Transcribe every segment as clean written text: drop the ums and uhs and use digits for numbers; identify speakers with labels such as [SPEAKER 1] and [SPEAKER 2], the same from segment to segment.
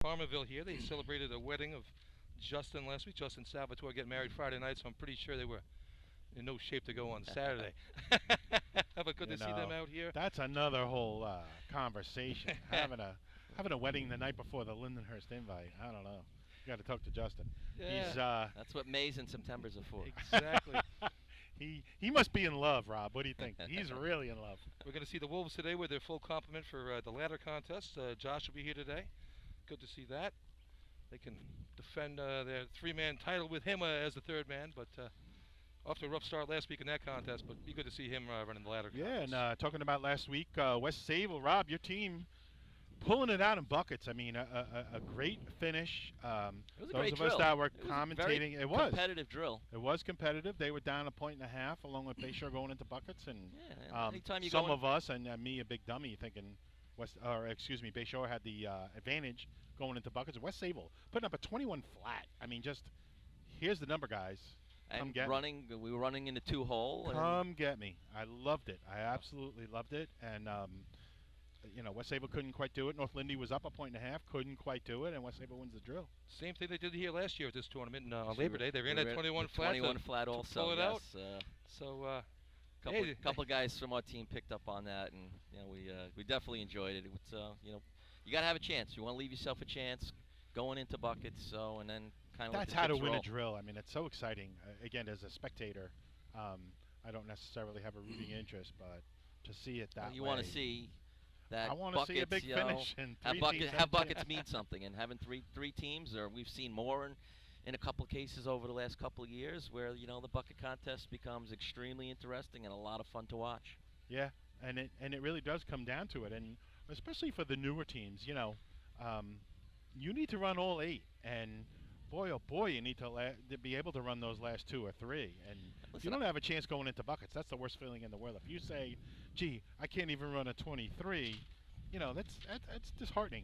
[SPEAKER 1] Farmerville here. They celebrated a wedding of Justin last week. Justin Salvatore getting married Friday night, so I'm pretty sure they were in no shape to go on Saturday. But good to see them out here.
[SPEAKER 2] That's another whole conversation. having a wedding the night before the Lindenhurst invite. I don't know. You got to talk to Justin.
[SPEAKER 1] Yeah.
[SPEAKER 2] He's
[SPEAKER 3] that's what Mays and September's are for.
[SPEAKER 1] Exactly.
[SPEAKER 2] He must be in love, Rob. What do you think? He's really in love.
[SPEAKER 1] We're going to see the Wolves today with their full complement for the ladder contest. Josh will be here today. Good to see that. They can defend their three-man title with him as the third man, but off to a rough start last week in that contest, but be good to see him running the ladder contest.
[SPEAKER 2] Yeah, and talking about last week, West Sable, Rob, your team pulling it out in buckets. I mean, a great finish.
[SPEAKER 3] It was a
[SPEAKER 2] those
[SPEAKER 3] great
[SPEAKER 2] of
[SPEAKER 3] drill.
[SPEAKER 2] us that were
[SPEAKER 3] It was
[SPEAKER 2] commentating,
[SPEAKER 3] it was a competitive drill.
[SPEAKER 2] It was competitive. They were down 1.5 points along with Bayshore going into buckets, and
[SPEAKER 3] anytime you
[SPEAKER 2] some of us and me, a big dummy, thinking Bayshore had the advantage going into buckets. West Sable putting up a 21 flat. I mean, just here's the number, guys.
[SPEAKER 3] And we were running in the 2-hole.
[SPEAKER 2] Come get me. I loved it. I absolutely loved it. And West Sable couldn't quite do it. North Lindy was up 1.5 points, couldn't quite do it, and West Sable wins the drill.
[SPEAKER 1] Same thing they did here last year at this tournament on Labor Day. They ran at 21 flat.
[SPEAKER 3] 21 flat also.
[SPEAKER 1] Pull it out. So.
[SPEAKER 3] Couple guys from our team picked up on that, and we definitely enjoyed it. It's you got to have a chance. You want to leave yourself a chance going into buckets. So and then kind of
[SPEAKER 2] that's how to win a drill. I mean, it's so exciting. Again, as a spectator, I don't necessarily have a rooting interest, but to see it that way.
[SPEAKER 3] You want to see that.
[SPEAKER 2] I want to see a big finish and
[SPEAKER 3] have buckets mean something, and having three teams, or we've seen more in a couple of cases over the last couple of years where the bucket contest becomes extremely interesting and a lot of fun to watch.
[SPEAKER 2] Yeah, and it really does come down to it, and especially for the newer teams, you need to run all 8, and boy oh boy, you need to be able to run those last 2 or 3, and if you don't have a chance going into buckets, that's the worst feeling in the world. If you say, gee, I can't even run a 23, that's disheartening,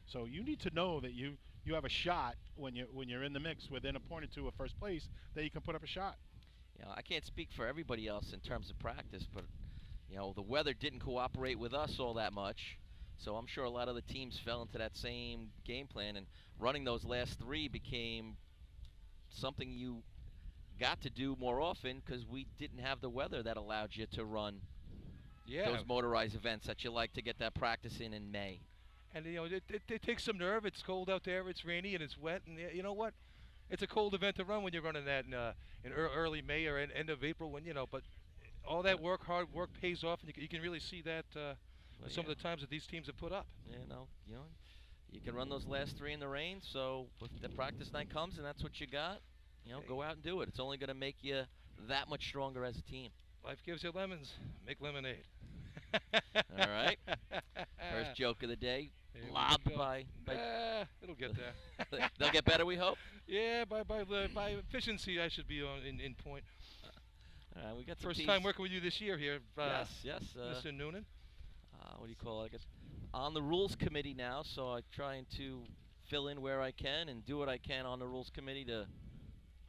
[SPEAKER 2] so you need to know that you have a shot when you're in the mix within a point or 2 of first place, that you can put up a shot.
[SPEAKER 3] I can't speak for everybody else in terms of practice, but the weather didn't cooperate with us all that much, so I'm sure a lot of the teams fell into that same game plan, and running those last 3 became something you got to do more often because we didn't have the weather that allowed you to run those motorized events that you like to get that practice in May.
[SPEAKER 1] And it takes some nerve. It's cold out there. It's rainy and it's wet. And you know what? It's a cold event to run when you're running that in early May or end of April. But all that hard work pays off, and you can really see that some of the times that these teams have put up.
[SPEAKER 3] You can run those last 3 in the rain. So if the practice night comes and that's what you got, go out and do it. It's only going to make you that much stronger as a team.
[SPEAKER 1] Life gives you lemons. Make lemonade.
[SPEAKER 3] All right. First joke of the day. Lobbed by
[SPEAKER 1] it'll get there.
[SPEAKER 3] They'll get better, we hope.
[SPEAKER 1] Yeah, by efficiency, I should be in point.
[SPEAKER 3] We got
[SPEAKER 1] first time working with you this year here.
[SPEAKER 3] Yes,
[SPEAKER 1] Mr. Noonan.
[SPEAKER 3] What do you call it? I guess on the rules committee now, so I'm trying to fill in where I can and do what I can on the rules committee to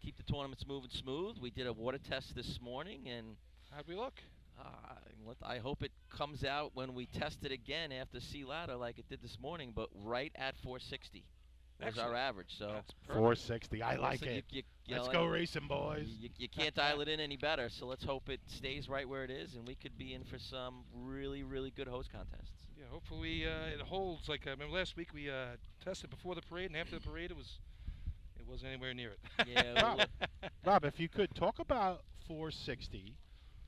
[SPEAKER 3] keep the tournaments moving smooth. We did a water test this morning, and
[SPEAKER 1] how'd we look?
[SPEAKER 3] I hope it comes out when we test it again after sea ladder like it did this morning, but right at 460 was our average. So
[SPEAKER 2] 460, I like it. Let's go racing, boys.
[SPEAKER 3] You can't dial it in any better, so let's hope it stays right where it is, and we could be in for some really, really good hose contests.
[SPEAKER 1] Yeah, hopefully it holds. Like I remember last week we tested before the parade, and after the parade it wasn't anywhere near it.
[SPEAKER 3] Yeah.
[SPEAKER 2] Rob, if you could talk about 460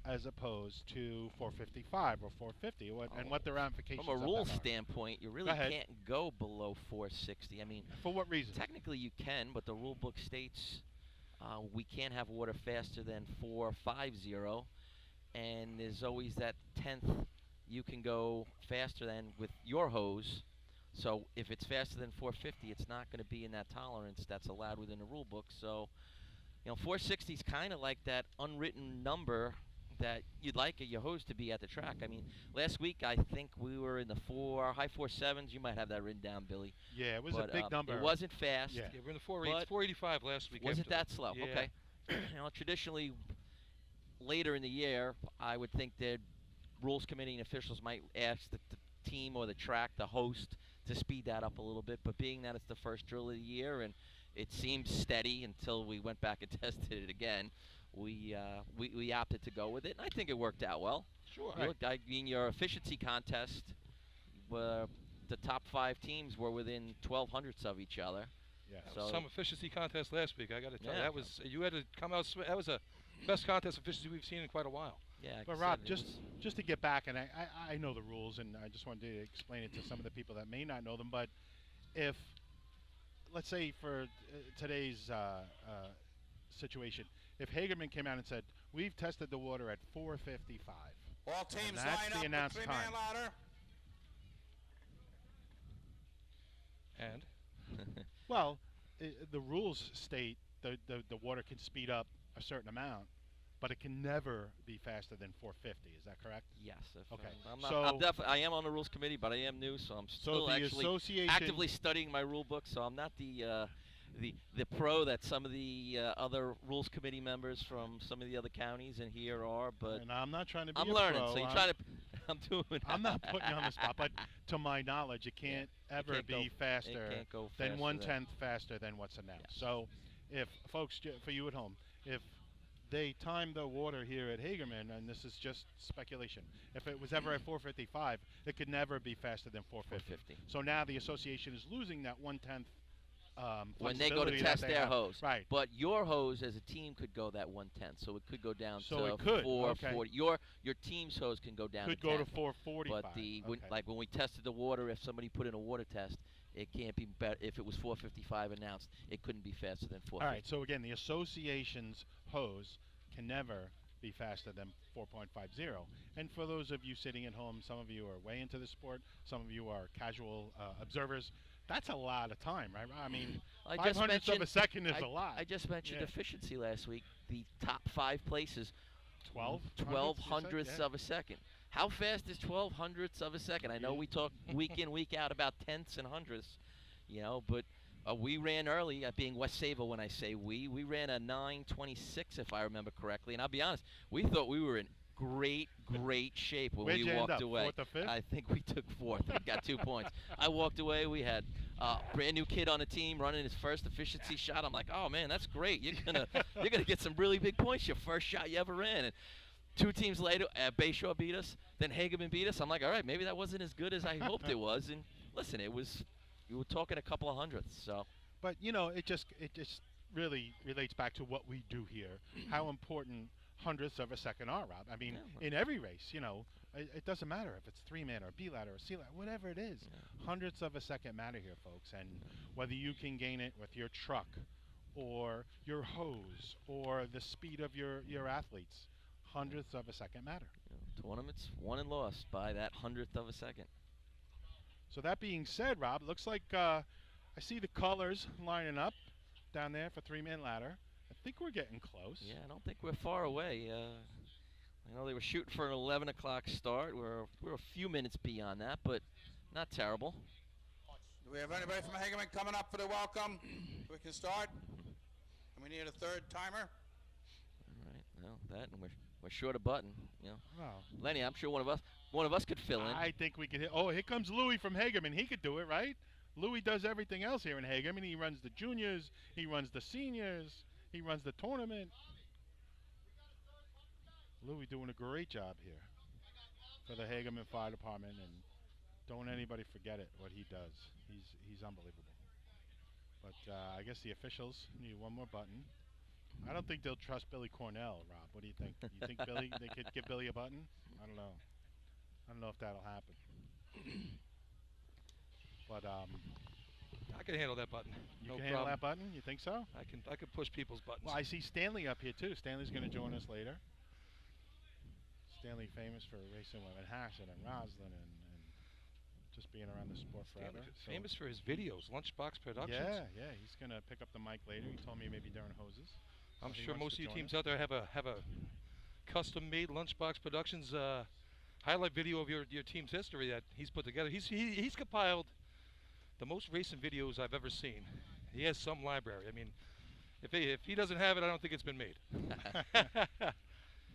[SPEAKER 2] as opposed to 455 or 450, and what the ramifications
[SPEAKER 3] from a rule
[SPEAKER 2] of that
[SPEAKER 3] standpoint, you really can't go below 460. I mean,
[SPEAKER 2] for what reason?
[SPEAKER 3] Technically you can, but the rule book states we can't have water faster than 450, and there's always that 10th you can go faster than with your hose. So if it's faster than 450, it's not going to be in that tolerance that's allowed within the rule book. So 460 is kind of like that unwritten number that you'd like your hose to be at the track. I mean, last week I think we were in the high 4.7s. You might have that written down, Billy.
[SPEAKER 2] Yeah, it was a big number.
[SPEAKER 3] It wasn't fast.
[SPEAKER 1] Yeah, we're in the 485 last week.
[SPEAKER 3] Wasn't that slow?
[SPEAKER 1] Yeah.
[SPEAKER 3] Okay. Traditionally, later in the year, I would think that rules committee and officials might ask the team or the track, the host, to speed that up a little bit. But being that it's the first drill of the year and it seemed steady until we went back and tested it again, we opted to go with it, and I think it worked out well.
[SPEAKER 2] Sure.
[SPEAKER 3] Look, I mean, your efficiency contest, the top 5 teams were within 1/1200ths of each other.
[SPEAKER 2] Yeah.
[SPEAKER 1] So some efficiency contest last week. I got to tell you,
[SPEAKER 3] Yeah.
[SPEAKER 1] that was you had to come out. That was the best contest efficiency we've seen in quite a while.
[SPEAKER 3] Yeah, like
[SPEAKER 2] But
[SPEAKER 3] I
[SPEAKER 2] Rob,
[SPEAKER 3] said, it
[SPEAKER 2] just to get back, and I know the rules, and I just wanted to explain it to some of the people that may not know them. But if, let's say for today's situation, if Hagerman came out and said, we've tested the water at 455.
[SPEAKER 4] All teams
[SPEAKER 2] And that's
[SPEAKER 4] line
[SPEAKER 2] the
[SPEAKER 4] up
[SPEAKER 2] announced
[SPEAKER 4] with 3-man
[SPEAKER 2] time.
[SPEAKER 4] ladder.
[SPEAKER 1] And
[SPEAKER 2] Well, the rules state the water can speed up a certain amount, but it can never be faster than 450. Is that correct?
[SPEAKER 3] yes. If,
[SPEAKER 2] Okay.
[SPEAKER 3] I'm not,
[SPEAKER 2] So-
[SPEAKER 3] I am on the rules committee, but I am new, so I'm still
[SPEAKER 2] the
[SPEAKER 3] actually
[SPEAKER 2] association
[SPEAKER 3] actively studying my rule book. So I'm not the pro that some of the other rules committee members from some of the other counties in here are. But
[SPEAKER 2] and I'm not trying to be
[SPEAKER 3] I'm
[SPEAKER 2] a
[SPEAKER 3] learning.
[SPEAKER 2] pro.
[SPEAKER 3] So you're trying to. I'm doing.
[SPEAKER 2] I'm not putting you on the spot, but to my knowledge, it can't ever
[SPEAKER 3] can't
[SPEAKER 2] be
[SPEAKER 3] go-
[SPEAKER 2] faster
[SPEAKER 3] it can't go
[SPEAKER 2] than
[SPEAKER 3] faster
[SPEAKER 2] 1/10 faster than what's announced.
[SPEAKER 3] Yes.
[SPEAKER 2] So, if folks, for you at home, if they time the water here at Hagerman, and this is just speculation, if it was ever at 455, it could never be faster than 450.
[SPEAKER 3] 450.
[SPEAKER 2] So now the association is losing that 1/10.
[SPEAKER 3] When they go to
[SPEAKER 2] flexibility that
[SPEAKER 3] test
[SPEAKER 2] they
[SPEAKER 3] their
[SPEAKER 2] have.
[SPEAKER 3] hose.
[SPEAKER 2] Right.
[SPEAKER 3] But your hose as a team could go that 1/10, so it could go down
[SPEAKER 2] So
[SPEAKER 3] to
[SPEAKER 2] it could,
[SPEAKER 3] 440. Your team's hose can go down
[SPEAKER 2] Could
[SPEAKER 3] to
[SPEAKER 2] go
[SPEAKER 3] 10.
[SPEAKER 2] to 445.
[SPEAKER 3] But
[SPEAKER 2] Okay.
[SPEAKER 3] like when we tested the water, if somebody put in a water test, it can't be better. If it was 455 announced, it couldn't be faster than 450.
[SPEAKER 2] All right, so again, the association's hose can never be faster than 4.50. And for those of you sitting at home, some of you are way into the sport, some of you are casual observers. That's a lot of time, right? I mean,
[SPEAKER 3] I
[SPEAKER 2] 500ths of a second is a lot.
[SPEAKER 3] I just mentioned
[SPEAKER 2] Yeah.
[SPEAKER 3] efficiency last week. The top 5 places,
[SPEAKER 2] 12
[SPEAKER 3] hundredths of a second. How fast is 12 hundredths of a second? I know we talk week in, week out about tenths and hundredths, but we ran early, being West Savo when I say we ran a 9:26 if I remember correctly. And I'll be honest, we thought we were in great shape when
[SPEAKER 2] Where'd
[SPEAKER 3] we
[SPEAKER 2] you end
[SPEAKER 3] walked
[SPEAKER 2] up,
[SPEAKER 3] away.
[SPEAKER 2] 4th or 5th?
[SPEAKER 3] I think we took 4th. We got 2 points. I walked away. We had a brand new kid on the team running his first efficiency shot. I'm like, oh man, that's great. You're gonna get some really big points. Your first shot you ever ran. And 2 teams later, Bayshore beat us. Then Hagerman beat us. I'm like, all right, maybe that wasn't as good as I hoped it was. And listen, we were talking a couple of hundredths. So.
[SPEAKER 2] But it just really relates back to what we do here. How important hundredths of a second are, Rob. I mean, in every race, it doesn't matter if it's 3-man or B ladder or C ladder, whatever it is. Hundredths of a second matter here, folks. And whether you can gain it with your truck or your hose or the speed of your athletes, hundredths of a second matter.
[SPEAKER 3] Tournaments won and lost by that 100th of a second.
[SPEAKER 2] So that being said, Rob, looks like I see the colors lining up down there for 3-man ladder. I think we're getting close.
[SPEAKER 3] Yeah, I don't think we're far away. I know they were shooting for an 11 o'clock start. We're a few minutes beyond that, but not terrible.
[SPEAKER 4] Do we have anybody from Hagerman coming up for the welcome? We can start. And we need a 3rd timer.
[SPEAKER 3] All right, well, that and we're short a button.
[SPEAKER 2] Wow.
[SPEAKER 3] Lenny, I'm sure one of us could fill in.
[SPEAKER 2] I think we could hit. Oh, here comes Louis from Hagerman. He could do it, right? Louis does everything else here in Hagerman. He runs the juniors. He runs the seniors. He runs the tournament. Louis doing a great job here for the Hagerman Fire Department, and don't anybody forget it, what he does. He's unbelievable. But I guess the officials need one more button. I don't think they'll trust Billy Cornell, Rob. What do you think? You think they could give Billy a button? I don't know. I don't know if that'll happen. But
[SPEAKER 1] I can handle that button.
[SPEAKER 2] you
[SPEAKER 1] No
[SPEAKER 2] can handle
[SPEAKER 1] problem.
[SPEAKER 2] that button? You think so?
[SPEAKER 1] I can push people's buttons.
[SPEAKER 2] Well, I see Stanley up here too. Stanley's going to join us later. Stanley, famous for racing with Hassan and Roslyn and just being around the sport forever. So
[SPEAKER 1] Famous for his videos, Lunchbox Productions.
[SPEAKER 2] yeah, he's going to pick up the mic later. He told me maybe during hoses.
[SPEAKER 1] I'm
[SPEAKER 2] He
[SPEAKER 1] sure
[SPEAKER 2] wants
[SPEAKER 1] most
[SPEAKER 2] to
[SPEAKER 1] of you
[SPEAKER 2] join
[SPEAKER 1] teams
[SPEAKER 2] us.
[SPEAKER 1] out there have a custom-made Lunchbox Productions highlight video of your team's history that he's put together. He's compiled the most racing videos I've ever seen. He has some library. I mean, if he doesn't have it, I don't think it's been made.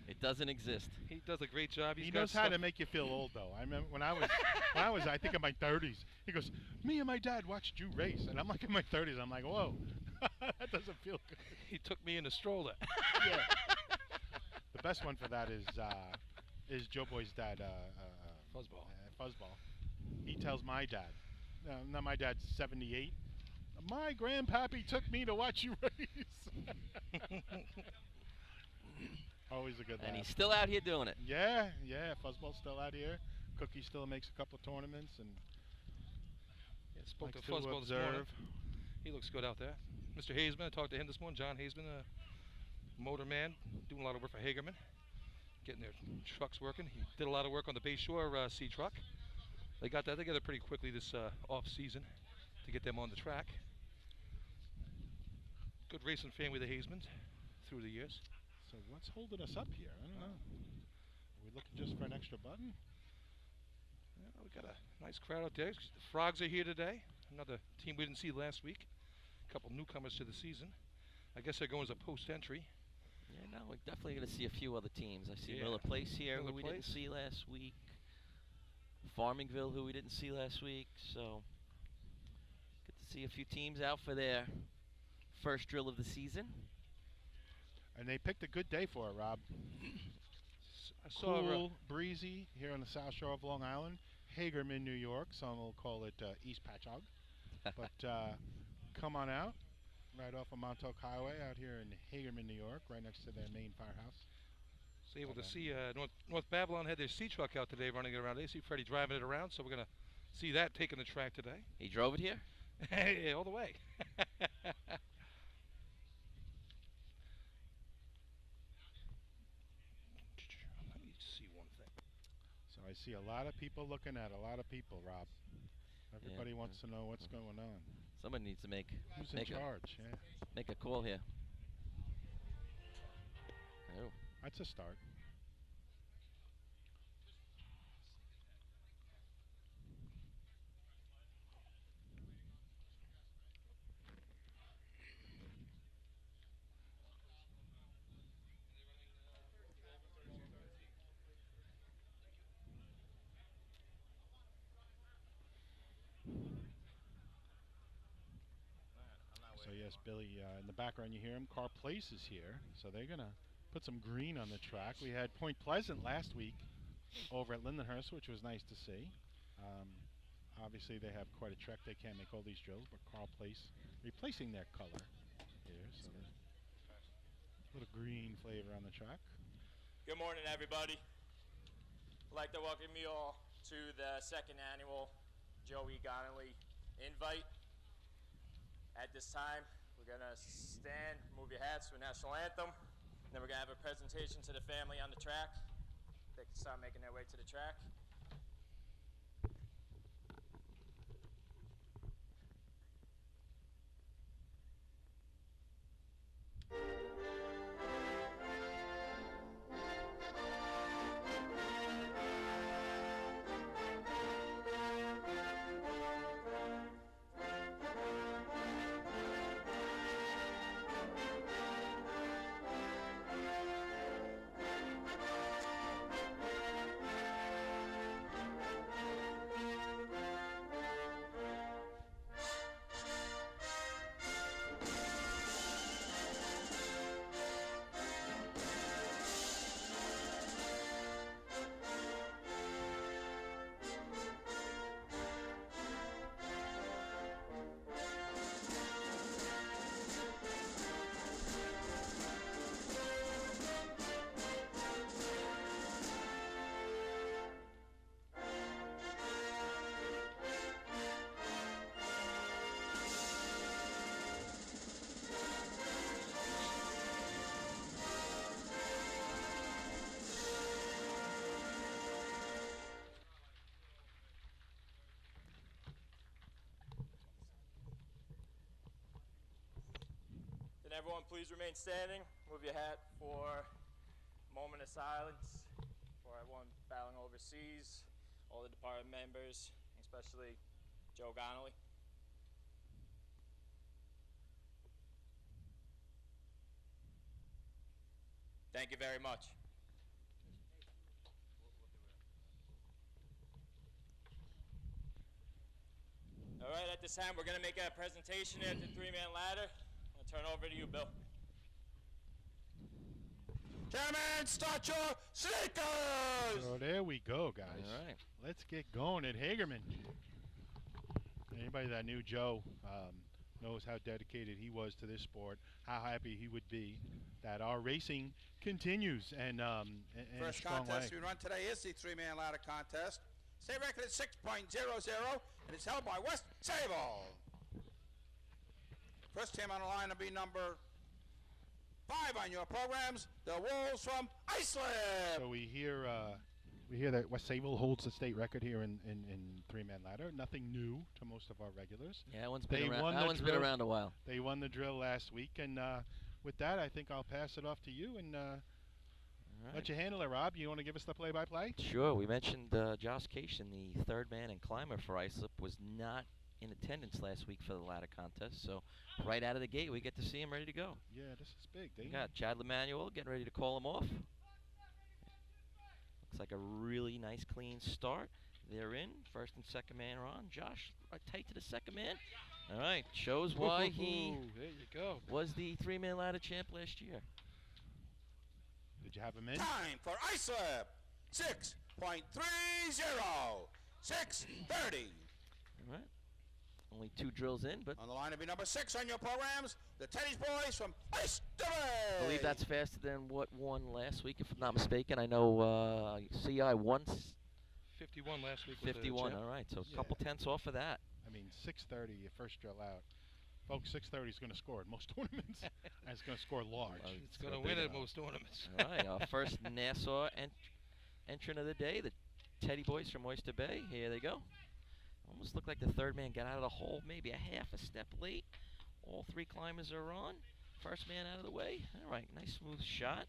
[SPEAKER 3] It doesn't exist.
[SPEAKER 1] He does a great job.
[SPEAKER 2] He knows how to make you feel old, though. I remember when I was, I think in my 30s. He goes, "Me and my dad watched you race," and I'm like in my 30s. I'm like, "Whoa, that doesn't feel good."
[SPEAKER 1] He took me in a stroller.
[SPEAKER 2] Yeah. The best one for that is Joe Boy's dad,
[SPEAKER 1] Fuzzball.
[SPEAKER 2] Fuzzball. He tells my dad. Now my dad's 78. My grandpappy took me to watch you race. Always a good laugh.
[SPEAKER 3] And he's still out here doing it.
[SPEAKER 2] Yeah, Fuzzball's still out here. Cookie still makes a couple of tournaments and
[SPEAKER 1] Spoke to
[SPEAKER 2] likes
[SPEAKER 1] Fuzzball this morning.
[SPEAKER 2] observe.
[SPEAKER 1] He looks good out there. Mr. Hazeman, I talked to him this morning. John Hazeman, motor man, doing a lot of work for Hagerman, getting their trucks working. He did a lot of work on the Bay Shore C truck. They got that together pretty quickly this off season to get them on the track. Good racing family, the Hazemans, through the years.
[SPEAKER 2] So what's holding us up here? I don't know. Are we looking just for an extra button?
[SPEAKER 1] Yeah, we got a nice crowd out there. The Frogs are here today. Another team we didn't see last week. A couple newcomers to the season. I guess they're going as a post-entry.
[SPEAKER 3] Yeah, no, we're definitely going to see a few other teams. I see
[SPEAKER 1] Yeah.
[SPEAKER 3] Miller Place here,
[SPEAKER 1] Miller
[SPEAKER 3] who we didn't
[SPEAKER 1] Place.
[SPEAKER 3] see last week. Farmingville, who we didn't see last week. So, good to see a few teams out for their first drill of the season.
[SPEAKER 2] And they picked a good day for it, Rob.
[SPEAKER 1] I saw
[SPEAKER 2] Cool, breezy here on the South Shore of Long Island. Hagerman, New York. Some will call it East Patchogue. But come on out, right off of Montauk Highway out here in Hagerman, New York, right next to their main firehouse.
[SPEAKER 1] was able to see North Babylon had their C truck out today running it around. They see Freddie driving it around, so we're going to see that taking the track today.
[SPEAKER 3] He drove it here?
[SPEAKER 1] Hey, all the way. Let me see one thing.
[SPEAKER 2] So I see a lot of people looking at a lot of people, Rob. Everybody wants to know what's going on.
[SPEAKER 3] Somebody needs to make
[SPEAKER 2] Who's in charge? Yeah,
[SPEAKER 3] make a call here. Oh.
[SPEAKER 2] that's a start. So yes, Billy, in the background you hear him. Car Place is here, so they're gonna put some green on the track. We had Point Pleasant last week over at Lindenhurst, which was nice to see. Obviously, they have quite a trek. They can't make all these drills, but Car Place replacing their color here, so there's a little green flavor on the track.
[SPEAKER 5] Good morning, everybody. I'd like to welcome you all to the second annual Joey Gonnelly Invite. At this time, we're going to stand, move your hats for the national anthem, and then we're going to have a presentation to the family on the track. They can start making their way to the track. Then everyone please remain standing. Move your hat for a moment of silence for everyone battling overseas, all the department members, especially Joe Gonnelly. Thank you very much. right, at this time, we're going to make a presentation at the three-man ladder. I'll turn over to you, Bill.
[SPEAKER 4] Chairman, start your sneakers!
[SPEAKER 2] So there we go, guys.
[SPEAKER 3] All right.
[SPEAKER 2] Let's get going at Hagerman. Anybody that knew Joe knows how dedicated he was to this sport, how happy he would be that our racing continues and in a
[SPEAKER 4] First
[SPEAKER 2] strong
[SPEAKER 4] contest
[SPEAKER 2] way.
[SPEAKER 4] we run today is the three-man ladder contest. State record is 6.00, and it's held by West Sable. First team on the line will be number 5 on your programs, the Wolves from Iceland.
[SPEAKER 2] So we hear that West Sable holds the state record here in three-man ladder. Nothing new to most of our regulars.
[SPEAKER 3] Yeah, that one's
[SPEAKER 2] They
[SPEAKER 3] been around.
[SPEAKER 2] won
[SPEAKER 3] That
[SPEAKER 2] the
[SPEAKER 3] one's been
[SPEAKER 2] drill.
[SPEAKER 3] around a while.
[SPEAKER 2] They won the drill last week, and with that, I think I'll pass it off to you and
[SPEAKER 3] All
[SPEAKER 2] let
[SPEAKER 3] right.
[SPEAKER 2] you handle it, Rob. You want to give us the play-by-play?
[SPEAKER 3] Sure. We mentioned Josh Cation, the third man and climber for Islip, was not in attendance last week for the ladder contest. So right out of the gate, we get to see him ready to go.
[SPEAKER 2] Yeah, this is big.
[SPEAKER 3] We got Chad Lemanuel getting ready to call him off. Looks like a really nice, clean start. They're in. First and second man are on. Josh right tight to the second man. All right. Shows why he
[SPEAKER 1] There you go.
[SPEAKER 3] was the three-man ladder champ last year.
[SPEAKER 2] Did you have him in?
[SPEAKER 4] Time for Islip, 6.30, 6:30.
[SPEAKER 3] All right. Only 2 drills in, but
[SPEAKER 4] On the line will be number 6 on your programs, the Teddy's Boys from Ice
[SPEAKER 3] I believe that's faster than what won last week, if I'm not mistaken. I know CI won
[SPEAKER 1] 51 last week. Was the
[SPEAKER 3] 51.
[SPEAKER 1] champ.
[SPEAKER 3] All right, so a
[SPEAKER 2] Yeah.
[SPEAKER 3] couple tenths off of that.
[SPEAKER 2] I mean, 6:30, your first drill out. Folks, 6:30 is going to score in most tournaments, and it's going to score large.
[SPEAKER 3] Well,
[SPEAKER 1] It's
[SPEAKER 3] So
[SPEAKER 1] going to
[SPEAKER 3] big
[SPEAKER 1] win at
[SPEAKER 3] enough.
[SPEAKER 1] most tournaments.
[SPEAKER 3] All right, our first Nassau entrant of the day, the Teddy Boys from Oyster Bay. Here they go. Almost looked like the third man got out of the hole maybe a half a step late. All 3 climbers are on. First man out of the way. All right, nice smooth shot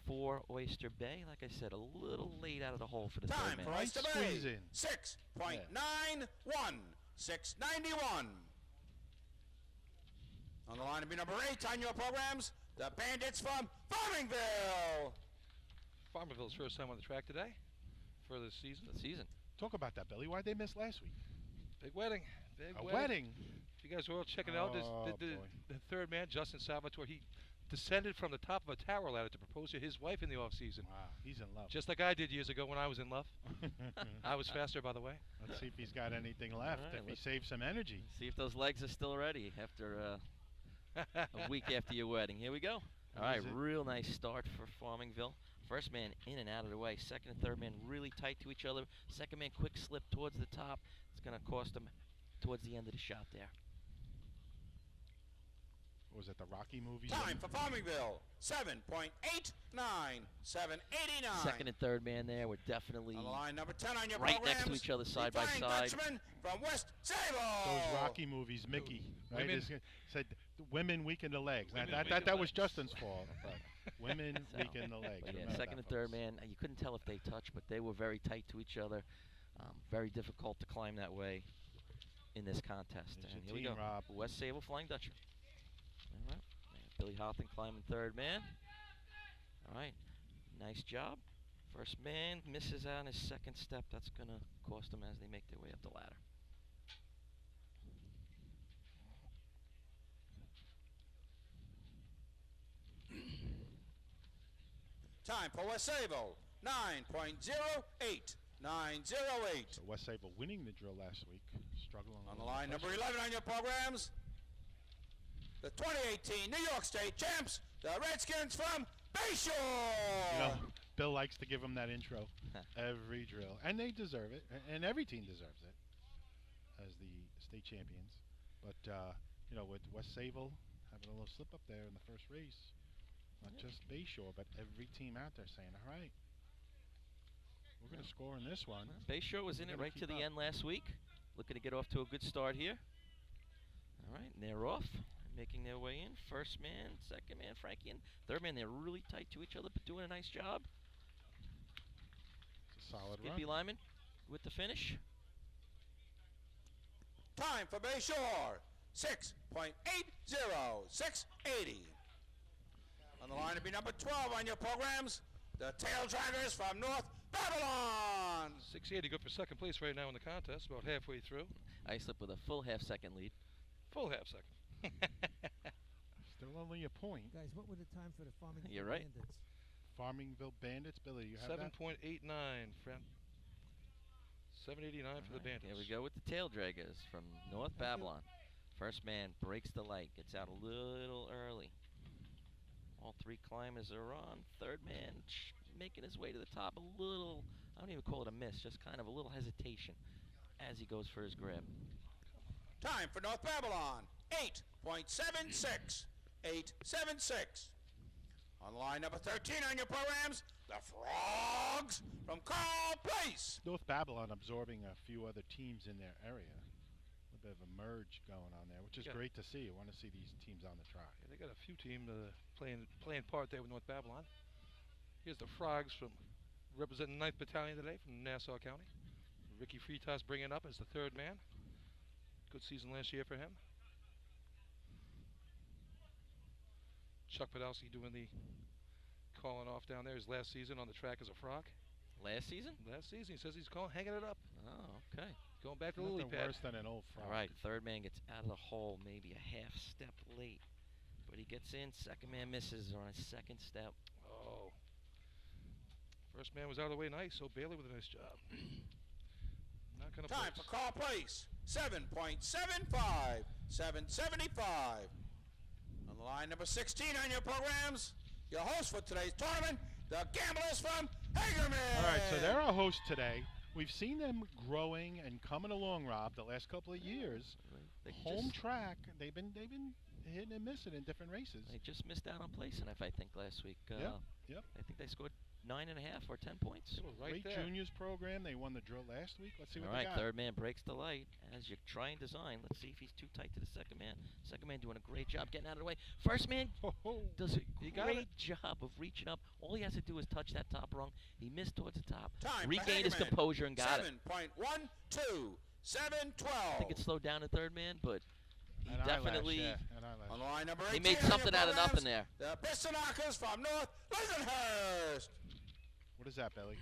[SPEAKER 3] for Oyster Bay. Like I said, a little late out of the hole for the
[SPEAKER 4] Time
[SPEAKER 3] third
[SPEAKER 4] for
[SPEAKER 3] man.
[SPEAKER 4] Oyster
[SPEAKER 2] Squeeze
[SPEAKER 4] Bay,
[SPEAKER 2] in.
[SPEAKER 4] 6.91, 6:91. On the line will be number 8 on your programs, the Bandits from Farmingville.
[SPEAKER 1] Farmerville's first time on the track today for the season.
[SPEAKER 3] The season.
[SPEAKER 2] Talk about that, Billy. Why'd they miss last week?
[SPEAKER 1] Big wedding. Big
[SPEAKER 2] A wedding.
[SPEAKER 1] If you guys were all checking out,
[SPEAKER 2] Oh,
[SPEAKER 1] the
[SPEAKER 2] boy.
[SPEAKER 1] third man, Justin Salvatore, he descended from the top of a tower ladder to propose to his wife in the off season.
[SPEAKER 2] Wow, he's in love.
[SPEAKER 1] Just like I did years ago when I was in love. I was faster, by the way.
[SPEAKER 2] Let's see if he's got anything left,
[SPEAKER 3] All right,
[SPEAKER 2] if he
[SPEAKER 3] let's-
[SPEAKER 2] saves some energy.
[SPEAKER 3] See if those legs are still ready after a week after your wedding. Here we go. All right,
[SPEAKER 2] Is it-
[SPEAKER 3] real nice start for Farmingville. First man in and out of the way. Second and third man really tight to each other. Second man quick slip towards the top. It's going to cost him towards the end of the shot there.
[SPEAKER 2] What was it, the Rocky movies?
[SPEAKER 4] Time for Farmingville, 7.89, 7:89.
[SPEAKER 3] Second and third man there were definitely
[SPEAKER 4] On the line, number 10 on your
[SPEAKER 3] right
[SPEAKER 4] programs,
[SPEAKER 3] next to each other,
[SPEAKER 4] the
[SPEAKER 3] side by
[SPEAKER 4] Flying
[SPEAKER 3] side.
[SPEAKER 4] Dutchman from West Sable.
[SPEAKER 2] Those Rocky movies, Mickey, right?
[SPEAKER 1] Women-
[SPEAKER 2] Said women weaken the legs. Now,
[SPEAKER 1] Women
[SPEAKER 2] that
[SPEAKER 1] weaken
[SPEAKER 2] that
[SPEAKER 1] the
[SPEAKER 2] was
[SPEAKER 1] legs.
[SPEAKER 2] Justin's fault. But women
[SPEAKER 3] So,
[SPEAKER 2] weaken the legs.
[SPEAKER 3] But yeah,
[SPEAKER 2] Remember
[SPEAKER 3] second
[SPEAKER 2] that,
[SPEAKER 3] and third
[SPEAKER 2] folks.
[SPEAKER 3] man, you couldn't tell if they touched, but they were very tight to each other. Very difficult to climb that way in this contest.
[SPEAKER 2] There's
[SPEAKER 3] And
[SPEAKER 2] your
[SPEAKER 3] here we
[SPEAKER 2] team,
[SPEAKER 3] go.
[SPEAKER 2] Rob.
[SPEAKER 3] West Sable Flying Dutchman. All right. Billy Hoffman climbing third man. All right. Nice job. First man misses out on his second step. That's going to cost them as they make their way up the ladder.
[SPEAKER 4] Time for West Sable, 9.08, 9:08.
[SPEAKER 2] So West Sable winning the drill last week, struggling
[SPEAKER 4] On the
[SPEAKER 2] little
[SPEAKER 4] line,
[SPEAKER 2] bit.
[SPEAKER 4] number 11 on your programs, the 2018 New York State champs, the Redskins from Bayshore.
[SPEAKER 2] You know, Bill likes to give them that intro every drill, and they deserve it, and every team deserves it as the state champions. But you know, with West Sable having a little slip up there in the first race, not just Bayshore, but every team out there saying, "All right, we're going to score in this one."
[SPEAKER 3] Bayshore was in
[SPEAKER 2] We're
[SPEAKER 3] it
[SPEAKER 2] gonna
[SPEAKER 3] right to
[SPEAKER 2] keep
[SPEAKER 3] the
[SPEAKER 2] up.
[SPEAKER 3] end last week. Looking to get off to a good start here. All right, and they're off. Making their way in. First man, second man, Frankie, and third man. They're really tight to each other, but doing a nice job.
[SPEAKER 2] It's a solid
[SPEAKER 3] Skippy
[SPEAKER 2] run.
[SPEAKER 3] Lyman with the finish.
[SPEAKER 4] Time for Bayshore, 6.80, 6:80. On the line to be number 12 on your programs, the Tail Draggers from North Babylon.
[SPEAKER 1] 680 good for second place right now in the contest, about halfway through.
[SPEAKER 3] Islip with a full half-second lead.
[SPEAKER 1] Full half second.
[SPEAKER 2] Still only a point.
[SPEAKER 6] Guys, what were the time for the Farmington
[SPEAKER 3] You're right.
[SPEAKER 6] Bandits?
[SPEAKER 2] Farmingville Bandits, Billy, you have that?
[SPEAKER 1] 7.89, friend. 7.89 for the Bandits.
[SPEAKER 3] Here we go with the tail draggers from North
[SPEAKER 6] Thank you.
[SPEAKER 3] Babylon. First man breaks the light, gets out a little early. All three climbers are on. Third man making his way to the top a little, I don't even call it a miss, just kind of a little hesitation as he goes for his grab.
[SPEAKER 4] Time for North Babylon, 8.76. 8.76. On line number 13 on your programs, the Frogs from Carl Place.
[SPEAKER 2] North Babylon absorbing a few other teams in their area. A little bit of a merge going on there, which is
[SPEAKER 1] Yeah.
[SPEAKER 2] great to see. I want to see these teams on the track.
[SPEAKER 1] Yeah, they got a few teams playing part there with North Babylon. Here's the Frogs from representing 9th Battalion today from Nassau County. Ricky Fritas bringing up as the third man. Good season last year for him. Chuck Podolsky doing the calling off down there his last season on the track as a Frog.
[SPEAKER 3] Last season?
[SPEAKER 1] Last season, he says he's hanging it up.
[SPEAKER 3] Oh, okay.
[SPEAKER 1] Going back to the lily
[SPEAKER 2] Nothing
[SPEAKER 1] pad.
[SPEAKER 2] worse than an old frog.
[SPEAKER 3] All right, third man gets out of the hole maybe a half step late. But he gets in, second man misses on his second step.
[SPEAKER 1] Oh. First man was out of the way nice, so Bailey with a nice job. Not going to
[SPEAKER 4] Time for Carl Place, 7.75. 7.75. On the line number 16 on your programs, your host for today's tournament, the Gamblers from Hagerman.
[SPEAKER 2] All right, so they're our host today. We've seen them growing and coming along, Rob, the last couple of years.
[SPEAKER 3] They
[SPEAKER 2] Home
[SPEAKER 3] just,
[SPEAKER 2] track, they've been hitting and missing in different races.
[SPEAKER 3] they just missed out on placing, I think, last week.
[SPEAKER 2] Yep.
[SPEAKER 3] I think they scored 9.5 or 10 points.
[SPEAKER 1] They were right
[SPEAKER 2] Great
[SPEAKER 1] there.
[SPEAKER 2] juniors program. They won the drill last week. Let's see what
[SPEAKER 3] All
[SPEAKER 2] they
[SPEAKER 3] right,
[SPEAKER 2] got.
[SPEAKER 3] third man breaks the light as you try and design. Let's see if he's too tight to the second man. Second man doing a great job getting out of the way. First man does a
[SPEAKER 1] He got
[SPEAKER 3] great job of reaching up. All he has to do is touch that top rung. He missed towards the top,
[SPEAKER 4] Time for
[SPEAKER 3] regained his
[SPEAKER 4] Hagerman,
[SPEAKER 3] composure and got it.
[SPEAKER 4] 7.12. 7.12.
[SPEAKER 3] I think it slowed down the third man, but he
[SPEAKER 2] An eyelash,
[SPEAKER 3] definitely
[SPEAKER 2] yeah, an eyelash.
[SPEAKER 4] On the line number 18
[SPEAKER 3] he made
[SPEAKER 4] on your
[SPEAKER 3] something out of
[SPEAKER 4] programs,
[SPEAKER 3] nothing there.
[SPEAKER 4] The Pistonakers from North Lindenhurst.
[SPEAKER 2] What is that, Billy?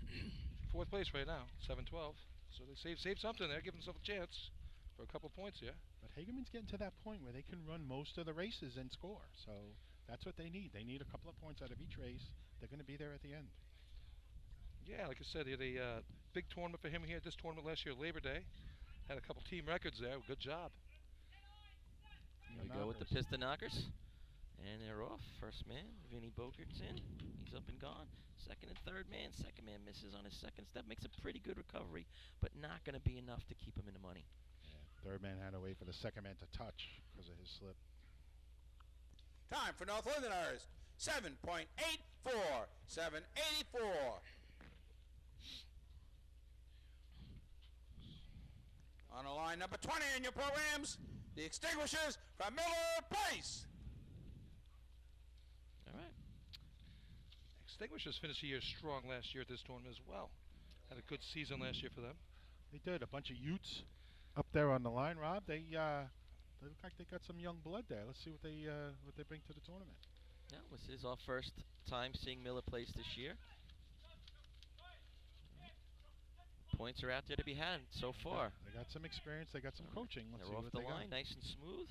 [SPEAKER 1] Fourth place right now, 7-12. So they saved something there, give themselves a chance for a couple points here.
[SPEAKER 2] But Hagerman's getting to that point where they can run most of the races and score. So that's what they need. They need a couple of points out of each race. They're going to be there at the end.
[SPEAKER 1] Yeah, like I said, he had a big tournament for him here at this tournament last year, Labor Day. Had a couple team records there. Good job.
[SPEAKER 3] Here we go with the piston knockers. And they're off. First man, Vinny Bogert's in. He's up and gone. Second and third man. Second man misses on his second step. Makes a pretty good recovery, but not going to be enough to keep him in the money.
[SPEAKER 2] Yeah, third man had to wait for the second man to touch because of his slip.
[SPEAKER 4] Time for North Lindenhurst, 7.84. 7.84. On the line number 20 in your programs, the Extinguishers from Miller Place.
[SPEAKER 3] All right.
[SPEAKER 1] Extinguishers finished the year strong last year at this tournament as well. Had a good season last year for them.
[SPEAKER 2] They did. A bunch of Utes up there on the line, Rob. They look like they got some young blood there. Let's see what they bring to the tournament.
[SPEAKER 3] Yeah, this is our first time seeing Miller Place this year. Points are out there to be had so far.
[SPEAKER 2] They got some experience. They got some coaching. Let's see
[SPEAKER 3] They're off
[SPEAKER 2] what
[SPEAKER 3] the
[SPEAKER 2] they
[SPEAKER 3] line,
[SPEAKER 2] got.
[SPEAKER 3] nice and smooth.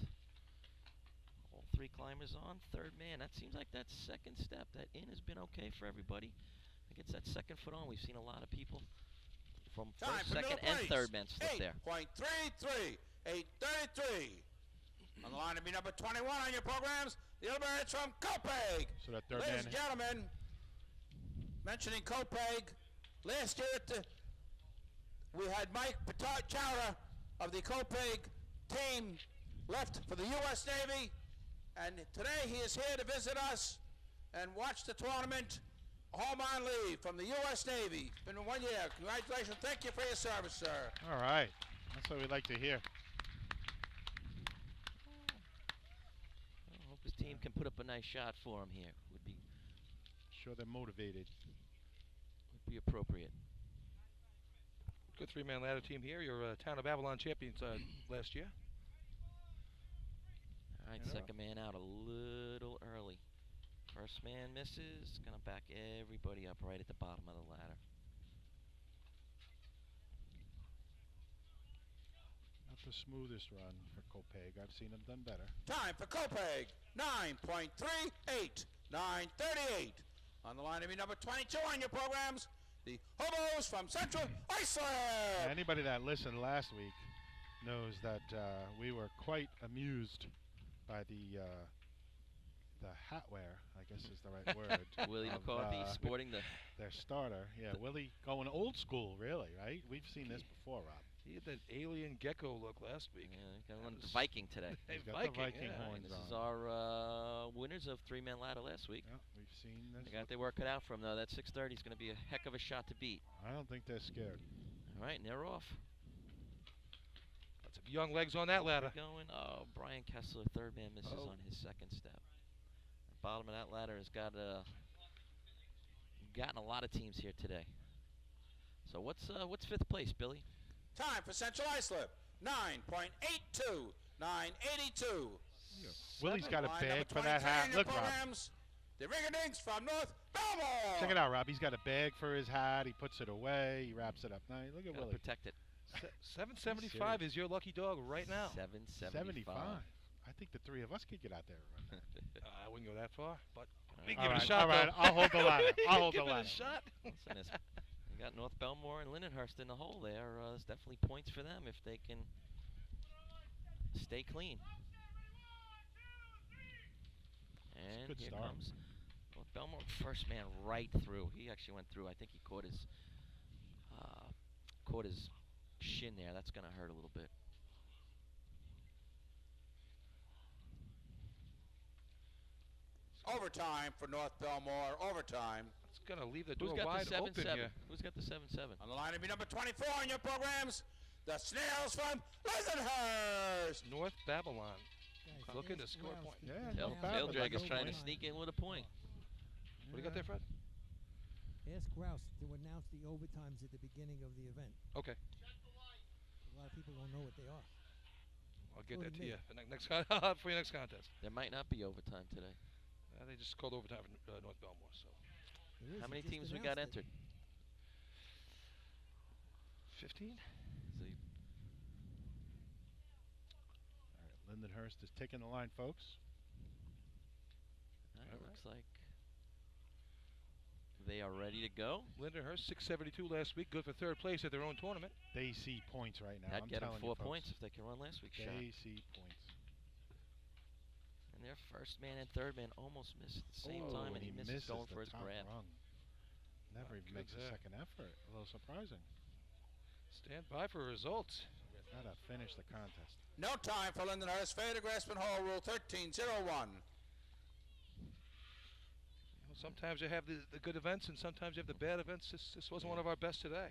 [SPEAKER 3] All three climbers on. Third man. That seems like that second step, that in has been okay for everybody. I think it's that second foot on. We've seen a lot of people from
[SPEAKER 4] Time
[SPEAKER 3] first,
[SPEAKER 4] for
[SPEAKER 3] second,
[SPEAKER 4] Miller
[SPEAKER 3] and
[SPEAKER 4] Place,
[SPEAKER 3] third man slip there.
[SPEAKER 4] 8.33. 8.33. On the line to be number 21 on your programs, the Illuminators from Copaig.
[SPEAKER 2] So that third
[SPEAKER 4] Ladies
[SPEAKER 2] man.
[SPEAKER 4] and gentlemen, mentioning Copaig, last year we had Mike Chowder of the Copaig team left for the U.S. Navy, and today he is here to visit us and watch the tournament home on leave from the U.S. Navy. It's been 1 year. Congratulations. Thank you for your service, sir.
[SPEAKER 2] All right. That's what we like to hear.
[SPEAKER 3] I hope his team can put up a nice shot for him here. Would be
[SPEAKER 2] Sure they're motivated.
[SPEAKER 3] appropriate.
[SPEAKER 1] Good three-man ladder team here. Your Town of Babylon champions last year.
[SPEAKER 3] All right,
[SPEAKER 1] Yeah.
[SPEAKER 3] second man out a little early. First man misses. Gonna back everybody up right at the bottom of the ladder.
[SPEAKER 2] the smoothest run for Copeg. I've seen them done better.
[SPEAKER 4] Time for Copeg, 9.38, 9:38. On the line to be number 22 on your programs, the Hobos from Central Iceland.
[SPEAKER 2] Anybody that listened last week knows that we were quite amused by the hatwear, I guess is the right word.
[SPEAKER 3] Willie
[SPEAKER 2] of,
[SPEAKER 3] McCarthy sporting
[SPEAKER 2] their starter. Yeah, Willie going old school, really, right? We've seen this before, Rob.
[SPEAKER 1] He had that alien gecko look last week.
[SPEAKER 3] Yeah, got one Viking today.
[SPEAKER 2] He's got
[SPEAKER 1] Viking,
[SPEAKER 2] the Viking
[SPEAKER 1] yeah.
[SPEAKER 2] horns
[SPEAKER 3] This
[SPEAKER 2] on.
[SPEAKER 3] is our winners of three-man ladder last week.
[SPEAKER 2] Yeah, we've seen this.
[SPEAKER 3] They got their work cut out for them, though. That 630 is going to be a heck of a shot to beat.
[SPEAKER 2] I don't think they're scared.
[SPEAKER 3] All right, and they're off.
[SPEAKER 1] Lots of young legs on that ladder.
[SPEAKER 3] Going. Oh, Brian Kessler, third man, misses on his second step. The bottom of that ladder has got gotten a lot of teams here today. So what's fifth place, Billy?
[SPEAKER 4] Time for Central Islip, 9.82, 9:82.
[SPEAKER 2] Willie's got a
[SPEAKER 4] Line
[SPEAKER 2] bag
[SPEAKER 4] number
[SPEAKER 2] for that
[SPEAKER 4] 23
[SPEAKER 2] hat.
[SPEAKER 4] on your
[SPEAKER 2] Look, Rob.
[SPEAKER 4] programs, the Ringadinks from North Belmore.
[SPEAKER 2] Check it out, Rob. He's got a bag for his hat. He puts it away. He wraps it up. Now, look at
[SPEAKER 3] Gotta
[SPEAKER 2] Willie.
[SPEAKER 3] protect it.
[SPEAKER 1] 775 is your lucky dog right now.
[SPEAKER 3] 775.
[SPEAKER 2] I think the three of us could get out there and run that.
[SPEAKER 1] I wouldn't go that far, but we
[SPEAKER 3] All
[SPEAKER 1] give it
[SPEAKER 2] right,
[SPEAKER 1] a shot.
[SPEAKER 2] all right.
[SPEAKER 1] though.
[SPEAKER 2] I'll hold the ladder. I'll hold the
[SPEAKER 1] give
[SPEAKER 2] ladder.
[SPEAKER 1] it a shot.
[SPEAKER 3] Listen, you got North Belmore and Lindenhurst in the hole there. There's definitely points for them if they can stay clean. And
[SPEAKER 2] good
[SPEAKER 3] here
[SPEAKER 2] start.
[SPEAKER 3] comes North Belmore, first man right through. He actually went through. I think he caught his shin there. That's going to hurt a little bit.
[SPEAKER 4] Overtime for North Belmore, overtime.
[SPEAKER 1] It's going to leave the
[SPEAKER 3] Who's
[SPEAKER 1] door
[SPEAKER 3] got
[SPEAKER 1] wide
[SPEAKER 3] the 7-7?
[SPEAKER 1] open here.
[SPEAKER 3] Who's got the 7-7?
[SPEAKER 4] On the line to be number 24 on your programs, the Snails from Lindenhurst.
[SPEAKER 1] North Babylon.
[SPEAKER 6] Guys,
[SPEAKER 1] Looking to
[SPEAKER 6] ask
[SPEAKER 1] score a
[SPEAKER 6] Ralph
[SPEAKER 1] point.
[SPEAKER 6] to
[SPEAKER 2] Yeah,
[SPEAKER 6] get
[SPEAKER 2] no
[SPEAKER 6] down
[SPEAKER 2] bad,
[SPEAKER 3] Tail
[SPEAKER 2] but
[SPEAKER 3] Drag
[SPEAKER 2] that's
[SPEAKER 3] is trying to
[SPEAKER 6] overtime.
[SPEAKER 3] sneak in with a point.
[SPEAKER 1] What do you got there, Fred?
[SPEAKER 6] Ask Rouse to announce the overtimes at the beginning of the event.
[SPEAKER 1] Okay.
[SPEAKER 6] A lot of people don't know what they are.
[SPEAKER 1] I'll get that to
[SPEAKER 6] Including me.
[SPEAKER 1] you for next for your next contest.
[SPEAKER 3] There might not be overtime today.
[SPEAKER 1] They just called overtime for North Belmore. So
[SPEAKER 6] There is,
[SPEAKER 3] How
[SPEAKER 6] he
[SPEAKER 3] many
[SPEAKER 6] just
[SPEAKER 3] teams we got
[SPEAKER 6] announced it.
[SPEAKER 3] entered?
[SPEAKER 1] 15.
[SPEAKER 3] See,
[SPEAKER 2] All right, Lindenhurst is taking the line, folks.
[SPEAKER 3] it looks like they are ready to go.
[SPEAKER 1] Lindenhurst 672 last week, good for third place at their own tournament.
[SPEAKER 2] They see points right now.
[SPEAKER 3] That'd
[SPEAKER 2] I'm
[SPEAKER 3] get them
[SPEAKER 2] telling
[SPEAKER 3] 4
[SPEAKER 2] you, folks.
[SPEAKER 3] points if they can run last week's shot.
[SPEAKER 2] They see points.
[SPEAKER 3] And their first man and third man almost missed at the same
[SPEAKER 2] Oh,
[SPEAKER 3] time, and he misses going
[SPEAKER 2] the
[SPEAKER 3] for his
[SPEAKER 2] top
[SPEAKER 3] grab.
[SPEAKER 2] rung. Never even
[SPEAKER 1] good
[SPEAKER 2] makes a
[SPEAKER 1] there.
[SPEAKER 2] second effort. A little surprising.
[SPEAKER 1] Stand by for results.
[SPEAKER 2] Gotta finish the contest.
[SPEAKER 4] No time for Lindenhurst. Fair to Grasping Hole, Rule 1301.
[SPEAKER 1] Sometimes you have the good events, and sometimes you have the bad events. This wasn't one of our best today.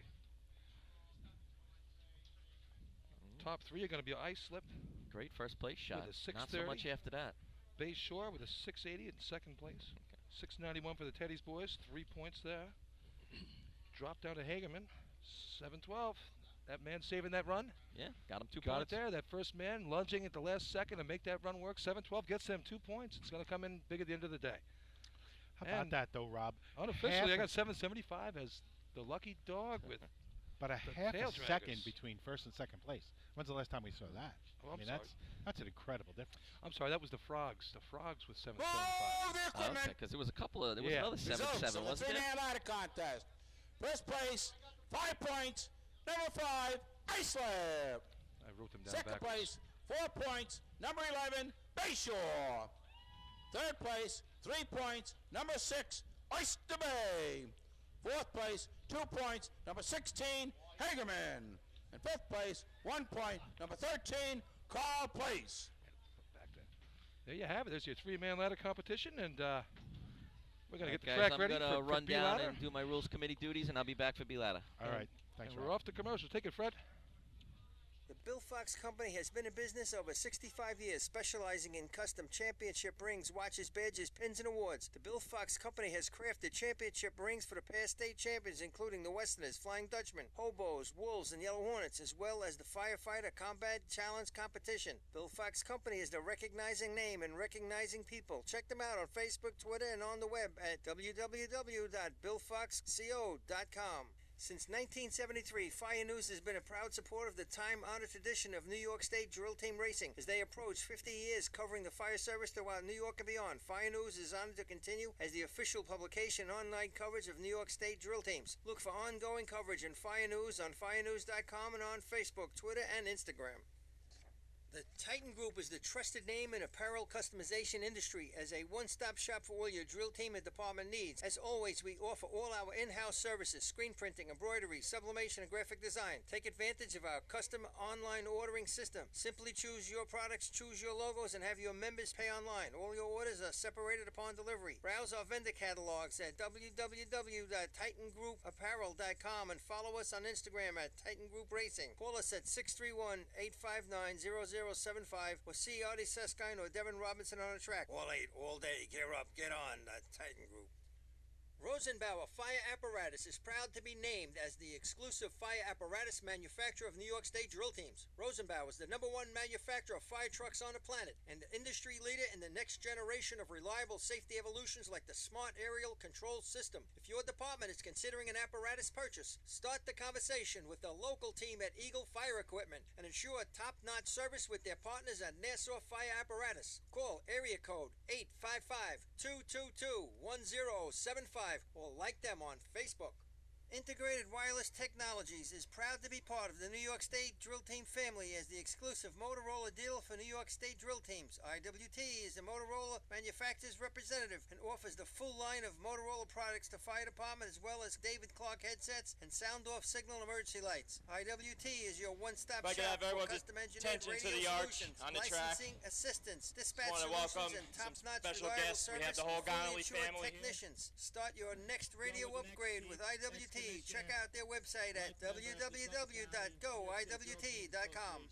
[SPEAKER 1] Top three are going to be Ice Slip,
[SPEAKER 3] Great first place shot.
[SPEAKER 1] a
[SPEAKER 3] Not so
[SPEAKER 1] 630.
[SPEAKER 3] much after that.
[SPEAKER 1] Bay Shore with a 680 in second place. 691 for the Teddy's boys, 3 points there. Drop down to Hagerman, 712. That man saving that run.
[SPEAKER 3] Yeah, got him 2
[SPEAKER 1] Got
[SPEAKER 3] points.
[SPEAKER 1] it there. That first man lunging at the last second to make that run work. 712 gets them 2 points. It's going to come in big at the end of the day.
[SPEAKER 2] How about
[SPEAKER 1] And
[SPEAKER 2] that, though, Rob?
[SPEAKER 1] Unofficially, I
[SPEAKER 2] Half
[SPEAKER 1] got 775 as the lucky dog with.
[SPEAKER 2] But a
[SPEAKER 1] the
[SPEAKER 2] half
[SPEAKER 1] tail
[SPEAKER 2] a second
[SPEAKER 1] draggers.
[SPEAKER 2] between first and second place. When's the last time we saw that?
[SPEAKER 1] Oh,
[SPEAKER 2] I
[SPEAKER 1] I'm
[SPEAKER 2] mean,
[SPEAKER 1] sorry.
[SPEAKER 2] that's an incredible difference.
[SPEAKER 1] I'm sorry, that was the Frogs. The Frogs with 775.
[SPEAKER 4] Oh, the
[SPEAKER 3] Oh,
[SPEAKER 4] equipment.
[SPEAKER 3] okay, because there was a couple of, there was
[SPEAKER 1] Yeah.
[SPEAKER 3] another
[SPEAKER 4] Results
[SPEAKER 3] 7-7,
[SPEAKER 4] of the
[SPEAKER 3] wasn't there?
[SPEAKER 4] three-man ladder contest. First place, 5 points. Number 5, Iceland.
[SPEAKER 1] I wrote them down
[SPEAKER 4] Second
[SPEAKER 1] backwards.
[SPEAKER 4] place, 4 points. Number 11, Bayshore. Third place, 3 points. Number 6, Oyster Bay. Fourth place, 2 points. Number 16, Hagerman. And fifth place, 1 point. Number 13, Carl Place.
[SPEAKER 1] Back then. There you have it. There's your three-man ladder competition, and we're going to get the
[SPEAKER 3] Guys,
[SPEAKER 1] track
[SPEAKER 3] I'm
[SPEAKER 1] ready
[SPEAKER 3] gonna
[SPEAKER 1] for
[SPEAKER 3] run
[SPEAKER 1] B
[SPEAKER 3] down
[SPEAKER 1] ladder.
[SPEAKER 3] and do my rules committee duties, and I'll be back for B-Ladder.
[SPEAKER 2] All right. Thanks,
[SPEAKER 1] And
[SPEAKER 2] Rob.
[SPEAKER 1] we're off to commercial. Take it, Fred.
[SPEAKER 7] The Bill Fox Company has been in business over 65 years, specializing in custom championship rings, watches, badges, pins, and awards. The Bill Fox Company has crafted championship rings for the past state champions, including the Westerners, Flying Dutchmen, Hobos, Wolves, and Yellow Hornets, as well as the Firefighter Combat Challenge competition. Bill Fox Company is the recognizing name and recognizing people. Check them out on Facebook, Twitter, and on the web at www.billfoxco.com. Since 1973, Fire News has been a proud supporter of the time-honored tradition of New York State drill team racing. As they approach 50 years covering the fire service throughout New York and beyond, Fire News is honored to continue as the official publication and online coverage of New York State drill teams. Look for ongoing coverage in Fire News on firenews.com and on Facebook, Twitter, and Instagram. The Titan Group is the trusted name in apparel customization industry as a one-stop shop for all your drill team and department needs. As always, we offer all our in-house services, screen printing, embroidery, sublimation, and graphic design. Take advantage of our custom online ordering system. Simply choose your products, choose your logos, and have your members pay online. All your orders are separated upon delivery. Browse our vendor catalogs at www.titangroupapparel.com and follow us on Instagram at Titan Group Racing. Call us at 631-859-0075 or see Artie Seskine or Devin Robinson on the track. All 8, all day. Gear up, get on, the Titan Group. Rosenbauer Fire Apparatus is proud to be named as the exclusive fire apparatus manufacturer of New York State drill teams. Rosenbauer is the #1 manufacturer of fire trucks on the planet and the industry leader in the next generation of reliable safety evolutions like the Smart Aerial Control System. If your department is considering an apparatus purchase, start the conversation with the local team at Eagle Fire Equipment and ensure top-notch service with their partners at Nassau Fire Apparatus. Call area code 855-222-1075 or like them on Facebook. Integrated Wireless Technologies is proud to be part of the New York State Drill Team family as the exclusive Motorola dealer for New York State drill teams. IWT is the Motorola manufacturer's representative and offers the full line of Motorola products to fire department as well as David Clark headsets and sound-off signal emergency lights. IWT is your one-stop
[SPEAKER 5] If I could
[SPEAKER 7] shop
[SPEAKER 5] have
[SPEAKER 7] for
[SPEAKER 5] everyone's
[SPEAKER 7] custom-engineered
[SPEAKER 5] attention to
[SPEAKER 7] radio
[SPEAKER 5] the arch
[SPEAKER 7] solutions,
[SPEAKER 5] on the track.
[SPEAKER 7] licensing assistance, dispatch
[SPEAKER 5] Just wanna welcome
[SPEAKER 7] solutions, and
[SPEAKER 5] some
[SPEAKER 7] top-notch
[SPEAKER 5] special
[SPEAKER 7] reliable
[SPEAKER 5] guests. We
[SPEAKER 7] service
[SPEAKER 5] have the whole
[SPEAKER 7] and fully
[SPEAKER 5] Gonnelly
[SPEAKER 7] insured
[SPEAKER 5] family here.
[SPEAKER 7] technicians. Start your next radio upgrade with IWT. Check out their website at www.goiwt.com.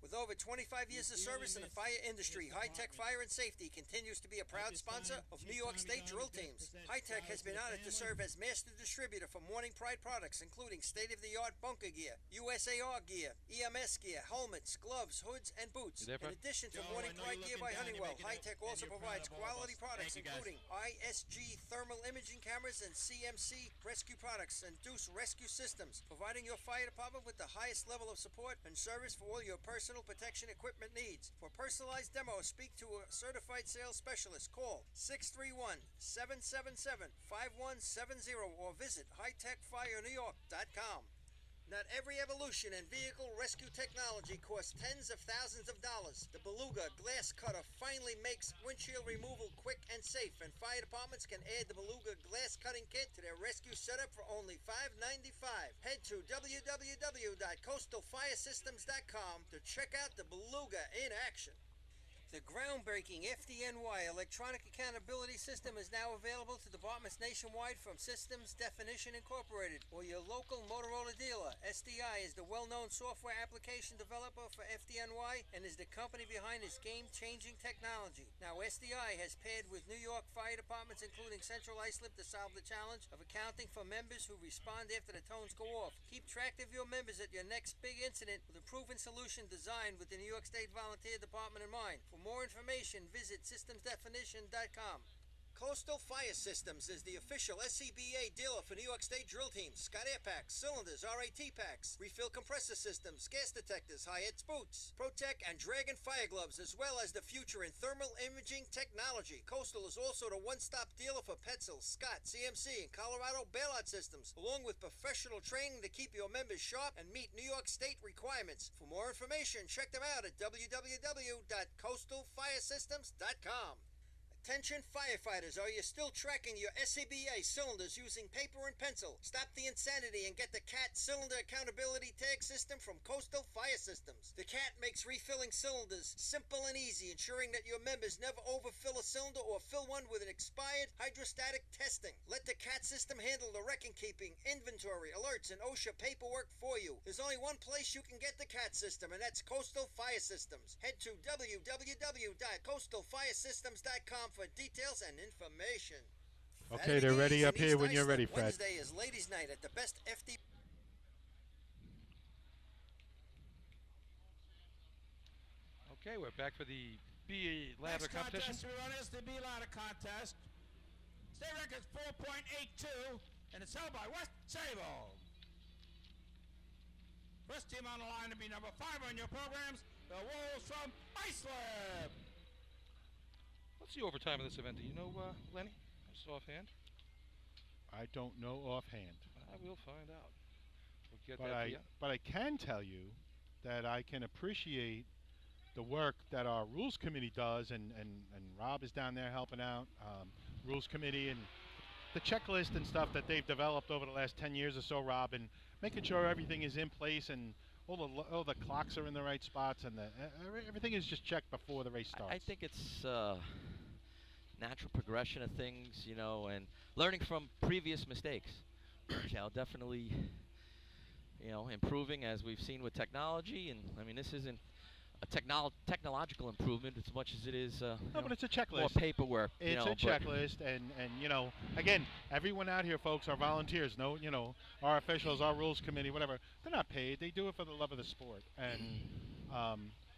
[SPEAKER 7] With over 25 years of service in the fire industry, High Tech Fire and Safety continues to be a proud sponsor of New York State drill teams. High Tech has been honored to serve as master distributor for Morning Pride products, including state-of-the-art bunker gear, USAR gear, EMS gear, helmets, gloves, hoods, and boots. In addition to Morning Pride gear by Honeywell, High Tech also provides quality products, including ISG thermal imaging cameras and CMC rescue products and Deuce rescue systems, providing your fire department with the highest level of support and service for all your personal protection equipment needs. For personalized demos, speak to a certified sales specialist. Call 631-777-5170 or visit hightechfirenewyork.com. Not every evolution in vehicle rescue technology costs tens of thousands of dollars. The Beluga Glass Cutter finally makes windshield removal quick and safe, and fire departments can add the Beluga Glass Cutting Kit to their rescue setup for only $5.95. Head to www.coastalfiresystems.com to check out the Beluga in action. The groundbreaking FDNY electronic accountability system is now available to departments nationwide from Systems Definition Incorporated or your local Motorola dealer. SDI is the well-known software application developer for FDNY and is the company behind this game-changing technology. Now, SDI has paired with New York fire departments, including Central Islip, to solve the challenge of accounting for members who respond after the tones go off. Keep track of your members at your next big incident with a proven solution designed with the New York State Volunteer Department in mind. For more information, visit systemsdefinition.com. Coastal Fire Systems is the official SCBA dealer for New York State drill teams. Scott Air Packs, cylinders, RAT packs, refill compressor systems, gas detectors, Hyatt's boots, Protec and Dragon fire gloves, as well as the future in thermal imaging technology. Coastal is also the one-stop dealer for Petzl, Scott, CMC, and Colorado bailout systems, along with professional training to keep your members sharp and meet New York State requirements. For more information, check them out at www.coastalfiresystems.com. Attention firefighters, are you still tracking your SCBA cylinders using paper and pencil? Stop the insanity and get the CAT Cylinder Accountability Tag System from Coastal Fire Systems. The CAT makes refilling cylinders simple and easy, ensuring that your members never overfill a cylinder or fill one with an expired hydrostatic testing. Let the CAT system handle the record-keeping, inventory, alerts, and OSHA paperwork for you. There's only one place you can get the CAT system, and that's Coastal Fire Systems. Head to www.coastalfiresystems.com for details and information.
[SPEAKER 2] Okay, they're ready up here when you're ready, Fred.
[SPEAKER 7] Wednesday is Ladies' Night at the best FD.
[SPEAKER 1] Okay, we're back for the B ladder competition.
[SPEAKER 4] Next contest we run is the B ladder contest. State record's 4.82, and it's held by West Sable. First team on the line to be number 5 on your programs, the Wolves from Iceland.
[SPEAKER 1] What's the overtime of this event? Do you know, Lenny? Just offhand?
[SPEAKER 2] I don't know offhand.
[SPEAKER 1] I will find out. We'll get
[SPEAKER 2] But
[SPEAKER 1] that for you.
[SPEAKER 2] but I can tell you that I can appreciate the work that our rules committee does, and Rob is down there helping out, rules committee, and the checklist and stuff that they've developed over the last 10 years or so, Rob, and making sure everything is in place and all the clocks are in the right spots, and everything is just checked before the race starts.
[SPEAKER 3] I think it's natural progression of things, you know, and learning from previous mistakes. You know, definitely, you know, improving as we've seen with technology. And I mean, this isn't a technological improvement as much as it is
[SPEAKER 2] No, but it's a checklist.
[SPEAKER 3] more paperwork.
[SPEAKER 2] It's
[SPEAKER 3] you know,
[SPEAKER 2] a checklist, and you know, again, everyone out here, folks, are volunteers. No, you know, our officials, our rules committee, whatever, they're not paid. They do it for the love of the sport. And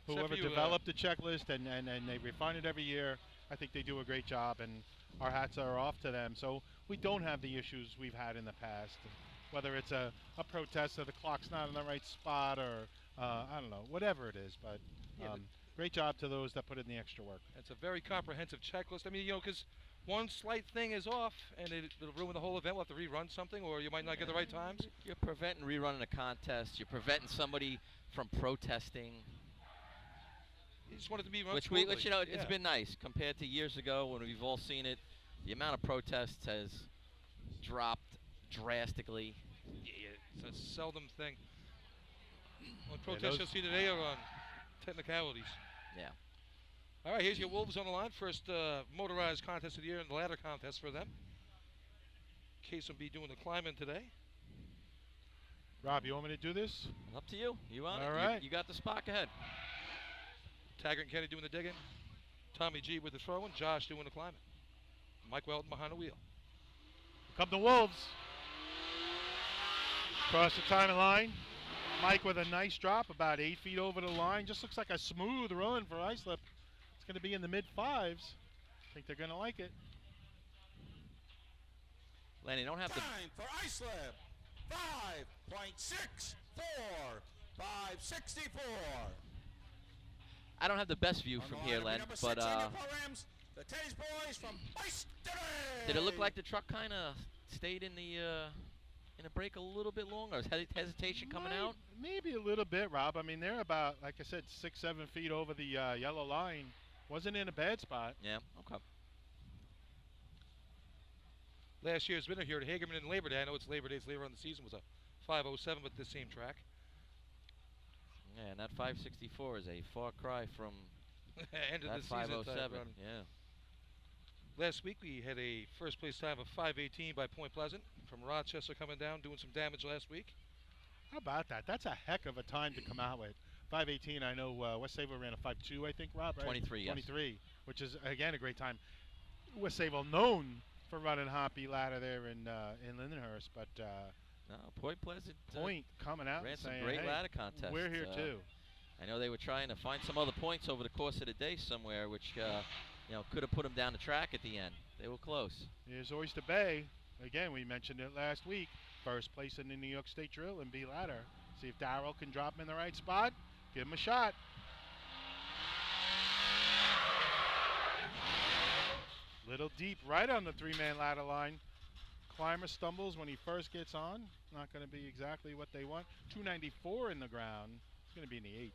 [SPEAKER 2] whoever
[SPEAKER 1] for you,
[SPEAKER 2] developed the checklist and they refine it every year, I think they do a great job, and our hats are off to them. So we don't have the issues we've had in the past, whether it's a protest or the clock's not in the right spot, or I don't know, whatever it is. But great job to those that put in the extra work.
[SPEAKER 1] It's a very comprehensive checklist. I mean, you know, because one slight thing is off, and it'll ruin the whole event. We'll have to rerun something, or you might not get the right times.
[SPEAKER 3] You're preventing rerunning a contest. You're preventing somebody from protesting.
[SPEAKER 1] You just want it to be run
[SPEAKER 3] Which
[SPEAKER 1] smoothly.
[SPEAKER 3] you know,
[SPEAKER 1] Yeah.
[SPEAKER 3] it's been nice compared to years ago when we've all seen it. The amount of protests has dropped drastically.
[SPEAKER 1] Yeah, it's a seldom thing. On
[SPEAKER 2] Yeah,
[SPEAKER 1] protests
[SPEAKER 2] those-
[SPEAKER 1] you'll see today are on technicalities.
[SPEAKER 3] Yeah.
[SPEAKER 1] All right, here's your Wolves on the line. First motorized contest of the year and the ladder contest for them. Case will be doing the climbing today.
[SPEAKER 2] Rob, you want me to do this?
[SPEAKER 3] Up to you. You want
[SPEAKER 2] All
[SPEAKER 3] it?
[SPEAKER 2] right.
[SPEAKER 3] You got the spot. Go ahead.
[SPEAKER 1] Taggart and Kenny doing the digging. Tommy G with the throwing. Josh doing the climbing. Mike Weldon behind the wheel.
[SPEAKER 2] Come the Wolves. Across the timing line. Mike with a nice drop, about 8 feet over the line. Just looks like a smooth run for Islip. It's going to be in the mid-5s. I think they're going to like it.
[SPEAKER 3] Lenny, don't have to.
[SPEAKER 4] Time for Islip, 5.64, 564.
[SPEAKER 3] I don't have the best view
[SPEAKER 4] On
[SPEAKER 3] from
[SPEAKER 4] the
[SPEAKER 3] here,
[SPEAKER 4] line
[SPEAKER 3] Len,
[SPEAKER 4] to be number
[SPEAKER 3] but
[SPEAKER 4] 6 on your programs, the Tennis Boys from Iceland.
[SPEAKER 3] did it look like the truck kind of stayed in the break a little bit longer? Was hesitation coming out?
[SPEAKER 2] Maybe a little bit, Rob. I mean, they're about, like I said, 6-7 feet over the yellow line. Wasn't in a bad spot.
[SPEAKER 3] Yeah. Okay.
[SPEAKER 1] Last year's winner here at Hagerman in Labor Day. I know it's Labor Day, it's later on in the season, was a 5:07, but this same track.
[SPEAKER 3] Yeah, and that 564 is a far cry from
[SPEAKER 1] End of
[SPEAKER 3] that
[SPEAKER 1] the season. type
[SPEAKER 3] 507.
[SPEAKER 1] run.
[SPEAKER 3] Yeah.
[SPEAKER 1] Last week we had a first place time of 5:18 by Point Pleasant from Rochester coming down, doing some damage last week.
[SPEAKER 2] How about that? That's a heck of a time to come out with. 5:18, I know West Sable ran a 5:2, I think, Rob, right?
[SPEAKER 3] 23, yes.
[SPEAKER 2] 23, which is, again, a great time. West Sable known for running hoppy ladder there in Lindenhurst, but
[SPEAKER 3] No, Point Pleasant
[SPEAKER 2] Point coming out
[SPEAKER 3] ran
[SPEAKER 2] and
[SPEAKER 3] some
[SPEAKER 2] saying,
[SPEAKER 3] great
[SPEAKER 2] hey,
[SPEAKER 3] ladder contests.
[SPEAKER 2] we're here too.
[SPEAKER 3] I know they were trying to find some other points over the course of the day somewhere, which you know, could have put them down the track at the end. They were close.
[SPEAKER 2] Here's Oyster Bay. Again, we mentioned it last week. First place in the New York State Drill and B ladder. See if Darrell can drop him in the right spot. Give him a shot. Little deep right on the three-man ladder line. Climber stumbles when he first gets on. Not going to be exactly what they want. 294 in the ground. It's going to be in the 8s.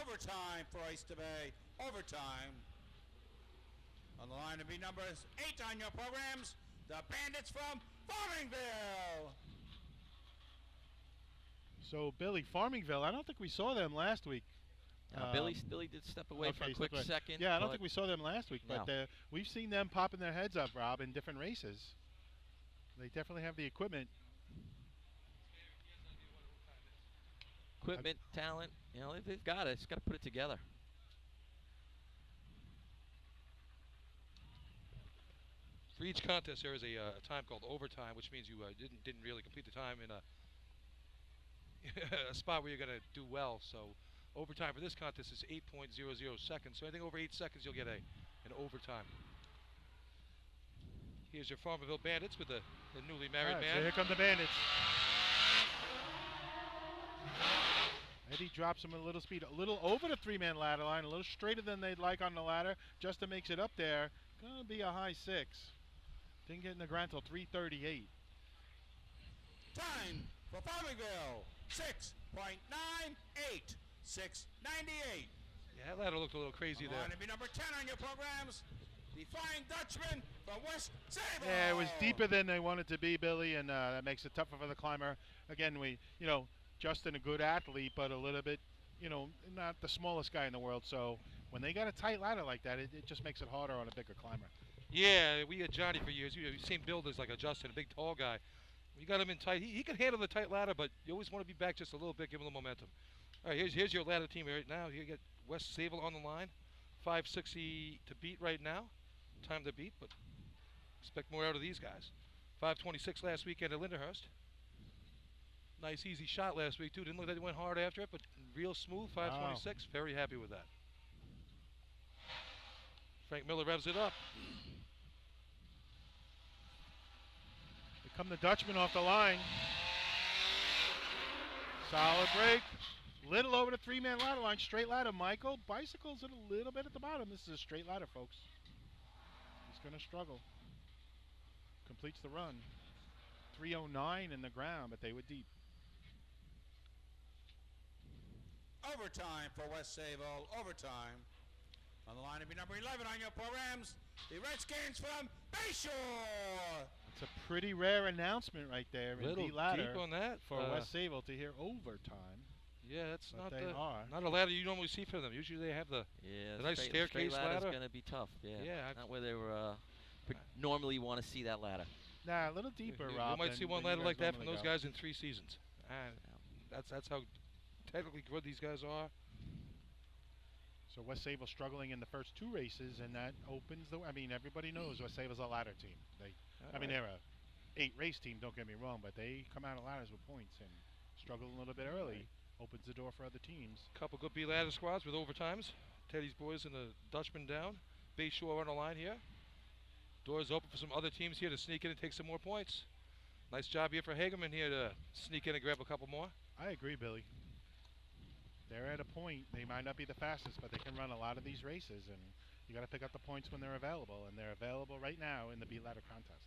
[SPEAKER 4] Overtime for Oyster Bay. Overtime. On the line to be number 8 on your programs, the Bandits from Farmingville.
[SPEAKER 2] So, Billy, Farmingville, I don't think we saw them last week.
[SPEAKER 3] Billy did step away for a
[SPEAKER 2] okay,
[SPEAKER 3] quick
[SPEAKER 2] step away.
[SPEAKER 3] second.
[SPEAKER 2] Yeah, I don't
[SPEAKER 3] but
[SPEAKER 2] think we saw them last week, but
[SPEAKER 3] No.
[SPEAKER 2] we've seen them popping their heads up, Rob, in different races. They definitely have the equipment.
[SPEAKER 3] equipment, talent, you know, they've got it. Just got to put it together.
[SPEAKER 1] For each contest, there is a time called overtime, which means you didn't really complete the time in a a spot where you're going to do well. So overtime for this contest is 8.00 seconds. So anything over 8 seconds, you'll get an overtime. Here's your Farmerville Bandits with the newly married
[SPEAKER 2] All right,
[SPEAKER 1] man.
[SPEAKER 2] so here come the Bandits. Eddie drops him a little speed, a little over the three-man ladder line, a little straighter than they'd like on the ladder. Justin makes it up there. Gonna be a high 6. Didn't get in the ground till 3:38.
[SPEAKER 4] Time for Farmingville, 6.98, 6:98.
[SPEAKER 1] Yeah, that ladder looked a little crazy there.
[SPEAKER 4] Line to be number 10 on your programs, the Flying Dutchman from West Sable.
[SPEAKER 2] Yeah, it was deeper than they wanted to be, Billy, and that makes it tougher for the climber. Again, Justin a good athlete, but a little bit, not the smallest guy in the world. So when they got a tight ladder like that, it just makes it harder on a bigger climber.
[SPEAKER 1] Yeah, we had Johnny for years. Same build as like a Justin, a big tall guy. You got him in tight. He can handle the tight ladder, but you always want to be back just a little bit, give him the momentum. All right, here's your ladder team right now. You get West Sable on the line, 5:60 to beat right now. Time to beat, but expect more out of these guys. 5:26 last weekend at Lindenhurst. Nice easy shot last week too. Didn't look like they went hard after it, but real smooth. 5:26. Very happy with that. Frank Miller revs it up.
[SPEAKER 2] Here come the Dutchman off the line. Solid break. Little over the three-man ladder line. Straight ladder, Michael. Bicycles it a little bit at the bottom. This is a straight ladder, folks. He's going to struggle. Completes the run. 3:09 in the ground, but they were deep.
[SPEAKER 4] Overtime for West Sable, overtime. On the line to be number 11 on your programs, the Redskins from Bayshore.
[SPEAKER 2] It's a pretty rare announcement right there in
[SPEAKER 1] Little
[SPEAKER 2] D ladder
[SPEAKER 1] deep on that
[SPEAKER 2] for West Sable to hear overtime.
[SPEAKER 1] Yeah, that's
[SPEAKER 2] But
[SPEAKER 1] not a ladder you normally see for them. Usually they have the nice staircase ladder.
[SPEAKER 3] It's going to be tough.
[SPEAKER 1] Yeah,
[SPEAKER 3] not where they were. Normally, you want to see that ladder.
[SPEAKER 2] Nah, a little deeper, Rob.
[SPEAKER 1] You might see one
[SPEAKER 2] than
[SPEAKER 1] ladder
[SPEAKER 2] you
[SPEAKER 1] like
[SPEAKER 2] guys
[SPEAKER 1] that from those
[SPEAKER 2] normally
[SPEAKER 1] guys in 3 seasons. And that's how technically good these guys are.
[SPEAKER 2] So West Sable struggling in the first 2 races, and that opens the. I mean, everybody knows West Sable's a ladder team. They're a 8-race team. Don't get me wrong, but they come out of ladders with points and struggle a little bit early. Opens the door for other teams.
[SPEAKER 1] Couple good B ladder squads with overtimes. Teddy's boys and the Dutchman down. Bayshore on the line here. Doors open for some other teams here to sneak in and take some more points. Nice job here for Hagerman here to sneak in and grab a couple more.
[SPEAKER 2] I agree, Billy. They're at a point. They might not be the fastest, but they can run a lot of these races, and you got to pick up the points when they're available, and they're available right now in the B ladder contest.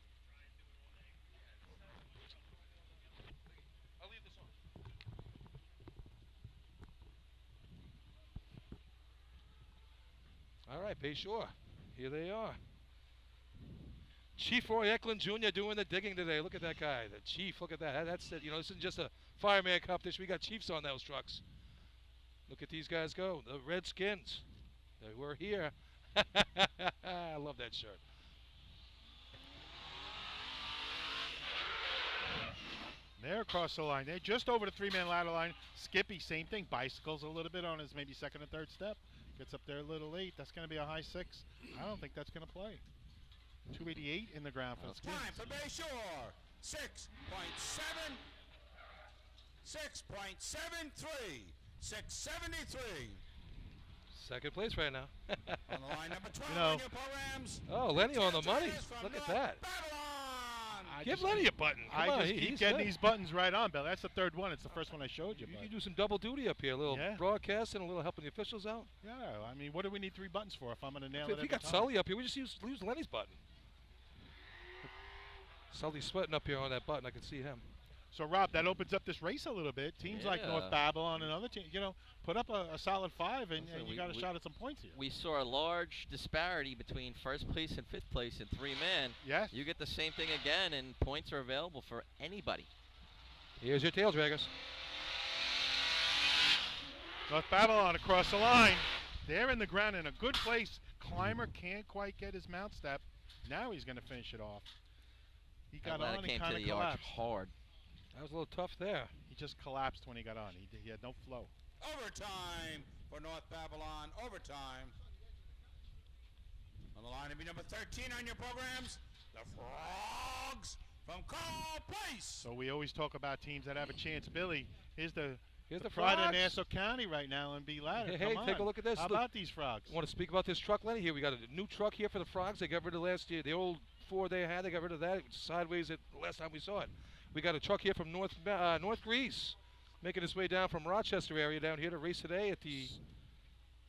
[SPEAKER 1] I'll leave this on. All right, Bayshore. Here they are. Chief Roy Eklund Jr. doing the digging today. Look at that guy, the Chief. Look at that. That's it. This isn't just a fireman competition. We got Chiefs on those trucks. Look at these guys go. The Redskins. They were here. I love that shirt.
[SPEAKER 2] They're across the line. They're just over the 3-man ladder line. Skippy, same thing. Bicycles a little bit on his maybe second or third step. Gets up there a little late. That's going to be a high 6. I don't think that's going to play. 288 in the ground for the Skins.
[SPEAKER 4] Time for Bayshore, 6.7, 6.73, 673.
[SPEAKER 1] Second place right now.
[SPEAKER 4] On the line, number 12 on your programs.
[SPEAKER 1] Oh, Lenny on the money. Look at that.
[SPEAKER 4] Babylon.
[SPEAKER 1] Give Lenny a button. Come
[SPEAKER 2] I
[SPEAKER 1] on,
[SPEAKER 2] just keep getting these buttons right on, Bill. That's the third one. It's the first one I showed you.
[SPEAKER 1] You do some double duty up here. A little broadcasting, a little helping the officials out.
[SPEAKER 2] Yeah, I mean, what do we need 3 buttons for if I'm going to nail it
[SPEAKER 1] If
[SPEAKER 2] every
[SPEAKER 1] we got
[SPEAKER 2] time?
[SPEAKER 1] Sully up here, we just use Lenny's button. Sully's sweating up here on that button. I can see him.
[SPEAKER 2] So, Rob, that opens up this race a little bit. Teams like North Babylon and other teams, put up a solid 5, and you got a shot at some points here.
[SPEAKER 3] We saw a large disparity between first place and fifth place in 3-man.
[SPEAKER 2] Yes.
[SPEAKER 3] You get the same thing again, and points are available for anybody.
[SPEAKER 1] Here's your tail draggers.
[SPEAKER 2] North Babylon across the line. They're in the ground in a good place. Climber can't quite get his mount step. Now he's going to finish it off. He got on and kind of collapsed.
[SPEAKER 3] Hard.
[SPEAKER 1] That was a little tough there.
[SPEAKER 2] He just collapsed when he got on. He had no flow.
[SPEAKER 4] Overtime for North Babylon. Overtime. On the line to be number 13 on your programs, the Frogs from Carl Place.
[SPEAKER 2] So we always talk about teams that have a chance. Billy, here's the
[SPEAKER 1] Frogs.
[SPEAKER 2] pride of Nassau County right now in B ladder.
[SPEAKER 1] Hey, take a look at this.
[SPEAKER 2] How about these Frogs?
[SPEAKER 1] Want to speak about this truck, Lenny? Here we got a new truck here for the Frogs. They got rid of last year. The old 4 they had, they got rid of that. It was sideways at the last time we saw it. We got a truck here from North Greece. making his way down from Rochester area down here to race today at the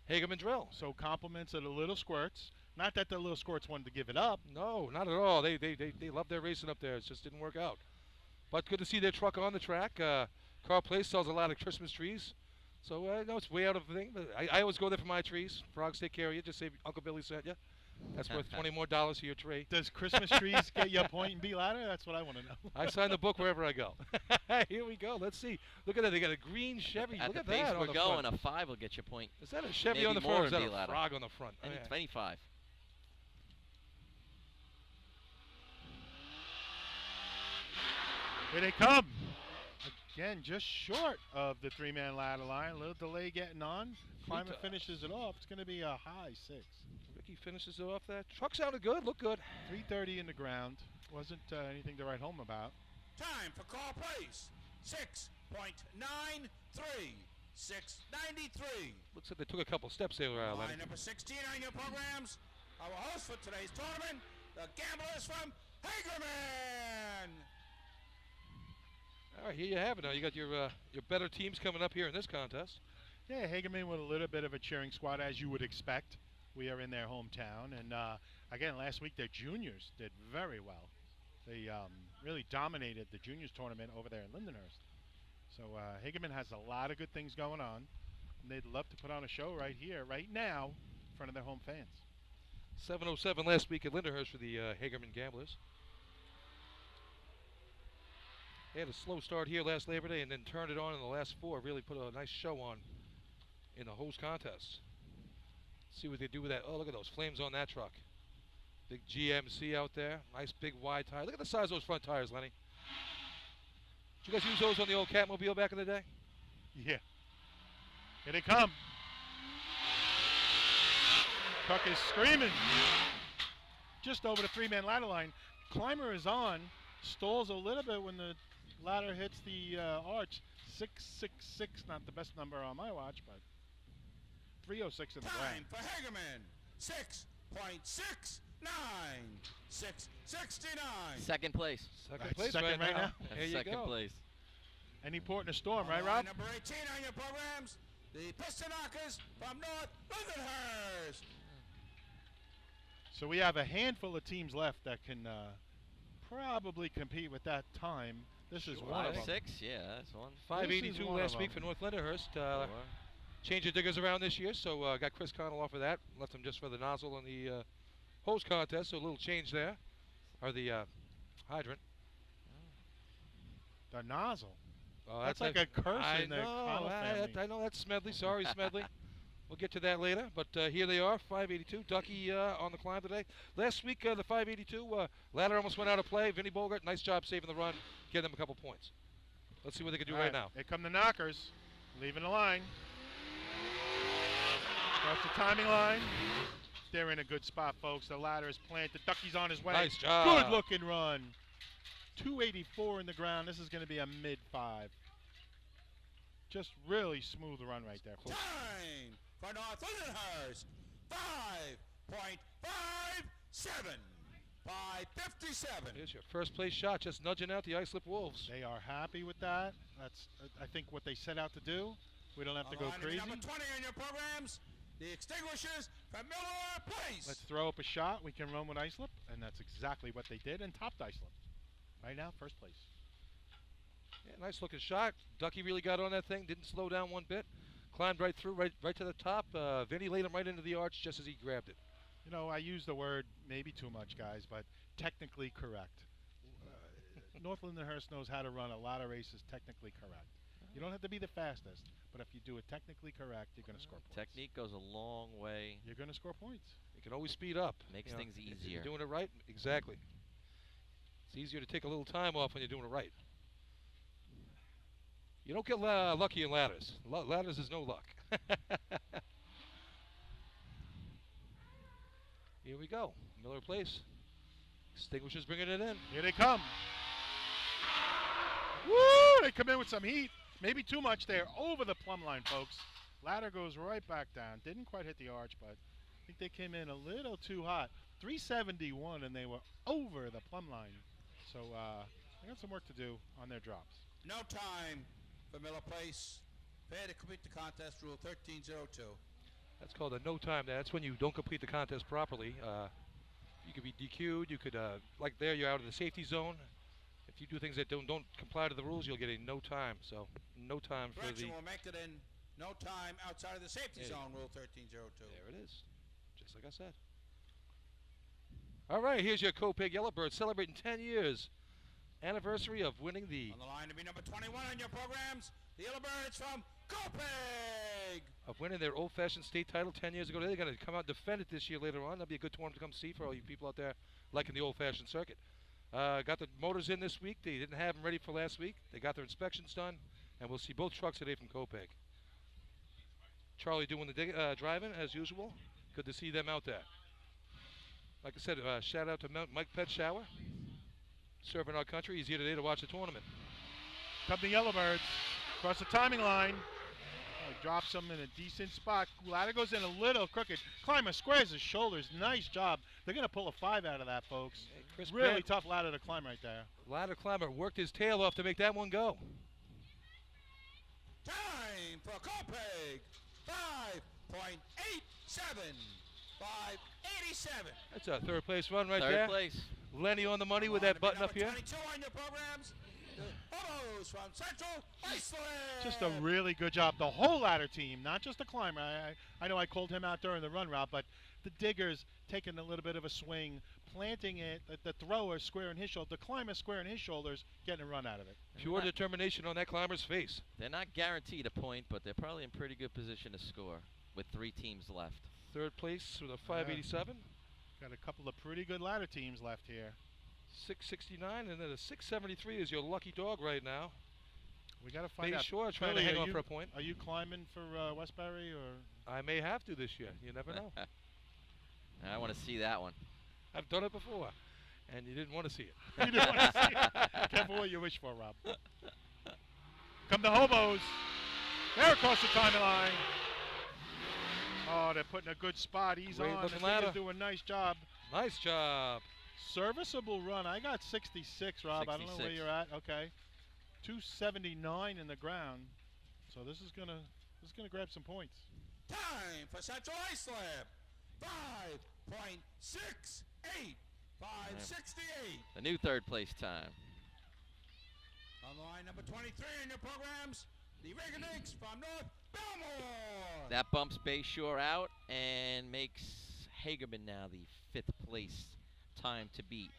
[SPEAKER 1] Hagerman Drill.
[SPEAKER 2] So compliments of the little squirts. Not that the little squirts wanted to give it up.
[SPEAKER 1] No, not at all. They love their racing up there. It just didn't work out. But good to see their truck on the track. Carl Place sells a lot of Christmas trees. So I know it's way out of the thing, but I always go there for my trees. Frogs take care of you. Just say Uncle Billy sent you. That's worth $20 more for your tree.
[SPEAKER 2] Does Christmas trees get you a point and B ladder? That's what I want to know.
[SPEAKER 1] I sign the book wherever I go. Here we go. Let's see. Look at that. They got a green Chevy.
[SPEAKER 3] At
[SPEAKER 1] Look
[SPEAKER 3] the
[SPEAKER 1] at
[SPEAKER 3] pace
[SPEAKER 1] that.
[SPEAKER 3] we're
[SPEAKER 1] on the
[SPEAKER 3] going,
[SPEAKER 1] front.
[SPEAKER 3] a 5 will get you a point.
[SPEAKER 1] Is that a Chevy
[SPEAKER 3] Maybe
[SPEAKER 1] on the
[SPEAKER 3] more
[SPEAKER 1] front or is
[SPEAKER 3] in
[SPEAKER 1] that a
[SPEAKER 3] B-ladder.
[SPEAKER 1] frog on the front?
[SPEAKER 3] Any
[SPEAKER 1] Yeah.
[SPEAKER 3] 25.
[SPEAKER 2] Here they come. Again, just short of the 3-man ladder line. A little delay getting on. Climber finishes it off. It's going to be a high 6.
[SPEAKER 1] Ricky finishes it off that. Truck sounded good. Looked good.
[SPEAKER 2] 330 in the ground. Wasn't anything to write home about.
[SPEAKER 4] Time for call place. 6.93. 693.
[SPEAKER 1] Looks like they took a couple steps there, Lenny.
[SPEAKER 4] Line number 16 on your programs. Our host for today's tournament, the gamblers from Hagerman.
[SPEAKER 1] All right, here you have it. Now you got your better teams coming up here in this contest.
[SPEAKER 2] Yeah, Hagerman with a little bit of a cheering squad, as you would expect. We are in their hometown. And, again, last week their juniors did very well. They really dominated the juniors tournament over there in Lindenhurst. So Hagerman has a lot of good things going on. And they'd love to put on a show right here, right now, in front of their home fans.
[SPEAKER 1] 7:07 last week at Lindenhurst for the Hagerman Gamblers. They had a slow start here last Labor Day and then turned it on in the last 4. Really put a nice show on in the host contest. See what they do with that. Oh, look at those flames on that truck. Big GMC out there. Nice big wide tire. Look at the size of those front tires, Lenny. Did you guys use those on the old Catmobile back in the day?
[SPEAKER 2] Yeah. Here they come. Truck is screaming. Just over the 3-man ladder line. Climber is on. Stalls a little bit when the ladder hits the arch. 666, not the best number on my watch, but 306 in the ground.
[SPEAKER 4] Time for Hagerman. 6.69. 669.
[SPEAKER 3] Second place.
[SPEAKER 1] Second place
[SPEAKER 2] second right now.
[SPEAKER 1] There
[SPEAKER 3] That's
[SPEAKER 1] you
[SPEAKER 3] second
[SPEAKER 1] go.
[SPEAKER 3] place.
[SPEAKER 2] Any port in a storm, right,
[SPEAKER 4] Line
[SPEAKER 2] Rob?
[SPEAKER 4] number 18 on your programs, the Piston Knockers from North Lindenhurst.
[SPEAKER 2] So we have a handful of teams left that can probably compete with that time. This is
[SPEAKER 1] Sure.
[SPEAKER 2] one of them.
[SPEAKER 3] 6, yeah, that's one.
[SPEAKER 1] 582
[SPEAKER 2] one
[SPEAKER 1] last
[SPEAKER 2] of
[SPEAKER 1] week for
[SPEAKER 2] them.
[SPEAKER 1] North Lindenhurst.
[SPEAKER 3] Four.
[SPEAKER 1] Changed the diggers around this year, so got Chris Connell off of that. Left him just for the nozzle on the hose contest, so a little change there. Or the hydrant.
[SPEAKER 2] The nozzle.
[SPEAKER 1] Oh,
[SPEAKER 2] That's like a curse
[SPEAKER 1] I
[SPEAKER 2] in the
[SPEAKER 1] know,
[SPEAKER 2] Connell family.
[SPEAKER 1] I know that's Smedley. Sorry, Smedley. We'll get to that later. But here they are, 582. Ducky on the climb today. Last week, the 582, ladder almost went out of play. Vinny Bogart, nice job saving the run, getting them a couple points. Let's see what they can do
[SPEAKER 2] All
[SPEAKER 1] right now.
[SPEAKER 2] Here come the knockers, leaving the line. Across the timing line. They're in a good spot, folks. The ladder is planted. Ducky's on his way.
[SPEAKER 1] Nice job.
[SPEAKER 2] Good looking run. 284 in the ground. This is going to be a mid-5. Just really smooth run right there, folks.
[SPEAKER 4] Time for North Lindenhurst. 5.57. 557.
[SPEAKER 1] Here's your first place shot, just nudging out the Islip Wolves.
[SPEAKER 2] They are happy with that. That's, I think, what they set out to do. We don't have to go
[SPEAKER 4] Line
[SPEAKER 2] crazy.
[SPEAKER 4] number 20 on your programs, the Extinguishers from Miller Place.
[SPEAKER 2] Let's throw up a shot. We can run with Islip, and that's exactly what they did and topped Islip. Right now, first place.
[SPEAKER 1] Yeah, nice looking shot. Ducky really got on that thing, didn't slow down one bit. Climbed right through, right to the top. Vinny laid him right into the arch just as he grabbed it.
[SPEAKER 2] You know, I use the word maybe too much, guys, but technically correct. North Lindenhurst knows how to run a lot of races technically correct. You don't have to be the fastest, but if you do it technically correct, you're going to score points.
[SPEAKER 3] Technique goes a long way.
[SPEAKER 2] You're going to score points.
[SPEAKER 1] You can always speed up.
[SPEAKER 3] Makes
[SPEAKER 1] you know,
[SPEAKER 3] things
[SPEAKER 1] if
[SPEAKER 3] easier.
[SPEAKER 1] you're doing it right, exactly. It's easier to take a little time off when you're doing it right. You don't get lucky in ladders. Ladders is no luck. Here we go. Miller Place. Extinguishers bringing it in.
[SPEAKER 2] Here they come. Woo! They come in with some heat. Maybe too much there. Over the plumb line, folks. Ladder goes right back down. Didn't quite hit the arch, but I think they came in a little too hot. 371, and they were over the plumb line. So they got some work to do on their drops.
[SPEAKER 4] No time for Miller Place. Fair to complete the contest, Rule 1302.
[SPEAKER 1] That's called a no time. That's when you don't complete the contest properly. You could be DQ'd. You could, like there, you're out of the safety zone. If you do things that don't comply to the rules, you'll get a no time. So no time for
[SPEAKER 4] Correction
[SPEAKER 1] the.
[SPEAKER 4] will make it in no time outside of the safety zone, Rule 1302.
[SPEAKER 1] There it is, just like I said. All right, here's your Copeg Yellowbird celebrating 10 years anniversary of winning the.
[SPEAKER 4] On the line to be number 21 on your programs, the Yellowbirds from Copeg.
[SPEAKER 1] Of winning their old-fashioned state title 10 years ago. They're going to come out and defend it this year later on. That'll be a good tournament to come see for all you people out there liking the old-fashioned circuit. Got the motors in this week. They didn't have them ready for last week. They got their inspections done, and we'll see both trucks today from Copeg. Charlie doing the driving as usual. Good to see them out there. Like I said, shout out to Mike Petshower, serving our country. He's here today to watch the tournament.
[SPEAKER 2] Come the Yellowbirds. Across the timing line. Drops him in a decent spot. Ladder goes in a little crooked. Climber squares his shoulders. Nice job. They're going to pull a 5 out of that, folks.
[SPEAKER 1] Hey,
[SPEAKER 2] really tough ladder to climb right there.
[SPEAKER 1] Ladder climber worked his tail off to make that one go.
[SPEAKER 4] Time for Copeg. 5.87. 5.87.
[SPEAKER 1] That's a third place run right
[SPEAKER 3] Third
[SPEAKER 1] there.
[SPEAKER 3] place.
[SPEAKER 1] Lenny on the money with that button up here.
[SPEAKER 4] 22 on your programs. The Olos from Central Iceland.
[SPEAKER 2] Just a really good job. The whole ladder team, not just the climber. I know I called him out during the run route, but the diggers taking a little bit of a swing, planting it, the thrower squaring his shoulder, the climber squaring his shoulders, getting a run out of it.
[SPEAKER 1] Pure determination on that climber's face.
[SPEAKER 3] They're not guaranteed a point, but they're probably in pretty good position to score with 3 teams left.
[SPEAKER 1] Third place with a 587.
[SPEAKER 2] Got a couple of pretty good ladder teams left here.
[SPEAKER 1] 669, and then a 673 is your lucky dog right now.
[SPEAKER 2] We got to find
[SPEAKER 1] Bay
[SPEAKER 2] out.
[SPEAKER 1] Shore trying to
[SPEAKER 2] Billy,
[SPEAKER 1] hang
[SPEAKER 2] are
[SPEAKER 1] on
[SPEAKER 2] you-
[SPEAKER 1] for a point.
[SPEAKER 2] Are you climbing for Westbury or?
[SPEAKER 1] I may have to this year. You never know.
[SPEAKER 3] I want to see that one.
[SPEAKER 1] I've done it before, and you didn't want to see it.
[SPEAKER 2] You didn't want to see it. Careful what you wish for, Rob. Come the hobos. They're across the timing line. Oh, they're putting a good spot. He's
[SPEAKER 1] Great
[SPEAKER 2] on.
[SPEAKER 1] looking
[SPEAKER 2] The
[SPEAKER 1] ladder.
[SPEAKER 2] thing is doing a nice job.
[SPEAKER 1] Nice job.
[SPEAKER 2] Serviceable run. I got 66, Rob. I don't know where
[SPEAKER 3] 66.
[SPEAKER 2] you're at. Okay. 279 in the ground. So this is gonna grab some points.
[SPEAKER 4] Time for Central Iceland. 5.68. 568.
[SPEAKER 3] The new third place time.
[SPEAKER 4] On the line number 23 in your programs, the Reaganinks from North Belmore.
[SPEAKER 3] That bumps Bay Shore out and makes Hagerman now the 5th place time to beat.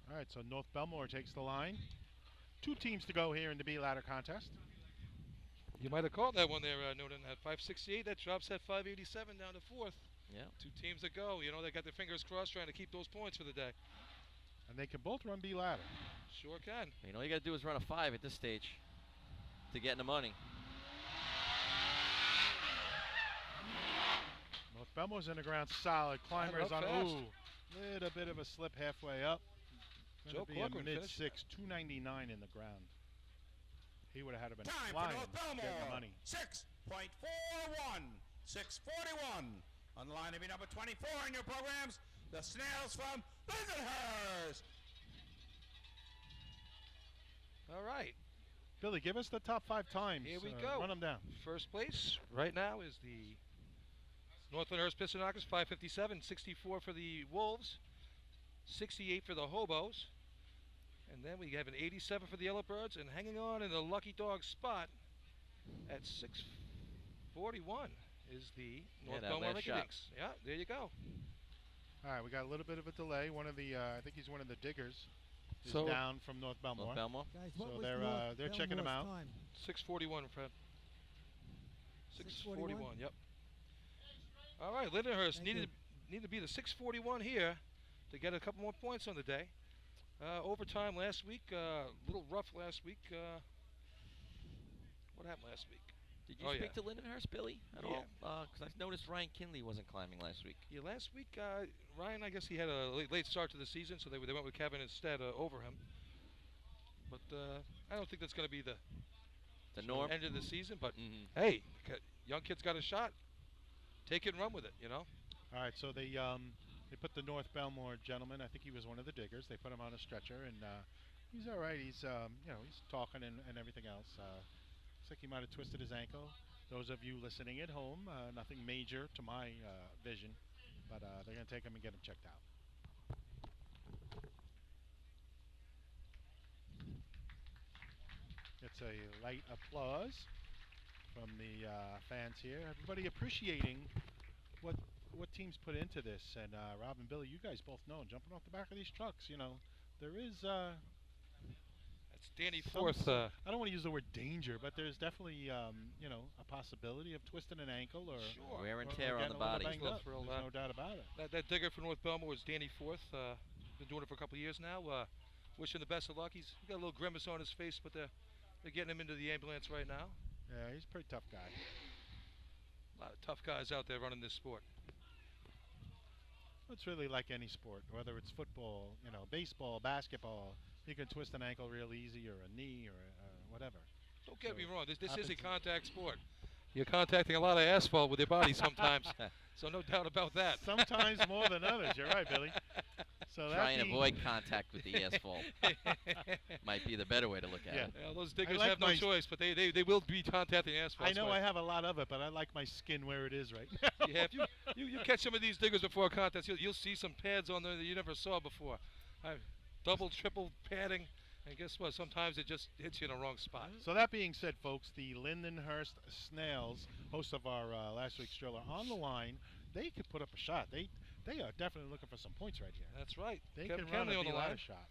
[SPEAKER 2] All right, so North Belmore takes the line. 2 teams to go here in the B ladder contest.
[SPEAKER 1] You might have caught that one there, Newton, at 568. That drops at 587 down to 4th.
[SPEAKER 3] Yeah.
[SPEAKER 1] 2 teams to go. You know, they got their fingers crossed trying to keep those points for the day.
[SPEAKER 2] And they can both run B ladder.
[SPEAKER 1] Sure can.
[SPEAKER 3] You know, all you got to do is run a 5 at this stage to get in the money.
[SPEAKER 2] North Belmore's in the ground solid. Climber is
[SPEAKER 1] up
[SPEAKER 2] on,
[SPEAKER 1] fast.
[SPEAKER 2] little bit of a slip halfway up.
[SPEAKER 1] Joe
[SPEAKER 2] Gonna be a
[SPEAKER 1] Corcoran
[SPEAKER 2] mid
[SPEAKER 1] finished.
[SPEAKER 2] 6, 299 in the ground. He would have had to been
[SPEAKER 4] Time for
[SPEAKER 2] flying,
[SPEAKER 4] North
[SPEAKER 2] getting the
[SPEAKER 4] Belmore.
[SPEAKER 2] money.
[SPEAKER 4] 6.41. 641. On the line to be number 24 in your programs, the Snails from Lindenhurst.
[SPEAKER 1] All right.
[SPEAKER 2] Billy, give us the top 5 times.
[SPEAKER 1] Here we go.
[SPEAKER 2] Run them down.
[SPEAKER 1] First place right now is the Northland Hearst Piston Knockers, 557, 64 for the Wolves, 68 for the Hobos, and then we have an 87 for the Yellowbirds, and hanging on in the lucky dog spot at 641 is the North
[SPEAKER 3] that
[SPEAKER 1] Belmore
[SPEAKER 3] last shot.
[SPEAKER 1] Rinky-Dinks. Yeah, there you go.
[SPEAKER 2] All right, we got a little bit of a delay. One of the, I think he's one of the diggers, is
[SPEAKER 1] So-
[SPEAKER 2] down from North Belmore.
[SPEAKER 3] North Belmore.
[SPEAKER 6] Guys,
[SPEAKER 2] So
[SPEAKER 6] what was
[SPEAKER 2] they're checking them out.
[SPEAKER 6] Time?
[SPEAKER 1] 641, Fred.
[SPEAKER 6] 641?
[SPEAKER 1] 641, yep. All right, Lindenhurst
[SPEAKER 6] Thank
[SPEAKER 1] needed to be the 641 here to get a couple more points on the day. Overtime last week, a little rough last week. What happened last week?
[SPEAKER 3] Did you
[SPEAKER 1] Oh,
[SPEAKER 3] speak
[SPEAKER 1] yeah.
[SPEAKER 3] to Lindenhurst, Billy, at
[SPEAKER 1] Yeah.
[SPEAKER 3] all? Because I noticed Ryan Kinley wasn't climbing last week.
[SPEAKER 1] Yeah, last week, Ryan, I guess he had a late start to the season, so they went with Kevin instead over him. But I don't think that's going to be the
[SPEAKER 3] norm.
[SPEAKER 1] end of the season. But
[SPEAKER 3] Mhm.
[SPEAKER 1] hey, young kid's got a shot. Take it and run with it, you know.
[SPEAKER 2] All right, so they put the North Belmore gentleman. I think he was one of the diggers. They put him on a stretcher, and he's all right. He's he's talking and everything else. Looks like he might have twisted his ankle. Those of you listening at home, nothing major to my vision, but they're going to take him and get him checked out. It's a light applause from the fans here. Everybody appreciating what teams put into this. And Rob and Billy, you guys both know, jumping off the back of these trucks, there is
[SPEAKER 1] That's Danny Forth.
[SPEAKER 2] I don't want to use the word danger, but there's definitely a possibility of twisting an ankle or
[SPEAKER 1] Sure.
[SPEAKER 3] Wear and
[SPEAKER 2] or
[SPEAKER 3] tear on
[SPEAKER 2] getting
[SPEAKER 3] the
[SPEAKER 2] a little
[SPEAKER 3] body.
[SPEAKER 2] banged up.
[SPEAKER 1] Thrill,
[SPEAKER 2] There's no doubt about it.
[SPEAKER 1] That digger from North Belmore was Danny Forth. Been doing it for a couple of years now. Wish him the best of luck. He's got a little grimace on his face, but they're getting him into the ambulance right now.
[SPEAKER 2] Yeah, he's a pretty tough guy.
[SPEAKER 1] A lot of tough guys out there running this sport.
[SPEAKER 2] It's really like any sport, whether it's football, baseball, basketball. You can twist an ankle real easy, or a knee, or whatever.
[SPEAKER 1] Don't get
[SPEAKER 2] So
[SPEAKER 1] me wrong. This is a
[SPEAKER 2] happens.
[SPEAKER 1] contact sport. You're contacting a lot of asphalt with your body sometimes, so no doubt about that.
[SPEAKER 2] Sometimes more than others. You're right, Billy. So
[SPEAKER 3] Try and
[SPEAKER 2] being-
[SPEAKER 3] avoid contact with the asphalt. Might be the better way to look at
[SPEAKER 2] Yeah.
[SPEAKER 3] it.
[SPEAKER 1] Yeah, those diggers
[SPEAKER 2] like
[SPEAKER 1] have no
[SPEAKER 2] my-
[SPEAKER 1] choice, but they will be contacting asphalt.
[SPEAKER 2] I know I have a lot of it, but I like my skin where it is right now.
[SPEAKER 1] Yeah, if you catch some of these diggers before a contest, you'll see some pads on there that you never saw before. Double, triple padding, and guess what? Sometimes it just hits you in the wrong spot.
[SPEAKER 2] So that being said, folks, the Lindenhurst Snails, host of our last week's drill, are on the line. They could put up a shot. They are definitely looking for some points right here.
[SPEAKER 1] That's right.
[SPEAKER 2] They
[SPEAKER 1] Kevin
[SPEAKER 2] can run
[SPEAKER 1] Kenley
[SPEAKER 2] a
[SPEAKER 1] on the line.
[SPEAKER 2] ladder shot.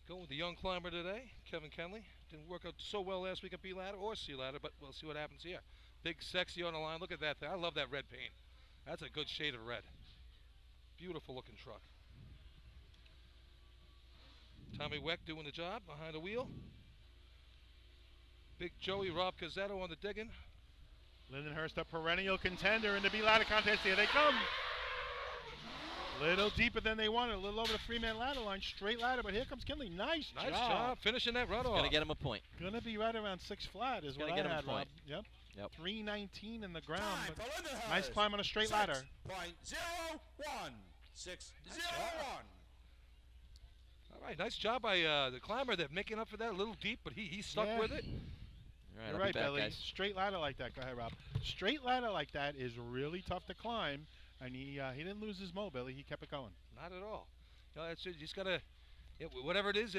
[SPEAKER 1] Going with the young climber today, Kevin Kenley. Didn't work out so well last week at B ladder or C ladder, but we'll see what happens here. Big sexy on the line. Look at that thing. I love that red paint. That's a good shade of red. Beautiful looking truck. Tommy Weck doing the job behind the wheel. Big Joey Rob Cazzetto on the digging.
[SPEAKER 2] Lindenhurst, a perennial contender in the B-ladder contest. Here they come. Little deeper than they wanted. A little over the three-man ladder line. Straight ladder, but here comes Kinley. Nice
[SPEAKER 1] job. Finishing that run off.
[SPEAKER 3] Gonna get him a point.
[SPEAKER 2] Gonna be right around 6 flat is
[SPEAKER 3] Gonna
[SPEAKER 2] what
[SPEAKER 3] get
[SPEAKER 2] I
[SPEAKER 3] him a
[SPEAKER 2] had, Rob.
[SPEAKER 3] point.
[SPEAKER 2] Yep.
[SPEAKER 3] Yep.
[SPEAKER 2] 319 in the ground.
[SPEAKER 4] Time
[SPEAKER 2] but
[SPEAKER 4] for Lindenhurst.
[SPEAKER 2] nice climb on a straight ladder.
[SPEAKER 4] 6.01. 6.01.
[SPEAKER 1] All right, nice job by the climber. They're making up for that a little deep, but he stuck
[SPEAKER 2] Yeah.
[SPEAKER 1] with it.
[SPEAKER 3] All right,
[SPEAKER 2] You're
[SPEAKER 3] I'll
[SPEAKER 2] right,
[SPEAKER 3] be back,
[SPEAKER 2] Billy.
[SPEAKER 3] guys.
[SPEAKER 2] Straight ladder like that. Go ahead, Rob. Straight ladder like that is really tough to climb, and he didn't lose his mo, Billy. He kept it going.
[SPEAKER 1] Not at all. You know, you just gotta, whatever it is,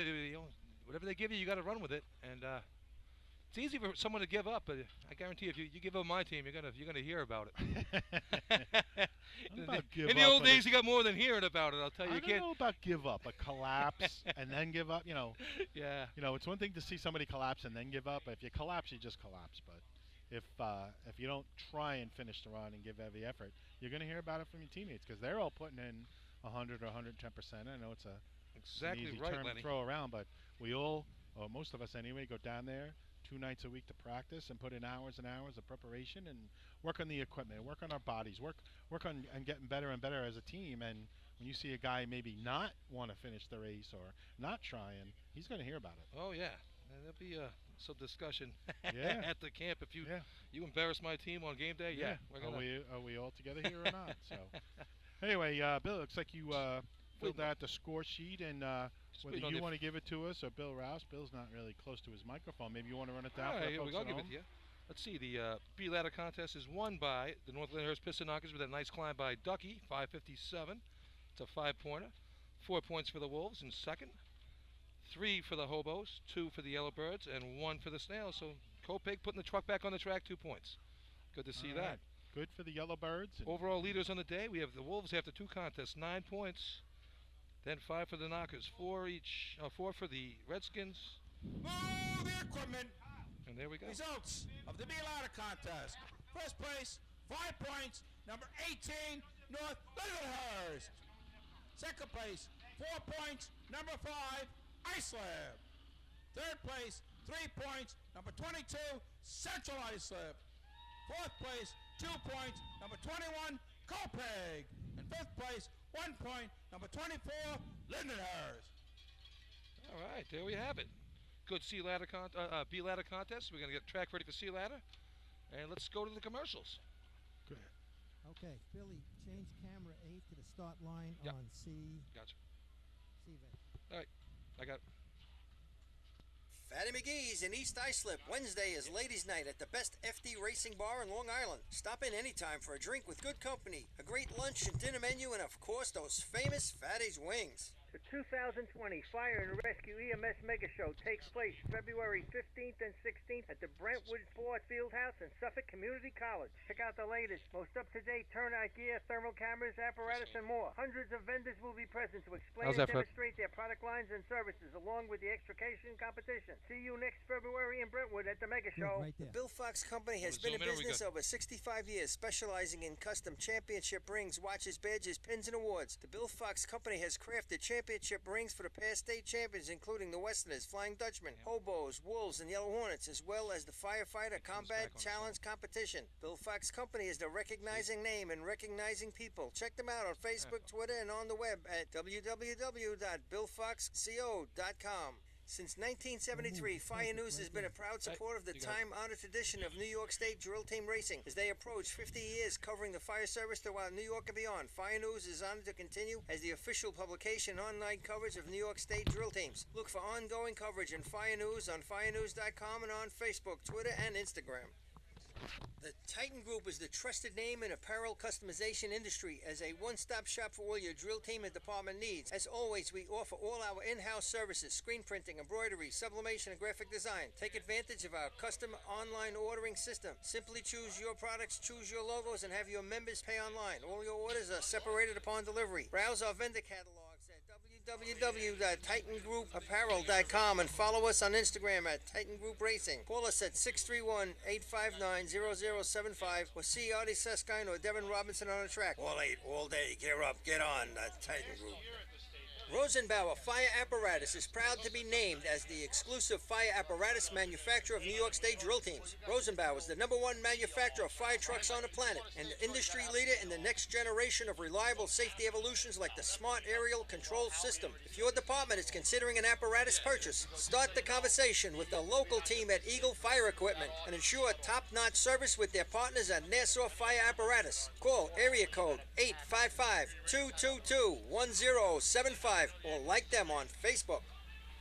[SPEAKER 1] whatever they give you, you gotta run with it. And it's easy for someone to give up, but I guarantee if you give up my team, you're gonna hear about it.
[SPEAKER 2] Give
[SPEAKER 1] In the
[SPEAKER 2] up,
[SPEAKER 1] old
[SPEAKER 2] but
[SPEAKER 1] days, you got more than hearing about it. I'll tell you.
[SPEAKER 2] I
[SPEAKER 1] You
[SPEAKER 2] don't
[SPEAKER 1] can't.
[SPEAKER 2] know about give up, but collapse and then give up.
[SPEAKER 1] Yeah.
[SPEAKER 2] It's one thing to see somebody collapse and then give up. If you collapse, you just collapse. But if you don't try and finish the run and give every effort, you're going to hear about it from your teammates because they're all putting in 100 or 110%. I know it's an
[SPEAKER 1] Exactly
[SPEAKER 2] easy
[SPEAKER 1] right,
[SPEAKER 2] term
[SPEAKER 1] Lenny.
[SPEAKER 2] to throw around, but we all, or most of us anyway, go down there 2 nights a week to practice and put in hours and hours of preparation and work on the equipment, work on our bodies, work on and getting better and better as a team. And when you see a guy maybe not want to finish the race or not trying, he's going to hear about it.
[SPEAKER 1] Oh yeah. And there'll be some discussion
[SPEAKER 2] Yeah.
[SPEAKER 1] at the camp if you
[SPEAKER 2] Yeah.
[SPEAKER 1] you embarrass my team on game day. Yeah. We're gonna.
[SPEAKER 2] Are we all together here or not? So anyway, Bill, looks like you filled out the score sheet, and whether
[SPEAKER 1] waiting on
[SPEAKER 2] you
[SPEAKER 1] the-
[SPEAKER 2] want to give it to us or Bill Rouse. Bill's not really close to his microphone. Maybe you want to run it down
[SPEAKER 1] All
[SPEAKER 2] for
[SPEAKER 1] right,
[SPEAKER 2] the
[SPEAKER 1] here we
[SPEAKER 2] folks
[SPEAKER 1] go. I'll
[SPEAKER 2] at
[SPEAKER 1] give it
[SPEAKER 2] home?
[SPEAKER 1] to you. Let's see. The B ladder contest is won by the North Lyndhurst Piston Knockers with a nice climb by Ducky, 5:57. It's a 5-pointer. 4 points for the Wolves in second. 3 for the Hobos, 2 for the Yellowbirds, and 1 for the Snails. So Copig putting the truck back on the track, 2 points. Good to see
[SPEAKER 2] All
[SPEAKER 1] that.
[SPEAKER 2] right. Good for the Yellowbirds. and-
[SPEAKER 1] Overall leaders on the day, we have the Wolves after 2 contests, 9 points. Then 5 for the Knockers, 4 for the Redskins.
[SPEAKER 4] Move the equipment.
[SPEAKER 1] And there we go.
[SPEAKER 4] Results of the B-Ladder contest. First place, 5 points, number 18, North Lindenhurst. Second place, 4 points, number 5, Islip. Third place, 3 points, number 22, Central Islip. Fourth place, 2 points, number 21, Copeg. And fifth place, 1 point, number 24, Lindenhurst.
[SPEAKER 1] All right, there we have it. good C ladder B ladder contest. We're gonna get track ready for C ladder, and let's go to the commercials.
[SPEAKER 2] Good.
[SPEAKER 6] Okay, Billy, change camera 8 to the start line
[SPEAKER 1] Yep.
[SPEAKER 6] on C.
[SPEAKER 1] Gotcha.
[SPEAKER 6] C event.
[SPEAKER 1] All right, I got it.
[SPEAKER 7] Fatty McGee's in East Islip. Wednesday is ladies' night at the best FD Racing Bar in Long Island. Stop in anytime for a drink with good company, a great lunch and dinner menu, and of course those famous Fatty's wings.
[SPEAKER 8] The 2020 Fire and Rescue EMS Mega Show takes place February 15th and 16th at the Brentwood Sport Fieldhouse in Suffolk Community College. Check out the latest, most up-to-date turnout gear, thermal cameras, apparatus, and more. Hundreds of vendors will be present to explain
[SPEAKER 1] How's
[SPEAKER 8] and
[SPEAKER 1] that, Fred?
[SPEAKER 8] demonstrate their product lines and services, along with the extrication competition. See you next February in Brentwood at the Mega
[SPEAKER 6] Good,
[SPEAKER 8] Show.
[SPEAKER 6] right
[SPEAKER 7] The
[SPEAKER 6] there.
[SPEAKER 7] Bill Fox Company has
[SPEAKER 1] Wanna
[SPEAKER 7] been in
[SPEAKER 1] zoom in or we
[SPEAKER 7] business
[SPEAKER 1] good?
[SPEAKER 7] over 65 years, specializing in custom championship rings, watches, badges, pins, and awards. The Bill Fox Company has crafted championship rings for the past state champions, including the Westerners, Flying Dutchmen, Hobos, Wolves, and Yellow Hornets, as well as the Firefighter Combat
[SPEAKER 1] back on
[SPEAKER 7] Challenge competition. Bill Fox Company is the recognizing name and recognizing people. Check them out on Facebook, Twitter, and on the web at www.billfoxco.com. Since 1973, Fire News has been a proud supporter of the
[SPEAKER 1] you got it.
[SPEAKER 7] time-honored tradition of New York State Drill Team Racing. As they approach 50 years covering the fire service throughout New York and beyond, Fire News is honored to continue as the official publication and online coverage of New York State Drill Teams. Look for ongoing coverage in Fire News on firenews.com and on Facebook, Twitter, and Instagram. The Titan Group is the trusted name in apparel customization industry as a one-stop shop for all your drill team and department needs. As always, we offer all our in-house services, screen printing, embroidery, sublimation, and graphic design. Take advantage of our custom online ordering system. Simply choose your products, choose your logos, and have your members pay online. All your orders are separated upon delivery. Browse our vendor catalogs at www.titangrouapparel.com and follow us on Instagram at Titan Group Racing. Call us at 631-859-0075 or see Artie Seskine or Devin Robinson on the track. All 8, all day. Gear up, get on, Titan Group. Rosenbauer Fire Apparatus is proud to be named as the exclusive fire apparatus manufacturer of New York State drill teams. Rosenbauer is the #1 manufacturer of fire trucks on the planet and the industry leader in the next generation of reliable safety evolutions like the Smart Aerial Control System. If your department is considering an apparatus purchase, start the conversation with the local team at Eagle Fire Equipment and ensure top-notch service with their partners at Nassau Fire Apparatus. Call area code 855-222-1075 or like them on Facebook.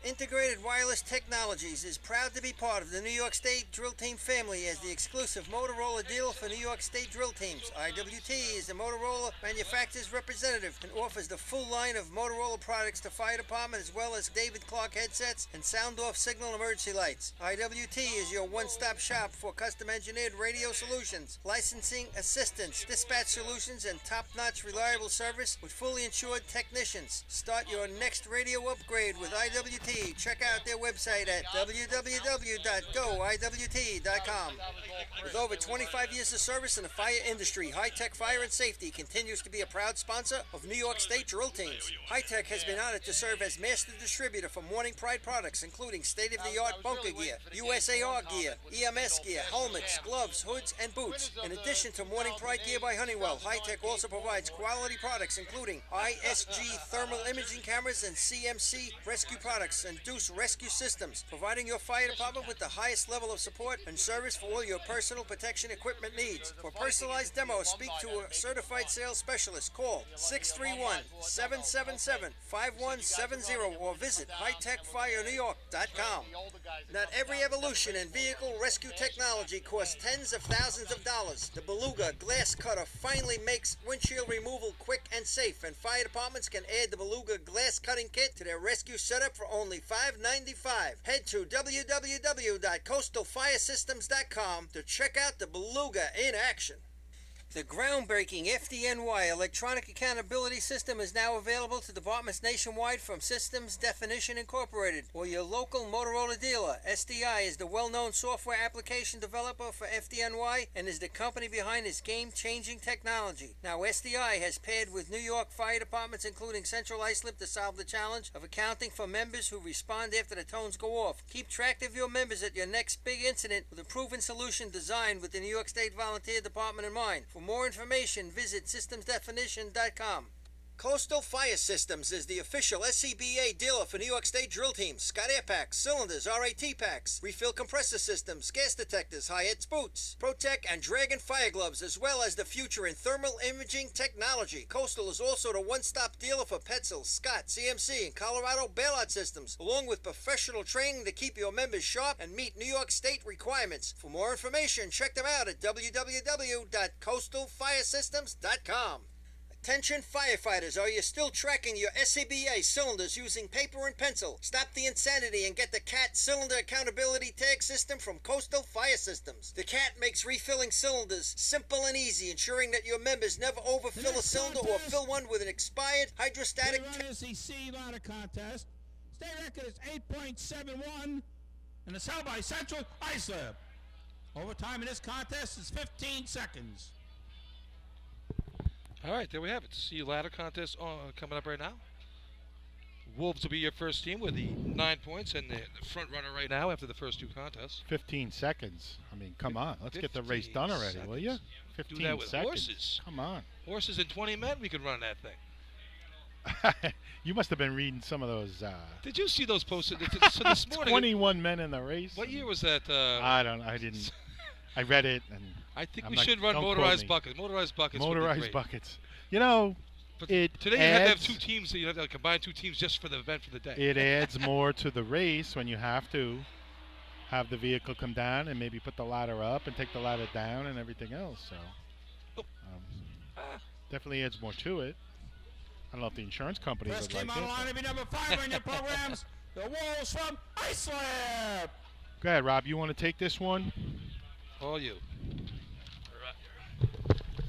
[SPEAKER 7] Integrated Wireless Technologies is proud to be part of the New York State Drill Team family as the exclusive Motorola dealer for New York State Drill Teams. IWT is the Motorola manufacturer's representative and offers the full line of Motorola products to fire department as well as David Clark headsets and sound-off signal emergency lights. IWT is your one-stop shop for custom-engineered radio solutions, licensing assistance, dispatch solutions, and top-notch reliable service with fully insured technicians. Start your next radio upgrade with IWT. Check out their website at www.goiwt.com. With over 25 years of service in the fire industry, High Tech Fire and Safety continues to be a proud sponsor of New York State drill teams. High Tech has been honored to serve as master distributor for Morning Pride products, including state-of-the-art bunker gear, USAR gear, EMS gear, helmets, gloves, hoods, and boots. In addition to Morning Pride gear by Honeywell, High Tech also provides quality products, including ISG thermal imaging cameras and CMC rescue products and Deuce rescue systems, providing your fire department with the highest level of support and service for all your personal protection equipment needs. For personalized demos, speak to a certified sales specialist. Call 631-777-5170 or visit hightechfirenewyork.com. Not every evolution in vehicle rescue technology costs tens of thousands of dollars. The Beluga Glass Cutter finally makes windshield removal quick and safe, and fire departments can add the Beluga Glass Cutting Kit to their rescue setup for only $5.95. Head to www.coastalfiresystems.com to check out the Beluga in action. The groundbreaking FDNY electronic accountability system is now available to departments nationwide from Systems Definition Incorporated or your local Motorola dealer. SDI is the well-known software application developer for FDNY and is the company behind this game-changing technology. Now SDI has paired with New York fire departments including Central Islip to solve the challenge of accounting for members who respond after the tones go off. Keep track of your members at your next big incident with a proven solution designed with the New York State Volunteer Department in mind. For more information, visit systemsdefinition.com. Coastal Fire Systems is the official SCBA dealer for New York State drill teams. Scott Air Packs, cylinders, RAT packs, refill compressor systems, gas detectors, Hyatt's boots, Protec and Dragon fire gloves, as well as the future in thermal imaging technology. Coastal is also the one-stop dealer for Petzl, Scott, CMC, and Colorado bailout systems, along with professional training to keep your members sharp and meet New York State requirements. For more information, check them out at www.coastalfiresystems.com. Attention firefighters, are you still tracking your SCBA cylinders using paper and pencil? Stop the insanity and get the CAT Cylinder Accountability Tag System from Coastal Fire Systems. The CAT makes refilling cylinders simple and easy, ensuring that your members never overfill a cylinder or fill one with an expired hydrostatic
[SPEAKER 4] Runners the C ladder contest. State record is 8.71, and it's held by Central Islip. Overtime in this contest is 15 seconds.
[SPEAKER 1] All right, there we have it. See ladder contest coming up right now. Wolves will be your first team with the 9 points and the front runner right now after the first two contests.
[SPEAKER 2] 15 seconds. I mean, come on. Let's get the race done already, will you? 15
[SPEAKER 1] Do that with
[SPEAKER 2] seconds.
[SPEAKER 1] horses.
[SPEAKER 2] Come on.
[SPEAKER 1] Horses and 20 men, we could run that thing.
[SPEAKER 2] You must have been reading some of those.
[SPEAKER 1] Did you see those posted? So this morning.
[SPEAKER 2] 21 men in the race.
[SPEAKER 1] What year was that?
[SPEAKER 2] I didn't. I read it, and
[SPEAKER 1] I think
[SPEAKER 2] I'm
[SPEAKER 1] we
[SPEAKER 2] not-
[SPEAKER 1] should run
[SPEAKER 2] don't quote
[SPEAKER 1] motorized
[SPEAKER 2] me.
[SPEAKER 1] buckets. Motorized buckets. would be
[SPEAKER 2] Motorized
[SPEAKER 1] great.
[SPEAKER 2] buckets. You know,
[SPEAKER 1] But
[SPEAKER 2] it
[SPEAKER 1] today you have to have
[SPEAKER 2] adds-
[SPEAKER 1] two teams. So you have to combine two teams just for the event for the day.
[SPEAKER 2] It adds more to the race when you have to have the vehicle come down and maybe put the ladder up and take the ladder down and everything else. So definitely adds more to it. I don't know if the insurance companies
[SPEAKER 4] First
[SPEAKER 2] would
[SPEAKER 4] team
[SPEAKER 2] like
[SPEAKER 4] on
[SPEAKER 2] it.
[SPEAKER 4] the line to be number 5 on your programs. The Wolves from Islip.
[SPEAKER 2] Go ahead, Rob. You want to take this one?
[SPEAKER 1] All you.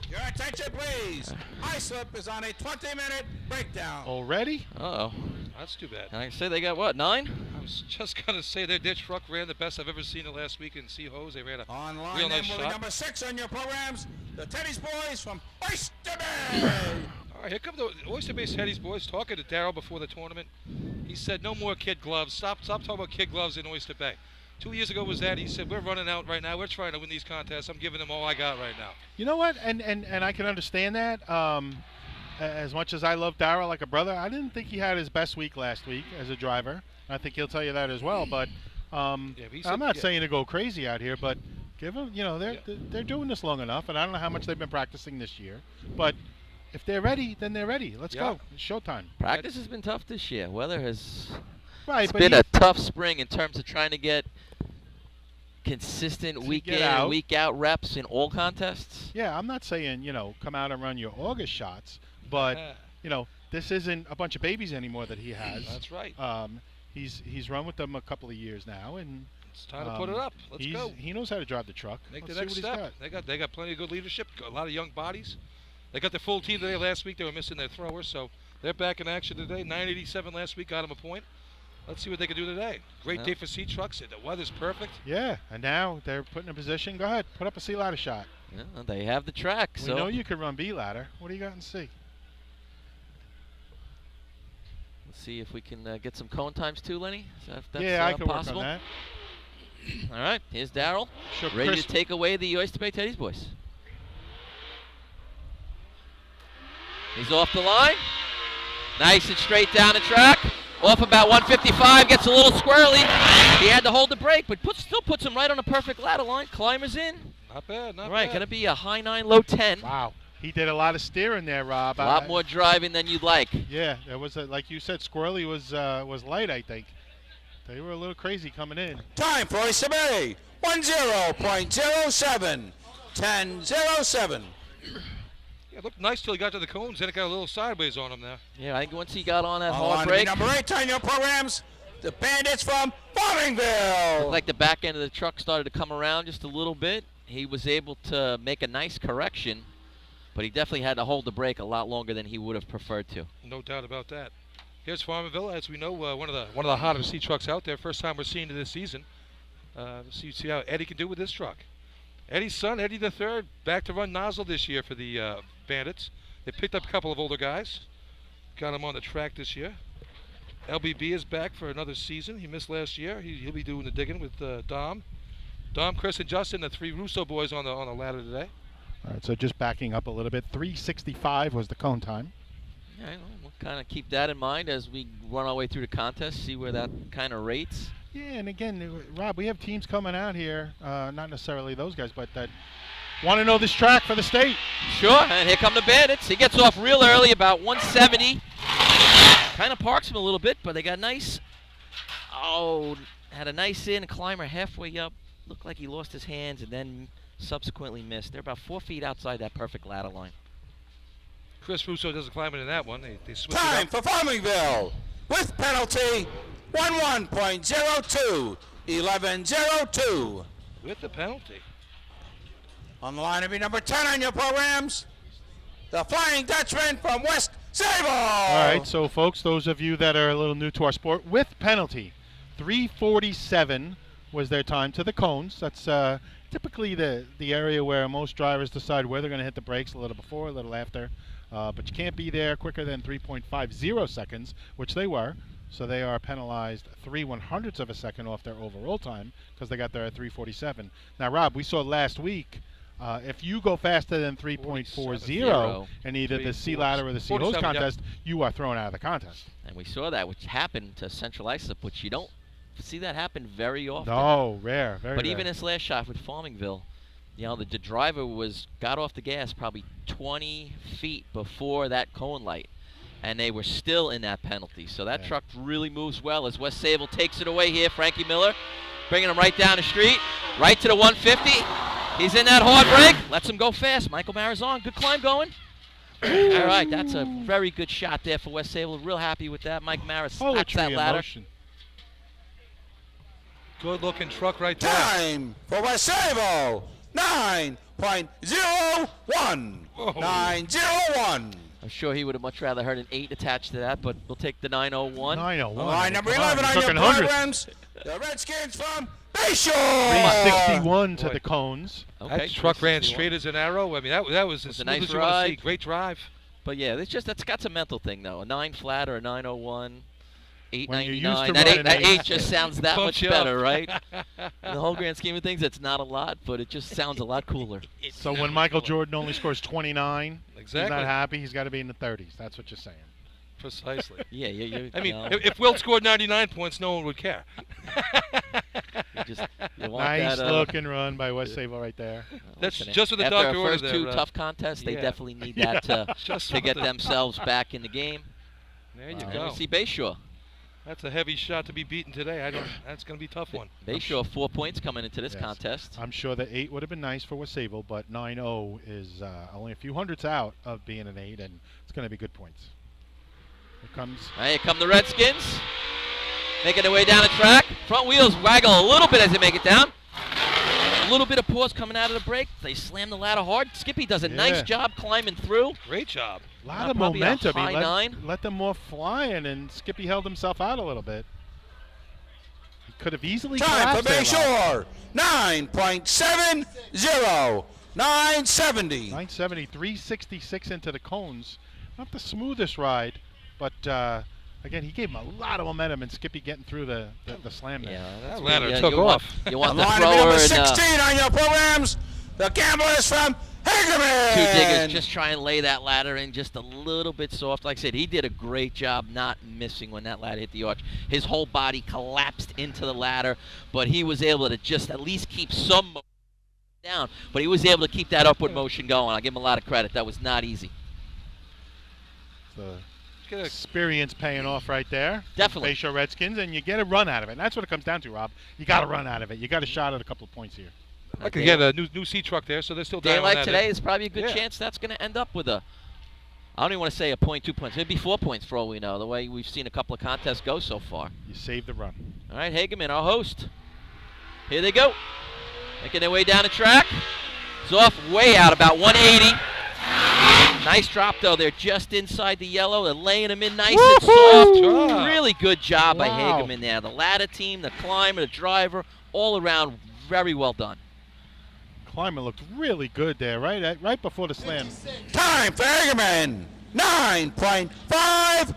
[SPEAKER 4] Your attention, please. Islip is on a 20-minute breakdown.
[SPEAKER 2] Already?
[SPEAKER 3] Uh-oh.
[SPEAKER 1] That's too bad.
[SPEAKER 3] Can I say they got, what, 9?
[SPEAKER 1] I was just going to say their truck ran the best I've ever seen it last week in Sea Hose. They ran a
[SPEAKER 4] Online
[SPEAKER 1] real
[SPEAKER 4] then
[SPEAKER 1] nice
[SPEAKER 4] will be
[SPEAKER 1] shot.
[SPEAKER 4] number 6 on your programs. The Teddy's Boys from Oyster Bay.
[SPEAKER 1] All right, here come the Oyster Bay Teddy's boys talking to Darryl before the tournament. He said, no more kid gloves. Stop talking about kid gloves in Oyster Bay. 2 years ago was that. He said, we're running out right now. We're trying to win these contests. I'm giving them all I got right now.
[SPEAKER 2] You know what? And I can understand that. As much as I love Darryl like a brother, I didn't think he had his best week last week as a driver. I think he'll tell you that as well. But
[SPEAKER 1] but he said-
[SPEAKER 2] I'm not saying to go crazy out here, but give them,
[SPEAKER 1] Yeah.
[SPEAKER 2] they're doing this long enough, and I don't know how much they've been practicing this year. But if they're ready, then they're ready. Let's
[SPEAKER 1] Yeah.
[SPEAKER 2] go. It's showtime.
[SPEAKER 3] Practice has been tough this year. Weather has
[SPEAKER 2] Right,
[SPEAKER 3] it's
[SPEAKER 2] but
[SPEAKER 3] been
[SPEAKER 2] he-
[SPEAKER 3] a tough spring in terms of trying to get consistent
[SPEAKER 2] To
[SPEAKER 3] week
[SPEAKER 2] get
[SPEAKER 3] in
[SPEAKER 2] out.
[SPEAKER 3] and week out reps in all contests.
[SPEAKER 2] Yeah, I'm not saying, come out and run your August shots, but, this isn't a bunch of babies anymore that he has.
[SPEAKER 1] That's right.
[SPEAKER 2] He's run with them a couple of years now, and
[SPEAKER 1] It's time to put it up. Let's go.
[SPEAKER 2] he knows how to drive the truck.
[SPEAKER 1] Make
[SPEAKER 2] Let's
[SPEAKER 1] the next
[SPEAKER 2] see what
[SPEAKER 1] step.
[SPEAKER 2] he's got.
[SPEAKER 1] They got plenty of good leadership. Got a lot of young bodies. They got the full team today. Last week they were missing their thrower, so they're back in action today. 987 last week got them a point. Let's see what they can do today. Great
[SPEAKER 3] Yeah.
[SPEAKER 1] day for sea trucks. The weather's perfect.
[SPEAKER 2] Yeah, and now they're put in a position. Go ahead, put up a C ladder shot.
[SPEAKER 3] Yeah, they have the track.
[SPEAKER 2] We
[SPEAKER 3] So
[SPEAKER 2] know you can run B ladder. What do you got in C?
[SPEAKER 3] let's see if we can get some cone times too, Lenny. If that's,
[SPEAKER 2] Yeah, I can
[SPEAKER 3] possible.
[SPEAKER 2] work on that.
[SPEAKER 3] All right, here's Darryl,
[SPEAKER 2] Sure,
[SPEAKER 3] ready
[SPEAKER 2] Chris-
[SPEAKER 3] to take away the Oyster Bay Teddy's boys. He's off the line. Nice and straight down the track. Off about 155, gets a little squirrely. He had to hold the brake, but still puts him right on a perfect ladder line. Climbers in.
[SPEAKER 1] Not bad, not
[SPEAKER 3] Right,
[SPEAKER 1] bad.
[SPEAKER 3] going to be a high 9, low 10.
[SPEAKER 2] Wow, he did a lot of steering there, Rob.
[SPEAKER 3] A lot more driving than you'd like.
[SPEAKER 2] Yeah, there was like you said, Squirrely was light. I think they were a little crazy coming in.
[SPEAKER 4] Time for Oyster Bay. 10.07. 10.07.
[SPEAKER 1] Yeah, it looked nice till he got to the cones. Then it got a little sideways on him there.
[SPEAKER 3] Yeah, I think once he got on that
[SPEAKER 4] On
[SPEAKER 3] hard
[SPEAKER 4] line to be
[SPEAKER 3] brake,
[SPEAKER 4] number 8 on your programs. The Bandits from Farmingville.
[SPEAKER 3] looked like the back end of the truck started to come around just a little bit. He was able to make a nice correction, but he definitely had to hold the brake a lot longer than he would have preferred to.
[SPEAKER 1] No doubt about that. Here's Farmerville, as we know, one of the hotter sea trucks out there. First time we're seeing it this season. See how Eddie can do with this truck. Eddie's son, Eddie the Third, back to run nozzle this year for the Bandits. They picked up a couple of older guys, got him on the track this year. LBB is back for another season. He missed last year. He'll be doing the digging with Dom, Chris, and Justin, the 3 Russo boys on the ladder today.
[SPEAKER 2] All right, so just backing up a little bit, 3:65 was the cone time.
[SPEAKER 3] All right, well, we'll kind of keep that in mind as we run our way through the contest, see where that kind of rates.
[SPEAKER 2] Yeah, and again, Rob, we have teams coming out here, not necessarily those guys, but that want to know this track for the state.
[SPEAKER 3] Sure, and here come the Bandits. He gets off real early, about 170. Kind of parks him a little bit, but they got nice. Oh, had a nice in, climber halfway up. Looked like he lost his hands and then subsequently missed. They're about 4 feet outside that perfect ladder line.
[SPEAKER 1] Chris Russo doesn't climb into that one. They switch
[SPEAKER 4] Time
[SPEAKER 1] it
[SPEAKER 4] for Farmingville with penalty 11.02, 11.02.
[SPEAKER 1] up with the penalty.
[SPEAKER 4] On the line to be number 10 on your programs, the Flying Dutchman from West Sable.
[SPEAKER 2] All right, so folks, those of you that are a little new to our sport, with penalty, 3:47 was their time to the cones. That's typically the area where most drivers decide where they're going to hit the brakes, a little before, a little after. But you can't be there quicker than 3.50 seconds, which they were. So they are penalized 3/100ths of a second off their overall time because they got there at 3:47. Now, Rob, we saw last week, if you go faster than 3.40 in either the C ladder or the C hose contest, you are thrown out of the contest.
[SPEAKER 3] And we saw that, which happened to Central Islip, which you don't see that happen very often.
[SPEAKER 2] No, rare, very
[SPEAKER 3] But
[SPEAKER 2] rare.
[SPEAKER 3] even this last shot with Farmingville, you know, the driver got off the gas probably 20 feet before that cone light, and they were still in that penalty. So that truck really moves well as West Sable takes it away here. Frankie Miller bringing him right down the street, right to the 150. He's in that hard brake, lets him go fast. Michael Marazon, good climb going. All right, that's a very good shot there for West Sable. Real happy with that. Mike Maris slaps that ladder.
[SPEAKER 1] Good looking truck right there.
[SPEAKER 4] Time for West Sable 9.01. 9.01.
[SPEAKER 3] I'm sure he would have much rather heard an 8 attached to that, but we'll take the 901.
[SPEAKER 2] 901.
[SPEAKER 4] Line number 11 on your programs, the Redskins from Bayshore.
[SPEAKER 2] 361 to the cones.
[SPEAKER 3] Okay,
[SPEAKER 1] That truck ran
[SPEAKER 3] 361.
[SPEAKER 1] straight as an arrow. I mean, that was as
[SPEAKER 3] a
[SPEAKER 1] smooth
[SPEAKER 3] nice
[SPEAKER 1] as you want to see.
[SPEAKER 3] ride.
[SPEAKER 1] Great drive.
[SPEAKER 3] But yeah, that's got some mental thing though. A 9 flat or a 901,
[SPEAKER 2] When you're used
[SPEAKER 3] 899.
[SPEAKER 2] to
[SPEAKER 3] That
[SPEAKER 2] running
[SPEAKER 3] 8
[SPEAKER 2] 8.
[SPEAKER 3] just sounds that
[SPEAKER 1] Bumps
[SPEAKER 3] much
[SPEAKER 1] you
[SPEAKER 3] better,
[SPEAKER 1] up.
[SPEAKER 3] right? In the whole grand scheme of things, it's not a lot, but it just sounds a lot cooler.
[SPEAKER 2] So when Michael Jordan only scores 29, he's
[SPEAKER 1] Exactly.
[SPEAKER 2] not happy. He's got to be in the 30s. That's what you're saying.
[SPEAKER 1] Precisely.
[SPEAKER 3] Yeah,
[SPEAKER 1] I mean,
[SPEAKER 3] you know,
[SPEAKER 1] if Wilt scored 99 points, no one would care.
[SPEAKER 3] you want
[SPEAKER 2] Nice
[SPEAKER 3] that,
[SPEAKER 2] look and run by West Sable right there.
[SPEAKER 1] That's
[SPEAKER 3] listen,
[SPEAKER 1] just what the
[SPEAKER 3] after
[SPEAKER 1] doctor
[SPEAKER 3] our
[SPEAKER 1] ordered
[SPEAKER 3] first
[SPEAKER 1] there,
[SPEAKER 3] 2
[SPEAKER 1] Rob.
[SPEAKER 3] tough contests, they
[SPEAKER 1] Yeah.
[SPEAKER 3] definitely need that
[SPEAKER 1] Just
[SPEAKER 3] to get
[SPEAKER 1] something.
[SPEAKER 3] themselves back in the game.
[SPEAKER 1] There you
[SPEAKER 3] And
[SPEAKER 1] go.
[SPEAKER 3] we see Bayshore.
[SPEAKER 1] That's a heavy shot to be beaten today. That's going to be a tough one.
[SPEAKER 3] Bayshore 4 points coming into this
[SPEAKER 2] Yes.
[SPEAKER 3] contest.
[SPEAKER 2] I'm sure the 8 would have been nice for West Sable, but 9-0 is only a few hundredths out of being an 8, and it's going to be good points. Here comes.
[SPEAKER 3] All right, here come the Redskins. Making their way down the track. Front wheels waggle a little bit as they make it down. A little bit of pause coming out of the brake. They slam the ladder hard. Skippy does a nice job climbing through.
[SPEAKER 1] Great job.
[SPEAKER 2] A lot of
[SPEAKER 3] Probably a
[SPEAKER 2] momentum.
[SPEAKER 3] high
[SPEAKER 2] He
[SPEAKER 3] 9.
[SPEAKER 2] let them more flying, and Skippy held himself out a little bit. He could have easily
[SPEAKER 4] Time for
[SPEAKER 2] collapsed there, Rob.
[SPEAKER 4] Bayshore 9.70. 970.
[SPEAKER 2] 970, 366 into the cones. Not the smoothest ride, but again, he gave him a lot of momentum, and Skippy getting through the slam there.
[SPEAKER 3] Yeah, that's
[SPEAKER 1] That ladder
[SPEAKER 3] where
[SPEAKER 1] took
[SPEAKER 3] you want,
[SPEAKER 1] off.
[SPEAKER 3] you want
[SPEAKER 4] On
[SPEAKER 3] the
[SPEAKER 4] line
[SPEAKER 3] thrower
[SPEAKER 4] number
[SPEAKER 3] and
[SPEAKER 4] 16 on your programs, the Gamblers from Hagerman.
[SPEAKER 3] 2 diggers just try and lay that ladder in just a little bit soft. Like I said, he did a great job not missing when that ladder hit the arch. His whole body collapsed into the ladder, but he was able to just at least keep some motion down. But he was able to keep that upward motion going. I'll give him a lot of credit. That was not easy.
[SPEAKER 2] The
[SPEAKER 1] Get a-
[SPEAKER 2] experience paying off right there.
[SPEAKER 3] Definitely.
[SPEAKER 2] Bayshore Redskins, and you get a run out of it. And that's what it comes down to, Rob. You got to run out of it. You got a shot at a couple of points here.
[SPEAKER 1] I could get a new C truck there, so they're still
[SPEAKER 3] Day
[SPEAKER 1] down on
[SPEAKER 3] like
[SPEAKER 1] that.
[SPEAKER 3] today is probably a good
[SPEAKER 1] Yeah.
[SPEAKER 3] chance that's going to end up with a, I don't even want to say a point, 2 points. Maybe 4 points for all we know, the way we've seen a couple of contests go so far.
[SPEAKER 2] You save the run.
[SPEAKER 3] All right, Hagerman, our host. Here they go. Making their way down the track. It's off way out, about 180. Nice drop, though. They're just inside the yellow. They're laying them in nice and soft.
[SPEAKER 1] job.
[SPEAKER 3] Really good job by
[SPEAKER 2] Wow.
[SPEAKER 3] Hagerman there. The ladder team, the climber, the driver, all around, very well done.
[SPEAKER 2] Climber looked really good there, right before the slam.
[SPEAKER 4] Time for Hagerman 9.55.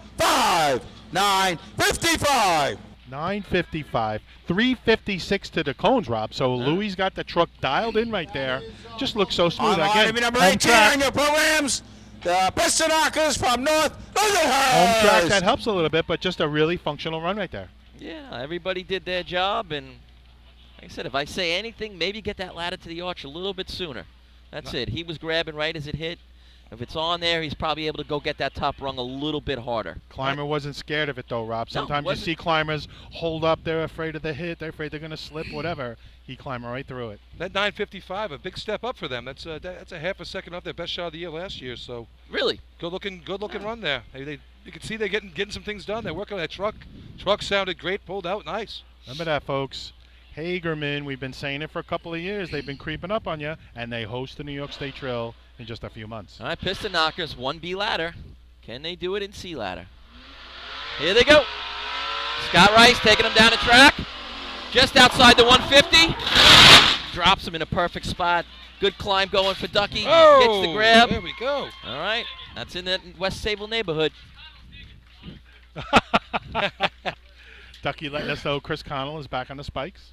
[SPEAKER 4] 9.55.
[SPEAKER 2] 955, 356 to the cones, Rob. So Louis got the truck dialed in right there. Just looks so smooth.
[SPEAKER 4] On line
[SPEAKER 2] Again,
[SPEAKER 4] to be number
[SPEAKER 2] home
[SPEAKER 4] 18
[SPEAKER 2] track.
[SPEAKER 4] on your programs, the piston knockers from North
[SPEAKER 2] Home track,
[SPEAKER 4] Lindenhurst.
[SPEAKER 2] that helps a little bit, but just a really functional run right there.
[SPEAKER 3] Yeah, everybody did their job, and like I said, if I say anything, maybe get that ladder to the arch a little bit sooner. That's it. He was grabbing right as it hit. If it's on there, he's probably able to go get that top rung a little bit harder.
[SPEAKER 2] Climber wasn't scared of it, though, Rob.
[SPEAKER 3] No,
[SPEAKER 2] Sometimes you
[SPEAKER 3] wasn't.
[SPEAKER 2] see climbers hold up. They're afraid of the hit. They're afraid they're going to slip, whatever. He climbed right through it.
[SPEAKER 1] That 9:55, a big step up for them. That's a half a second off their best shot of the year last year. So
[SPEAKER 3] Really?
[SPEAKER 1] good looking run there. You can see they're getting some things done. They're working on that truck. Truck sounded great, pulled out nice.
[SPEAKER 2] Remember that, folks. Hagerman, we've been saying it for a couple of years. They've been creeping up on you, and they host the New York State Trail in just a few months.
[SPEAKER 3] All right, piston knockers, 1B ladder. Can they do it in C ladder? Here they go. Scott Rice taking them down the track. Just outside the 150. Drops him in a perfect spot. Good climb going for Ducky.
[SPEAKER 1] Oh,
[SPEAKER 3] Gets the grab.
[SPEAKER 1] there we go.
[SPEAKER 3] All right, that's in the West Sable neighborhood.
[SPEAKER 2] Ducky letting us know Chris Connell is back on the spikes.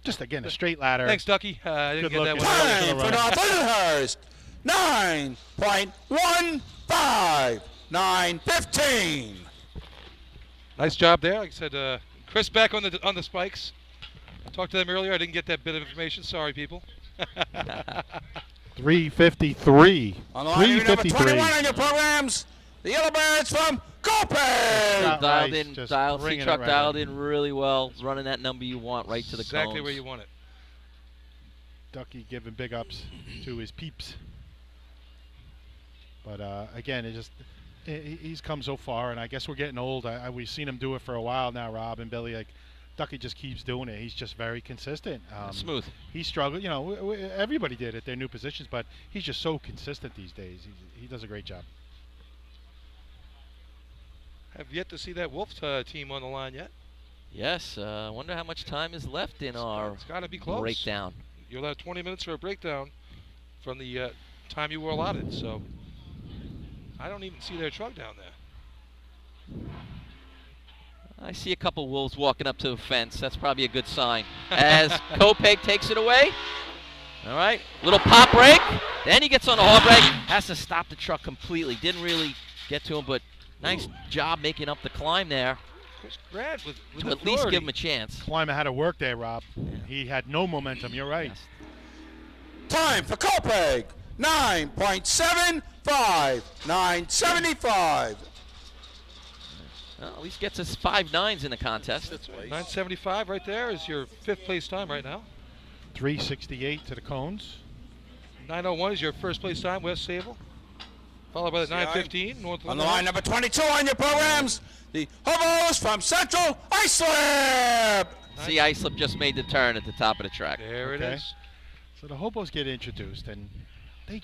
[SPEAKER 2] Just again, a straight ladder.
[SPEAKER 1] Thanks, Ducky. I didn't
[SPEAKER 2] Good
[SPEAKER 1] get that
[SPEAKER 2] looking.
[SPEAKER 1] one.
[SPEAKER 4] Time for North Lindenhurst. 9.15. 9:15.
[SPEAKER 1] Nice job there. Like I said, Chris back on the spikes. Talked to them earlier. I didn't get that bit of information. Sorry, people.
[SPEAKER 2] 353.
[SPEAKER 4] On the line, number
[SPEAKER 2] 353.
[SPEAKER 4] 21 on your programs. The Yellowbirds from Copain.
[SPEAKER 2] Scott
[SPEAKER 3] Dialed
[SPEAKER 2] Rice
[SPEAKER 3] in,
[SPEAKER 2] just
[SPEAKER 3] dialed,
[SPEAKER 2] bringing it
[SPEAKER 3] C-Truck
[SPEAKER 2] right
[SPEAKER 3] dialed
[SPEAKER 2] in.
[SPEAKER 3] in really well, running that number you want right to the
[SPEAKER 1] Exactly
[SPEAKER 3] cones.
[SPEAKER 1] where you want it.
[SPEAKER 2] Ducky giving big ups to his peeps. But again, he's come so far, and I guess we're getting old. We've seen him do it for a while now, Rob and Billy. Like Ducky just keeps doing it. He's just very consistent.
[SPEAKER 3] Smooth.
[SPEAKER 2] He struggled. You know, everybody did at their new positions, but he's just so consistent these days. He does a great job.
[SPEAKER 1] Have yet to see that Wolf team on the line yet.
[SPEAKER 3] Yes, I wonder how much time is left in our
[SPEAKER 1] It's got to be close.
[SPEAKER 3] breakdown.
[SPEAKER 1] You'll have 20 minutes for a breakdown from the time you were allotted. So I don't even see their truck down there.
[SPEAKER 3] I see a couple wolves walking up to the fence. That's probably a good sign. As Kopeg takes it away. All right, little pop brake. Then he gets on the hard brake. Has to stop the truck completely. Didn't really get to him, but nice job making up the climb there
[SPEAKER 1] Chris Grad with
[SPEAKER 3] to at least give him a chance.
[SPEAKER 2] Climber had to work there, Rob. He had no momentum. You're right.
[SPEAKER 3] Yes.
[SPEAKER 4] Time for Copain. 9.75. 9:75.
[SPEAKER 3] Well, at least gets us 5.9s in the contest.
[SPEAKER 1] 9:75 right there is your fifth place time right now.
[SPEAKER 2] 368 to the cones.
[SPEAKER 1] 9:01 is your first place time, West Sable. Followed by the
[SPEAKER 4] CI.
[SPEAKER 1] 9:15, North
[SPEAKER 4] On the
[SPEAKER 1] Lindenhurst.
[SPEAKER 4] line, number 22 on your programs. The Hobos from Central Islip.
[SPEAKER 3] See, Islip just made the turn at the top of the track.
[SPEAKER 1] There it
[SPEAKER 2] Okay.
[SPEAKER 1] is.
[SPEAKER 2] So the hobos get introduced, and they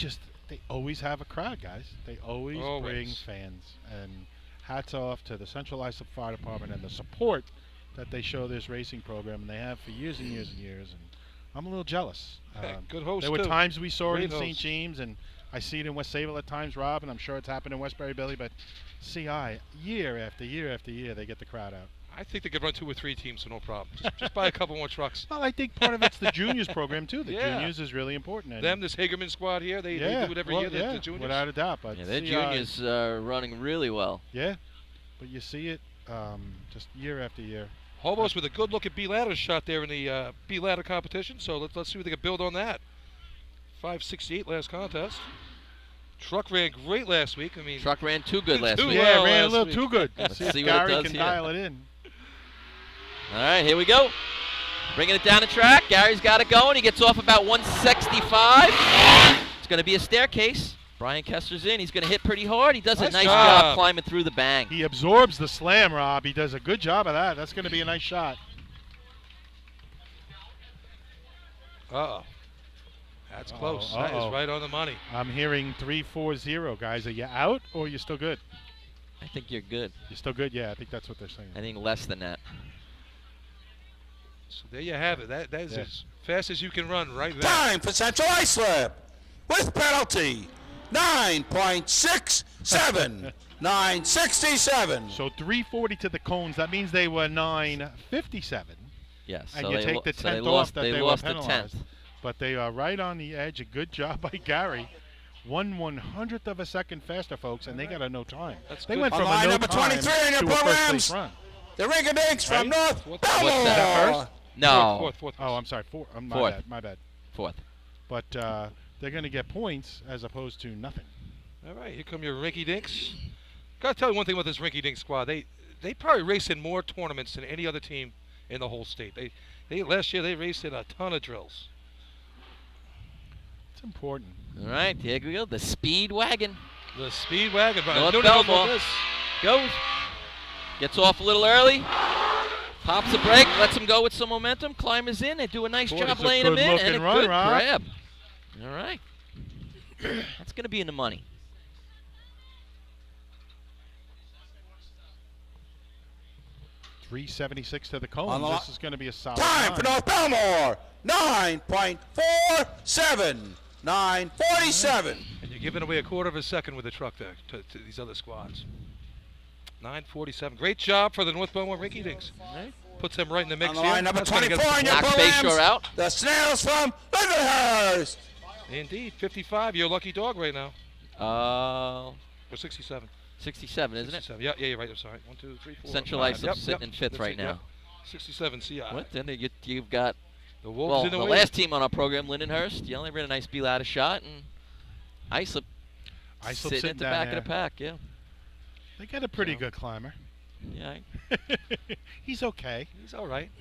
[SPEAKER 2] always have a crowd, guys. They always bring fans. And hats off to the Central Islip Fire Department and the support that they show this racing program, and they have for years and years and years. And I'm a little jealous.
[SPEAKER 1] Hey, good host,
[SPEAKER 2] There were
[SPEAKER 1] too.
[SPEAKER 2] times we saw it in
[SPEAKER 1] Great
[SPEAKER 2] St.
[SPEAKER 1] host.
[SPEAKER 2] James, and I see it in West Sable at times, Rob, and I'm sure it's happened in Westbury, Billy, but CI, year after year after year, they get the crowd out.
[SPEAKER 1] I think they could run 2 or 3 teams, so no problem. Just buy a couple more trucks.
[SPEAKER 2] Well, I think part of it's the juniors program, too. The
[SPEAKER 1] Yeah.
[SPEAKER 2] juniors is really important. And
[SPEAKER 1] Them, this Hagerman squad here, they do it every year, the juniors.
[SPEAKER 2] without a doubt. But
[SPEAKER 3] Yeah, their
[SPEAKER 2] CI
[SPEAKER 3] juniors are running really well.
[SPEAKER 2] Yeah, but you see it just year after year.
[SPEAKER 1] Hobos with a good-looking B-ladder shot there in the B-ladder competition, so let's see what they can build on that. 5:68 last contest. Truck ran great last week. I mean,
[SPEAKER 3] Truck ran too good last
[SPEAKER 1] Too
[SPEAKER 3] week.
[SPEAKER 2] Yeah,
[SPEAKER 1] well
[SPEAKER 2] ran a
[SPEAKER 1] last
[SPEAKER 2] little
[SPEAKER 1] week.
[SPEAKER 2] too good.
[SPEAKER 3] Let's
[SPEAKER 2] See if
[SPEAKER 3] see what it
[SPEAKER 2] Gary
[SPEAKER 3] does
[SPEAKER 2] can
[SPEAKER 3] here.
[SPEAKER 2] dial it in.
[SPEAKER 3] All right, here we go. Bringing it down the track. Gary's got it going. He gets off about 165. It's going to be a staircase. Brian Kessler's in. He's going to hit pretty hard. He does a
[SPEAKER 1] Nice
[SPEAKER 3] nice
[SPEAKER 1] job.
[SPEAKER 3] job climbing through the bank.
[SPEAKER 2] He absorbs the slam, Rob. He does a good job of that. That's going to be a nice shot.
[SPEAKER 1] uh-oh. That's
[SPEAKER 2] Uh-oh,
[SPEAKER 1] close. That
[SPEAKER 2] uh-oh.
[SPEAKER 1] is right on the money.
[SPEAKER 2] I'm hearing 3-4-0, guys. Are you out or are you still good?
[SPEAKER 3] I think you're good.
[SPEAKER 2] You're still good? Yeah, I think that's what they're saying.
[SPEAKER 3] I think less than that.
[SPEAKER 1] So there you have it. That is
[SPEAKER 2] Yeah.
[SPEAKER 1] as fast as you can run right there.
[SPEAKER 4] Time for Central Islip. With penalty. 9.67. 9:67.
[SPEAKER 2] So 340 to the cones. That means they were 957.
[SPEAKER 3] Yes.
[SPEAKER 2] And
[SPEAKER 3] so
[SPEAKER 2] you
[SPEAKER 3] they
[SPEAKER 2] take
[SPEAKER 3] lo-
[SPEAKER 2] the
[SPEAKER 3] so they
[SPEAKER 2] 10th
[SPEAKER 3] lost,
[SPEAKER 2] off that
[SPEAKER 3] they
[SPEAKER 2] they
[SPEAKER 3] lost
[SPEAKER 2] were
[SPEAKER 3] the
[SPEAKER 2] penalized.
[SPEAKER 3] 10th.
[SPEAKER 2] But they are right on the edge. A good job by Gary. 1/100th of a second faster, folks, and they got a no time. They
[SPEAKER 1] good.
[SPEAKER 2] went
[SPEAKER 4] On
[SPEAKER 2] from a
[SPEAKER 4] line
[SPEAKER 2] no
[SPEAKER 4] number
[SPEAKER 2] time
[SPEAKER 4] 23 in your
[SPEAKER 2] to a first
[SPEAKER 4] programs.
[SPEAKER 2] place run.
[SPEAKER 4] The Ringadinks from North
[SPEAKER 1] What's
[SPEAKER 4] Belmore.
[SPEAKER 3] that first? No.
[SPEAKER 1] Fourth.
[SPEAKER 2] Oh, I'm sorry.
[SPEAKER 3] Fourth.
[SPEAKER 2] My bad.
[SPEAKER 3] Fourth.
[SPEAKER 2] But they're going to get points as opposed to nothing.
[SPEAKER 1] All right, here come your Rinky Dinks. Got to tell you one thing about this Rinky Dink squad. They probably race in more tournaments than any other team in the whole state. They last year they raced in a ton of drills.
[SPEAKER 2] It's important.
[SPEAKER 3] All right, here we go. The Speed Wagon.
[SPEAKER 1] The Speed Wagon.
[SPEAKER 3] North
[SPEAKER 1] Nobody knows
[SPEAKER 3] Belmore.
[SPEAKER 1] about this.
[SPEAKER 3] Goes. Gets off a little early. Pops a brake. Lets him go with some momentum. Climbers in. They do a nice
[SPEAKER 2] Boy,
[SPEAKER 3] job
[SPEAKER 2] it's a
[SPEAKER 3] laying him in.
[SPEAKER 2] good-looking
[SPEAKER 3] And a
[SPEAKER 2] run,
[SPEAKER 3] good
[SPEAKER 2] Rob.
[SPEAKER 3] grab. All right. That's going to be in the money.
[SPEAKER 2] .376 to the cone.
[SPEAKER 4] On the
[SPEAKER 2] This is going to be a solid
[SPEAKER 4] Time
[SPEAKER 2] run.
[SPEAKER 4] for North Belmore. 9.47. 9:47.
[SPEAKER 1] And you're giving away a quarter of a second with the truck there to these other squads. 9:47. Great job for the North Belmore Rinky Dinks. Puts them right in the mix
[SPEAKER 4] On the
[SPEAKER 1] here.
[SPEAKER 4] line number
[SPEAKER 1] That's gonna get
[SPEAKER 4] 24 in your
[SPEAKER 3] Knox
[SPEAKER 4] programs.
[SPEAKER 3] Bayshore out.
[SPEAKER 4] The Snails from Lindenhurst.
[SPEAKER 1] Indeed, 55. You're a lucky dog right now. Or 67.
[SPEAKER 3] 67, isn't it?
[SPEAKER 1] 67. Yeah, you're right. I'm sorry. 1, 2, 3, 4.
[SPEAKER 3] Central
[SPEAKER 1] 5.
[SPEAKER 3] Islip sitting in fifth
[SPEAKER 1] That's
[SPEAKER 3] right
[SPEAKER 1] it,
[SPEAKER 3] now.
[SPEAKER 1] 67 CI.
[SPEAKER 3] What? Then you've got
[SPEAKER 1] The Wolves
[SPEAKER 3] well
[SPEAKER 1] in the
[SPEAKER 3] the
[SPEAKER 1] way.
[SPEAKER 3] last team on our program, Lindenhurst. You only ran a nice B-ladder shot, and Islip sitting
[SPEAKER 2] sitting
[SPEAKER 3] at the
[SPEAKER 2] down
[SPEAKER 3] back
[SPEAKER 2] there.
[SPEAKER 3] of the pack. Yeah.
[SPEAKER 2] They got a pretty
[SPEAKER 3] So-
[SPEAKER 2] good climber.
[SPEAKER 3] Yeah.
[SPEAKER 2] He's okay.
[SPEAKER 1] He's all right.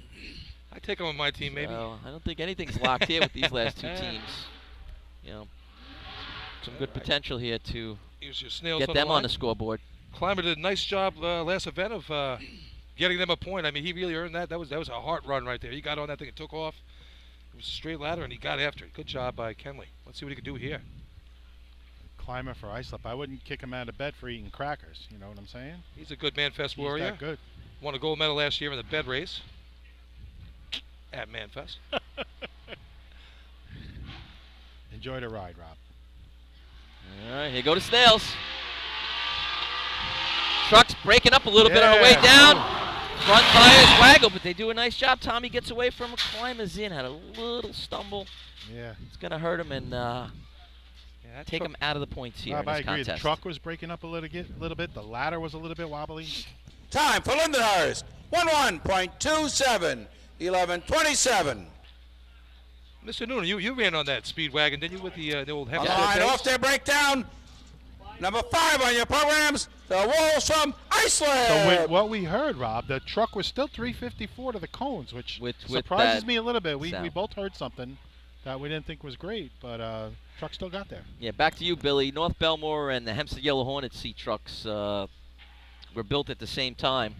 [SPEAKER 1] I take him on my team, maybe.
[SPEAKER 3] So, I don't think anything's locked here with these last two teams. You know, some good potential here to
[SPEAKER 1] Here's your Snails
[SPEAKER 3] get
[SPEAKER 1] on
[SPEAKER 3] them
[SPEAKER 1] the
[SPEAKER 3] on
[SPEAKER 1] line.
[SPEAKER 3] the scoreboard.
[SPEAKER 1] Climber did a nice job last event of getting them a point. I mean, he really earned that. That was a hard run right there. He got on that thing and took off. It was a straight ladder, and he got after it. Good job by Kenley. Let's see what he can do here.
[SPEAKER 2] Climber for Islip. I wouldn't kick him out of bed for eating crackers. You know what I'm saying?
[SPEAKER 1] He's a good Manfest
[SPEAKER 2] He's
[SPEAKER 1] warrior.
[SPEAKER 2] that good.
[SPEAKER 1] Won a gold medal last year in the bed race at Manfest.
[SPEAKER 2] Enjoy the ride, Rob.
[SPEAKER 3] All right, here go the Snails. Truck's breaking up a little bit on the way down. Front tires waggle, but they do a nice job. Tommy gets away from him. Climbers in, had a little stumble.
[SPEAKER 2] Yeah.
[SPEAKER 3] It's going to hurt him and take him out of the points here
[SPEAKER 2] Rob,
[SPEAKER 3] in
[SPEAKER 2] I
[SPEAKER 3] this
[SPEAKER 2] agree.
[SPEAKER 3] contest.
[SPEAKER 2] The truck was breaking up a little bit. The ladder was a little bit wobbly.
[SPEAKER 4] Time for Lindenhurst. 11.27. 11:27.
[SPEAKER 1] Mr. Noonan, you ran on that speed wagon, didn't you, with the old
[SPEAKER 4] On
[SPEAKER 1] Hempstead
[SPEAKER 4] the line
[SPEAKER 1] days?
[SPEAKER 4] off their breakdown. Number 5 on your programs. The Wolves from Iceland.
[SPEAKER 2] So with what we heard, Rob, the truck was still 354 to the cones, which
[SPEAKER 3] With
[SPEAKER 2] surprises
[SPEAKER 3] that
[SPEAKER 2] me a little bit. We
[SPEAKER 3] sound.
[SPEAKER 2] both heard something that we didn't think was great, but truck still got there.
[SPEAKER 3] Yeah, back to you, Billy. North Belmore and the Hempstead Yellow Hornet C trucks were built at the same time.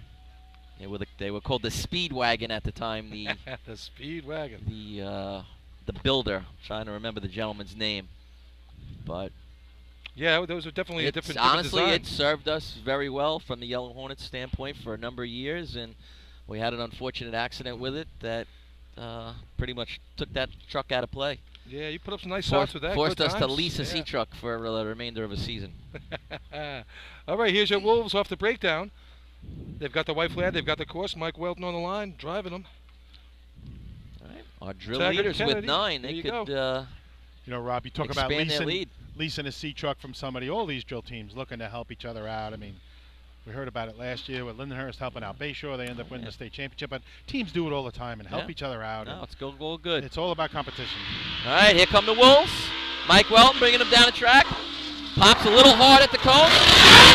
[SPEAKER 3] They were called the Speed Wagon at the time.
[SPEAKER 1] The speed wagon.
[SPEAKER 3] The builder. I'm trying to remember the gentleman's name, but
[SPEAKER 1] Yeah, those are definitely a different
[SPEAKER 3] honestly,
[SPEAKER 1] design.
[SPEAKER 3] it served us very well from the Yellow Hornet standpoint for a number of years, and we had an unfortunate accident with it that pretty much took that truck out of play.
[SPEAKER 1] Yeah, you put up some nice shots with that.
[SPEAKER 3] Forced
[SPEAKER 1] Good
[SPEAKER 3] us to
[SPEAKER 1] times.
[SPEAKER 3] lease a
[SPEAKER 1] Yeah.
[SPEAKER 3] C truck for the remainder of a season.
[SPEAKER 1] All right, here's your Wolves off the breakdown. They've got the white flag. They've got the course. Mike Welton on the line, driving them.
[SPEAKER 3] All right. Our drill
[SPEAKER 1] Taggart
[SPEAKER 3] leaders with
[SPEAKER 1] Kennedy.
[SPEAKER 3] 9.
[SPEAKER 1] There
[SPEAKER 3] They
[SPEAKER 1] you
[SPEAKER 3] could
[SPEAKER 2] You know, Rob, you talk about
[SPEAKER 3] expand their
[SPEAKER 2] leasing,
[SPEAKER 3] lead.
[SPEAKER 2] leasing a C truck from somebody. All these drill teams looking to help each other out. I mean, we heard about it last year with Lindenhurst helping out Bayshore. They end up winning the state championship. But teams do it all the time and help
[SPEAKER 3] Yeah.
[SPEAKER 2] each other out.
[SPEAKER 3] No,
[SPEAKER 2] and
[SPEAKER 3] it's all good.
[SPEAKER 2] it's all about competition.
[SPEAKER 3] All right, here come the Wolves. Mike Welton bringing them down the track. Pops a little hard at the cone.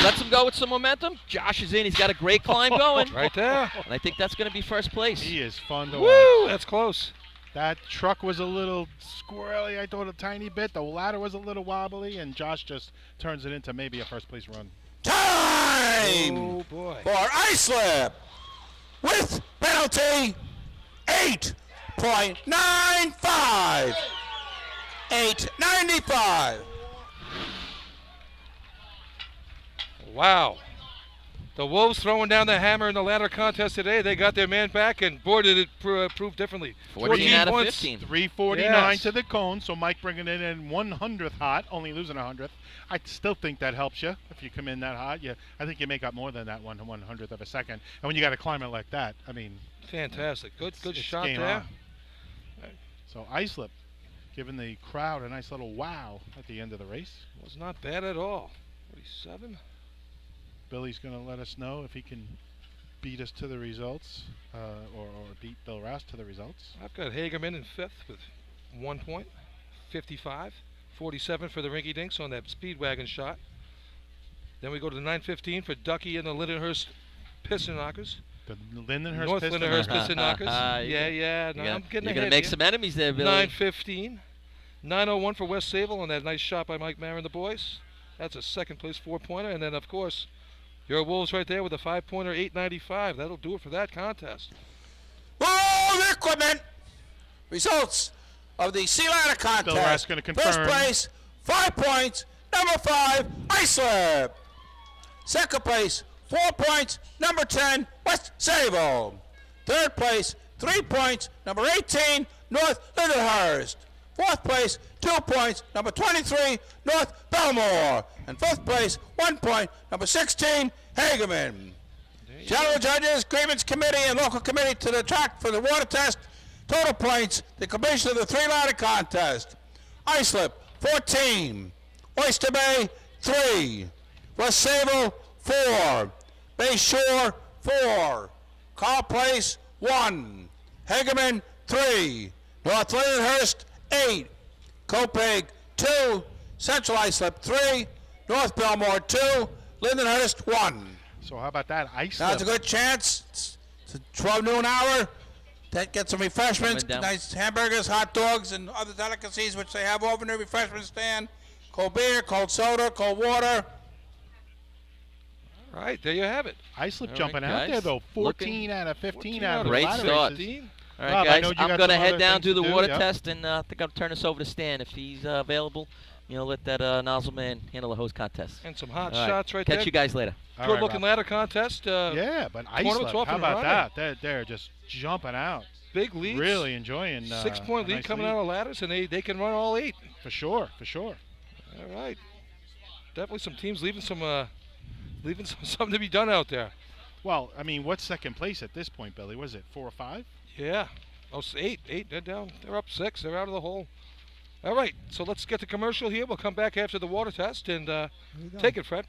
[SPEAKER 3] Lets him go with some momentum. Josh is in. He's got a great climb going.
[SPEAKER 1] Right there.
[SPEAKER 3] And I think that's going to be first place.
[SPEAKER 2] He is fun to watch.
[SPEAKER 1] Woo, that's close.
[SPEAKER 2] That truck was a little squirrely, I thought, a tiny bit. The ladder was a little wobbly, and Josh just turns it into maybe a first-place run.
[SPEAKER 4] Time
[SPEAKER 1] Oh, boy.
[SPEAKER 4] for Islip with penalty 8.95. 8.95.
[SPEAKER 1] Wow. The Wolves throwing down the hammer in the ladder contest today. They got their man back, and boy, did it prove differently.
[SPEAKER 3] 14 out of
[SPEAKER 1] points.
[SPEAKER 3] 15.
[SPEAKER 2] 349
[SPEAKER 1] Yes.
[SPEAKER 2] to the cone, so Mike bringing it in 100th hot, only losing 100th. I still think that helps you if you come in that hot. I think you make up more than that 1/100th of a second. And when you got a climber like that, I mean,
[SPEAKER 1] Fantastic. Good
[SPEAKER 2] it's
[SPEAKER 1] shot
[SPEAKER 2] game
[SPEAKER 1] there.
[SPEAKER 2] on. So Islip giving the crowd a nice little wow at the end of the race.
[SPEAKER 1] Was not bad at all. 47.
[SPEAKER 2] Billy's going to let us know if he can beat us to the results, or beat Bill Rouse to the results.
[SPEAKER 1] I've got Hagerman in 5th with 1 point, 55. 47 for the Rinky Dinks on that Speedwagon shot. Then we go to 9:15 for Ducky and the Lindenhurst Piston Knockers.
[SPEAKER 2] The Lindenhurst
[SPEAKER 1] North
[SPEAKER 2] Piston
[SPEAKER 1] Lindenhurst
[SPEAKER 2] Knockers.
[SPEAKER 1] Piston Knockers. Yeah. No, I'm getting
[SPEAKER 3] You're
[SPEAKER 1] ahead
[SPEAKER 3] gonna make
[SPEAKER 1] here.
[SPEAKER 3] some enemies there, Billy.
[SPEAKER 1] 9:15. 9:01 for West Sable on that nice shot by Mike Marin and the boys. That's a second place 4-pointer. And then, of course, your Wolves right there with a 5-pointer, 8.95. That'll do it for that contest.
[SPEAKER 4] All the equipment. Results of the Sea Ladder contest.
[SPEAKER 2] Bill Rouse going to confirm.
[SPEAKER 4] First place, 5 points, number 5, Islip. Second place, 4 points, number 10, West Sable. Third place, 3 points, number 18, North Lindenhurst. Fourth place, 2 points, number 23, North Belmore. And fifth place, 1 point, number 16, Hagerman. General Judges, Grievance Committee, and Local Committee to the track for the water test. Total points, the completion of the 3-ladder contest. Islip, 14. Oyster Bay, 3. West Sable, 4. Bay Shore, 4. Carl Place, 1. Hagerman, 3. North Lindenhurst, 8. Copaig, 2. Central Islip, 3. North Belmore, 2. Lindenhurst, 1.
[SPEAKER 2] So how about that?
[SPEAKER 4] Now it's a good chance. It's a 12 noon hour. Get some refreshments, nice hamburgers, hot dogs, and other delicacies which they have over in the refreshment stand. Cold beer, cold soda, cold water.
[SPEAKER 1] All right, there you have it.
[SPEAKER 2] Islip
[SPEAKER 3] All
[SPEAKER 2] jumping
[SPEAKER 3] right,
[SPEAKER 2] out
[SPEAKER 3] guys.
[SPEAKER 2] there, though. 14
[SPEAKER 3] Looking-
[SPEAKER 2] out of 15
[SPEAKER 1] 14
[SPEAKER 2] out of the
[SPEAKER 3] Great
[SPEAKER 2] ladder
[SPEAKER 3] start.
[SPEAKER 2] races.
[SPEAKER 3] All
[SPEAKER 2] Rob,
[SPEAKER 3] right,
[SPEAKER 2] I
[SPEAKER 3] guys,
[SPEAKER 2] know you
[SPEAKER 3] I'm
[SPEAKER 2] got
[SPEAKER 3] going to
[SPEAKER 2] some
[SPEAKER 3] head
[SPEAKER 2] other
[SPEAKER 3] down
[SPEAKER 2] things
[SPEAKER 3] to the
[SPEAKER 2] to do,
[SPEAKER 3] water
[SPEAKER 2] yeah.
[SPEAKER 3] test, and I think I'll turn us over to Stan if he's available. Let that nozzle man handle the hose contest.
[SPEAKER 1] And some hot
[SPEAKER 3] All right,
[SPEAKER 1] shots right
[SPEAKER 3] catch
[SPEAKER 1] there.
[SPEAKER 3] you guys later.
[SPEAKER 2] All
[SPEAKER 1] Good
[SPEAKER 2] right,
[SPEAKER 1] looking
[SPEAKER 2] Rob.
[SPEAKER 1] ladder contest.
[SPEAKER 2] Yeah, but
[SPEAKER 1] tournament's
[SPEAKER 2] Islip,
[SPEAKER 1] off
[SPEAKER 2] how
[SPEAKER 1] and
[SPEAKER 2] about
[SPEAKER 1] running.
[SPEAKER 2] that? They're just jumping out.
[SPEAKER 1] Big leads.
[SPEAKER 2] Really enjoying
[SPEAKER 1] 6-point
[SPEAKER 2] a
[SPEAKER 1] lead
[SPEAKER 2] nice
[SPEAKER 1] coming
[SPEAKER 2] lead.
[SPEAKER 1] out of ladders, and they can run all 8.
[SPEAKER 2] For sure.
[SPEAKER 1] All right. Definitely some teams leaving some something to be done out there.
[SPEAKER 2] Well, I mean, what's second place at this point, Billy? Was it 4 or 5?
[SPEAKER 1] Yeah. Oh, 8. They're down. They're up 6. They're out of the hole. All right. So let's get the commercial here. We'll come back after the water test and take it, Fred.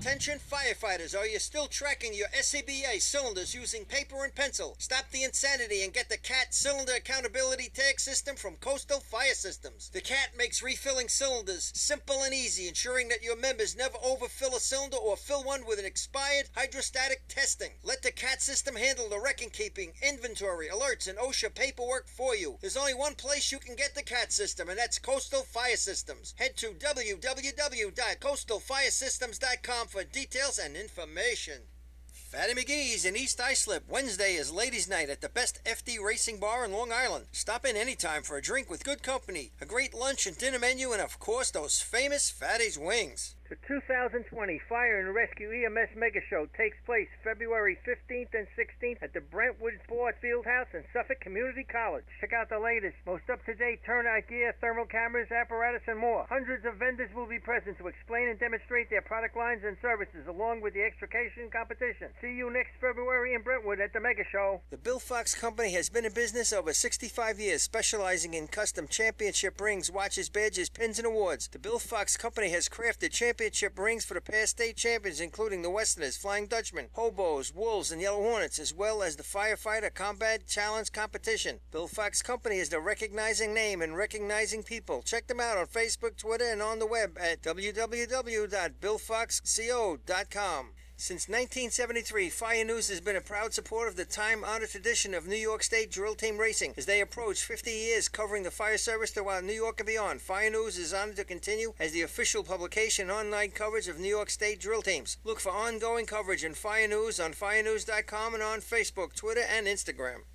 [SPEAKER 7] Attention firefighters, are you still tracking your SCBA cylinders using paper and pencil? Stop the insanity and get the CAT Cylinder Accountability Tag System from Coastal Fire Systems. The CAT makes refilling cylinders simple and easy, ensuring that your members never overfill a cylinder or fill one with an expired hydrostatic testing. Let the CAT system handle the record keeping, inventory, alerts, and OSHA paperwork for you. There's only one place you can get the CAT system, and that's Coastal Fire Systems. Head to www.coastalfiresystems.com for details and information. Fatty McGee's in East Islip. Wednesday is ladies' night at the best FD racing bar in Long Island. Stop in anytime for a drink with good company, a great lunch and dinner menu, and of course those famous Fatty's wings.
[SPEAKER 8] The 2020 Fire and Rescue EMS Mega Show takes place February 15th and 16th at the Brentwood Sports Fieldhouse and Suffolk Community College. Check out the latest, most up-to-date turnout gear, thermal cameras, apparatus, and more. Hundreds of vendors will be present to explain and demonstrate their product lines and services, along with the extrication competition. See you next February in Brentwood at the Mega Show.
[SPEAKER 7] The Bill Fox Company has been in business over 65 years, specializing in custom championship rings, watches, badges, pins, and awards. The Bill Fox Company has crafted championship rings for the past state champions, including the Westerners, Flying Dutchmen, Hobos, Wolves, and Yellow Hornets, as well as the Firefighter Combat Challenge competition. Bill Fox Company is the recognizing name and recognizing people. Check them out on Facebook, Twitter, and on the web at www.billfoxco.com. Since 1973, Fire News has been a proud supporter of the time-honored tradition of New York State drill team racing. As they approach 50 years covering the fire service throughout New York and beyond, Fire News is honored to continue as the official publication and online coverage of New York State drill teams. Look for ongoing coverage in Fire News on firenews.com and on Facebook, Twitter, and Instagram.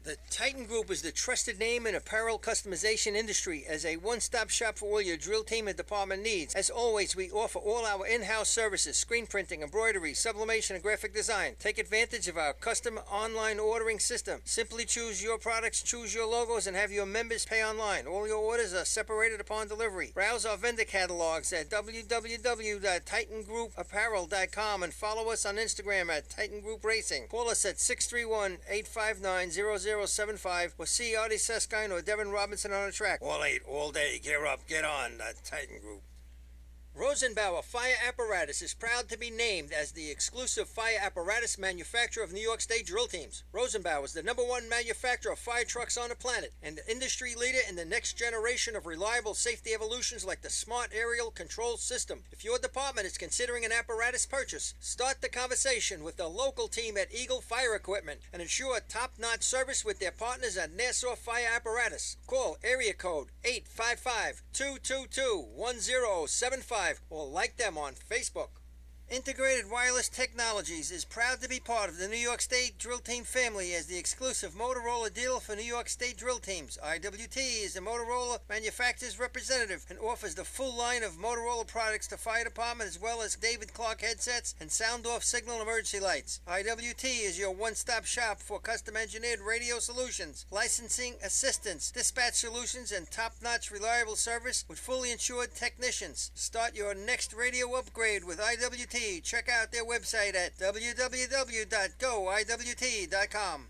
[SPEAKER 7] The Titan Group is the trusted name in apparel customization industry as a one-stop shop for all your drill team and department needs. As always, we offer all our in-house services, screen printing, embroidery, sublimation, and graphic design. Take advantage of our custom online ordering system. Simply choose your products, choose your logos, and have your members pay online. All your orders are separated upon delivery. Browse our vendor catalogs at www.titangrouapparel.com and follow us on Instagram at Titan Group Racing. Call us at 631-859-0000 7075 or see Artie Seskine or Devin Robinson on the track. All 8, all day. Gear up, get on, the Titan Group. Rosenbauer Fire Apparatus is proud to be named as the exclusive fire apparatus manufacturer of New York State drill teams. Rosenbauer is the #1 manufacturer of fire trucks on the planet and the industry leader in the next generation of reliable safety evolutions like the Smart Aerial Control System. If your department is considering an apparatus purchase, start the conversation with the local team at Eagle Fire Equipment and ensure top-notch service with their partners at Nassau Fire Apparatus. Call area code 855-222-1075 or like them on Facebook. Integrated Wireless Technologies is proud to be part of the New York State Drill Team family as the exclusive Motorola dealer for New York State drill teams. IWT is the Motorola manufacturer's representative and offers the full line of Motorola products to fire department as well as David Clark headsets and sound-off signal emergency lights. IWT is your one-stop shop for custom-engineered radio solutions, licensing assistance, dispatch solutions, and top-notch reliable service with fully insured technicians. Start your next radio upgrade with IWT. Check out their website at www.goiwt.com.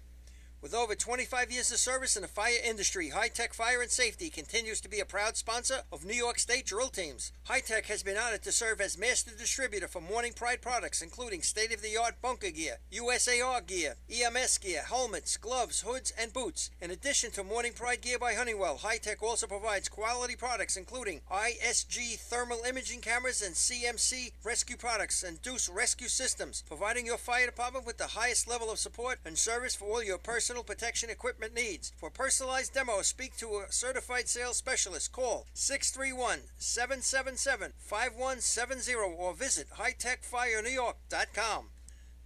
[SPEAKER 7] With over 25 years of service in the fire industry, High Tech Fire and Safety continues to be a proud sponsor of New York State drill teams. High Tech has been honored to serve as master distributor for Morning Pride products, including state-of-the-art bunker gear, USAR gear, EMS gear, helmets, gloves, hoods, and boots. In addition to Morning Pride gear by Honeywell, High Tech also provides quality products, including ISG thermal imaging cameras and CMC rescue products and Deuce rescue systems, providing your fire department with the highest level of support and service for all your personal protection equipment needs. For personalized demos, speak to a certified sales specialist. Call 631-777-5170 or visit hightechfirenewyork.com.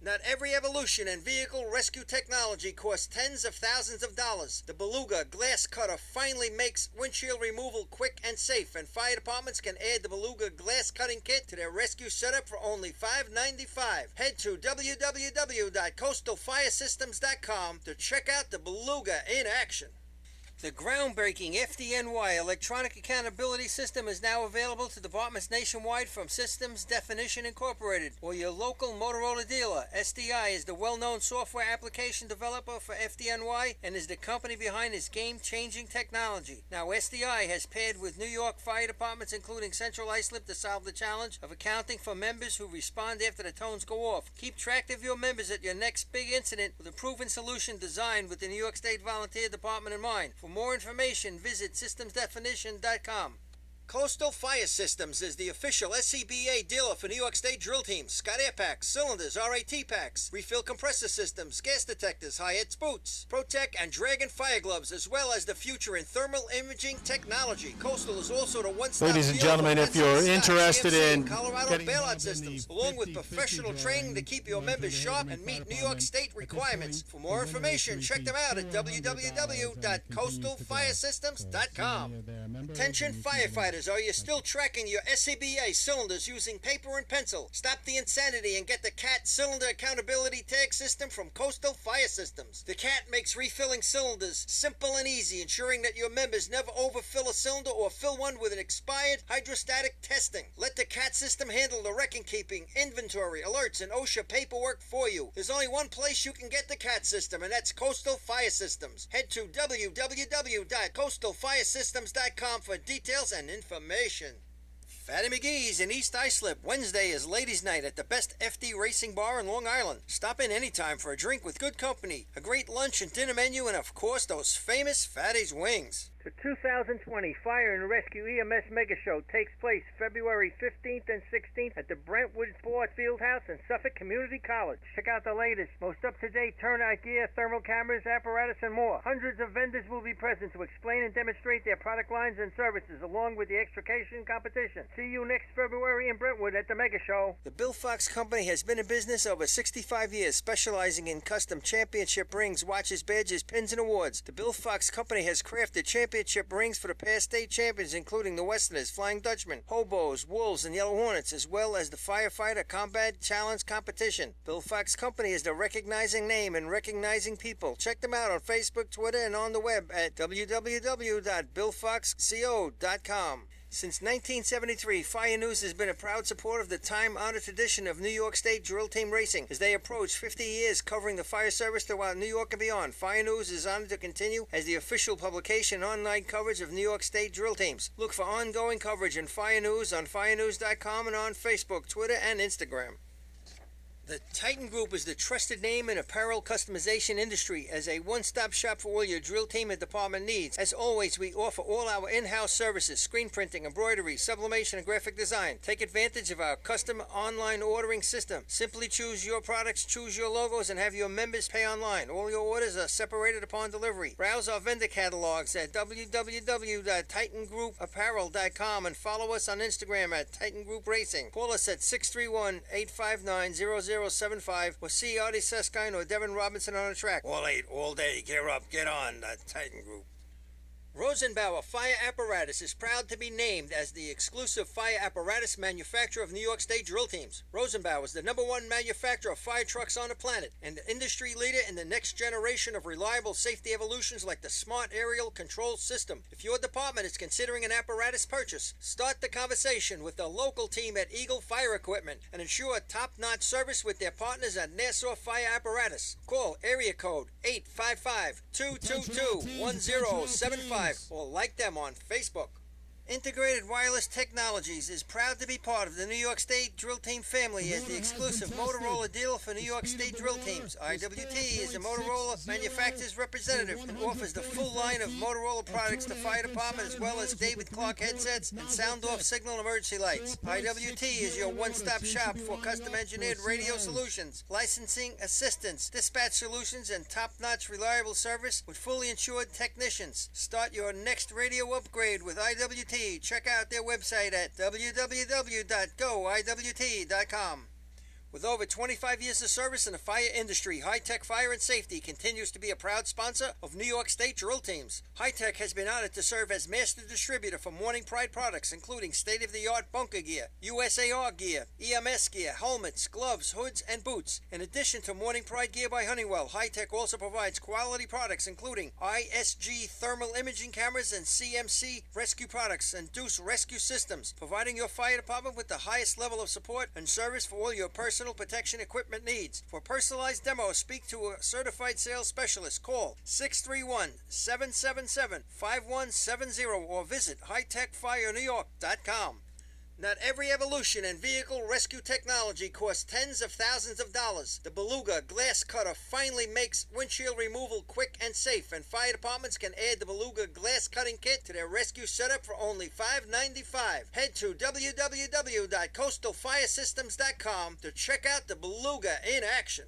[SPEAKER 7] Not every evolution in vehicle rescue technology costs tens of thousands of dollars. The Beluga Glass Cutter finally makes windshield removal quick and safe, and fire departments can add the Beluga Glass Cutting Kit to their rescue setup for only $5.95. Head to www.coastalfiresystems.com to check out the Beluga in action. The groundbreaking FDNY electronic accountability system is now available to departments nationwide from Systems Definition Incorporated or your local Motorola dealer. SDI is the well-known software application developer for FDNY and is the company behind this game-changing technology. Now SDI has paired with New York fire departments including Central Islip to solve the challenge of accounting for members who respond after the tones go off. Keep track of your members at your next big incident with a proven solution designed with the New York State Volunteer Department in mind. For more information, visit systemsdefinition.com. Coastal Fire Systems is the official SCBA dealer for New York State drill teams. Scott Air Packs, cylinders, RAT packs, refill compressor systems, gas detectors, Hyatt's boots, Protec and Dragon fire gloves, as well as the future in thermal imaging technology. Coastal is also the one-stop
[SPEAKER 2] Ladies and
[SPEAKER 7] dealer
[SPEAKER 2] gentlemen,
[SPEAKER 7] for
[SPEAKER 2] if you're
[SPEAKER 7] Scott,
[SPEAKER 2] interested
[SPEAKER 7] GMC,
[SPEAKER 2] in
[SPEAKER 7] Colorado
[SPEAKER 2] getting
[SPEAKER 7] bailout systems, along with professional training to keep your members sharp and meet New York State requirements. For more information, check them out at www.coastalfiresystems.com. Attention firefighters, are you still tracking your SCBA cylinders using paper and pencil? Stop the insanity and get the CAT Cylinder Accountability Tag System from Coastal Fire Systems. The CAT makes refilling cylinders simple and easy, ensuring that your members never overfill a cylinder or fill one with an expired hydrostatic testing. Let the CAT system handle the record-keeping, inventory, alerts, and OSHA paperwork for you. There's only one place you can get the CAT system, and that's Coastal Fire Systems. Head to www.coastalfiresystems.com for details and information. Fatty McGee's in East Islip. Wednesday is ladies' night at the best FD Racing Bar in Long Island. Stop in anytime for a drink with good company, a great lunch and dinner menu, and of course those famous Fatty's wings.
[SPEAKER 8] The 2020 Fire and Rescue EMS Mega Show takes place February 15th and 16th at the Brentwood Sports Fieldhouse in Suffolk Community College. Check out the latest, most up-to-date turnout gear, thermal cameras, apparatus, and more. Hundreds of vendors will be present to explain and demonstrate their product lines and services, along with the extrication competition. See you next February in Brentwood at the Mega Show.
[SPEAKER 7] The Bill Fox Company has been in business over 65 years, specializing in custom championship rings, watches, badges, pins, and awards. The Bill Fox Company has crafted championship rings for the past state champions, including the Westerners, Flying Dutchmen, Hobos, Wolves, and Yellow Hornets, as well as the Firefighter Combat Challenge competition. Bill Fox Company is the recognizing name and recognizing people. Check them out on Facebook, Twitter, and on the web at www.billfoxco.com. Since 1973, Fire News has been a proud supporter of the time-honored tradition of New York State drill team racing. As they approach 50 years covering the fire service throughout New York and beyond, Fire News is honored to continue as the official publication and online coverage of New York State drill teams. Look for ongoing coverage in Fire News on firenews.com and on Facebook, Twitter, and Instagram. The Titan Group is the trusted name in apparel customization industry as a one-stop shop for all your drill team and department needs. As always, we offer all our in-house services, screen printing, embroidery, sublimation, and graphic design. Take advantage of our custom online ordering system. Simply choose your products, choose your logos, and have your members pay online. All your orders are separated upon delivery. Browse our vendor catalogs at www.titangrouapparel.com and follow us on Instagram at Titan Group Racing. Call us at 631-859-0075 or see Artie Suskind or Devin Robinson on the track. All 8, all day. Gear up, get on, the Titan Group. Rosenbauer Fire Apparatus is proud to be named as the exclusive fire apparatus manufacturer of New York State drill teams. Rosenbauer is the #1 manufacturer of fire trucks on the planet and the industry leader in the next generation of reliable safety evolutions like the Smart Aerial Control System. If your department is considering an apparatus purchase, start the conversation with the local team at Eagle Fire Equipment and ensure top-notch service with their partners at Nassau Fire Apparatus. Call area code 855-222-1075 or like them on Facebook. Integrated Wireless Technologies is proud to be part of the New York State Drill Team family as the exclusive Motorola dealer for New York State drill teams. IWT is a Motorola manufacturer's representative and offers the full line of Motorola products to fire department as well as David Clark headsets and sound-off signal emergency lights. IWT is your one-stop shop for custom-engineered radio solutions, licensing assistance, dispatch solutions, and top-notch reliable service with fully insured technicians. Start your next radio upgrade with IWT. Check out their website at www.goiwt.com. With over 25 years of service in the fire industry, High Tech Fire and Safety continues to be a proud sponsor of New York State drill teams. High Tech has been honored to serve as master distributor for Morning Pride products, including state-of-the-art bunker gear, USAR gear, EMS gear, helmets, gloves, hoods, and boots. In addition to Morning Pride gear by Honeywell, High Tech also provides quality products, including ISG thermal imaging cameras and CMC rescue products and Deuce rescue systems, providing your fire department with the highest level of support and service for all your personal protection equipment needs. For personalized demos, speak to a certified sales specialist. Call 631-777-5170 or visit hightechfirenewyork.com. Not every evolution in vehicle rescue technology costs tens of thousands of dollars. The Beluga Glass Cutter finally makes windshield removal quick and safe, and fire departments can add the Beluga Glass Cutting Kit to their rescue setup for only $5.95. Head to www.coastalfiresystems.com to check out the Beluga in action.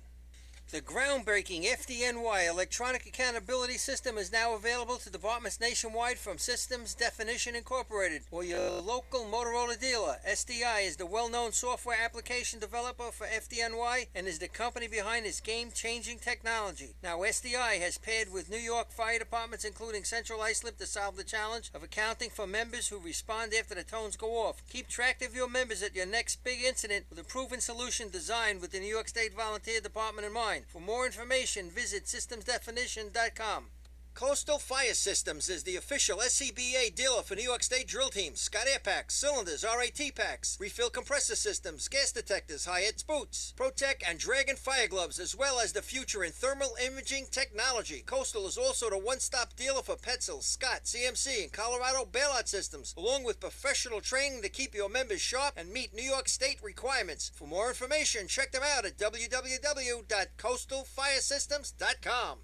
[SPEAKER 7] The groundbreaking FDNY electronic accountability system is now available to departments nationwide from Systems Definition Incorporated or your local Motorola dealer. SDI is the well-known software application developer for FDNY and is the company behind this game-changing technology. Now, SDI has paired with New York fire departments, including Central Islip, to solve the challenge of accounting for members who respond after the tones go off. Keep track of your members at your next big incident with a proven solution designed with the New York State Volunteer Department in mind. For more information, visit systemsdefinition.com. Coastal Fire Systems is the official SCBA dealer for New York State drill teams. Scott Air Packs, cylinders, RAT packs, refill compressor systems, gas detectors, Hyatt's boots, Protec and Dragon fire gloves, as well as the future in thermal imaging technology. Coastal is also the one-stop dealer for Petzl, Scott, CMC, and Colorado bailout systems, along with professional training to keep your members sharp and meet New York State requirements. For more information, check them out at www.coastalfiresystems.com.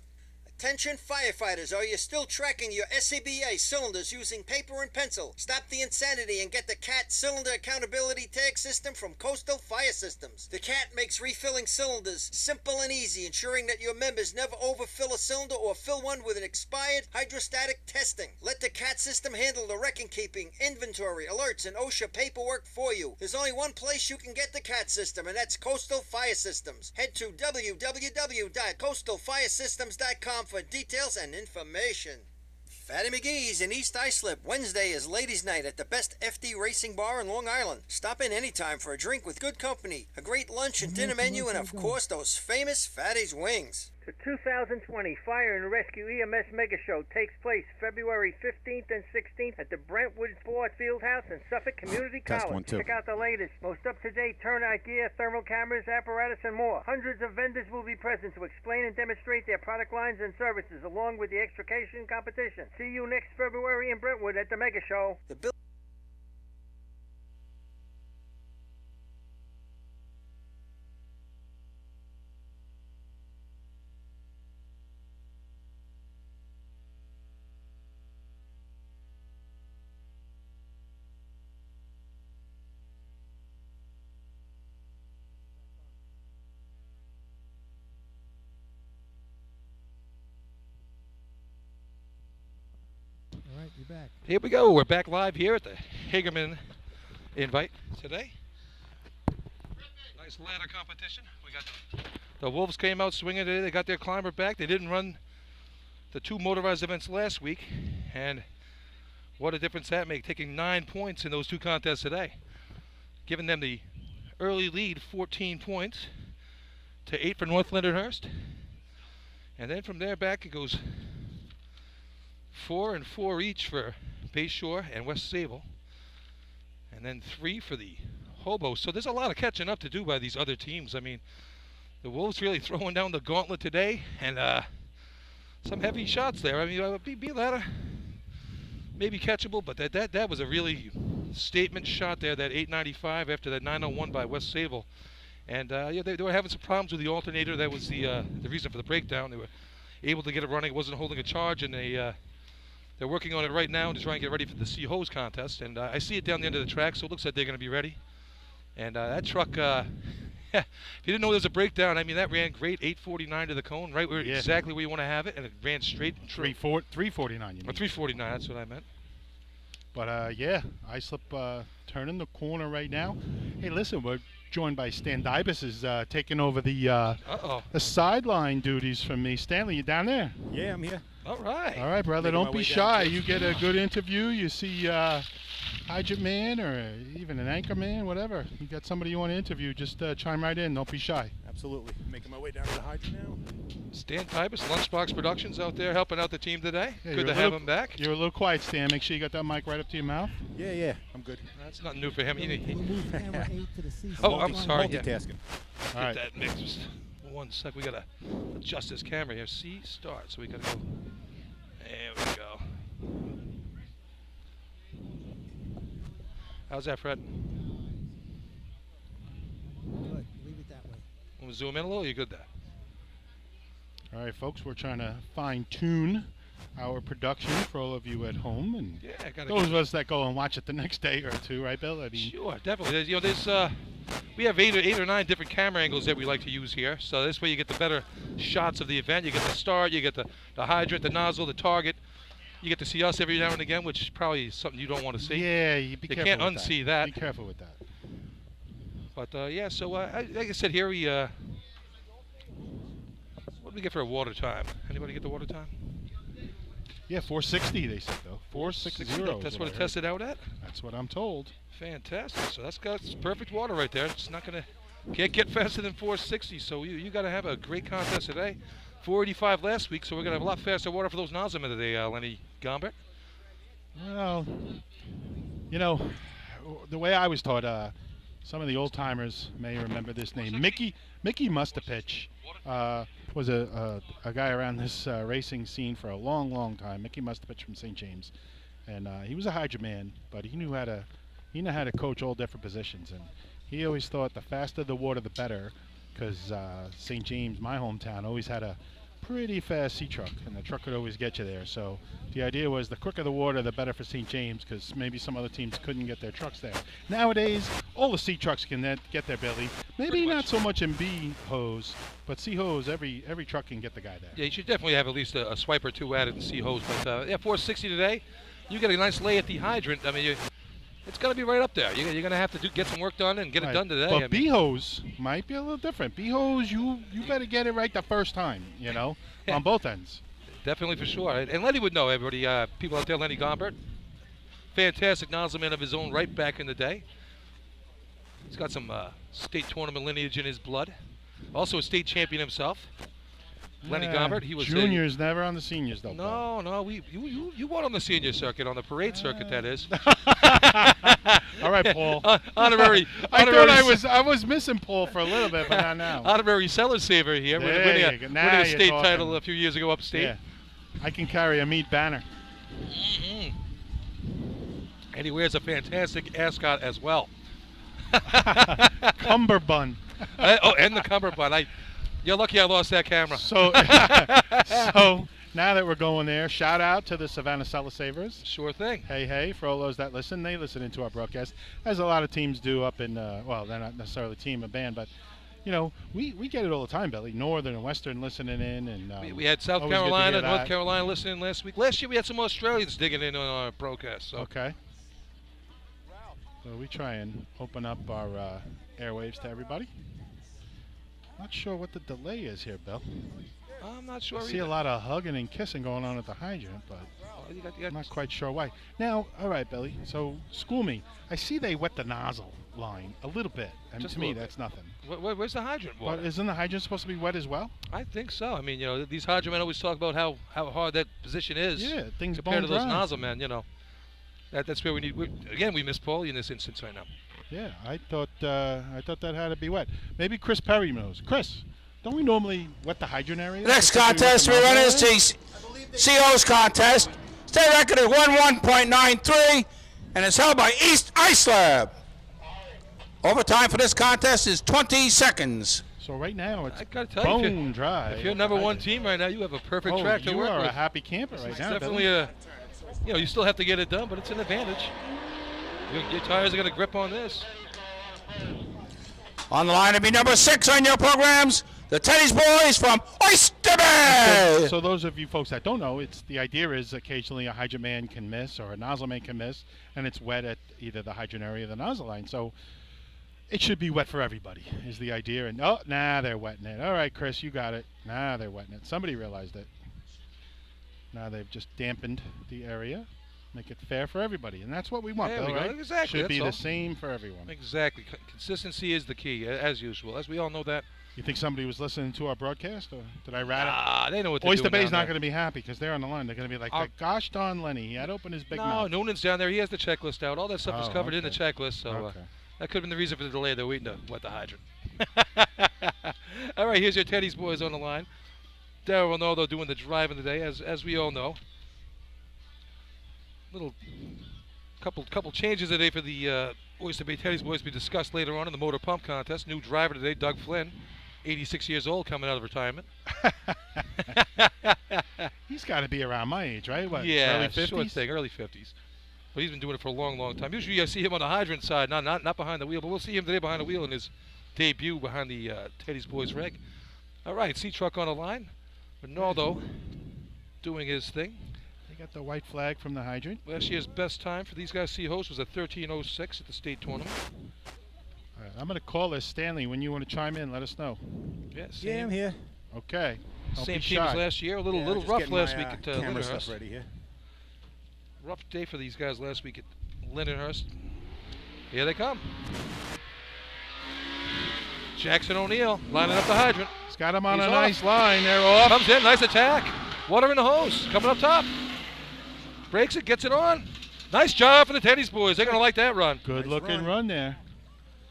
[SPEAKER 7] Attention firefighters, are you still tracking your SCBA cylinders using paper and pencil? Stop the insanity and get the CAT Cylinder Accountability Tag System from Coastal Fire Systems. The CAT makes refilling cylinders simple and easy, ensuring that your members never overfill a cylinder or fill one with an expired hydrostatic testing. Let the CAT system handle the record-keeping, inventory, alerts, and OSHA paperwork for you. There's only one place you can get the CAT system, and that's Coastal Fire Systems. Head to www.coastalfiresystems.com for details and information. Fatty McGee's in East Islip. Wednesday is Ladies' Night at the best FD Racing Bar in Long Island. Stop in anytime for a drink with good company, a great lunch and dinner menu, and of course those famous Fatty's wings.
[SPEAKER 8] The 2020 Fire and Rescue EMS Mega Show takes place February 15th and 16th at the Brentwood Sport Fieldhouse in Suffolk Community
[SPEAKER 9] Test
[SPEAKER 8] College.
[SPEAKER 9] 1 2.
[SPEAKER 8] Check out the latest, most up-to-date turnout gear, thermal cameras, apparatus, and more. Hundreds of vendors will be present to explain and demonstrate their product lines and services, along with the extrication competition. See you next February in Brentwood at the Mega Show.
[SPEAKER 7] The Bill
[SPEAKER 6] All right, you're back.
[SPEAKER 1] Here we go. We're back live here at the Hagerman Invite today. Nice ladder competition. We got the Wolves came out swinging today. They got their climber back. They didn't run the 2 motorized events last week, and what a difference that made, taking 9 points in those 2 contests today, giving them the early lead, 14 points to 8 for North Lindenhurst, and then from there back it goes 4 and 4 each for Bayshore and West Sable, and then 3 for the Hobos. So there's a lot of catching up to do by these other teams. I mean, the Wolves really throwing down the gauntlet today, and some heavy shots there. I mean, B ladder maybe catchable, but that was a really statement shot there, that 895 after that 901 by West Sable. And yeah, they were having some problems with the alternator. That was the reason for the breakdown. They were able to get it running. It wasn't holding a charge, and they're working on it right now to try and get ready for the Sea Hose contest. And I see it down the end of the track, so it looks like they're going to be ready. And that truck, if you didn't know there was a breakdown, I mean, that ran great, 849 to the cone, right where exactly where you want to have it, and it ran straight and true.
[SPEAKER 2] 349, you mean.
[SPEAKER 1] Or 349, that's what I meant.
[SPEAKER 2] But yeah, Islip turning the corner right now. Hey, listen, we're joined by Stan Dybus, is taking over the sideline duties from me. Stanley, you down there?
[SPEAKER 9] Yeah, I'm here.
[SPEAKER 1] All right.
[SPEAKER 2] All right, brother.
[SPEAKER 9] Making
[SPEAKER 2] Don't
[SPEAKER 9] my
[SPEAKER 2] be
[SPEAKER 9] way
[SPEAKER 2] shy.
[SPEAKER 9] down.
[SPEAKER 2] You get a good interview. You see Hydrant Man or even an anchor man, whatever. You got somebody you want to interview, just chime right in. Don't be shy.
[SPEAKER 9] Absolutely. Making my way down to the hydrant now.
[SPEAKER 1] Stan Tybus, Lunchbox Productions out there helping out the team today.
[SPEAKER 2] Yeah,
[SPEAKER 1] Good to have him back.
[SPEAKER 2] You're a little quiet, Stan. Make sure you got that mic right up to your mouth.
[SPEAKER 9] Yeah, I'm good.
[SPEAKER 1] That's nothing new for him.
[SPEAKER 6] We moved camera 8 to the C.
[SPEAKER 1] Oh, I'm sorry. Yeah.
[SPEAKER 9] Multitasking.
[SPEAKER 2] All right.
[SPEAKER 1] Get that mix. Just 1 sec. We got to adjust this camera here. See, start. So we got to go. There we go. How's that, Fred?
[SPEAKER 6] Good. Leave it that way.
[SPEAKER 1] Want to zoom in a little? You good there?
[SPEAKER 2] All right, folks. We're trying to fine-tune our production for all of you at home, and
[SPEAKER 1] Yeah, got
[SPEAKER 2] those of us that go and watch it the next day or two, right, Bill? I mean,
[SPEAKER 1] Sure, definitely. There's we have 8 or 9 different camera angles that we like to use here. So this way you get the better shots of the event. You get the start, you get the hydrant, the nozzle, the target. You get to see us every now and again, which is probably something you don't want to see.
[SPEAKER 2] yeah, you be
[SPEAKER 1] You
[SPEAKER 2] careful
[SPEAKER 1] can't
[SPEAKER 2] with
[SPEAKER 1] unsee that.
[SPEAKER 2] Be careful with that.
[SPEAKER 1] But yeah, so like I said here, we what do we get for a water time? Anybody get the water time?
[SPEAKER 2] Yeah, 460 they said though. 460.
[SPEAKER 1] That's what it tested out at.
[SPEAKER 2] That's what I'm told.
[SPEAKER 1] Fantastic. So that's perfect water right there. It's not gonna can't get faster than 460. So you got to have a great contest today. 485 last week, so we're gonna have a lot faster water for those nozzlemen today, Lenny Gombert.
[SPEAKER 2] Well, you know, the way I was taught, some of the old timers may remember this name. Mickey Mustapitch was a guy around this racing scene for a long time. Mickey Mustapitch from St. James, and he was a hydrant man, but he knew how to coach all different positions, and he always thought the faster the water, the better, because St. James, my hometown, always had a pretty fast sea truck, and the truck could always get you there. So the idea was the quicker the water, the better for St. James, because maybe some other teams couldn't get their trucks there. Nowadays, all the sea trucks can get there, Billy. Maybe not so much in B hose, but C hose, every truck can get the guy there.
[SPEAKER 1] Yeah, you should definitely have at least a swipe or two at it and see hose. But yeah, 460 today. You get a nice lay at the hydrant. I mean, it's going to be right up there. You're going to have to get some work done and get it done today.
[SPEAKER 2] But B hose might be a little different. B hose, you better get it right the first time, you know, on both ends.
[SPEAKER 1] Definitely for sure. And Lenny would know, everybody. People out there, Lenny Gombert, fantastic nozzleman of his own right back in the day. He's got some state tournament lineage in his blood. Also a state champion himself. Lenny Gombert. He was
[SPEAKER 2] juniors, never on the seniors though.
[SPEAKER 1] No. You won on the senior circuit, on the parade circuit, that is.
[SPEAKER 2] All right, Paul.
[SPEAKER 1] Honorary.
[SPEAKER 2] I thought I was missing Paul for a little bit, but not now.
[SPEAKER 1] Honorary cellar saver here, winning a state title a few years ago upstate.
[SPEAKER 2] Yeah. I can carry a meat banner.
[SPEAKER 1] Mm-hmm. And he wears a fantastic ascot as well.
[SPEAKER 2] Cummerbund.
[SPEAKER 1] And the cummerbund. You're lucky I lost that camera.
[SPEAKER 2] So now that we're going there, shout out to the Savannah Cellar Savers.
[SPEAKER 1] Sure thing.
[SPEAKER 2] Hey, for all those that listen, they listen into our broadcast, as a lot of teams do up in, well, they're not necessarily a team, a band, but, you know, we get it all the time, Billy. Northern and Western listening in. And
[SPEAKER 1] we had South Carolina, North Carolina listening last week. Last year we had some Australians digging in on our broadcast. So.
[SPEAKER 2] Okay. So we try and open up our airwaves to everybody. Not sure what the delay is here, Bill.
[SPEAKER 1] I'm not sure
[SPEAKER 2] I see a lot of hugging and kissing going on at the hydrant, but I'm not quite sure why. Now, all right, Billy, so school me. I see they wet the nozzle line a little bit, and to me that's nothing.
[SPEAKER 1] Where's the hydrant water?
[SPEAKER 2] Well, isn't the hydrant supposed to be wet as well?
[SPEAKER 1] I think so. I mean, you know, these hydrant men always talk about how hard that position is.
[SPEAKER 2] Yeah, things
[SPEAKER 1] compared to those
[SPEAKER 2] dry.
[SPEAKER 1] nozzle men, you know. That's where we need. Again, we miss Paulie in this instance right now.
[SPEAKER 2] Yeah, I thought that had to be wet. Maybe Chris Perry knows. Chris, don't we normally wet the hydrant area?
[SPEAKER 4] Next contest we run is the CO's contest. State record is 11.93, and it's held by East Ice Lab. Overtime for this contest is 20 seconds.
[SPEAKER 2] So right now it's
[SPEAKER 1] I gotta tell
[SPEAKER 2] bone dry.
[SPEAKER 1] If you're number one team right now, you have a perfect track to work with.
[SPEAKER 2] You are a happy camper right now.
[SPEAKER 1] Definitely you know, you still have to get it done, but it's an advantage. Your tires are going to grip on this.
[SPEAKER 4] On the line to be number 6 on your programs, the Teddy's Boys from Oyster Bay.
[SPEAKER 2] So those of you folks that don't know, the idea is occasionally a hydrant man can miss or a nozzle man can miss, and it's wet at either the hydrant area or the nozzle line. So it should be wet for everybody is the idea. And they're wetting it. All right, Chris, you got it. They're wetting it. Somebody realized it. Now they've just dampened the area. Make it fair for everybody, and that's what we want.
[SPEAKER 1] There we go.
[SPEAKER 2] Right?
[SPEAKER 1] Exactly.
[SPEAKER 2] Should be the same for everyone.
[SPEAKER 1] Exactly. Consistency is the key, as usual, as we all know that.
[SPEAKER 2] You think somebody was listening to our broadcast, or did I rat it?
[SPEAKER 1] Ah, they know what they're
[SPEAKER 2] Oyster
[SPEAKER 1] doing.
[SPEAKER 2] Bay's not going to be happy because they're on the line. They're going to be like, "Gosh darn Lenny, he had opened his big mouth."
[SPEAKER 1] No, Noonan's down there. He has the checklist out. All that stuff is covered in the checklist, so that could have been the reason for the delay. They're waiting to wet the hydrant. All right, here's your Teddy's Boys on the line. Darryl Ronaldo doing the driving today, as we all know. Couple changes today for the Oyster Bay Teddy's Boys to be discussed later on in the motor pump contest. New driver today, Doug Flynn, 86 years old, coming out of retirement.
[SPEAKER 2] He's got to be around my age, right? What,
[SPEAKER 1] yeah,
[SPEAKER 2] early 50s?
[SPEAKER 1] Sure thing, early 50s. But he's been doing it for a long, long time. Usually I see him on the hydrant side, not behind the wheel, but we'll see him today behind the wheel in his debut behind the Teddy's Boys rig. All right, C-Truck on the line. Ronaldo doing his thing.
[SPEAKER 2] Got the white flag from the hydrant.
[SPEAKER 1] Last year's best time for these guys, C-Host, was a 13:06 at the state tournament.
[SPEAKER 2] All right, I'm going to call this Stanley. When you want to chime in, let us know.
[SPEAKER 6] Yeah, I'm here.
[SPEAKER 2] Okay. Don't
[SPEAKER 1] same
[SPEAKER 2] be
[SPEAKER 1] team as
[SPEAKER 2] shy.
[SPEAKER 1] last year. A little rough last week at
[SPEAKER 9] camera
[SPEAKER 1] Lindenhurst.
[SPEAKER 9] stuff ready here.
[SPEAKER 1] Rough day for these guys last week at Lindenhurst. Here they come. Jackson O'Neill lining up the hydrant.
[SPEAKER 2] He's got him on
[SPEAKER 1] He's
[SPEAKER 2] a
[SPEAKER 1] off.
[SPEAKER 2] nice line. They're off.
[SPEAKER 1] Comes in, nice attack. Water in the hose, coming up top. Breaks it, gets it on. Nice job for the Teddy's Boys. They're going to like that run.
[SPEAKER 2] Good looking run there.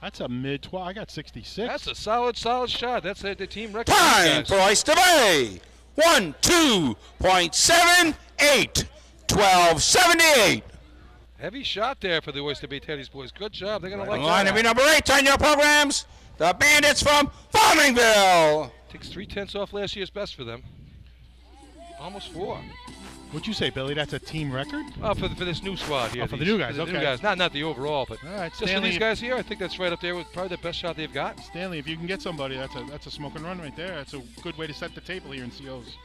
[SPEAKER 2] That's a mid-12. I got 66.
[SPEAKER 1] That's a solid shot. That's the team record.
[SPEAKER 4] Time for Oyster Bay. 12.78. 12.78.
[SPEAKER 1] Heavy shot there for the Oyster Bay Teddy's Boys. Good job. They're going to like
[SPEAKER 4] On line to
[SPEAKER 1] that.
[SPEAKER 4] be number 8 on your programs, the Bandits from Farmingville.
[SPEAKER 1] Takes 3/10 off last year's best for them. Almost 4.
[SPEAKER 2] What'd you say, Billy? That's a team record?
[SPEAKER 1] Oh, for this new squad here.
[SPEAKER 2] For the new guys,
[SPEAKER 1] for the
[SPEAKER 2] okay.
[SPEAKER 1] new guys. Not the overall, but
[SPEAKER 2] All right,
[SPEAKER 1] just for
[SPEAKER 2] Stanley,
[SPEAKER 1] these guys here, I think that's right up there with probably the best shot they've got.
[SPEAKER 2] Stanley, if you can get somebody, that's a smoking run right there. That's a good way to set the table here in COs.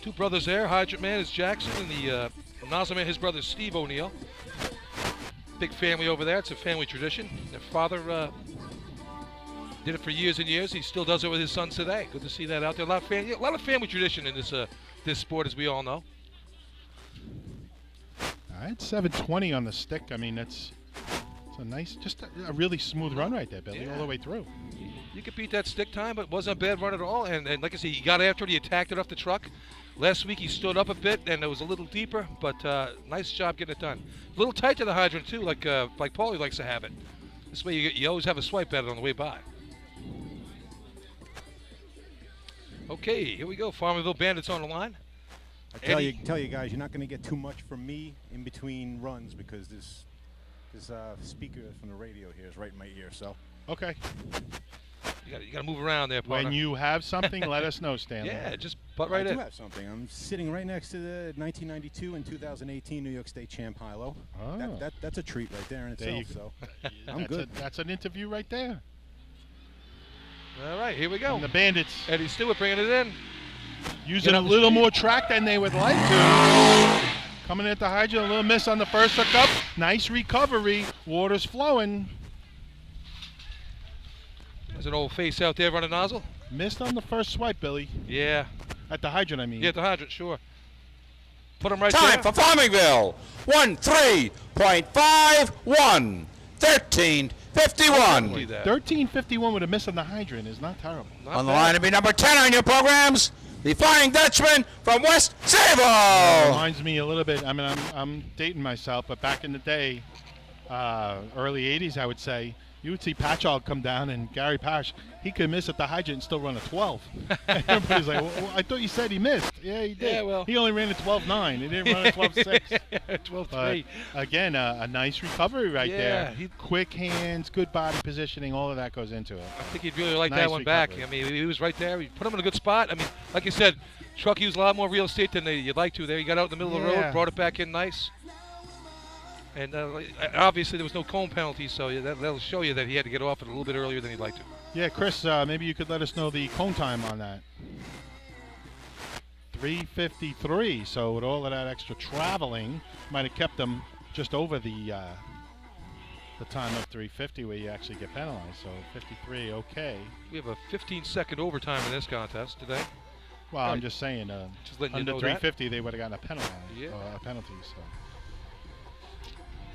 [SPEAKER 1] Two brothers there. Hydrant Man is Jackson, and the nozzle man, his brother Steve O'Neill. Big family over there. It's a family tradition. Their father did it for years and years. He still does it with his sons today. Good to see that out there. A lot of family tradition in this sport, as we all know.
[SPEAKER 2] All right, 720 on the stick. I mean, it's a nice, just a really smooth run right there, Billy, all the way through.
[SPEAKER 1] You could beat that stick time, but it wasn't a bad run at all. And like I said, he got after it. He attacked it off the truck. Last week he stood up a bit, and it was a little deeper, but nice job getting it done. A little tight to the hydrant, too, like Paulie likes to have it. This way you always have a swipe at it on the way by. Okay, here we go. Farmerville Bandits on the line.
[SPEAKER 9] I tell you guys, you're not going to get too much from me in between runs because this speaker from the radio here is right in my ear. So
[SPEAKER 2] okay.
[SPEAKER 1] You got to move around there, partner.
[SPEAKER 2] When you have something, let us know, Stanley.
[SPEAKER 1] Yeah, just butt right in.
[SPEAKER 9] I do have something. I'm sitting right next to the 1992 and 2018 New York State champ Hilo.
[SPEAKER 2] Oh.
[SPEAKER 9] That's a treat right there in
[SPEAKER 2] There
[SPEAKER 9] itself. So I'm
[SPEAKER 2] that's
[SPEAKER 9] good.
[SPEAKER 2] That's an interview right there.
[SPEAKER 1] All right, here we go.
[SPEAKER 2] And the Bandits.
[SPEAKER 1] Eddie Stewart bringing it in.
[SPEAKER 2] Using a little more track than they would like to. Coming at the hydrant, a little miss on the first hookup. Nice recovery. Water's flowing.
[SPEAKER 1] There's an old face out there running nozzle.
[SPEAKER 2] Missed on the first swipe, Billy.
[SPEAKER 1] Yeah.
[SPEAKER 2] At the hydrant, I mean.
[SPEAKER 1] Yeah, at the hydrant, sure. Put him right
[SPEAKER 4] Time
[SPEAKER 1] there.
[SPEAKER 4] for Farmingville. 13.51. 13.51.
[SPEAKER 2] 13.51 with a miss on the hydrant is not terrible.
[SPEAKER 4] On the line to be number 10 on your programs, the Flying Dutchman from West Sable.
[SPEAKER 2] Reminds me a little bit. I mean, I'm dating myself, but back in the day, early 80s, I would say, you would see Patchall come down, and Gary Pash, he could miss at the hydrant and still run a 12. And everybody's like, well, I thought you said he missed. Yeah, he did.
[SPEAKER 1] Yeah, well.
[SPEAKER 2] He only ran a 12.9. He didn't run a 12.6.
[SPEAKER 1] 12.3.
[SPEAKER 2] Again, a nice recovery right there.
[SPEAKER 1] Yeah,
[SPEAKER 2] Quick hands, good body positioning, all of that goes into it.
[SPEAKER 1] I think he'd really like
[SPEAKER 2] Nice
[SPEAKER 1] that one back.
[SPEAKER 2] recovery.
[SPEAKER 1] I mean, he was right there. We put him in a good spot. I mean, like you said, truck used a lot more real estate than you'd like to there. He got out in the middle of the road, brought it back in nice. And obviously there was no cone penalty, so that'll show you that he had to get off it a little bit earlier than he'd like to.
[SPEAKER 2] Yeah, Chris, maybe you could let us know the cone time on that. 3:53. So with all of that extra traveling, might have kept them just over the time of 3:50 where you actually get penalized. So 53, okay.
[SPEAKER 1] We have a 15-second overtime in this contest today.
[SPEAKER 2] Well, I'm just saying,
[SPEAKER 1] Just letting you
[SPEAKER 2] under
[SPEAKER 1] know
[SPEAKER 2] 350 they would have gotten a penalty.
[SPEAKER 1] Yeah.
[SPEAKER 2] A penalty. So.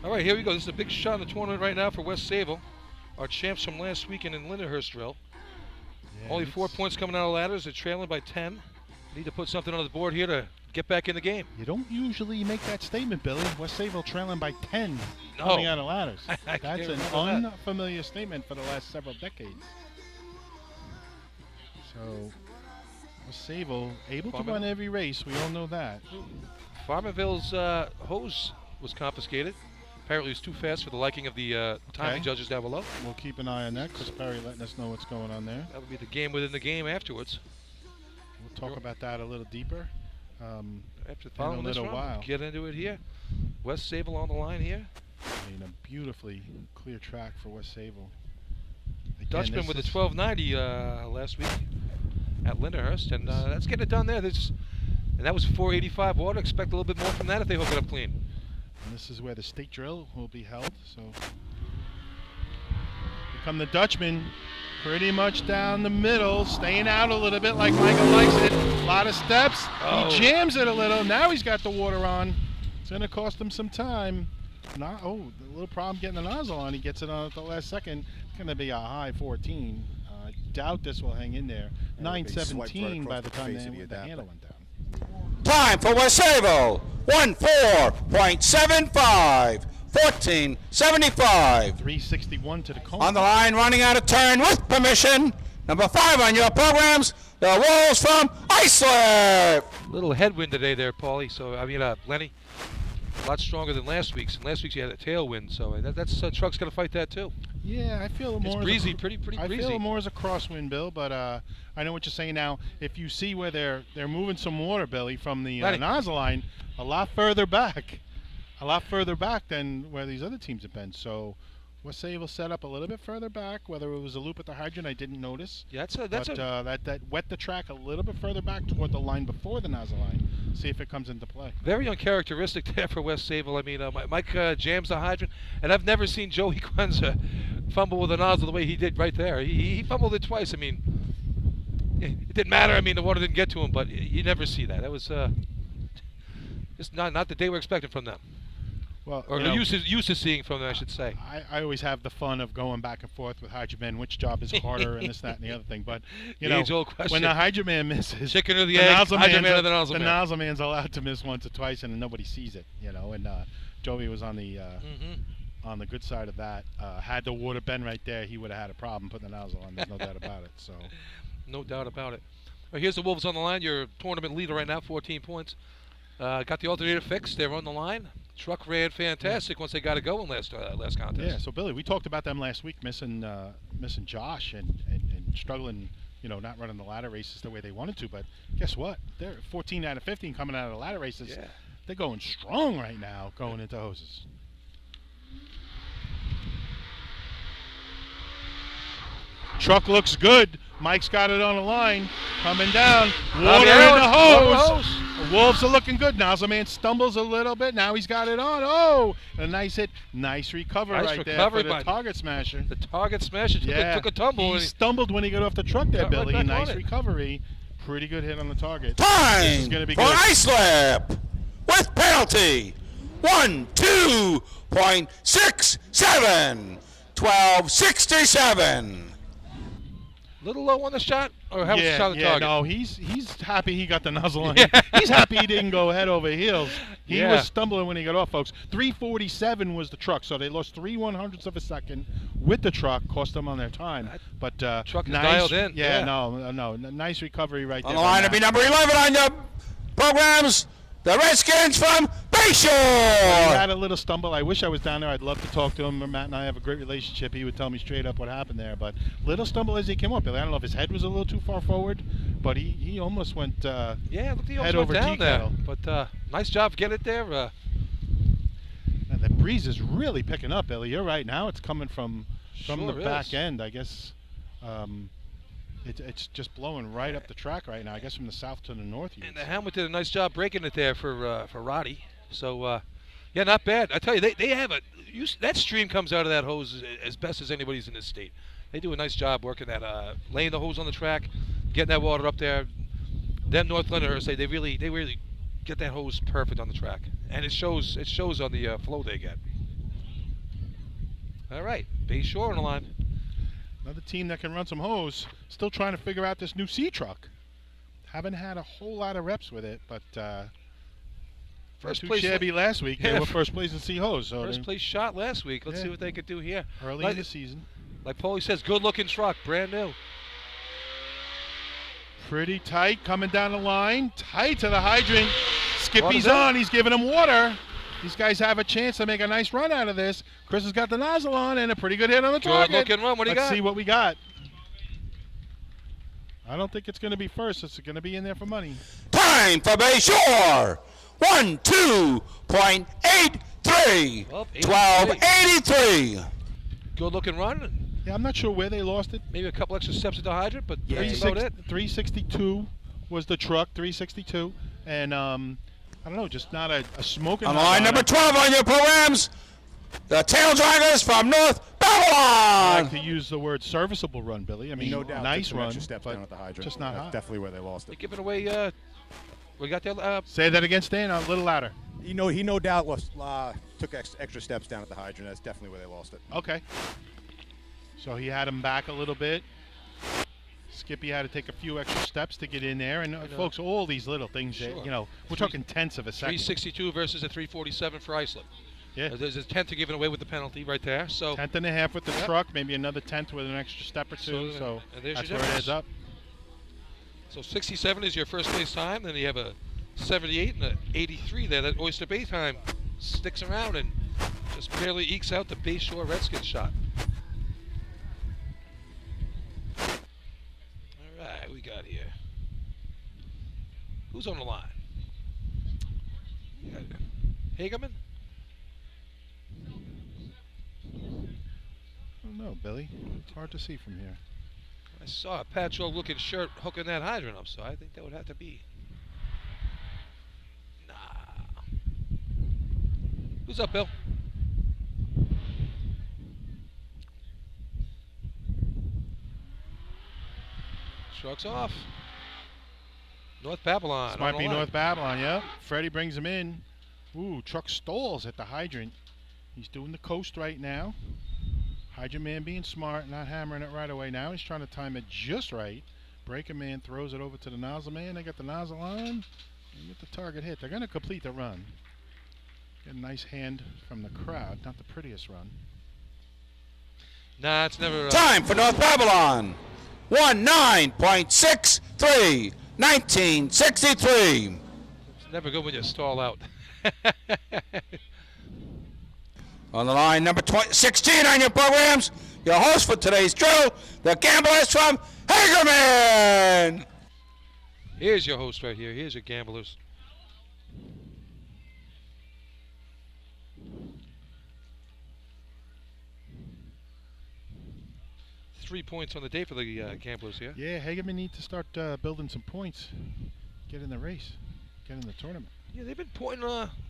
[SPEAKER 1] All right, here we go. This is a big shot in the tournament right now for West Sable, our champs from last weekend in Lindenhurst drill.
[SPEAKER 2] Yeah,
[SPEAKER 1] Only 4 points coming out of ladders. They're trailing by 10. Need to put something on the board here to get back in the game.
[SPEAKER 2] You don't usually make that statement, Billy. West Sable trailing by 10 coming out of ladders.
[SPEAKER 1] I
[SPEAKER 2] That's
[SPEAKER 1] can't
[SPEAKER 2] an
[SPEAKER 1] remember that.
[SPEAKER 2] unfamiliar statement for the last several decades. So, West Sable able to run every race. We all know that.
[SPEAKER 1] Farmerville's hose was confiscated. Apparently it was too fast for the liking of the timing judges down below.
[SPEAKER 2] We'll keep an eye on that. Chris Perry letting us know what's going on there.
[SPEAKER 1] That'll be the game within the game afterwards.
[SPEAKER 2] We'll talk about that a little deeper
[SPEAKER 1] After
[SPEAKER 2] in a
[SPEAKER 1] following this
[SPEAKER 2] little
[SPEAKER 1] one,
[SPEAKER 2] while.
[SPEAKER 1] get into it here. West Sable on the line here.
[SPEAKER 2] I mean, a beautifully clear track for West Sable. Again,
[SPEAKER 1] Dutchman
[SPEAKER 2] this
[SPEAKER 1] with a
[SPEAKER 2] is-
[SPEAKER 1] 1290 last week at Lindenhurst, and that's getting it done there. And that was 485 water. Expect a little bit more from that if they hook it up clean.
[SPEAKER 2] And this is where the state drill will be held. So here come the Dutchman, pretty much down the middle, staying out a little bit like Michael likes it. A lot of steps.
[SPEAKER 1] Oh.
[SPEAKER 2] He jams it a little. Now he's got the water on. It's going to cost him some time. The little problem getting the nozzle on. He gets it on at the last second. It's going to be a high 14. I doubt this will hang in there.
[SPEAKER 9] And a big swipe
[SPEAKER 2] 9:17
[SPEAKER 9] right
[SPEAKER 2] by
[SPEAKER 9] across
[SPEAKER 2] the
[SPEAKER 9] the
[SPEAKER 2] time
[SPEAKER 9] face of the
[SPEAKER 2] the
[SPEAKER 9] adapter.
[SPEAKER 2] handle went down.
[SPEAKER 4] Time for West Sable. 14.75. 14.75.
[SPEAKER 2] 361 to the cone.
[SPEAKER 4] On the line, running out of turn with permission. Number 5 on your programs, the Wolves from Islip.
[SPEAKER 1] Little headwind today there, Paulie. So, I mean, Lenny, a lot stronger than last week's. And last week's you had a tailwind, so that's truck's got to fight that too.
[SPEAKER 2] Yeah, I feel more.
[SPEAKER 1] It's
[SPEAKER 2] as
[SPEAKER 1] breezy,
[SPEAKER 2] a,
[SPEAKER 1] pretty
[SPEAKER 2] I
[SPEAKER 1] breezy.
[SPEAKER 2] feel it more as a crosswind, Bill. But I know what you're saying now. If you see where they're moving some water, Billy, from the
[SPEAKER 1] Lenny.
[SPEAKER 2] nozzle line, a lot further back than where these other teams have been. So West Sable set up a little bit further back. Whether it was a loop at the hydrant, I didn't notice.
[SPEAKER 1] Yeah,
[SPEAKER 2] That wet the track a little bit further back toward the line before the nozzle line. See if it comes into play.
[SPEAKER 1] very uncharacteristic there for West Sable. I mean, Mike jams the hydrant, and I've never seen Joey Quenza fumble with a nozzle the way he did right there. He fumbled it twice. I mean, it didn't matter. I mean, the water didn't get to him, but you never see that. That was just not the day we're expecting from them.
[SPEAKER 2] Well,
[SPEAKER 1] or used to seeing from them, I should say.
[SPEAKER 2] I always have the fun of going back and forth with Hagerman, which job is harder and this, that, and the other thing. But, you know,
[SPEAKER 1] age-old question.
[SPEAKER 2] when the Hagerman misses,
[SPEAKER 1] chicken or the egg, Hagerman or the nozzle
[SPEAKER 2] the
[SPEAKER 1] man.
[SPEAKER 2] nozzle man's allowed to miss once or twice, and nobody sees it, you know. And Joey was on the on the good side of that. Had the water been right there, he would have had a problem putting the nozzle on. There's no doubt about it. So,
[SPEAKER 1] no doubt about it. Well, here's the Wolves on the line. Your tournament leader right now, 14 points. Got the alternator fixed. They're on the line. Truck ran fantastic once they got it going last contest.
[SPEAKER 2] Yeah, so Billy, we talked about them last week, missing Josh and struggling, you know, not running the ladder races the way they wanted to. But guess what? They're 14 out of 15 coming out of the ladder races.
[SPEAKER 1] Yeah.
[SPEAKER 2] They're going strong right now going into hoses. Truck looks good. Mike's got it on the line. Coming down. Water in the hose. The Wolves are looking good. Nozzle man stumbles a little bit. Now he's got it on. Oh, a nice hit. Nice recovery there for the target smasher.
[SPEAKER 1] The target smasher took a tumble.
[SPEAKER 2] He stumbled when he got off the truck there, Billy.
[SPEAKER 1] Right
[SPEAKER 2] nice recovery. Pretty good hit on the target.
[SPEAKER 4] Time
[SPEAKER 2] this is gonna be
[SPEAKER 4] for
[SPEAKER 2] good.
[SPEAKER 4] ice lap with penalty. 1-2.67. 1267.
[SPEAKER 1] Little low on the shot, or how was the shot on the target?
[SPEAKER 2] No, he's happy he got the nozzle on. He's happy he didn't go head over heels. He was stumbling when he got off, folks. 3:47 was the truck, so they lost 3/100ths of a second with the truck, cost them on their time. But
[SPEAKER 1] truck is
[SPEAKER 2] nice,
[SPEAKER 1] dialed in.
[SPEAKER 2] Yeah, no, nice recovery right there.
[SPEAKER 4] On the line to be number 11 on your programs, the Redskins from Bayshore.
[SPEAKER 2] He had a little stumble. I wish I was down there. I'd love to talk to him. Matt and I have a great relationship. He would tell me straight up what happened there. But little stumble as he came up. I don't know if his head was a little too far forward, but he almost went
[SPEAKER 1] look, he
[SPEAKER 2] head
[SPEAKER 1] almost
[SPEAKER 2] over
[SPEAKER 1] went down
[SPEAKER 2] tea
[SPEAKER 1] there.
[SPEAKER 2] kettle.
[SPEAKER 1] But nice job getting it there.
[SPEAKER 2] And the breeze is really picking up, Billy. You're right. Now it's coming from
[SPEAKER 1] Sure
[SPEAKER 2] the back end. I guess it's just blowing right up the track right now. I guess from the south to the north.
[SPEAKER 1] And the helmet did a nice job breaking it there for Roddy. So, yeah, not bad. I tell you, they have that stream comes out of that hose as best as anybody's in this state. They do a nice job working that, laying the hose on the track, getting that water up there. Them Northlanders say they really get that hose perfect on the track, and it shows on the flow they get. All right, Bayshore on the line.
[SPEAKER 2] Another team that can run some hose. Still trying to figure out this new C truck. Haven't had a whole lot of reps with it, but
[SPEAKER 1] first
[SPEAKER 2] too
[SPEAKER 1] place
[SPEAKER 2] shabby last week. They were first place in C hose. So
[SPEAKER 1] first place shot last week. Let's see what they could do here.
[SPEAKER 2] Early in the season.
[SPEAKER 1] Like Paulie says, good-looking truck, brand new.
[SPEAKER 2] Pretty tight, coming down the line. Tight to the hydrant. Skippy's on. He's giving him water. These guys have a chance to make a nice run out of this. Chris has got the nozzle on and a pretty good hit on the target.
[SPEAKER 1] Good-looking run. What do you got?
[SPEAKER 2] Let's see what we got. I don't think it's going to be first. It's going to be in there for money.
[SPEAKER 4] Time for Bayshore. 1-2.83. 1283.
[SPEAKER 1] Good-looking run.
[SPEAKER 2] Yeah, I'm not sure where they lost it.
[SPEAKER 1] Maybe a couple extra steps at the hydrant, but that's about it.
[SPEAKER 2] 362 was the truck, 362. And, I don't know, just not a smoking
[SPEAKER 4] On line number 12 on your programs, the tail draggers from North Babylon.
[SPEAKER 2] I like to use the word serviceable run, Billy. I mean,
[SPEAKER 9] no doubt,
[SPEAKER 2] nice
[SPEAKER 9] some
[SPEAKER 2] run,
[SPEAKER 9] extra steps
[SPEAKER 2] but
[SPEAKER 9] down at the hydrant.
[SPEAKER 2] just not
[SPEAKER 9] That's
[SPEAKER 2] hot.
[SPEAKER 9] definitely where they lost
[SPEAKER 1] They're
[SPEAKER 9] it.
[SPEAKER 1] giving away, we got there.
[SPEAKER 2] Say that again, Stan, a little louder.
[SPEAKER 9] He no doubt took extra steps down at the hydrant. That's definitely where they lost it.
[SPEAKER 2] Okay. So he had him back a little bit. Skippy had to take a few extra steps to get in there. And, folks, all these little things, that, you know, we're talking tenths of a second.
[SPEAKER 1] 362 versus a 347 for Iceland.
[SPEAKER 2] Yeah.
[SPEAKER 1] There's a tenth to giving away with the penalty right there. So
[SPEAKER 2] tenth and a half with the truck, maybe another tenth with an extra step or two. So that's where it adds up.
[SPEAKER 1] So 67 is your first place time. Then you have a 78 and an 83 there. That Oyster Bay time sticks around and just barely ekes out the Bayshore Redskins shot. All right, we got here. Who's on the line? Hagerman?
[SPEAKER 2] I don't know, Billy. It's hard to see from here.
[SPEAKER 1] I saw a patchwork-looking shirt hooking that hydrant up, so I think that would have to be. Nah. Who's up, Bill? Truck's off. North Babylon.
[SPEAKER 2] This might be North Babylon, yeah. Freddie brings him in. Ooh, truck stalls at the hydrant. He's doing the coast right now. Hydrant man being smart, not hammering it right away. Now he's trying to time it just right. Breaker man throws it over to the nozzle man. They got the nozzle on. And get the target hit. They're going to complete the run. Get a nice hand from the crowd. Not the prettiest run.
[SPEAKER 1] Nah, it's never...
[SPEAKER 4] Time for North Babylon. 19.63. 1963.
[SPEAKER 1] It's never good when you stall out.
[SPEAKER 4] On the line, number 16 on your programs, your host for today's drill, the gamblers from Hagerman.
[SPEAKER 1] Here's your host right here. Here's your gamblers. Three points on the day for the gamblers here.
[SPEAKER 2] Yeah, Hagerman needs to start building some points. Get in the race. Get in the tournament.
[SPEAKER 1] Yeah, they've been pointing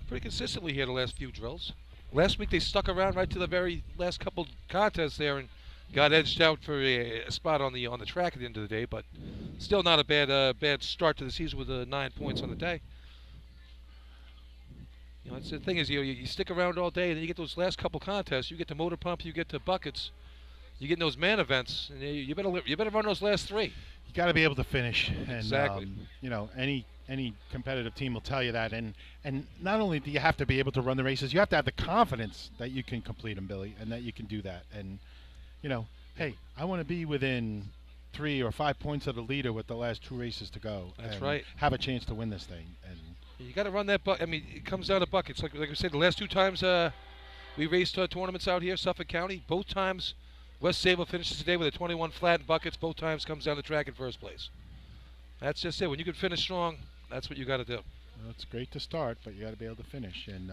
[SPEAKER 1] pretty consistently here the last few drills. Last week they stuck around right to the very last couple contests there and got edged out for a spot on the track at the end of the day, but still not a bad start to the season with 9 points on the day. You know, that's the thing is you stick around all day and then you get those last couple contests. You get to motor pump, you get to buckets, you get in those man events, and you better run those last three.
[SPEAKER 2] You got to be able to finish. And,
[SPEAKER 1] exactly.
[SPEAKER 2] You know, any competitive team will tell you that. And not only do you have to be able to run the races, you have to have the confidence that you can complete them, Billy, and that you can do that. And, you know, hey, I want to be within 3 or 5 points of the leader with the last 2 races to go.
[SPEAKER 1] That's
[SPEAKER 2] and
[SPEAKER 1] right.
[SPEAKER 2] Have a chance to win this thing. And
[SPEAKER 1] you got to run that. I mean, it comes down to buckets. Like I said, the last 2 times we raced tournaments out here, Suffolk County, both times West Sable finishes today with a 21 flat in buckets. Both times comes down the track in first place. That's just it. When you can finish strong, that's what you got to do.
[SPEAKER 2] Well, it's great to start, but you got to be able to finish. And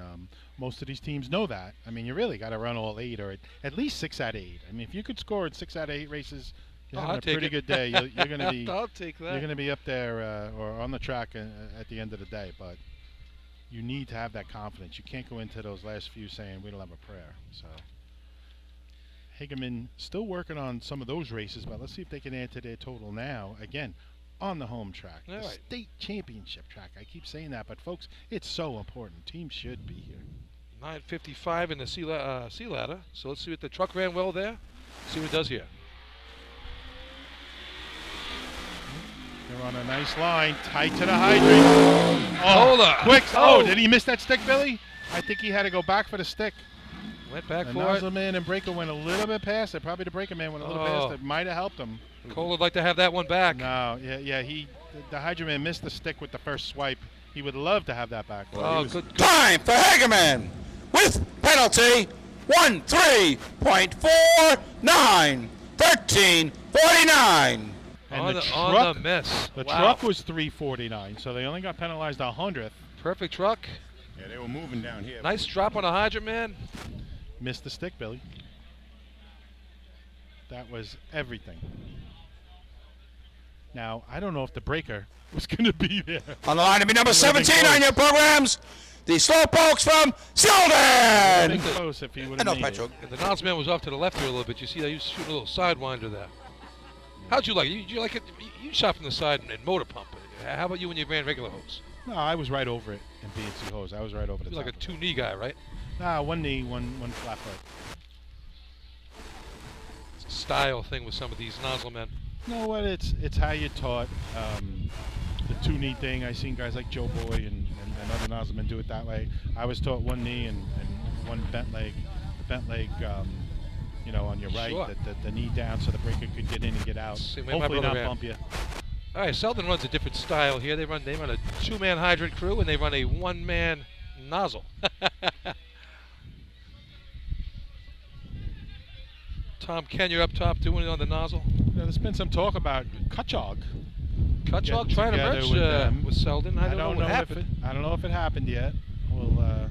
[SPEAKER 2] most of these teams know that. I mean, you really got to run all 8 or at least 6 out of 8. I mean, if you could score in 6 out of 8 races, you're having a pretty good day. You're going to be.
[SPEAKER 1] I'll take that.
[SPEAKER 2] You're going to be up there or on the track at the end of the day. But you need to have that confidence. You can't go into those last few saying we don't have a prayer. So Hagerman still working on some of those races, but let's see if they can add to their total now. Again, on the home track, the state championship track. I keep saying that, but folks, it's so important. Teams should be here.
[SPEAKER 1] 9:55 in the C ladder. So let's see what the truck ran well there. See what it does here.
[SPEAKER 2] They're on a nice line, tight to the hydrant. Oh, quick! Oh, did he miss that stick, Billy? I think he had to go back for the stick.
[SPEAKER 1] Went back
[SPEAKER 2] the
[SPEAKER 1] for it.
[SPEAKER 2] nozzle man and breaker went a little bit past it. Probably the breaker man went a little past it. Might have helped him.
[SPEAKER 1] Cole would like to have that one back.
[SPEAKER 2] No, yeah. The hydrant man missed the stick with the first swipe. He would love to have that back.
[SPEAKER 1] Well, good.
[SPEAKER 4] Time for Hagerman with penalty 13.49. 13.49.
[SPEAKER 2] And
[SPEAKER 1] on
[SPEAKER 2] the
[SPEAKER 1] the miss.
[SPEAKER 2] The truck was 349, so they only got penalized 100th.
[SPEAKER 1] Perfect truck.
[SPEAKER 9] Yeah, they were moving down here.
[SPEAKER 1] Nice drop on a hydrant man.
[SPEAKER 2] Missed the stick, Billy. That was everything. Now, I don't know if the breaker was going to be there.
[SPEAKER 4] On the line to be number 17 on your programs, the Slowpokes from Selden.
[SPEAKER 2] Close if he would have made it.
[SPEAKER 1] The nozzle man was off to the left here a little bit. You see that he was shooting a little sidewinder there. How'd you like it? You like it? You shot from the side and motor pump. How about you when you ran regular hose?
[SPEAKER 2] No, I was right over it in BNC hose. I was right over the top.
[SPEAKER 1] You're like a 2-knee guy, right?
[SPEAKER 2] Nah, 1 knee, one flat foot.
[SPEAKER 1] It's a style thing with some of these nozzle men.
[SPEAKER 2] You know what? It's how you taught the 2-knee thing. I seen guys like Joe Boy and other nozzle men do it that way. I was taught 1 knee and 1 bent leg. The bent leg, you know, on your right,
[SPEAKER 1] Sure.
[SPEAKER 2] the knee down so the breaker could get in and get out. Hopefully not bump you.
[SPEAKER 1] All right, Selden runs a different style here. They run a 2-man hydrant crew and they run a 1-man nozzle. Tom Kenya up top doing it on the nozzle.
[SPEAKER 2] Yeah, there's been some talk about Kutchog.
[SPEAKER 1] Kutchog trying to merge with Selden. I don't know what happened.
[SPEAKER 2] I don't know if it happened yet. We'll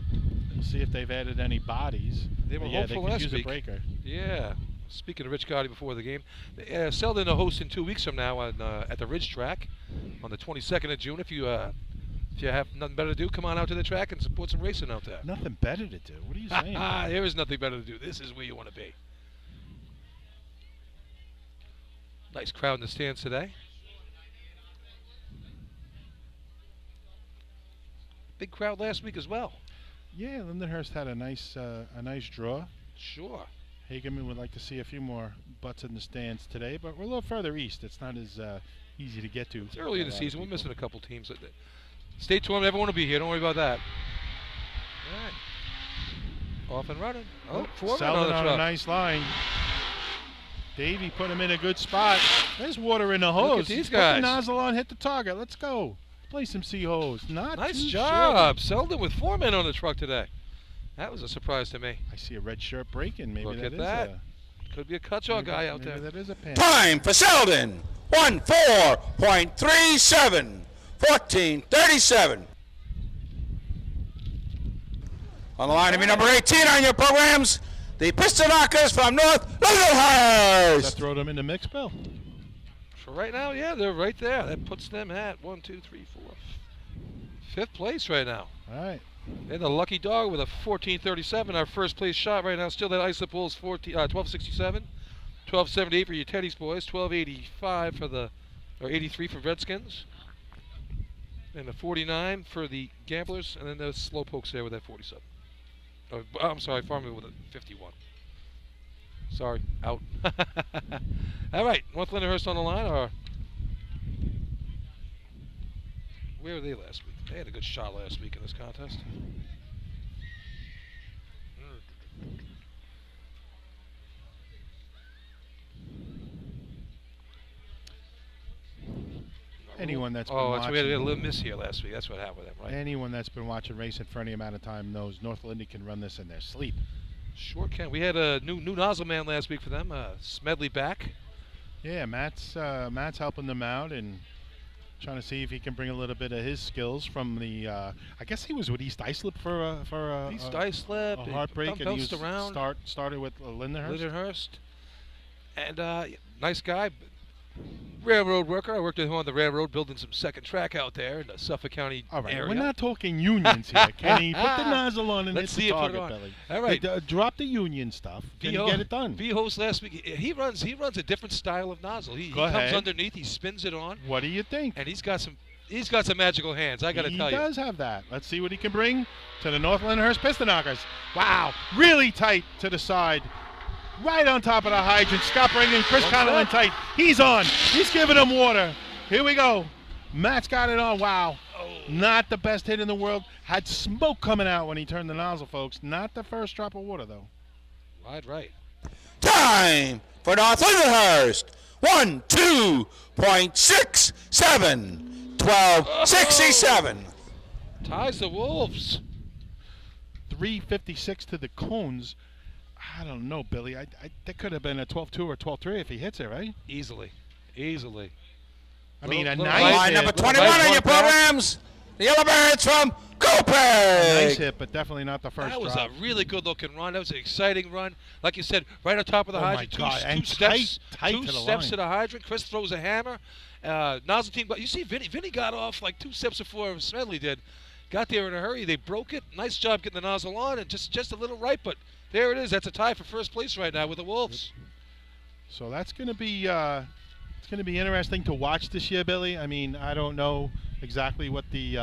[SPEAKER 2] see if they've added any bodies.
[SPEAKER 1] They were
[SPEAKER 2] hopeful
[SPEAKER 1] they could
[SPEAKER 2] last
[SPEAKER 1] use
[SPEAKER 2] week.
[SPEAKER 1] a breaker.
[SPEAKER 2] Yeah.
[SPEAKER 1] Yeah. Speaking of Rich Gotti before the game, Selden will host in 2 weeks from now at the Ridge Track on the 22nd of June. If you have nothing better to do, come on out to the track and support some racing out there.
[SPEAKER 2] Nothing better to do? What are you saying?
[SPEAKER 1] There is nothing better to do. This is where you want to be. Nice crowd in the stands today. Big crowd last week as well.
[SPEAKER 2] Yeah, Lindenhurst had a nice draw.
[SPEAKER 1] Sure.
[SPEAKER 2] Hagerman would like to see a few more butts in the stands today, but we're a little further east. It's not as easy to get to.
[SPEAKER 1] It's early in the season. We're missing a couple teams. Stay tuned. Everyone will be here. Don't worry about that. All right. Off and running. Oh,
[SPEAKER 2] Selden on a nice line. Davey put him in a good spot. There's water in the hose.
[SPEAKER 1] Look at these guys.
[SPEAKER 2] Put the nozzle on, hit the target. Let's go. Play some sea hose.
[SPEAKER 1] Nice job. Selden with 4 men on the truck today. That was a surprise to me.
[SPEAKER 2] I see a red shirt breaking. Maybe
[SPEAKER 1] Look
[SPEAKER 2] that
[SPEAKER 1] at
[SPEAKER 2] is
[SPEAKER 1] that. Could be a cut-jaw guy out there.
[SPEAKER 2] That is a pan.
[SPEAKER 4] Time for Selden, 1:04.37, 14:37. On the line to be number 18 on your programs, the Piston Knockers from North Lindenhurst.
[SPEAKER 2] That throw them in the mix, Bill?
[SPEAKER 1] For right now, yeah, they're right there. That puts them at 1, 2, 3, 4, 5th place right now.
[SPEAKER 2] All right.
[SPEAKER 1] They're the lucky dog with a 14:37. Our first place shot right now, still that Islip Bulls 12:67, 12:78 for your Teddy's boys, 12:85 for the, or 83 for Redskins, and a 49 for the Gamblers, and then the Slowpokes there with that 47. Oh, I'm sorry, Farmville with a 51. Sorry, out. All right, North Lindenhurst on the line, or where were they last week? They had a good shot last week in this contest.
[SPEAKER 2] Anyone that's been
[SPEAKER 1] we
[SPEAKER 2] watching,
[SPEAKER 1] had a little miss here last week. That's what happened with them, right?
[SPEAKER 2] anyone that's been watching racing for any amount of time knows North Lindy can run this in their sleep.
[SPEAKER 1] Sure can. We had a new nozzle man last week for them. Smedley back.
[SPEAKER 2] Yeah, Matt's helping them out and trying to see if he can bring a little bit of his skills from the. I guess he was with East Islip for
[SPEAKER 1] East Islip.
[SPEAKER 2] a heartbreak, and he was
[SPEAKER 1] around.
[SPEAKER 2] started with Lindenhurst.
[SPEAKER 1] Lindenhurst. And nice guy. Railroad worker. I worked with him on the railroad, building some second track out there in the Suffolk County
[SPEAKER 2] All right,
[SPEAKER 1] area.
[SPEAKER 2] we're not talking unions here, Kenny. Put the nozzle on and
[SPEAKER 1] Let's
[SPEAKER 2] hit
[SPEAKER 1] see
[SPEAKER 2] the
[SPEAKER 1] it, put it
[SPEAKER 2] target,
[SPEAKER 1] on.
[SPEAKER 2] Billy.
[SPEAKER 1] All right.
[SPEAKER 2] Drop the union stuff. Can you get it done?
[SPEAKER 1] V-Host last week, he runs a different style of nozzle. He
[SPEAKER 2] Go
[SPEAKER 1] comes
[SPEAKER 2] ahead.
[SPEAKER 1] underneath, he spins it on,
[SPEAKER 2] What do you think?
[SPEAKER 1] and he's got some magical hands. I got to tell
[SPEAKER 2] He
[SPEAKER 1] you.
[SPEAKER 2] does have that. Let's see what he can bring to the North Lindenhurst Piston Knockers. Wow, really tight to the side. Right on top of the hydrant. Scott bringing Chris Connelly tight. He's on. He's giving him water. Here we go. Matt's got it on. Wow. Not the best hit in the world. Had smoke coming out when he turned the nozzle, folks. Not the first drop of water, though.
[SPEAKER 1] Right.
[SPEAKER 4] Time for North Lindenhurst, 1:02.67, 12:67.
[SPEAKER 1] Ties the Wolves.
[SPEAKER 2] 356 to the cones. I don't know, Billy. That could have been a 12-2 or 12-3 if he hits it, right?
[SPEAKER 1] Easily.
[SPEAKER 2] I mean, a
[SPEAKER 1] Little
[SPEAKER 2] nice
[SPEAKER 1] light
[SPEAKER 4] Line
[SPEAKER 2] hit.
[SPEAKER 4] number 21 on your programs, the Yellowbirds from Copaig.
[SPEAKER 2] Nice hit, but definitely not the first
[SPEAKER 1] That was
[SPEAKER 2] drop.
[SPEAKER 1] a really good-looking run. That was an exciting run. Like you said, right on top of the
[SPEAKER 2] Oh my
[SPEAKER 1] hydrant.
[SPEAKER 2] God, and
[SPEAKER 1] Two steps
[SPEAKER 2] tight
[SPEAKER 1] two
[SPEAKER 2] to the
[SPEAKER 1] steps
[SPEAKER 2] line.
[SPEAKER 1] to the hydrant. Chris throws a hammer. Nozzle team. You see, Vinny got off like 2 steps before Smedley did. Got there in a hurry. They broke it. Nice job getting the nozzle on, and just a little right, but there it is. That's a tie for first place right now with the Wolves.
[SPEAKER 2] So that's going to be interesting to watch this year, Billy. I mean, I don't know exactly what the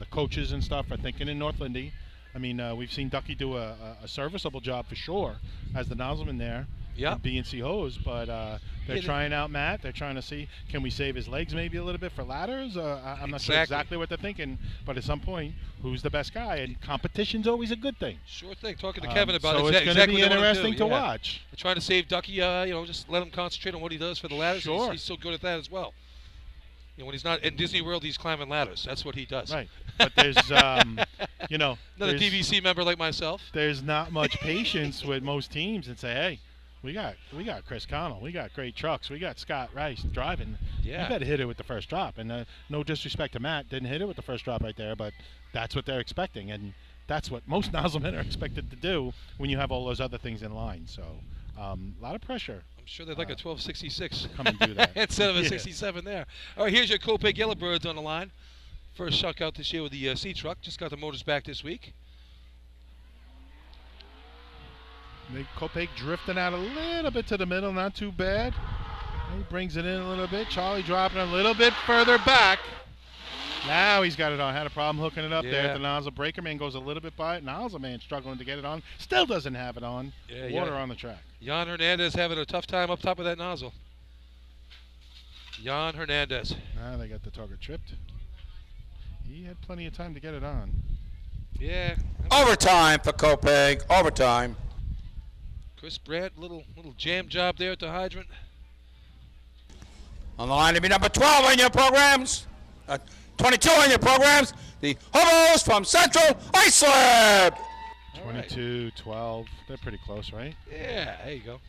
[SPEAKER 2] coaches and stuff are thinking in North Lindy. I mean, we've seen Ducky do a serviceable job for sure as the nozzleman there.
[SPEAKER 1] Yep.
[SPEAKER 2] BNC hose, but they're trying out Matt. They're trying to see, can we save his legs maybe a little bit for ladders? I'm not sure exactly what they're thinking, but at some point, who's the best guy? And competition's always a good thing.
[SPEAKER 1] Sure thing. Talking to Kevin about
[SPEAKER 2] so
[SPEAKER 1] it.
[SPEAKER 2] it's going to be interesting to
[SPEAKER 1] Yeah.
[SPEAKER 2] watch.
[SPEAKER 1] They're trying to save Ducky. Just let him concentrate on what he does for the ladders.
[SPEAKER 2] Sure.
[SPEAKER 1] He's so good at that as well. When he's not in Disney World, he's climbing ladders. That's what he does.
[SPEAKER 2] Right. But there's,
[SPEAKER 1] Another
[SPEAKER 2] there's-
[SPEAKER 1] DVC member like myself.
[SPEAKER 2] There's not much patience with most teams and say, hey, we got Chris Connell, we got great trucks, we got Scott Rice driving.
[SPEAKER 1] Yeah.
[SPEAKER 2] You better hit it with the first drop. And no disrespect to Matt, didn't hit it with the first drop right there, but that's what they're expecting, and that's what most nozzlemen are expected to do when you have all those other things in line. So a lot of pressure.
[SPEAKER 1] I'm sure they'd like a 1266
[SPEAKER 2] come and do that
[SPEAKER 1] instead of a
[SPEAKER 2] Yeah.
[SPEAKER 1] 67 there. All right, here's your Copaig Yellowbirds on the line. First shuck out this year with the C truck. Just got the motors back this week.
[SPEAKER 2] Copaig drifting out a little bit to the middle, not too bad. He brings it in a little bit. Charlie dropping a little bit further back. Now he's got it on. Had a problem hooking it up there
[SPEAKER 1] Yeah.
[SPEAKER 2] at the nozzle. Breakerman goes a little bit by it. Nozzle man struggling to get it on. Still doesn't have it on.
[SPEAKER 1] Yeah,
[SPEAKER 2] Water
[SPEAKER 1] yeah.
[SPEAKER 2] on the track.
[SPEAKER 1] Jan Hernandez having a tough time up top of that nozzle. Jan Hernandez.
[SPEAKER 2] Now they got the target tripped. He had plenty of time to get it on.
[SPEAKER 1] Yeah.
[SPEAKER 4] Overtime for Copaig. Overtime.
[SPEAKER 1] Chris Brandt, little jam job there at the hydrant.
[SPEAKER 4] On the line to be number 12 on your programs. 22 on your programs. The Hobos from Central Islip.
[SPEAKER 2] 22-12. They're pretty close, right?
[SPEAKER 1] Yeah, there you go.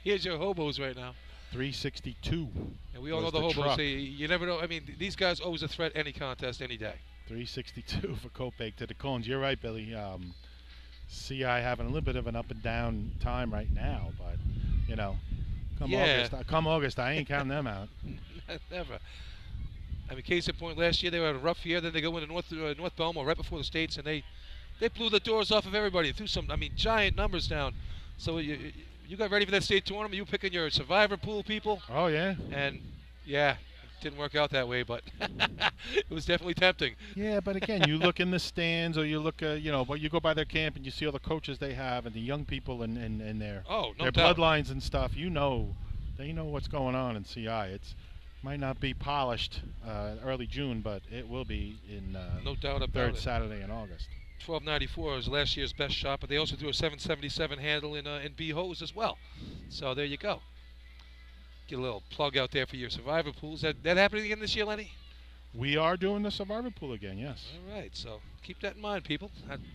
[SPEAKER 1] Here's your Hobos right now.
[SPEAKER 2] 362.
[SPEAKER 1] And we all know
[SPEAKER 2] was
[SPEAKER 1] the Hobos.
[SPEAKER 2] truck.
[SPEAKER 1] You never know. I mean, these guys always a threat any contest, any day.
[SPEAKER 2] 362 for Copaig to the Cones. You're right, Billy. CI having a little bit of an up and down time right now, but you know, come August, I ain't counting them out.
[SPEAKER 1] Never. I mean, case in point, last year they were a rough year. Then they go into North Belmore right before the States, and they blew the doors off of everybody. Threw some, giant numbers down. So you got ready for that state tournament. You picking your survivor pool people.
[SPEAKER 2] Oh yeah.
[SPEAKER 1] And yeah, it didn't work out that way, but it was definitely tempting.
[SPEAKER 2] Yeah, but again, you look in the stands, or you look, but you go by their camp and you see all the coaches they have and the young people in their their
[SPEAKER 1] doubt.
[SPEAKER 2] bloodlines and stuff. They know what's going on in CI. It's might not be polished early June, but it will be in
[SPEAKER 1] no doubt about
[SPEAKER 2] third
[SPEAKER 1] it.
[SPEAKER 2] Saturday in August.
[SPEAKER 1] 1294 was last year's best shot, but they also threw a 777 handle in B hose as well. So there you go. Get a little plug out there for your survivor pools. That happening again this year, Lenny?
[SPEAKER 2] We are doing the survivor pool again, yes.
[SPEAKER 1] All right, so keep that in mind, people.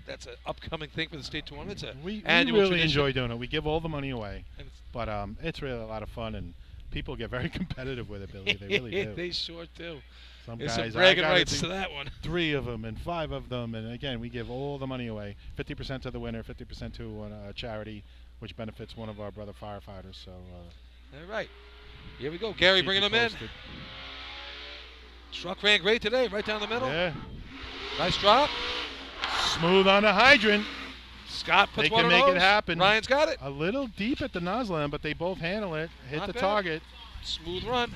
[SPEAKER 1] That's an upcoming thing for the state tournament. It's
[SPEAKER 2] We
[SPEAKER 1] annual
[SPEAKER 2] really
[SPEAKER 1] tradition.
[SPEAKER 2] enjoy doing it. We give all the money away,
[SPEAKER 1] And
[SPEAKER 2] but it's really a lot of fun, and people get very competitive with it, Billy. They really do.
[SPEAKER 1] They sure do.
[SPEAKER 2] Some
[SPEAKER 1] There's
[SPEAKER 2] guys,
[SPEAKER 1] some bragging
[SPEAKER 2] I gotta
[SPEAKER 1] rights
[SPEAKER 2] do
[SPEAKER 1] to that one.
[SPEAKER 2] 3 of them and 5 of them, and again, we give all the money away. 50% to the winner, 50% to a charity, which benefits one of our brother firefighters. So.
[SPEAKER 1] All right. Here we go. Gary
[SPEAKER 2] keep
[SPEAKER 1] bringing
[SPEAKER 2] you
[SPEAKER 1] them in.
[SPEAKER 2] posted.
[SPEAKER 1] Truck ran great today, right down the middle.
[SPEAKER 2] Yeah.
[SPEAKER 1] Nice drop.
[SPEAKER 2] Smooth on the hydrant.
[SPEAKER 1] Scott puts
[SPEAKER 2] They
[SPEAKER 1] one
[SPEAKER 2] can
[SPEAKER 1] of
[SPEAKER 2] make
[SPEAKER 1] those.
[SPEAKER 2] it happen.
[SPEAKER 1] Ryan's got it.
[SPEAKER 2] A little deep at the nozzle end, but they both handle it. Hit
[SPEAKER 1] Not
[SPEAKER 2] the
[SPEAKER 1] bad.
[SPEAKER 2] target.
[SPEAKER 1] Smooth run.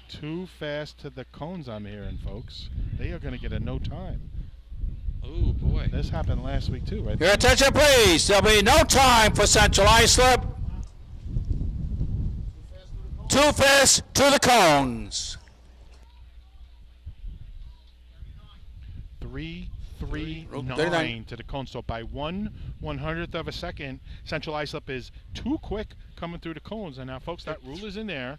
[SPEAKER 2] Too fast to the cones, I'm hearing, folks. They are going to get a no time.
[SPEAKER 1] Oh, boy.
[SPEAKER 2] This happened last week, too, right?
[SPEAKER 4] Your attention, please. There'll be no time for Central Islip. Too fast to the cones.
[SPEAKER 2] 3:39 to the cone. So by 1/100th of a second, Central Islip is too quick coming through the cones. And now, folks, that rule is in there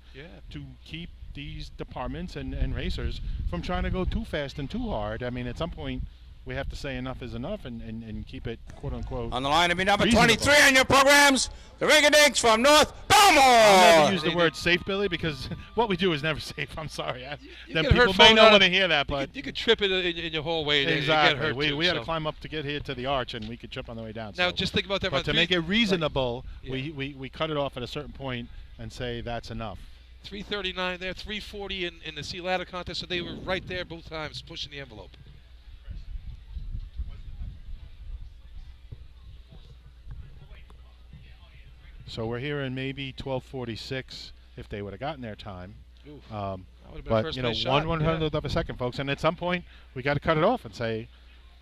[SPEAKER 2] to keep these departments and racers from trying to go too fast and too hard. I mean, at some point, we have to say enough is enough and keep it, quote-unquote,
[SPEAKER 4] On the line to be number
[SPEAKER 2] reasonable.
[SPEAKER 4] 23 on your programs, the Ringadinks from North
[SPEAKER 2] I'll
[SPEAKER 4] Belmore.
[SPEAKER 2] never use the word safe, Billy, because what we do is never safe. I'm sorry.
[SPEAKER 1] You
[SPEAKER 2] Then
[SPEAKER 1] get hurt
[SPEAKER 2] people may
[SPEAKER 1] falling
[SPEAKER 2] not
[SPEAKER 1] out
[SPEAKER 2] want to
[SPEAKER 1] of-
[SPEAKER 2] hear that, but
[SPEAKER 1] You could trip it in your whole way.
[SPEAKER 2] exactly.
[SPEAKER 1] And get hurt too,
[SPEAKER 2] we had to
[SPEAKER 1] so.
[SPEAKER 2] climb up to get here to the arch, and we could trip on the way down.
[SPEAKER 1] Now,
[SPEAKER 2] so.
[SPEAKER 1] just think about that.
[SPEAKER 2] But
[SPEAKER 1] run.
[SPEAKER 2] to make it reasonable,
[SPEAKER 1] Yeah.
[SPEAKER 2] we cut it off at a certain point and say that's enough.
[SPEAKER 1] 339 there, 340 in the sea ladder contest, so they were right there both times, pushing the envelope.
[SPEAKER 2] So we're hearing maybe 12:46 if they would have gotten their time.
[SPEAKER 1] Ooh,
[SPEAKER 2] Um,
[SPEAKER 1] that would've been a
[SPEAKER 2] but
[SPEAKER 1] first
[SPEAKER 2] you know,
[SPEAKER 1] place shot,
[SPEAKER 2] 1/100th of a second, folks, and at some point we got to cut it off and say,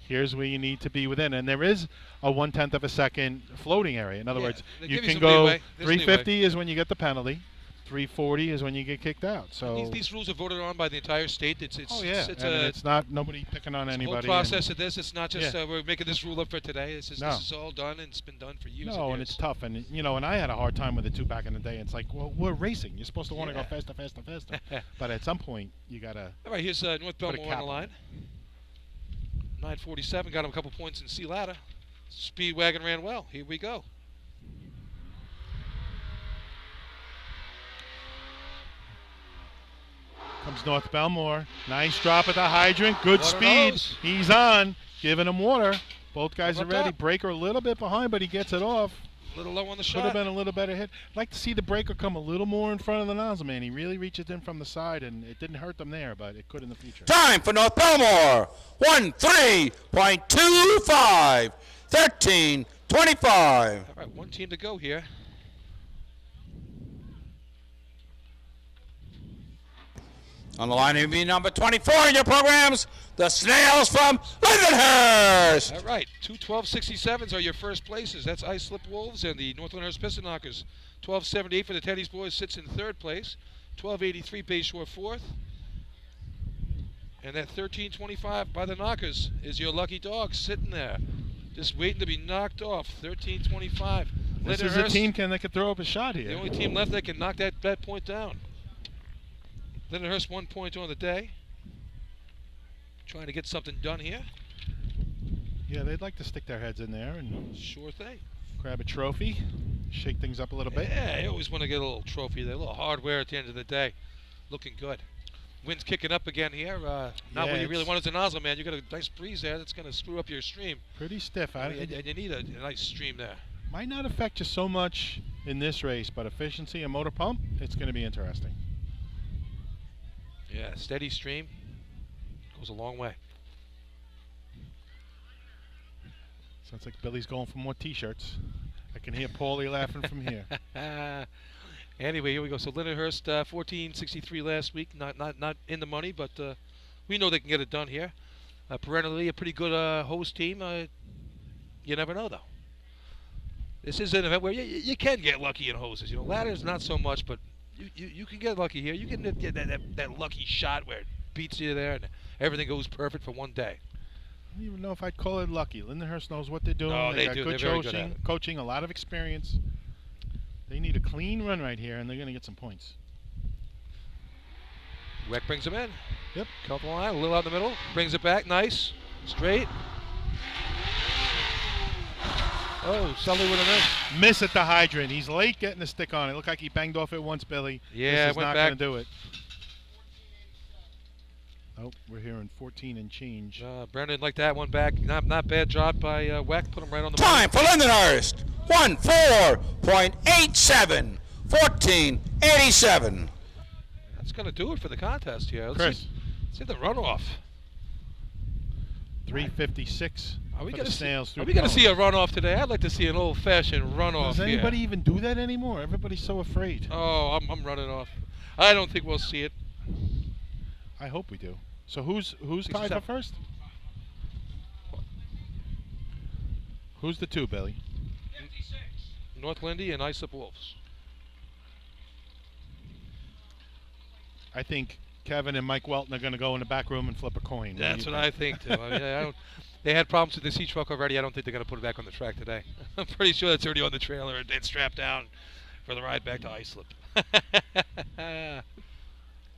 [SPEAKER 2] here's where you need to be within. And there is a 1/10 of a second floating area. In other
[SPEAKER 1] Yeah,
[SPEAKER 2] words,
[SPEAKER 1] they
[SPEAKER 2] you
[SPEAKER 1] give you
[SPEAKER 2] can
[SPEAKER 1] some
[SPEAKER 2] go
[SPEAKER 1] leeway. There's
[SPEAKER 2] 350 is when you get the penalty. 340 is when you get kicked out. So
[SPEAKER 1] These rules are voted on by the entire state. It's
[SPEAKER 2] oh yeah,
[SPEAKER 1] it's
[SPEAKER 2] and
[SPEAKER 1] a
[SPEAKER 2] it's not nobody picking on
[SPEAKER 1] whole
[SPEAKER 2] anybody.
[SPEAKER 1] process of this. It's not just
[SPEAKER 2] Yeah.
[SPEAKER 1] we're making this rule up for today. This
[SPEAKER 2] No.
[SPEAKER 1] is all done, and it's been done for years.
[SPEAKER 2] No, and
[SPEAKER 1] years.
[SPEAKER 2] it's tough, and you know, and I had a hard time with it too back in the day. It's like, well, we're racing. You're supposed to want to go
[SPEAKER 1] Yeah.
[SPEAKER 2] faster, faster, faster. But at some point, you gotta.
[SPEAKER 1] All right, here's North
[SPEAKER 2] Put a
[SPEAKER 1] Belmore on
[SPEAKER 2] cap
[SPEAKER 1] the
[SPEAKER 2] on
[SPEAKER 1] line. 947 got him a couple points in sea ladder. Speedwagon ran well. Here we go.
[SPEAKER 2] Comes North Belmore. Nice drop at the hydrant. Good
[SPEAKER 1] Water
[SPEAKER 2] speed.
[SPEAKER 1] hose.
[SPEAKER 2] He's on. Giving him water. Both guys
[SPEAKER 1] Up
[SPEAKER 2] are ready.
[SPEAKER 1] top.
[SPEAKER 2] Breaker a little bit behind, but he gets it off.
[SPEAKER 1] A little low on the
[SPEAKER 2] Could have
[SPEAKER 1] shot.
[SPEAKER 2] been a little better hit. I'd like to see the breaker come a little more in front of the nozzle man. He really reaches in from the side, and it didn't hurt them there, but it could in the future.
[SPEAKER 4] Time for North Belmore. 13.25. 13:25.
[SPEAKER 1] All right, one team to go here.
[SPEAKER 4] On the line, be number 24 in your programs, the Snails from Lindenhurst.
[SPEAKER 1] All right, 2 12.67s are your first places. That's Islip Wolves and the North Lindenhurst Piston Knockers. 12.78 for the Teddy's Boys sits in third place. 12.83 Bayshore fourth. And that 13.25 by the Knockers is your lucky dog sitting there, just waiting to be knocked off. 13.25.
[SPEAKER 2] This is a team that can throw up a shot here.
[SPEAKER 1] The only team left that can knock that point down. Lindenhurst 1 point on the day. Trying to get something done here.
[SPEAKER 2] Yeah, they'd like to stick their heads in there and
[SPEAKER 1] sure thing.
[SPEAKER 2] Grab a trophy, shake things up a little bit.
[SPEAKER 1] Yeah, you always want to get a little trophy there, a little hardware at the end of the day. Looking good. Wind's kicking up again here. Not what you really want as a nozzle, man. You got a nice breeze there that's going to screw up your stream.
[SPEAKER 2] Pretty stiff.
[SPEAKER 1] And you need a nice stream there.
[SPEAKER 2] Might not affect you so much in this race, but efficiency and motor pump, it's going to be interesting.
[SPEAKER 1] Yeah, steady stream goes a long way.
[SPEAKER 2] Sounds like Billy's going for more T-shirts. I can hear Paulie laughing from here.
[SPEAKER 1] Anyway, here we go. So Lindenhurst 14.63 last week. Not in the money, but we know they can get it done here. Perennially a pretty good host team. You never know, though. This is an event where you can get lucky in hoses. You know, ladders not so much, but you can get lucky here. You can get that lucky shot where it beats you there and everything goes perfect for one day.
[SPEAKER 2] I don't even know if I'd call it lucky. Lindenhurst knows what they're doing.
[SPEAKER 1] No,
[SPEAKER 2] they
[SPEAKER 1] do.
[SPEAKER 2] got good
[SPEAKER 1] They're very good at it.
[SPEAKER 2] coaching, a lot of experience. They need a clean run right here, and they're going to get some points.
[SPEAKER 1] Weck brings him in.
[SPEAKER 2] Yep.
[SPEAKER 1] Couple line, a little out in the middle. Brings it back, nice. Straight. Oh, Sully with a miss.
[SPEAKER 2] Miss at the hydrant. He's late getting the stick on it. Looked like he banged off it once, Billy.
[SPEAKER 1] Yeah,
[SPEAKER 2] this is
[SPEAKER 1] went
[SPEAKER 2] not
[SPEAKER 1] back.
[SPEAKER 2] going to do it. Oh, we're hearing 14 and change.
[SPEAKER 1] Brendan like that one back. Not bad job by Weck. Put him right on the
[SPEAKER 4] Time for Lindenhurst. 1:04.87. 14.87.
[SPEAKER 1] That's going to do it for the contest here. Let's see the runoff.
[SPEAKER 2] 3:56.
[SPEAKER 1] Are we
[SPEAKER 2] going to
[SPEAKER 1] see a runoff today? I'd like to see an old-fashioned runoff.
[SPEAKER 2] Does anybody even do that anymore? Everybody's so afraid.
[SPEAKER 1] Oh, I'm running off. I don't think we'll see it.
[SPEAKER 2] I hope we do. So who's tied for first? Who's the two, Billy?
[SPEAKER 1] 56. North Lindy and Islip Wolves.
[SPEAKER 2] I think Kevin and Mike Welton are going to go in the back room and flip a coin.
[SPEAKER 1] That's what I think too. I mean, they had problems with the C truck already. I don't think they're going to put it back on the track today. I'm pretty sure that's already on the trailer and strapped down for the ride back to Islip.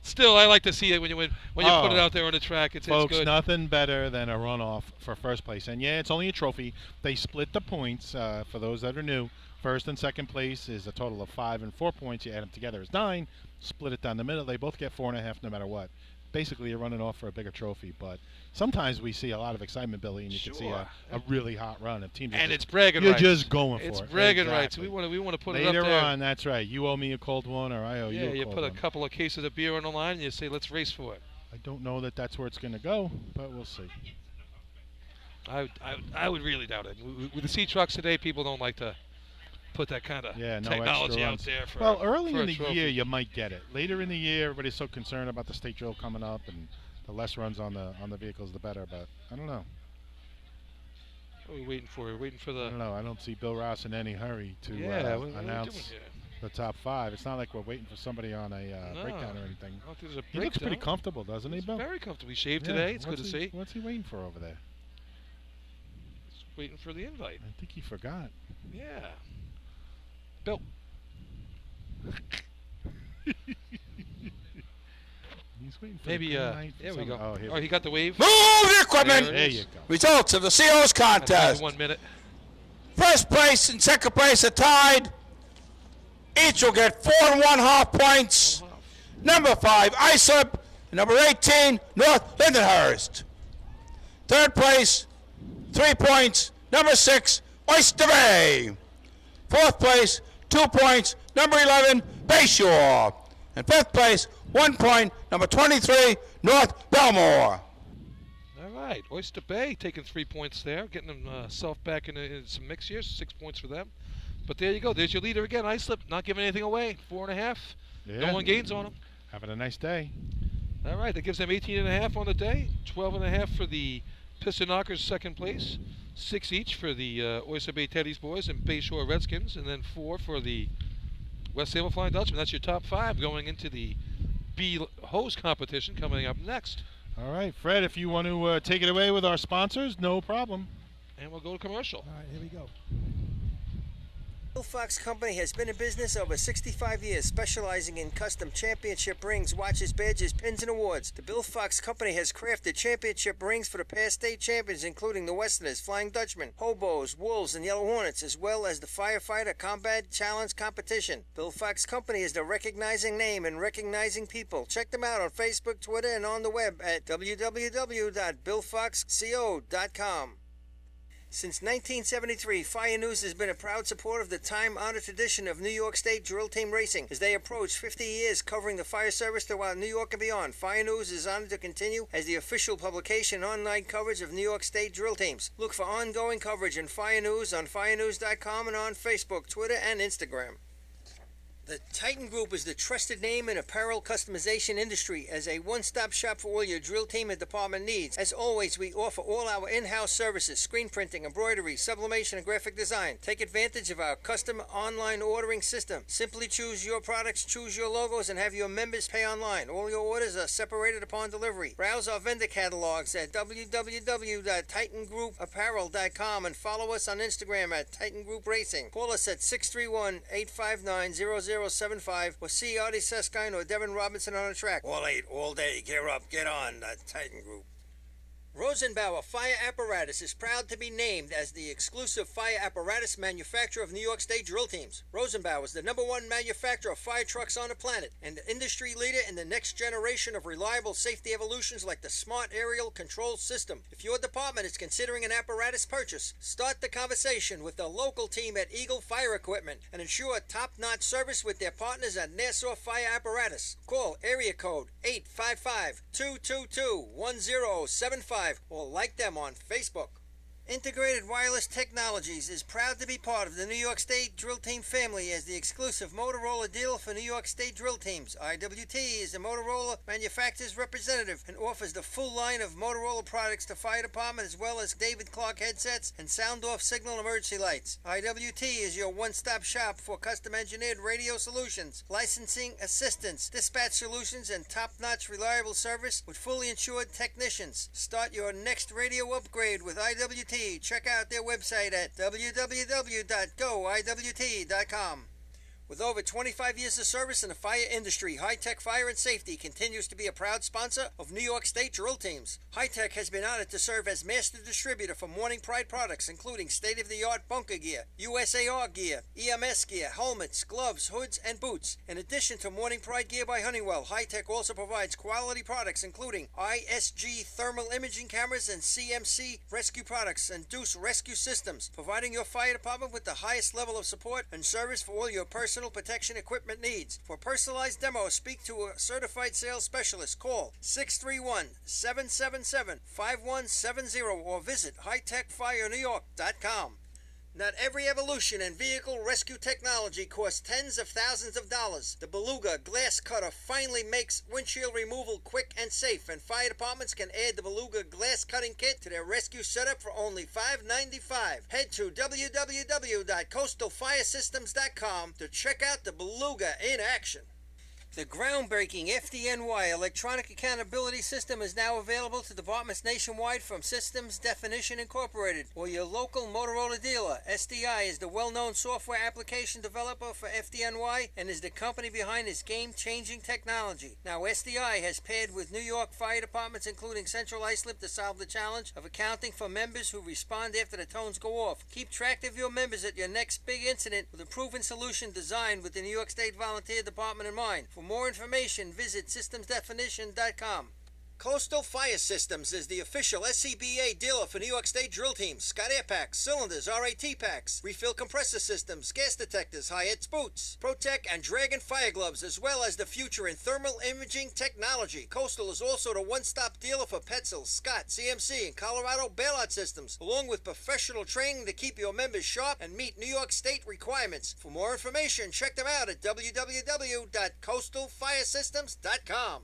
[SPEAKER 1] Still, I like to see it when you put it out there on the track. It's
[SPEAKER 2] folks,
[SPEAKER 1] good.
[SPEAKER 2] Nothing better than a runoff for first place. And yeah, it's only a trophy. They split the points for those that are new. First and second place is a total of 5 and 4 points. You add them together is 9. Split it down the middle. They both get 4.5 no matter what. Basically, you're running off for a bigger trophy. But sometimes we see a lot of excitement, Billy, and you can see a really hot run of teams.
[SPEAKER 1] And it's bragging
[SPEAKER 2] rights.
[SPEAKER 1] rights.
[SPEAKER 2] You're just going for it.
[SPEAKER 1] It's bragging rights.
[SPEAKER 2] Exactly.
[SPEAKER 1] We want to put
[SPEAKER 2] Later
[SPEAKER 1] it up there.
[SPEAKER 2] on, that's right. You owe me a cold one, or I owe you a cold one.
[SPEAKER 1] Yeah, you put a couple of cases of beer on the line, and you say, let's race for it.
[SPEAKER 2] I don't know that that's where it's going to go, but we'll see.
[SPEAKER 1] I would really doubt it. With the C trucks today, people don't like to put that kind of technology out there.
[SPEAKER 2] Well, early in the year, you might get it. Later in the year, everybody's so concerned about the state drill coming up, and the less runs on the vehicles, the better. But I don't know.
[SPEAKER 1] What are we waiting for? We're waiting for the.
[SPEAKER 2] I don't know. I don't see Bill Ross in any hurry to announce the top 5. It's not like we're waiting for somebody on a breakdown or anything. He looks pretty comfortable, doesn't he, Bill?
[SPEAKER 1] Very comfortable. He shaved today. It's good to see.
[SPEAKER 2] What's he waiting for over there?
[SPEAKER 1] He's waiting for the invite.
[SPEAKER 2] I think he forgot.
[SPEAKER 1] Yeah. Bill.
[SPEAKER 2] He's waiting for
[SPEAKER 1] maybe,
[SPEAKER 2] there
[SPEAKER 1] we go.
[SPEAKER 2] Oh,
[SPEAKER 1] he got the wave.
[SPEAKER 4] Move the equipment.
[SPEAKER 2] There you go.
[SPEAKER 4] Results of the CO's contest.
[SPEAKER 1] 1 minute.
[SPEAKER 4] First place and second place are tied. Each will get 4 1/2 points. Number 5, Islip. Number 18, North Lindenhurst. Third place, 3 points. Number 6, Oyster Bay. Fourth place, 2 points. Number 11, Bayshore. And fifth place, 1 point. Number 23, North Belmore.
[SPEAKER 1] All right, Oyster Bay taking 3 points there, getting himself back in some mix here. 6 points for them. But there you go. There's your leader again, Islip, not giving anything away. 4.5.
[SPEAKER 2] Yeah.
[SPEAKER 1] No one gains on him.
[SPEAKER 2] Having a nice day.
[SPEAKER 1] All right, that gives them 18.5 on the day. 12.5 for the Piston Knockers, second place. 6 each for the Oyster Bay Teddy's boys and Bayshore Redskins, and then 4 for the West Salem Flying Dutchman. That's your top 5 going into the B hose competition coming up next.
[SPEAKER 2] All right, Fred, if you want to take it away with our sponsors, no problem.
[SPEAKER 1] And we'll go to commercial.
[SPEAKER 6] All right, here we go.
[SPEAKER 7] Bill Fox Company has been in business over 65 years, specializing in custom championship rings, watches, badges, pins, and awards. The Bill Fox Company has crafted championship rings for the past state champions, including the Westerners, Flying Dutchmen, Hobos, Wolves, and Yellow Hornets, as well as the Firefighter Combat Challenge Competition. Bill Fox Company is the recognizing name and recognizing people. Check them out on Facebook, Twitter, and on the web at www.billfoxco.com. Since 1973, Fire News has been a proud supporter of the time-honored tradition of New York State drill team racing. As they approach 50 years covering the fire service throughout New York and beyond, Fire News is honored to continue as the official publication and online coverage of New York State drill teams. Look for ongoing coverage in Fire News on firenews.com and on Facebook, Twitter, and Instagram. The Titan Group is the trusted name in apparel customization industry as a one-stop shop for all your drill team and department needs. As always, we offer all our in-house services, screen printing, embroidery, sublimation, and graphic design. Take advantage of our custom online ordering system. Simply choose your products, choose your logos, and have your members pay online. All your orders are separated upon delivery. Browse our vendor catalogs at www.titangrouapparel.com and follow us on Instagram at Titan Group Racing. Call us at 631-859-0075 or see Artie Seskine or Devin Robinson on the track. All 8, all day. Gear up, get on, Titan Group. Rosenbauer Fire Apparatus is proud to be named as the exclusive fire apparatus manufacturer of New York State drill teams. Rosenbauer is the #1 manufacturer of fire trucks on the planet and the industry leader in the next generation of reliable safety evolutions like the Smart Aerial Control System. If your department is considering an apparatus purchase, start the conversation with the local team at Eagle Fire Equipment and ensure top-notch service with their partners at Nassau Fire Apparatus. Call area code 855-222-1075 or like them on Facebook. Integrated Wireless Technologies is proud to be part of the New York State Drill Team family as the exclusive Motorola dealer for New York State Drill Teams. IWT is the Motorola manufacturer's representative and offers the full line of Motorola products to fire department as well as David Clark headsets and sound-off signal emergency lights. IWT is your one-stop shop for custom-engineered radio solutions, licensing assistance, dispatch solutions, and top-notch reliable service with fully insured technicians. Start your next radio upgrade with IWT. Check out their website at www.goiwt.com. With over 25 years of service in the fire industry, High Tech Fire and Safety continues to be a proud sponsor of New York State drill teams. High Tech has been honored to serve as master distributor for Morning Pride products, including state-of-the-art bunker gear, USAR gear, EMS gear, helmets, gloves, hoods, and boots. In addition to Morning Pride gear by Honeywell, High Tech also provides quality products, including ISG thermal imaging cameras and CMC rescue products and Deuce rescue systems, providing your fire department with the highest level of support and service for all your personal protection equipment needs. For personalized demos, speak to a certified sales specialist. Call 631-777-5170 or visit hightechfirenewyork.com. Not every evolution in vehicle rescue technology costs tens of thousands of dollars. The Beluga Glass Cutter finally makes windshield removal quick and safe, and fire departments can add the Beluga Glass Cutting Kit to their rescue setup for only $5.95. Head to www.coastalfiresystems.com to check out the Beluga in action. The groundbreaking FDNY electronic accountability system is now available to departments nationwide from Systems Definition Incorporated or your local Motorola dealer. SDI is the well-known software application developer for FDNY and is the company behind this game-changing technology. Now, SDI has paired with New York fire departments, including Central Islip, to solve the challenge of accounting for members who respond after the tones go off. Keep track of your members at your next big incident with a proven solution designed with the New York State Volunteer Department in mind. For more information, visit systemsdefinition.com. Coastal Fire Systems is the official SCBA dealer for New York State drill teams. Scott Air Packs, cylinders, RAT packs, refill compressor systems, gas detectors, Hyatt's boots, Protec and Dragon fire gloves, as well as the future in thermal imaging technology. Coastal is also the one-stop dealer for Petzl, Scott, CMC, and Colorado bailout systems, along with professional training to keep your members sharp and meet New York State requirements. For more information, check them out at www.coastalfiresystems.com.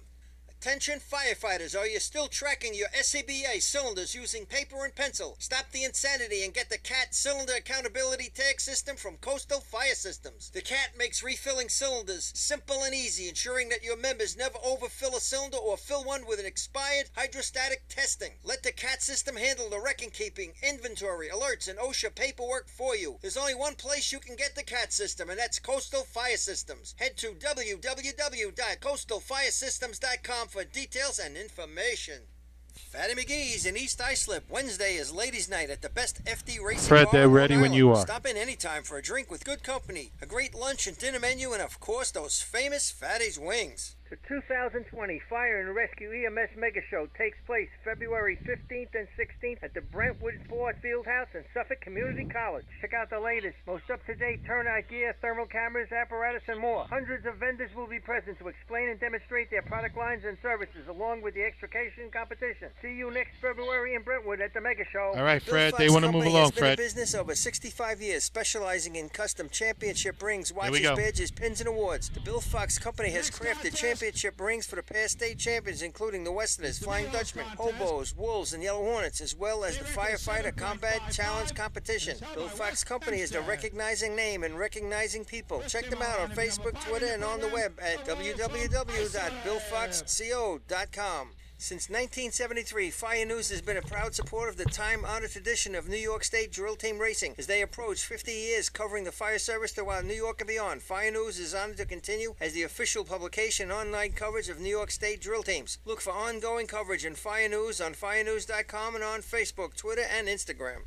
[SPEAKER 7] Attention firefighters, are you still tracking your SCBA cylinders using paper and pencil? Stop the insanity and get the CAT Cylinder Accountability Tag System from Coastal Fire Systems. The CAT makes refilling cylinders simple and easy, ensuring that your members never overfill a cylinder or fill one with an expired hydrostatic testing. Let the CAT system handle the record-keeping, inventory, alerts, and OSHA paperwork for you. There's only one place you can get the CAT system, and that's Coastal Fire Systems. Head to www.coastalfiresystems.com for details and information. Fatty McGee's in East Islip. Wednesday is ladies' night at the best FD racing
[SPEAKER 2] Fred,
[SPEAKER 7] bar
[SPEAKER 2] they're
[SPEAKER 7] in Rhode
[SPEAKER 2] ready when
[SPEAKER 7] Island.
[SPEAKER 2] you are.
[SPEAKER 7] Stop in anytime for a drink with good company, a great lunch and dinner menu, and of course those famous Fatty's wings.
[SPEAKER 8] The 2020 Fire and Rescue EMS Mega Show takes place February 15th and 16th at the Brentwood Sports Fieldhouse in Suffolk Community College. Check out the latest, most up-to-date turnout gear, thermal cameras, apparatus, and more. Hundreds of vendors will be present to explain and demonstrate their product lines and services, along with the extrication competition. See you next February in Brentwood at the Mega Show.
[SPEAKER 2] All right,
[SPEAKER 7] Bill
[SPEAKER 2] Fred,
[SPEAKER 7] Fox
[SPEAKER 2] they want to
[SPEAKER 7] Company
[SPEAKER 2] move along,
[SPEAKER 7] has been
[SPEAKER 2] Fred.
[SPEAKER 7] in business over 65 years, specializing in custom championship rings,
[SPEAKER 2] we
[SPEAKER 7] watches,
[SPEAKER 2] go.
[SPEAKER 7] badges, pins, and awards. The Bill Fox Company has crafted championship rings for the past state champions, including the Westerners, Flying Dutchmen, Hobos, Wolves, and Yellow Hornets, as well as the Firefighter Combat Challenge competition. Bill Fox Company is the recognizing name and recognizing people. Check them out on Facebook, Twitter, and on the web at www.billfoxco.com. Since 1973, Fire News has been a proud supporter of the time-honored tradition of New York State drill team racing. As they approach 50 years covering the fire service throughout New York and beyond, Fire News is honored to continue as the official publication and online coverage of New York State drill teams. Look for ongoing coverage in Fire News on firenews.com and on Facebook, Twitter, and Instagram.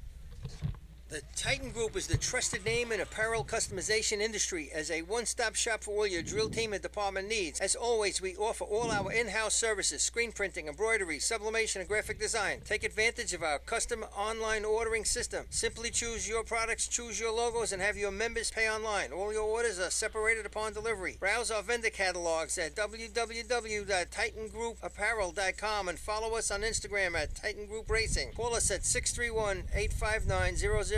[SPEAKER 7] The Titan Group is the trusted name in apparel customization industry as a one-stop shop for all your drill team and department needs. As always, we offer all our in-house services, screen printing, embroidery, sublimation, and graphic design. Take advantage of our custom online ordering system. Simply choose your products, choose your logos, and have your members pay online. All your orders are separated upon delivery. Browse our vendor catalogs at www.titangrouapparel.com and follow us on Instagram at Titan Group Racing. Call us at 631-859-0075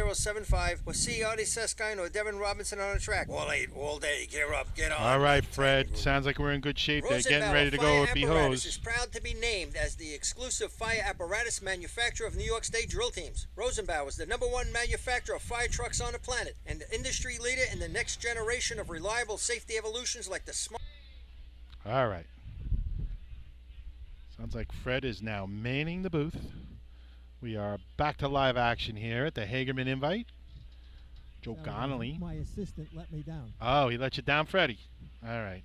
[SPEAKER 7] or see Artie Seskine or Devin Robinson on the track. All 8, all day. Get up, get on.
[SPEAKER 2] All right, Fred. Sounds like we're in good shape there. Getting ready to go with
[SPEAKER 7] Apparatus
[SPEAKER 2] B-Hose.
[SPEAKER 7] is proud to be named as the exclusive fire apparatus manufacturer of New York State drill teams. Rosenbauer is the #1 manufacturer of fire trucks on the planet and the industry leader in the next generation of reliable safety evolutions like the smart.
[SPEAKER 2] All right. Sounds like Fred is now manning the booth. We are back to live action here at the Hagerman Invite. Joe Gonnelly.
[SPEAKER 6] My assistant let me down.
[SPEAKER 2] Oh, he let you down, Freddie. All right.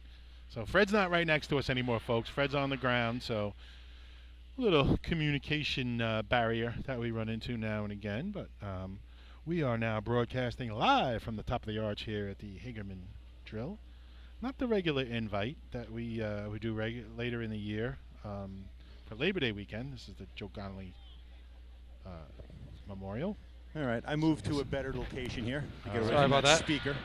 [SPEAKER 2] So Fred's not right next to us anymore, folks. Fred's on the ground, so a little communication barrier that we run into now and again. But we are now broadcasting live from the top of the arch here at the Hagerman Drill. Not the regular invite that we do later in the year for Labor Day weekend. This is the Joe Gonnelly Memorial.
[SPEAKER 9] All right, I moved to a better location here. To get away
[SPEAKER 1] Sorry
[SPEAKER 9] from
[SPEAKER 1] about that.
[SPEAKER 9] Speaker.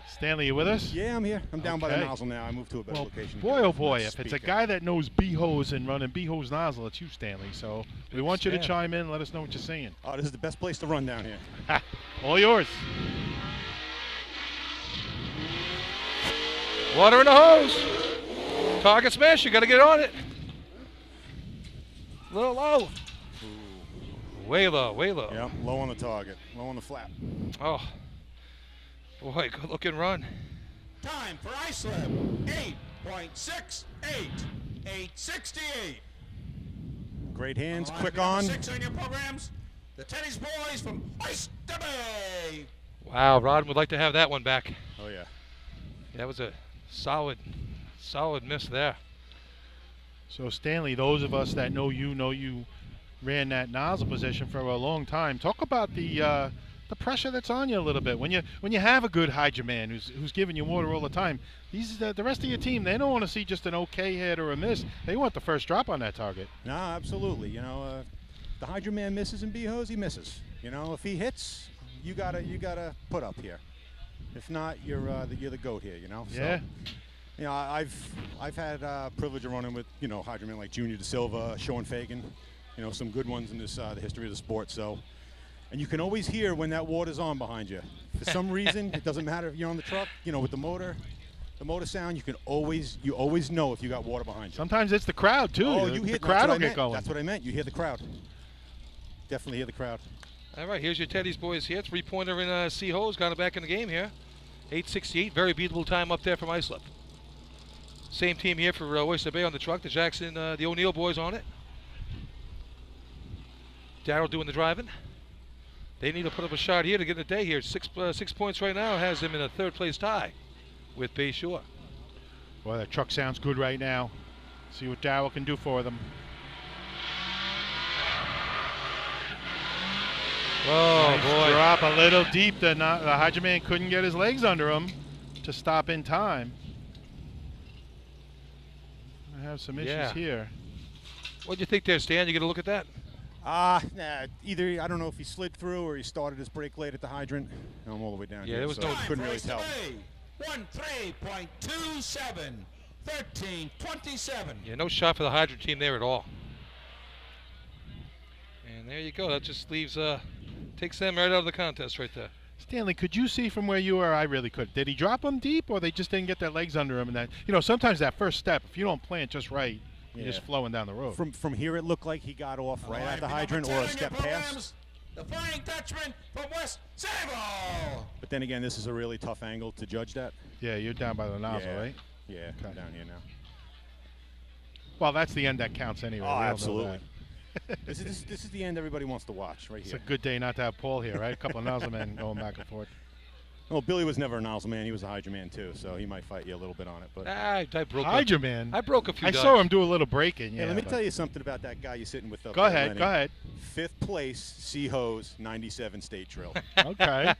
[SPEAKER 2] Stanley, you with us?
[SPEAKER 9] Yeah, I'm here. I'm down by the
[SPEAKER 2] Okay.
[SPEAKER 9] nozzle now. I moved to a better location.
[SPEAKER 2] Boy, oh boy,
[SPEAKER 9] That
[SPEAKER 2] if it's a
[SPEAKER 9] speaker.
[SPEAKER 2] guy that knows B-Hose and running B-Hose nozzle, it's you, Stanley. So we want you to
[SPEAKER 1] Stan.
[SPEAKER 2] chime in and let us know what you're saying.
[SPEAKER 9] Oh, this is the best place to run down here.
[SPEAKER 2] Ha, all yours.
[SPEAKER 1] Water in the hose. Target smash. You got to get on it. A little low. Way low, way low.
[SPEAKER 9] Yep, low on the target, low on the flap.
[SPEAKER 1] Oh, boy, good looking run.
[SPEAKER 4] Time for Islip, 8.68. 868.
[SPEAKER 9] Great hands,
[SPEAKER 4] Line
[SPEAKER 9] quick
[SPEAKER 4] to number
[SPEAKER 9] on.
[SPEAKER 4] 6 on your programs. The Tennis Boys from Oyster Bay.
[SPEAKER 1] Wow, Rod would like to have that one back.
[SPEAKER 9] Oh yeah.
[SPEAKER 1] That was a solid miss there.
[SPEAKER 2] So Stanley, those of us that know you ran that nozzle position for a long time. Talk about the pressure that's on you a little bit when you have a good hydroman who's giving you water all the time. These the rest of your team, they don't want to see just an okay hit or a miss. They want the first drop on that target.
[SPEAKER 9] No, absolutely. You know, the hydroman misses and B-Hose, he misses. You know, if he hits, you gotta put up here. If not, you're the goat here. You know.
[SPEAKER 2] Yeah.
[SPEAKER 9] So, you know, I've had privilege of running with hydromen like Junior De Silva, Sean Fagan. You know, some good ones in this the history of the sport. So, and you can always hear when that water's on behind you. For some reason, it doesn't matter if you're on the truck, with the motor. The motor sound, you always know if you got water behind you.
[SPEAKER 2] Sometimes it's the crowd too.
[SPEAKER 9] Oh,
[SPEAKER 2] the
[SPEAKER 9] you hear
[SPEAKER 2] crowd will
[SPEAKER 9] that's what I
[SPEAKER 2] get
[SPEAKER 9] meant.
[SPEAKER 2] going.
[SPEAKER 9] That's what I meant. You hear the crowd. Definitely hear the crowd.
[SPEAKER 1] All right, here's your Teddy's boys here. 3-pointer in C-Hose. Got it back in the game here. 8:68. Very beatable time up there from Islip. Same team here for Oyster Bay on the truck. The Jackson, the O'Neill boys on it. Darryl doing the driving. They need to put up a shot here to get the day here. 6 points right now has them in a third-place tie with Bay Shore.
[SPEAKER 2] Well, that truck sounds good right now. See what Darryl can do for them.
[SPEAKER 1] Oh,
[SPEAKER 2] nice
[SPEAKER 1] boy.
[SPEAKER 2] Drop a little deep. The Hagerman couldn't get his legs under him to stop in time. I have some issues here.
[SPEAKER 1] What do you think there, Stan? You get a look at that?
[SPEAKER 9] Nah, either I don't know if he slid through or he started his brake late at the hydrant. I'm all the way down here.
[SPEAKER 1] there was
[SPEAKER 9] so
[SPEAKER 1] no
[SPEAKER 9] couldn't really tell.
[SPEAKER 4] 13.27, 13-27.
[SPEAKER 1] Yeah, no shot for the Hydra team there at all. And there you go. That just leaves, takes them right out of the contest right there.
[SPEAKER 2] Stanley, could you see from where you were? I really could. Did he drop them deep, or they just didn't get their legs under him? And that, sometimes that first step, if you don't plant just right, you're just flowing down the road.
[SPEAKER 9] From here, it looked like he got off right at the hydrant or a step past.
[SPEAKER 4] The Flying Dutchman from West Sable.
[SPEAKER 9] But then again, this is a really tough angle to judge that.
[SPEAKER 2] Yeah, you're down by the nozzle,
[SPEAKER 9] Yeah.
[SPEAKER 2] right?
[SPEAKER 9] Yeah,
[SPEAKER 2] Okay.
[SPEAKER 9] down here now.
[SPEAKER 2] Well, that's the end that counts anyway.
[SPEAKER 9] Oh,
[SPEAKER 2] We all know
[SPEAKER 9] absolutely.
[SPEAKER 2] that.
[SPEAKER 9] this is the end everybody wants to watch right
[SPEAKER 2] It's
[SPEAKER 9] here.
[SPEAKER 2] a good day not to have Paul here, right? A couple of nozzle men going back and forth.
[SPEAKER 9] Well, Billy was never a nozzle man. He was a Hydra man too, so he might fight you a little bit on it. But
[SPEAKER 1] I broke
[SPEAKER 2] Hydra man.
[SPEAKER 1] I broke a few
[SPEAKER 2] I
[SPEAKER 1] dimes.
[SPEAKER 2] saw him do a little breaking. Yeah,
[SPEAKER 9] hey, let me
[SPEAKER 2] but-
[SPEAKER 9] tell you something about that guy you're sitting with. Up
[SPEAKER 2] Go
[SPEAKER 9] there,
[SPEAKER 2] ahead.
[SPEAKER 9] Lenny.
[SPEAKER 2] Go ahead.
[SPEAKER 9] 5th place, C-Hose, 97 state drill.
[SPEAKER 2] Okay.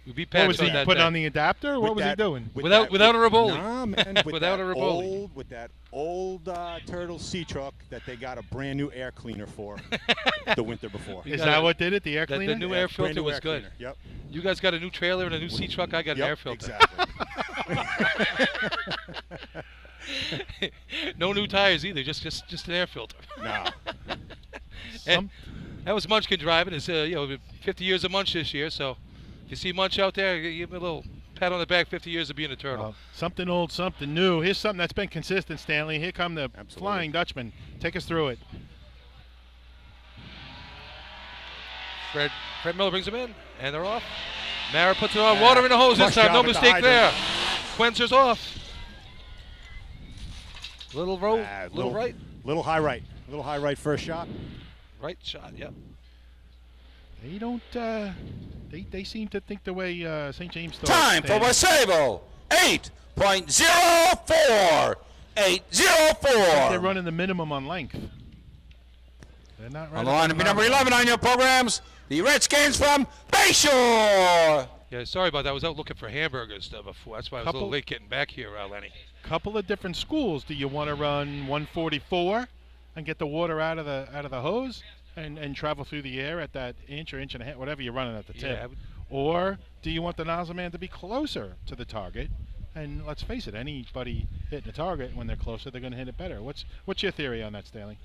[SPEAKER 1] We beat
[SPEAKER 2] What
[SPEAKER 1] Pat
[SPEAKER 2] was he
[SPEAKER 1] on that
[SPEAKER 2] putting
[SPEAKER 1] day.
[SPEAKER 2] on the adapter? What was he doing?
[SPEAKER 1] Without a Rivoli.
[SPEAKER 9] Nah, man. With
[SPEAKER 1] Without
[SPEAKER 9] that
[SPEAKER 1] a Rivoli.
[SPEAKER 9] With that old Turtle C truck that they got a brand new air cleaner for the winter before.
[SPEAKER 2] Is that what did it? The air
[SPEAKER 1] The
[SPEAKER 2] cleaner?
[SPEAKER 1] new
[SPEAKER 9] Yeah,
[SPEAKER 1] air
[SPEAKER 9] brand
[SPEAKER 1] filter
[SPEAKER 9] new
[SPEAKER 1] was
[SPEAKER 9] air
[SPEAKER 1] good.
[SPEAKER 9] cleaner. Yep.
[SPEAKER 1] You guys got a new trailer and a new C truck. I got an air filter.
[SPEAKER 9] Exactly.
[SPEAKER 1] No new tires either. Just an air filter.
[SPEAKER 9] No.
[SPEAKER 1] And that was Munchkin driving. It's 50 years of Munch this year. So if you see Munch out there, give him a little pat on the back. 50 years of being a turtle.
[SPEAKER 2] Well, something old, something new. Here's something that's been consistent, Stanley. Here come the Flying Dutchman. Take us through it.
[SPEAKER 1] Fred Miller brings him in, and they're off. Mara puts it on. Water in the hose this
[SPEAKER 9] Flush
[SPEAKER 1] time. No
[SPEAKER 9] job at the
[SPEAKER 1] mistake there.
[SPEAKER 9] hydrant.
[SPEAKER 1] Quenser's off. Little row, little right.
[SPEAKER 9] Little high right. Little high right first shot.
[SPEAKER 1] Right shot, yep.
[SPEAKER 2] They don't. They seem to think the way St. James thought.
[SPEAKER 4] Time for West Sable. 8.04. 8.04.
[SPEAKER 2] They're running the minimum on length. They're not
[SPEAKER 4] On
[SPEAKER 2] running.
[SPEAKER 4] the line to be number 11 on your programs, the Redskins from Bayshore.
[SPEAKER 1] Yeah, sorry about that. I was out looking for hamburgers before. That's why I was a little
[SPEAKER 2] Couple-
[SPEAKER 1] late getting back here, Lenny.
[SPEAKER 2] Couple of different schools. Do you want to run 144 and get the water out of the hose and travel through the air at that inch and a half, whatever you're running at the tip?
[SPEAKER 1] Yeah,
[SPEAKER 2] Or do you want the nozzle man to be closer to the target? And let's face it, anybody hitting the target when they're closer, they're going to hit it better. What's your theory on that, Stanley?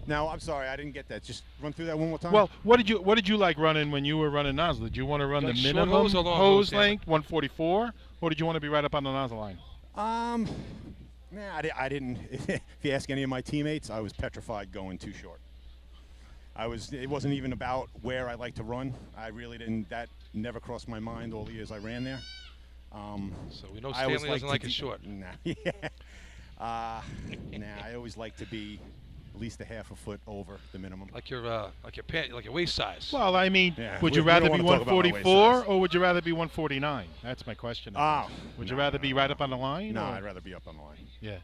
[SPEAKER 9] No, I'm sorry, I didn't get that. Just run through that one more time.
[SPEAKER 2] Well, what did you like running when you were running nozzle? Did you want to run
[SPEAKER 1] Like
[SPEAKER 2] the
[SPEAKER 1] short
[SPEAKER 2] minimum
[SPEAKER 1] hose or long hose, Stanley?
[SPEAKER 2] length, 144, or did you want to be right up on the nozzle line?
[SPEAKER 9] Nah, I didn't. If you ask any of my teammates, I was petrified going too short. It wasn't even about where I like to run. I really didn't. That never crossed my mind all the years I ran there.
[SPEAKER 1] So we know
[SPEAKER 9] I always
[SPEAKER 1] Stanley doesn't
[SPEAKER 9] to
[SPEAKER 1] like
[SPEAKER 9] be-
[SPEAKER 1] it short.
[SPEAKER 9] Nah, yeah. I always like to be at least a half a foot over the minimum.
[SPEAKER 1] Like your waist size.
[SPEAKER 2] Well, I mean,
[SPEAKER 9] Yeah,
[SPEAKER 2] would
[SPEAKER 9] we-
[SPEAKER 2] you
[SPEAKER 9] we don't
[SPEAKER 2] rather be
[SPEAKER 9] wanna talk about my waist
[SPEAKER 2] 144
[SPEAKER 9] size.
[SPEAKER 2] or would you rather be 149? That's my question. Would you rather be right up on the line?
[SPEAKER 9] No,
[SPEAKER 2] or-
[SPEAKER 9] I'd rather be up on the line.
[SPEAKER 2] Yeah.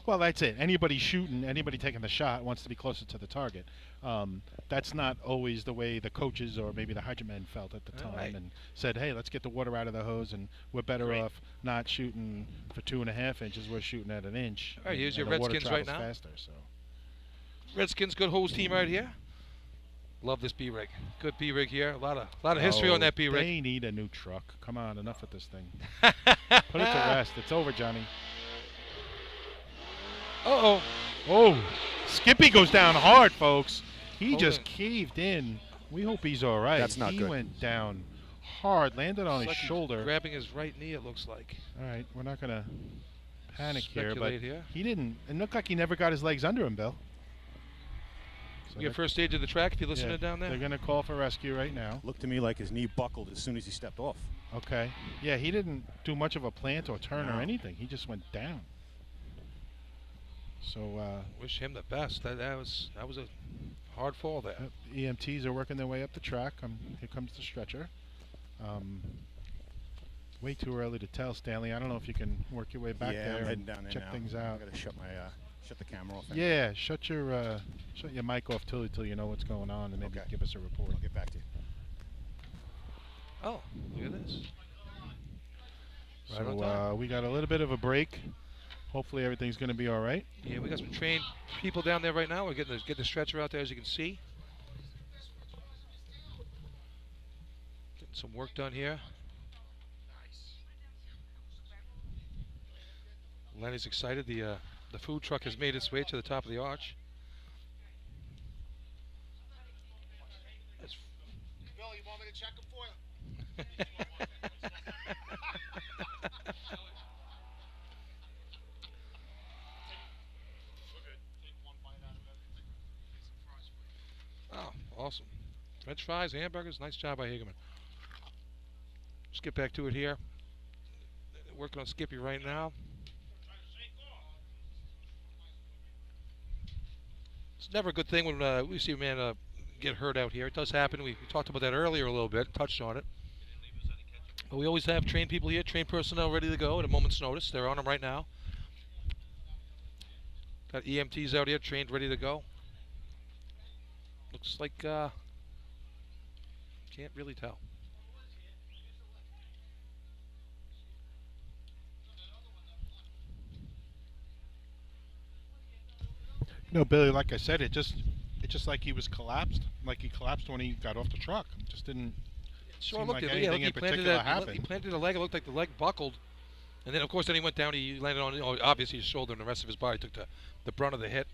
[SPEAKER 2] Well, that's it. Anybody shooting, anybody taking the shot wants to be closer to the target. That's not always the way the coaches or maybe the Hagerman felt at the
[SPEAKER 1] All
[SPEAKER 2] time
[SPEAKER 1] right.
[SPEAKER 2] and said, hey, let's get the water out of the hose and we're better off not shooting for 2.5 inches. We're shooting at an inch.
[SPEAKER 1] All right, here's your
[SPEAKER 2] and the water
[SPEAKER 1] Redskins right
[SPEAKER 2] travels
[SPEAKER 1] now.
[SPEAKER 2] faster, so.
[SPEAKER 1] Redskins, good hose team right here. Love this B-rig. Good B-rig here. A lot of history on that B-rig.
[SPEAKER 2] They need a new truck. Come on, enough with this thing. Put it to rest. It's over, Johnny.
[SPEAKER 1] Uh-oh.
[SPEAKER 2] Oh, Skippy goes down hard, folks. He
[SPEAKER 1] Hold
[SPEAKER 2] just
[SPEAKER 1] it.
[SPEAKER 2] caved in. We hope he's all right.
[SPEAKER 9] That's not
[SPEAKER 2] he
[SPEAKER 9] good.
[SPEAKER 2] went down hard, landed on
[SPEAKER 1] Looks
[SPEAKER 2] his
[SPEAKER 1] like he's
[SPEAKER 2] shoulder.
[SPEAKER 1] grabbing his right knee, it looks like.
[SPEAKER 2] All right, we're not gonna panic here, but
[SPEAKER 1] speculate here.
[SPEAKER 2] he didn't. It looked like he never got his legs under him, Bill. So
[SPEAKER 1] We get first stage of the track if you're listening down there.
[SPEAKER 2] They're going to call for rescue right now.
[SPEAKER 9] Looked to me like his knee buckled as soon as he stepped off.
[SPEAKER 2] Okay. Yeah, he didn't do much of a plant or turn or anything. He just went down. So
[SPEAKER 1] wish him the best. That was a hard fall there.
[SPEAKER 2] EMTs are working their way up the track. Here comes the stretcher. Way too early to tell, Stanley. I don't know if you can work your way back there
[SPEAKER 9] I'm heading
[SPEAKER 2] and
[SPEAKER 9] down there
[SPEAKER 2] check
[SPEAKER 9] now.
[SPEAKER 2] things out.
[SPEAKER 9] I gotta shut the camera off.
[SPEAKER 2] Yeah, shut your mic off till you know what's going on, and maybe give us a report.
[SPEAKER 9] I'll get back to you.
[SPEAKER 1] Oh, look at this.
[SPEAKER 2] So we got a little bit of a break. Hopefully everything's going to be all right.
[SPEAKER 1] Yeah, we got some trained people down there right now. We're getting the stretcher out there, as you can see. Getting some work done here. Lenny's excited. The food truck has made its way to the top of the arch.
[SPEAKER 10] Bill, you want me to check him for you?
[SPEAKER 1] Oh, awesome. French fries, hamburgers, nice job by Hagerman. Let's get back to it here. Working on Skippy right now. It's never a good thing when we see a man get hurt out here. It does happen. We talked about that earlier a little bit, touched on it. But we always have trained people here, trained personnel ready to go at a moment's notice. They're on them right now. Got EMTs out here, trained, ready to go. Looks like, can't really tell.
[SPEAKER 2] No, Billy, like I said, it's just like he was collapsed. Like he collapsed when he got off the truck. It just didn't seem like anything in particular happened.
[SPEAKER 1] He planted a leg. It looked like the leg buckled. And then, of course, then he went down. He landed on, obviously, his shoulder, and the rest of his body took the brunt of the hit.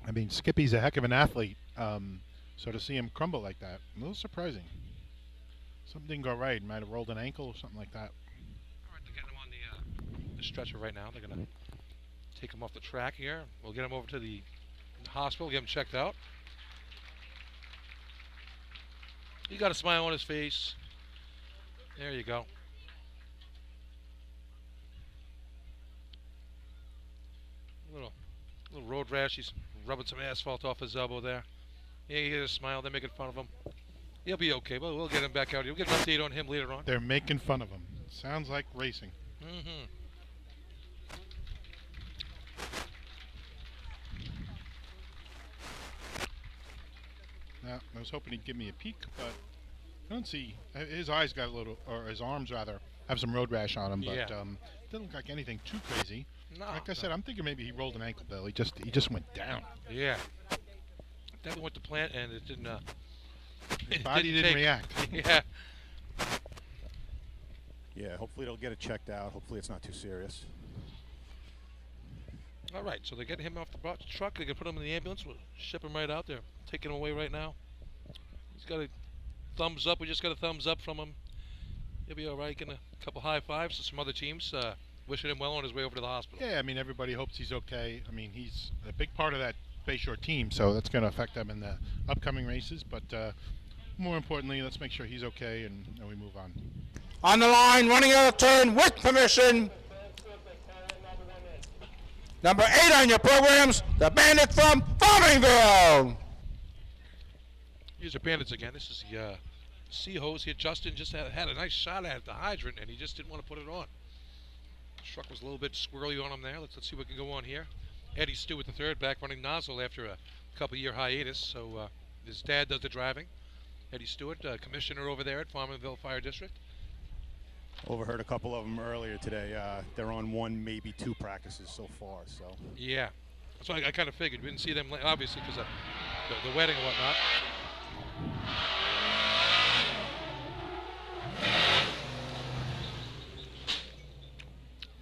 [SPEAKER 2] I mean, Skippy's a heck of an athlete. So to see him crumble like that, a little surprising. Something didn't go right. Might have rolled an ankle or something like that.
[SPEAKER 1] All right, they're getting him on the stretcher right now. They're going to take him off the track here. We'll get him over to the hospital, get him checked out. He got a smile on his face. There you go. Little road rash. He's rubbing some asphalt off his elbow there. Yeah, he had a smile. They're making fun of him. He'll be okay, but we'll get him back out here. We'll get an update on him later on.
[SPEAKER 2] They're making fun of him. Sounds like racing.
[SPEAKER 1] Mm-hmm.
[SPEAKER 2] Now, I was hoping he'd give me a peek, but I don't see. His eyes got a little, or his arms rather, have some road rash on them, but didn't look like anything too crazy.
[SPEAKER 1] No,
[SPEAKER 2] like I said, I'm thinking maybe he rolled an ankle, Bill. He just went down.
[SPEAKER 1] Yeah. Definitely went to plant, and it didn't.
[SPEAKER 2] His body didn't react.
[SPEAKER 1] Yeah.
[SPEAKER 9] Yeah, hopefully they'll get it checked out. Hopefully it's not too serious.
[SPEAKER 1] All right, so they're getting him off the truck. They're going to put him in the ambulance. We'll ship him right out there. Taking him away right now. He's got a thumbs up. We just got a thumbs up from him. He'll be all right. Getting a couple high fives to some other teams. Wishing him well on his way over to the hospital.
[SPEAKER 2] Yeah, I mean, everybody hopes he's okay. I mean, he's a big part of that Bayshore team, so that's going to affect them in the upcoming races. But more importantly, let's make sure he's okay, and we move on.
[SPEAKER 4] On the line, running out of turn with permission. Number 8 on your programs, the Bandit from Farmingville.
[SPEAKER 1] Here's the Bandits again. This is the sea hose here. Justin just had a nice shot at the hydrant, and he just didn't want to put it on. The truck was a little bit squirrely on him there. Let's see what can go on here. Eddie Stewart III back running nozzle after a couple-year hiatus. So his dad does the driving. Eddie Stewart, commissioner over there at Farmingville Fire District.
[SPEAKER 9] Overheard a couple of them earlier today. They're on 1, maybe 2 practices so far. So
[SPEAKER 1] yeah, so I kind of figured. We didn't see them obviously because of the wedding and whatnot.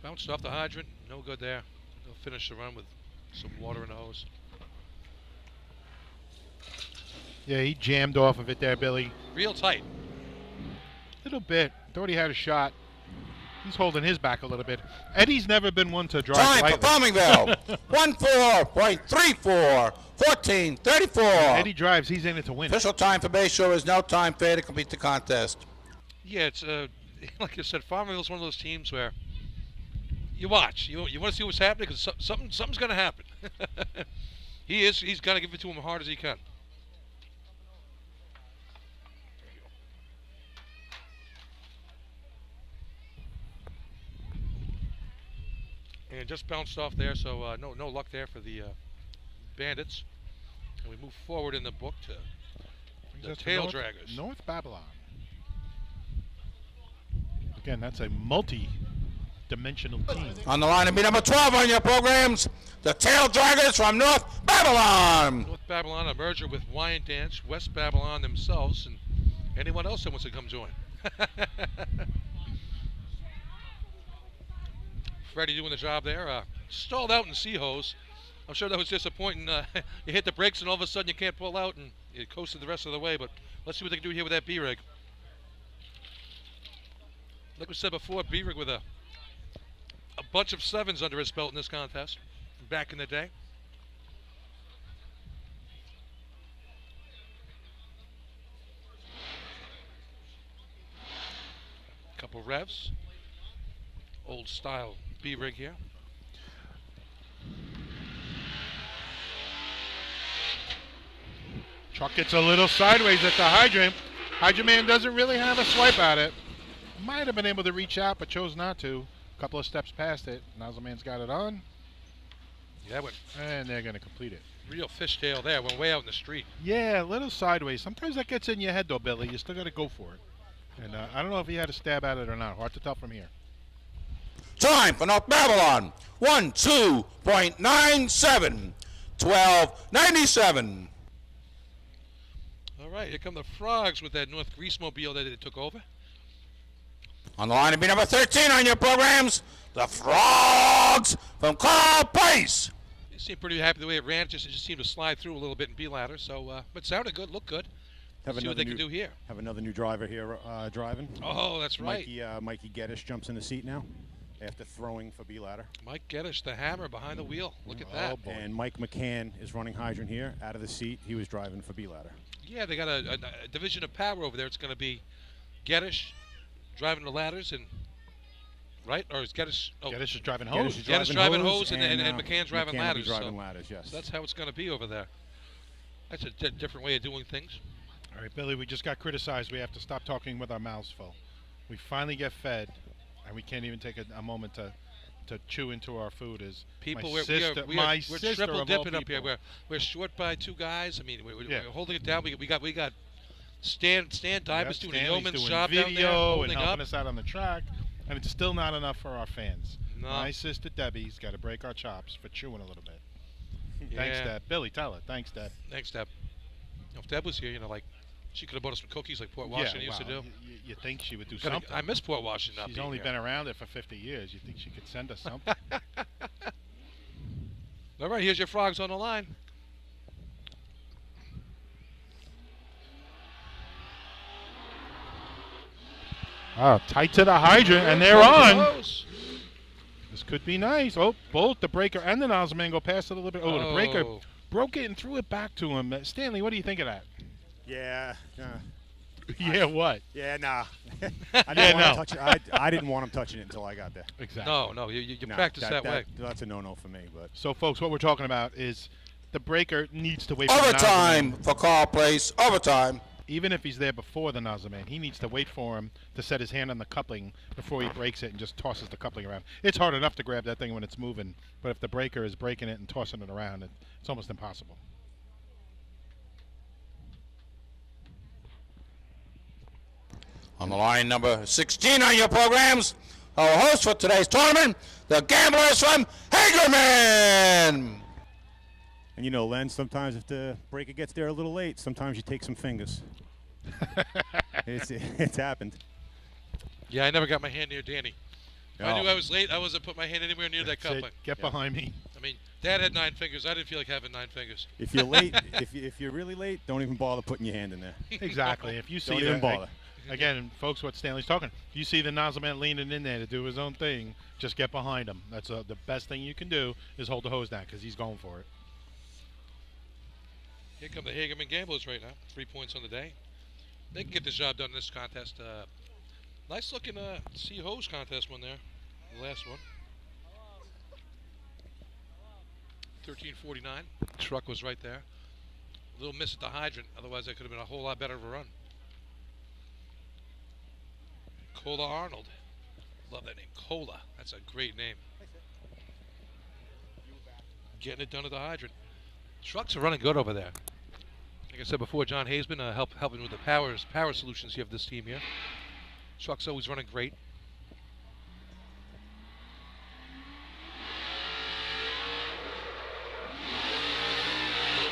[SPEAKER 1] Bounced off the hydrant, no good there. They'll finish the run with some water in the hose.
[SPEAKER 2] Yeah, he jammed off of it there, Billy.
[SPEAKER 1] Real tight.
[SPEAKER 2] Little bit. Thought he had a shot. He's holding his back a little bit. Eddie's never been one to drive
[SPEAKER 4] Time
[SPEAKER 2] lightly.
[SPEAKER 4] for Farmingville. 1-4.34. 14:34.
[SPEAKER 2] Eddie drives. He's in it to win.
[SPEAKER 4] Official time for Bayshore is no time fair to complete the contest.
[SPEAKER 1] Yeah, it's like I said, Farmville's one of those teams where you watch. You want to see what's happening because something's going to happen. He's got to give it to him as hard as he can. And just bounced off there, so no luck there for the Bandits. And we move forward in the book to the Tail Draggers.
[SPEAKER 2] North Babylon. Again, that's a multi-dimensional team.
[SPEAKER 4] On the line to be number 12 on your programs, the Tail Draggers from North Babylon.
[SPEAKER 1] North Babylon, a merger with Wyandanch, West Babylon themselves, and anyone else that wants to come join. Freddie doing the job there. Stalled out in C-hose. I'm sure that was disappointing. You hit the brakes and all of a sudden you can't pull out and you coasted the rest of the way, but let's see what they can do here with that B-rig. Like we said before, B-rig with a bunch of 7s under his belt in this contest back in the day. Couple revs. Old style B-rig here.
[SPEAKER 2] Truck gets a little sideways at the hydrant. Hydrant man doesn't really have a swipe at it. Might have been able to reach out, but chose not to. A couple of steps past it. Nozzle man's got it on.
[SPEAKER 1] Yeah, went
[SPEAKER 2] and they're going to complete it.
[SPEAKER 1] Real fishtail there. Went way out in the street.
[SPEAKER 2] Yeah, a little sideways. Sometimes that gets in your head, though, Billy. You still got to go for it. And I don't know if he had a stab at it or not. Hard to tell from here.
[SPEAKER 4] Time for North Babylon. 1-2.97. 12.97.
[SPEAKER 1] All right, here come the Frogs with that North Greasemobile that it took over.
[SPEAKER 4] On the line to be number 13 on your programs, the Frogs from Carl Place.
[SPEAKER 1] They seemed pretty happy the way it ran. It just seemed to slide through a little bit in B-ladder. So, but sounded good, looked good. Let's see what they can do here.
[SPEAKER 9] Have another new driver here driving.
[SPEAKER 1] Oh, that's right.
[SPEAKER 9] Mikey Geddes jumps in the seat now after throwing for B-ladder.
[SPEAKER 1] Mike Geddes, the hammer behind the wheel. Look at that.
[SPEAKER 9] Boy. And Mike McCann is running hydrant here out of the seat. He was driving for B-ladder.
[SPEAKER 1] Yeah, they got a division of power over there. It's going to be Geddes driving the ladders and right, or is Geddes? Oh,
[SPEAKER 2] Geddes is driving hose.
[SPEAKER 1] Geddes driving hose and McCann's driving
[SPEAKER 9] McCann
[SPEAKER 1] ladders.
[SPEAKER 9] Driving ladders, yes.
[SPEAKER 1] So that's how it's going to be over there. That's a different way of doing things.
[SPEAKER 2] All right, Billy, we just got criticized. We have to stop talking with our mouths full. We finally get fed, and we can't even take a moment to chew into our food. As
[SPEAKER 1] people,
[SPEAKER 2] we're
[SPEAKER 1] triple dipping up here. We're short by 2 guys. I mean, we're holding it down. We got Stan Dybus doing a yeoman's job down there, holding
[SPEAKER 2] and helping
[SPEAKER 1] up.
[SPEAKER 2] us out on the track, and it's still not enough for our fans.
[SPEAKER 1] No.
[SPEAKER 2] My sister Debbie's got to break our chops for chewing a little bit.
[SPEAKER 1] Yeah.
[SPEAKER 2] Thanks, Deb. Billy, tell her. Thanks, Deb.
[SPEAKER 1] Thanks, Deb. If Deb was here, like she could have bought us some cookies like Port Washington used to do.
[SPEAKER 2] You think she would do something?
[SPEAKER 1] I miss Port Washington.
[SPEAKER 2] She's only been around it for 50 years. You think she could send us something?
[SPEAKER 1] All right, here's your Frogs on the line.
[SPEAKER 2] Oh, tight to the hydrant, and they're on. This could be nice. Oh, both the breaker and the nozzle man go past it a little bit. Oh, the breaker broke it and threw it back to him. Stanley, what do you think of that?
[SPEAKER 9] Yeah.
[SPEAKER 2] Yeah, what?
[SPEAKER 9] Yeah, nah. I didn't want him touching it until I got there.
[SPEAKER 2] Exactly.
[SPEAKER 1] No, you practice that way.
[SPEAKER 9] That's a no-no for me. But
[SPEAKER 2] so, folks, what we're talking about is the breaker needs to wait for
[SPEAKER 4] overtime for Carl Place. Overtime.
[SPEAKER 2] Even if he's there before the nozzle man, he needs to wait for him to set his hand on the coupling before he breaks it and just tosses the coupling around. It's hard enough to grab that thing when it's moving, but if the breaker is breaking it and tossing it around, it's almost impossible.
[SPEAKER 4] On the line, number 16 on your programs, our host for today's tournament, the Gamblers from Hagerman.
[SPEAKER 9] And you know, Len, sometimes if the breaker gets there a little late, sometimes you take some fingers. It's happened.
[SPEAKER 1] Yeah, I never got my hand near Danny. If I
[SPEAKER 9] No.
[SPEAKER 1] knew I was late, I wasn't put my hand anywhere near that coupling.
[SPEAKER 2] Get behind me.
[SPEAKER 1] I mean, Dad had 9 fingers. I didn't feel like having 9 fingers.
[SPEAKER 9] If you're late, if you're really late, don't even bother putting your hand in there.
[SPEAKER 2] Exactly. If you see
[SPEAKER 9] Don't even bother.
[SPEAKER 2] again, folks, what Stanley's talking. If you see the nozzle man leaning in there to do his own thing, just get behind him. That's the best thing you can do is hold the hose down because he's going for it.
[SPEAKER 11] Here come the Hagerman Gamblers right now. 3 points on the day. They can get the job done in this contest. Nice looking sea hose contest one there. The last one. 13:49. Truck was right there. A little miss at the hydrant. Otherwise, that could have been a whole lot better of a run. Cola Arnold. Love that name. Cola. That's a great name. Getting it done at the hydrant. Trucks are running good over there. Like I said before, John Haysman helping with the power solutions here of this team here. Truck's always running great.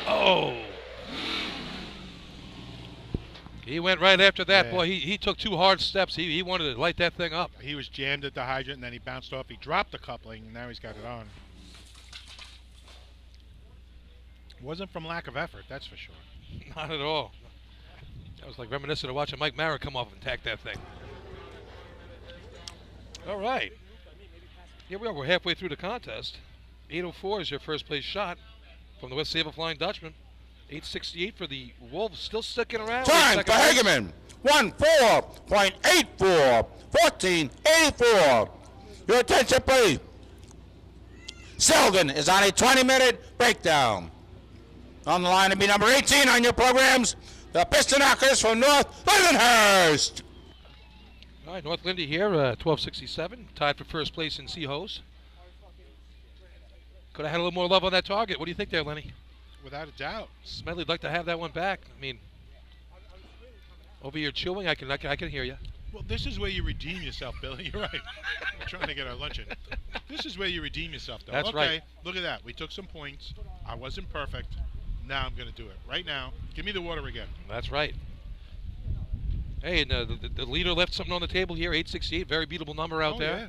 [SPEAKER 11] Oh! He went right after that. Yeah. Boy, he took 2 hard steps. He wanted to light that thing up.
[SPEAKER 2] He was jammed at the hydrant, and then he bounced off. He dropped the coupling, and now he's got it on. Wasn't from lack of effort, that's for sure.
[SPEAKER 11] Not at all. That was like reminiscent of watching Mike Mara come off and tack that thing. All right. Here we are. We're halfway through the contest. 8:04 is your first place shot from the West Sable Flying Dutchman. 8:68 for the Wolves, still sticking around.
[SPEAKER 4] Time for Hagerman. 1:4.84. 14:84. Your attention, please. Selden is on a 20-minute breakdown. On the line to be number 18 on your programs, the Piston Knockers from North Lindenhurst.
[SPEAKER 11] All right, North Lindy here, 12:67, tied for first place in sea hose. Could have had a little more love on that target. What do you think there, Lenny?
[SPEAKER 2] Without a doubt.
[SPEAKER 11] Smedley'd like to have that one back. I mean, over here chewing, I can hear you.
[SPEAKER 2] Well, this is where you redeem yourself, Billy. You're right. We're trying to get our lunch in. This is where you redeem yourself, though.
[SPEAKER 11] That's
[SPEAKER 2] okay,
[SPEAKER 11] right.
[SPEAKER 2] Look at that. We took some points. I wasn't perfect. Now I'm going to do it. Right now, give me the water again.
[SPEAKER 11] That's right. Hey, and the leader left something on the table here, 8:68, very beatable number out there.
[SPEAKER 2] Yeah.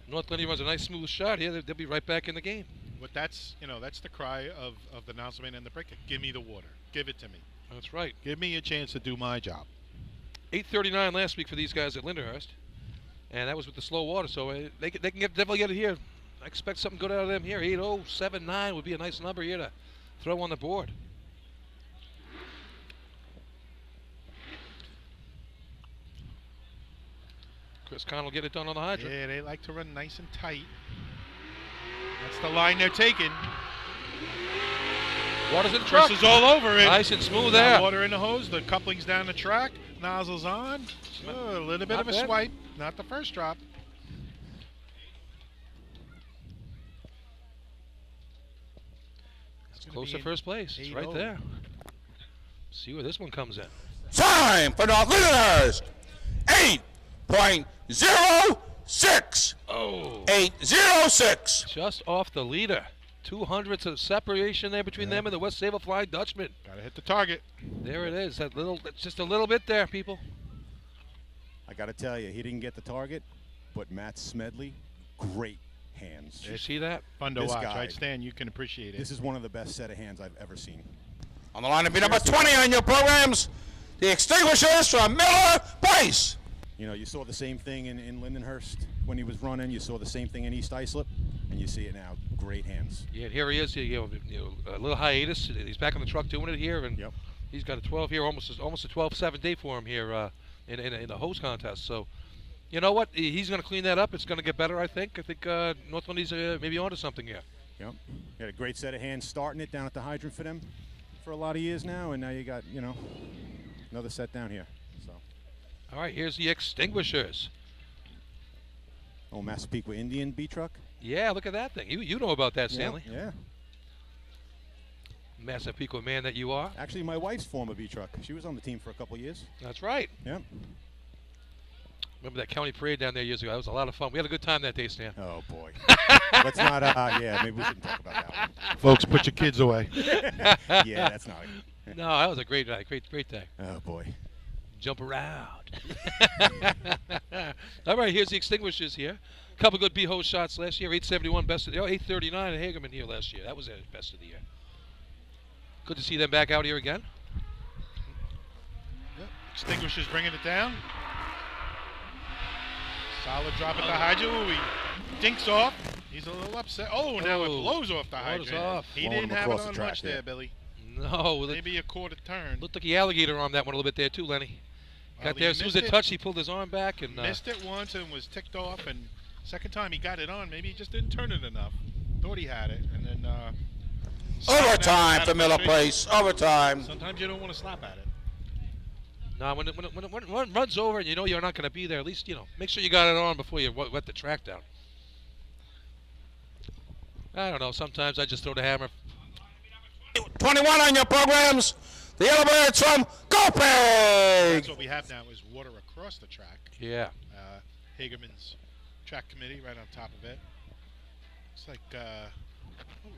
[SPEAKER 11] North Lindy runs a nice smooth shot here. They'll be right back in the game.
[SPEAKER 2] But that's the cry of the announceman and the breaker. Give me the water. Give it to me.
[SPEAKER 11] That's right.
[SPEAKER 2] Give me a chance to do my job.
[SPEAKER 11] 8:39 last week for these guys at Lindenhurst, and that was with the slow water, so they can definitely get it here. I expect something good out of them here. 8:079 would be a nice number here to throw on the board. Chris Conn will get it done on the hydrant.
[SPEAKER 2] Yeah, they like to run nice and tight. That's the line they're taking.
[SPEAKER 11] Water's in the truck.
[SPEAKER 2] Chris is all over it.
[SPEAKER 11] Nice and smooth there.
[SPEAKER 2] Water in the hose. The coupling's down the track. Nozzle's on. Oh, a little bit of a swipe. Not the first drop.
[SPEAKER 11] That's close to first place. It's right there. See where this one comes in.
[SPEAKER 4] Time for North Lindenhurst. 8.06.
[SPEAKER 11] Oh.
[SPEAKER 4] 8.06.
[SPEAKER 11] Just off the leader. 200ths of separation there between them and the West Sable Flying Dutchman.
[SPEAKER 2] Got to hit the target.
[SPEAKER 11] There it is. That's just a little bit there, people.
[SPEAKER 9] I got to tell you, he didn't get the target, but Matt Smedley, great hands.
[SPEAKER 11] Did you see that?
[SPEAKER 2] Fun to watch. Right, Stan? You can appreciate it.
[SPEAKER 9] This is one of the best set of hands I've ever seen.
[SPEAKER 4] On the line to be number 20 on your programs, the Extinguishers from Miller Place.
[SPEAKER 9] You know, you saw the same thing in Lindenhurst when he was running. You saw the same thing in East Islip, and you see it now. Great hands.
[SPEAKER 11] Yeah, here he is. A little hiatus. He's back on the truck doing it here, and he's got a 12 here, almost a 12-7 day for him here in the hose contest. So, you know what? He's going to clean that up. It's going to get better, I think. I think North Lindy's maybe onto something here.
[SPEAKER 9] Yep. Got a great set of hands starting it down at the hydrant for them for a lot of years now, and now you got another set down here. So.
[SPEAKER 11] All right, here's the Extinguishers.
[SPEAKER 9] Oh, Massapequa Indian B truck.
[SPEAKER 11] Yeah, look at that thing. You know about that, Stanley.
[SPEAKER 9] Yeah.
[SPEAKER 11] Massapequa man that you are.
[SPEAKER 9] Actually, my wife's former B truck. She was on the team for a couple of years.
[SPEAKER 11] That's right.
[SPEAKER 9] Yep.
[SPEAKER 11] Remember that county parade down there years ago? That was a lot of fun. We had a good time that day, Stan.
[SPEAKER 9] Oh, boy. Let's not, maybe we shouldn't talk about that one.
[SPEAKER 2] Folks, put your kids away.
[SPEAKER 9] Yeah, that's not.
[SPEAKER 11] No, that was a great day. Great day.
[SPEAKER 9] Oh, boy.
[SPEAKER 11] Jump around. All right, here's the Extinguishers here. A couple good B-hose shots last year. 871 best of the year. 839 at Hagerman here last year. That was their best of the year. Good to see them back out here again.
[SPEAKER 2] Extinguishers bringing it down. Solid drop at the hydrant. Ooh, he dinks off. He's a little upset. Oh, now it blows off the hydrant.
[SPEAKER 11] Off.
[SPEAKER 2] He didn't have it on much there, Billy.
[SPEAKER 11] No.
[SPEAKER 2] Maybe a quarter turn.
[SPEAKER 11] Looked like he alligator armed that one a little bit there too, Lenny. Got there as soon as it touched, he pulled his arm back and
[SPEAKER 2] missed it once and was ticked off. And second time he got it on, maybe he just didn't turn it enough. Thought he had it, and then
[SPEAKER 4] overtime for Miller Place. Overtime.
[SPEAKER 2] Sometimes you don't want to slap at it.
[SPEAKER 11] No, when it runs over and you know you're not going to be there, at least make sure you got it on before you wet the track down. I don't know. Sometimes I just throw the hammer.
[SPEAKER 4] 21 on your programs. The Yellowbirds from Copic.
[SPEAKER 2] That's what we have now is water across the track.
[SPEAKER 11] Yeah.
[SPEAKER 2] Hagerman's track committee right on top of it. It's like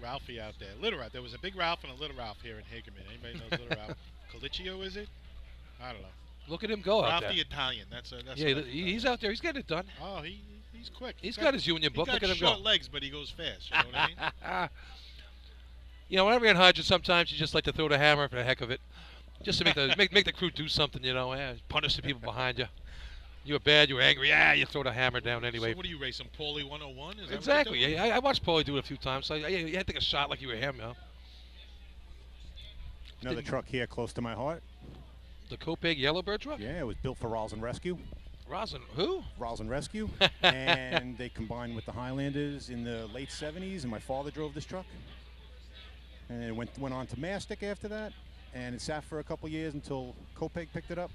[SPEAKER 2] Ralphie out there. Little Ralph. There was a big Ralph and a little Ralph here in Hagerman. Anybody knows Little Ralph? Colicchio, is it? I don't know.
[SPEAKER 11] Look at him go
[SPEAKER 2] Ralph
[SPEAKER 11] out there.
[SPEAKER 2] the Italian. That's
[SPEAKER 11] yeah, he's out there. He's getting it done.
[SPEAKER 2] Oh, he's quick.
[SPEAKER 11] He's got his union book. Look at him go.
[SPEAKER 2] Short legs, but he goes fast. You know what I mean?
[SPEAKER 11] Whenever you're in hydrant, sometimes you just like to throw the hammer for the heck of it, just to make the make the crew do something. Punish the people behind you. You were bad. You were angry. You throw the hammer down anyway.
[SPEAKER 2] So what are you racing? Paulie 101? Is that
[SPEAKER 11] exactly.
[SPEAKER 2] What you're
[SPEAKER 11] I watched Paulie do it a few times. So you had to take a shot like you were him.
[SPEAKER 9] Another truck here close to my heart.
[SPEAKER 11] The Copic Yellowbird truck?
[SPEAKER 9] Yeah, it was built for Rosin Rescue.
[SPEAKER 11] Rosin who?
[SPEAKER 9] Rosin Rescue. And they combined with the Highlanders in the late 70s, and my father drove this truck. And it went on to Mastic after that, and it sat for a couple years until Copic picked it up.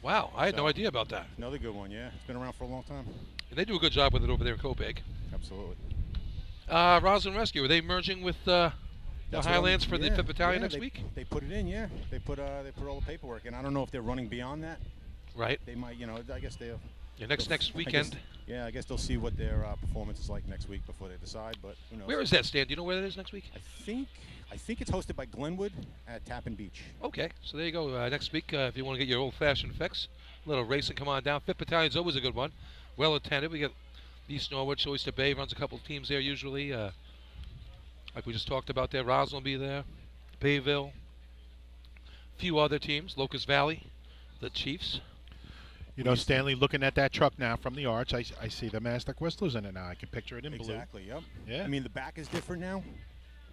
[SPEAKER 11] Wow, I had no idea about that.
[SPEAKER 9] Another good one, yeah. It's been around for a long time.
[SPEAKER 11] And they do a good job with it over there in Copic.
[SPEAKER 9] Absolutely.
[SPEAKER 11] Rosin Rescue, are they merging with the Highlands for the 5th Battalion next week?
[SPEAKER 9] They put it in, yeah. They put all the paperwork in. I don't know if they're running beyond that.
[SPEAKER 11] Right.
[SPEAKER 9] They might, I guess they'll.
[SPEAKER 11] Yeah, next weekend.
[SPEAKER 9] I guess they'll see what their performance is like next week before they decide. But who knows?
[SPEAKER 11] Where is that stand? Do you know where that is next week?
[SPEAKER 9] I think it's hosted by Glenwood at Tappan Beach.
[SPEAKER 11] Okay, so there you go. Next week, if you want to get your old-fashioned fix, a little racing, come on down. 5th Battalion's always a good one. Well attended. We got East Norwich, Oyster Bay runs a couple of teams there usually. Like we just talked about there, Roslyn will be there, Bayville, a few other teams, Locust Valley, the Chiefs.
[SPEAKER 2] Stanley, looking at that truck now from the arch, I see the Mastic Whistlers in it now. I can picture it in blue.
[SPEAKER 9] Exactly, yep.
[SPEAKER 2] Yeah.
[SPEAKER 9] I mean, the back is different now.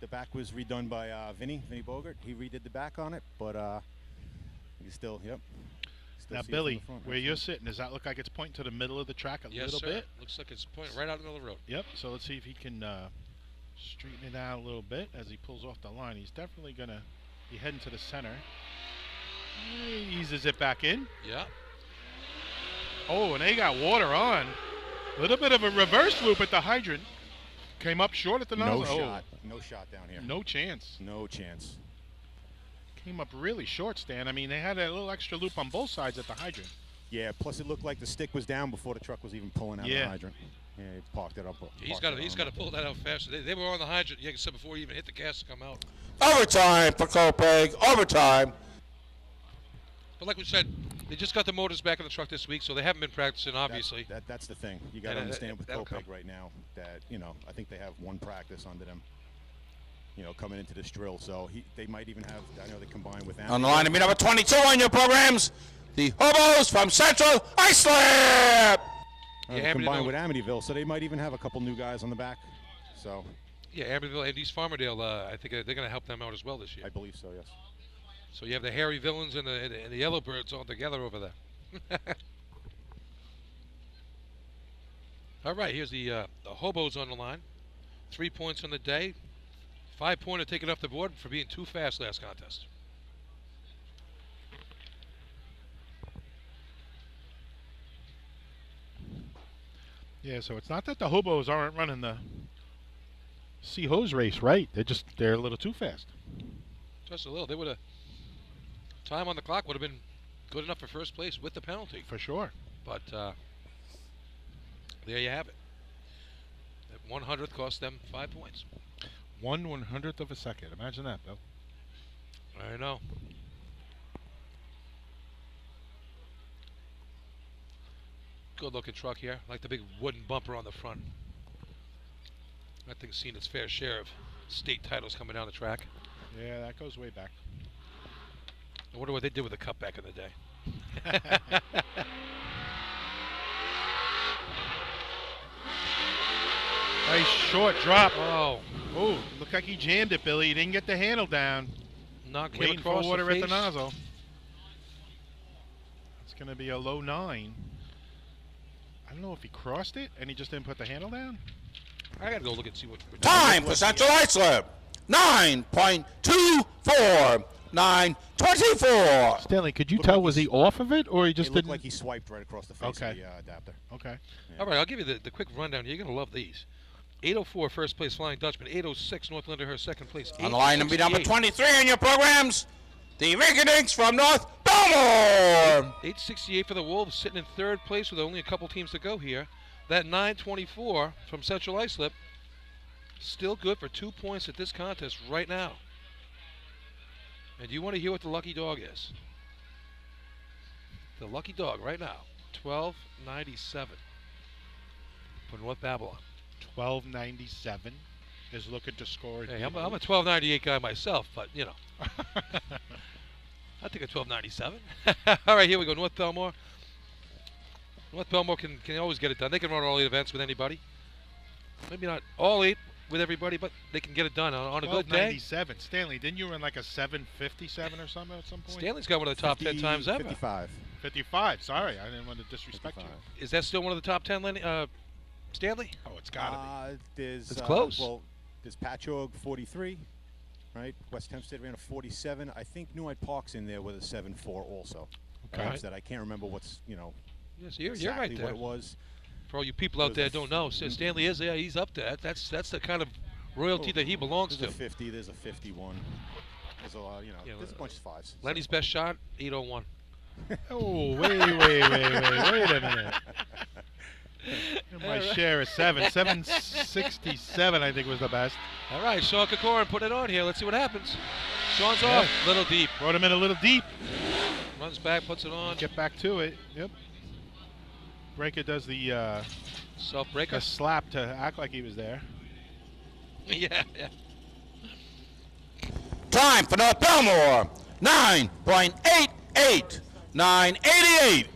[SPEAKER 9] The back was redone by Vinny Bogart. He redid the back on it, but you still, yep.
[SPEAKER 2] Now, Billy, where you're sitting, does that look like it's pointing to the middle of the track a little bit?
[SPEAKER 11] Looks like it's pointing right out in the middle of the road.
[SPEAKER 2] Yep, so let's see if he can straighten it out a little bit as he pulls off the line. He's definitely going to be heading to the center. He eases it back in.
[SPEAKER 11] Yeah.
[SPEAKER 2] Oh, and they got water on. A little bit of a reverse loop at the hydrant. Came up short at the nozzle.
[SPEAKER 9] No shot down here.
[SPEAKER 2] No chance.
[SPEAKER 9] No chance.
[SPEAKER 2] Came up really short, Stan. I mean, they had a little extra loop on both sides at the hydrant.
[SPEAKER 9] Yeah, plus it looked like the stick was down before the truck was even pulling out of the hydrant. Yeah, he parked it up.
[SPEAKER 11] He's got to pull that out faster. They were on the hydrant, like I said, before he even hit the gas to come out.
[SPEAKER 4] Overtime for Copic. Overtime.
[SPEAKER 11] But like we said, they just got the motors back in the truck this week, so they haven't been practicing, obviously.
[SPEAKER 9] That's the thing. You got to understand with Copic right now that, I think they have one practice under them, coming into this drill. So they might even have, I know they combine with Amity.
[SPEAKER 4] On the line to meet number 22 on your programs, the Hobos from Central Iceland.
[SPEAKER 9] They combine with Amityville, so they might even have a couple new guys on the back. So.
[SPEAKER 11] Yeah, Amityville and East Farmerdale, I think they're going to help them out as well this year.
[SPEAKER 9] I believe so, yes.
[SPEAKER 11] So you have the hairy villains and the Yellowbirds all together over there. All right, here's the Hobos on the line. 3 points on the day. 5-pointer taken off the board for being too fast last contest.
[SPEAKER 2] Yeah, so it's not that the Hobos aren't running the Sea Hose race, right? They're a little too fast.
[SPEAKER 11] Just a little. They would have. Time on the clock would have been good enough for first place with the penalty.
[SPEAKER 2] For sure.
[SPEAKER 11] But there you have it. That 100th cost them 5 points.
[SPEAKER 2] 1/100th of a second. Imagine that, Bill.
[SPEAKER 11] I know. Good looking truck here. Like the big wooden bumper on the front. That thing's seen its fair share of state titles coming down the track.
[SPEAKER 2] Yeah, that goes way back.
[SPEAKER 11] I wonder what they did with the cup back in the day.
[SPEAKER 2] Nice short drop.
[SPEAKER 11] Oh.
[SPEAKER 2] Oh, looked like he jammed it, Billy. He didn't get the handle down.
[SPEAKER 11] Knock him
[SPEAKER 2] Waiting for
[SPEAKER 11] across
[SPEAKER 2] water
[SPEAKER 11] the
[SPEAKER 2] at the
[SPEAKER 11] face.
[SPEAKER 2] nozzle. It's going to be a low 9. I don't know if he crossed it and he just didn't put the handle down.
[SPEAKER 11] I got to go look and see what.
[SPEAKER 4] Time for Central Islip. 9.24. 9.24.
[SPEAKER 2] Stanley, could you
[SPEAKER 9] Looked
[SPEAKER 2] tell,
[SPEAKER 9] like
[SPEAKER 2] was he off of it or he just
[SPEAKER 9] It looked
[SPEAKER 2] didn't?
[SPEAKER 9] like he swiped right across the face
[SPEAKER 2] Okay.
[SPEAKER 9] of the adapter.
[SPEAKER 2] Okay.
[SPEAKER 11] All right, I'll give you the quick rundown. You're going to love these. 804 first place Flying Dutchman. 806 North Linderhurst second place.
[SPEAKER 4] On the line, number
[SPEAKER 11] 868.
[SPEAKER 4] 23 in your programs. The Ringadinks from North Belmore.
[SPEAKER 11] 868 for the Wolves, sitting in third place with only a couple teams to go here. That 924 from Central Islip, still good for 2 points at this contest right now. And you want to hear what the lucky dog is? The lucky dog right now, 1297 for North Babylon.
[SPEAKER 2] 1297 is looking to score.
[SPEAKER 11] Hey, I'm a 1298 guy myself, but you know. I think a 1297. All right, here we go. North Belmore. North Belmore can always get it done. They can run all 8 events with anybody. Maybe not all 8 with everybody, but they can get it done on a good day.
[SPEAKER 2] 1297. Stanley, didn't you run like a 757 or something at some point?
[SPEAKER 11] Stanley's got one of the top 10 times ever.
[SPEAKER 9] 55.
[SPEAKER 2] 55. Sorry, I didn't want to disrespect
[SPEAKER 9] 55.
[SPEAKER 2] you.
[SPEAKER 11] Is that still one of the top 10, Lenny, Stanley?
[SPEAKER 2] Oh, it's got to be.
[SPEAKER 9] There's,
[SPEAKER 11] It's close.
[SPEAKER 9] Well, there's Patchogue 43, right? West Hempstead ran a 47. I think New Hyde Park's in there with a 7.4 also.
[SPEAKER 2] Okay.
[SPEAKER 9] Hempstead. I can't remember what's,
[SPEAKER 11] Yes, you're
[SPEAKER 9] exactly
[SPEAKER 11] right there.
[SPEAKER 9] what it was.
[SPEAKER 11] For all you people out
[SPEAKER 9] There's
[SPEAKER 11] there
[SPEAKER 9] a
[SPEAKER 11] don't know, Stanley is there. He's up there. That's the kind of royalty that he belongs
[SPEAKER 9] There's
[SPEAKER 11] to.
[SPEAKER 9] a 50, there's a 51. There's a lot, there's a bunch of 5s.
[SPEAKER 11] Lenny's best shot, 801.
[SPEAKER 2] Oh, wait a minute. My share is 7. 767, I think, was the best.
[SPEAKER 11] All right, Sean Kokorin put it on here. Let's see what happens. Sean's off. Little deep.
[SPEAKER 2] Brought him in a little deep.
[SPEAKER 11] Runs back, puts it on.
[SPEAKER 2] Get back to it. Yep. Breaker does the
[SPEAKER 11] Self-breaker.
[SPEAKER 2] a slap to act like he was there.
[SPEAKER 11] yeah.
[SPEAKER 4] Time for North Belmore. 9.88. 9.88.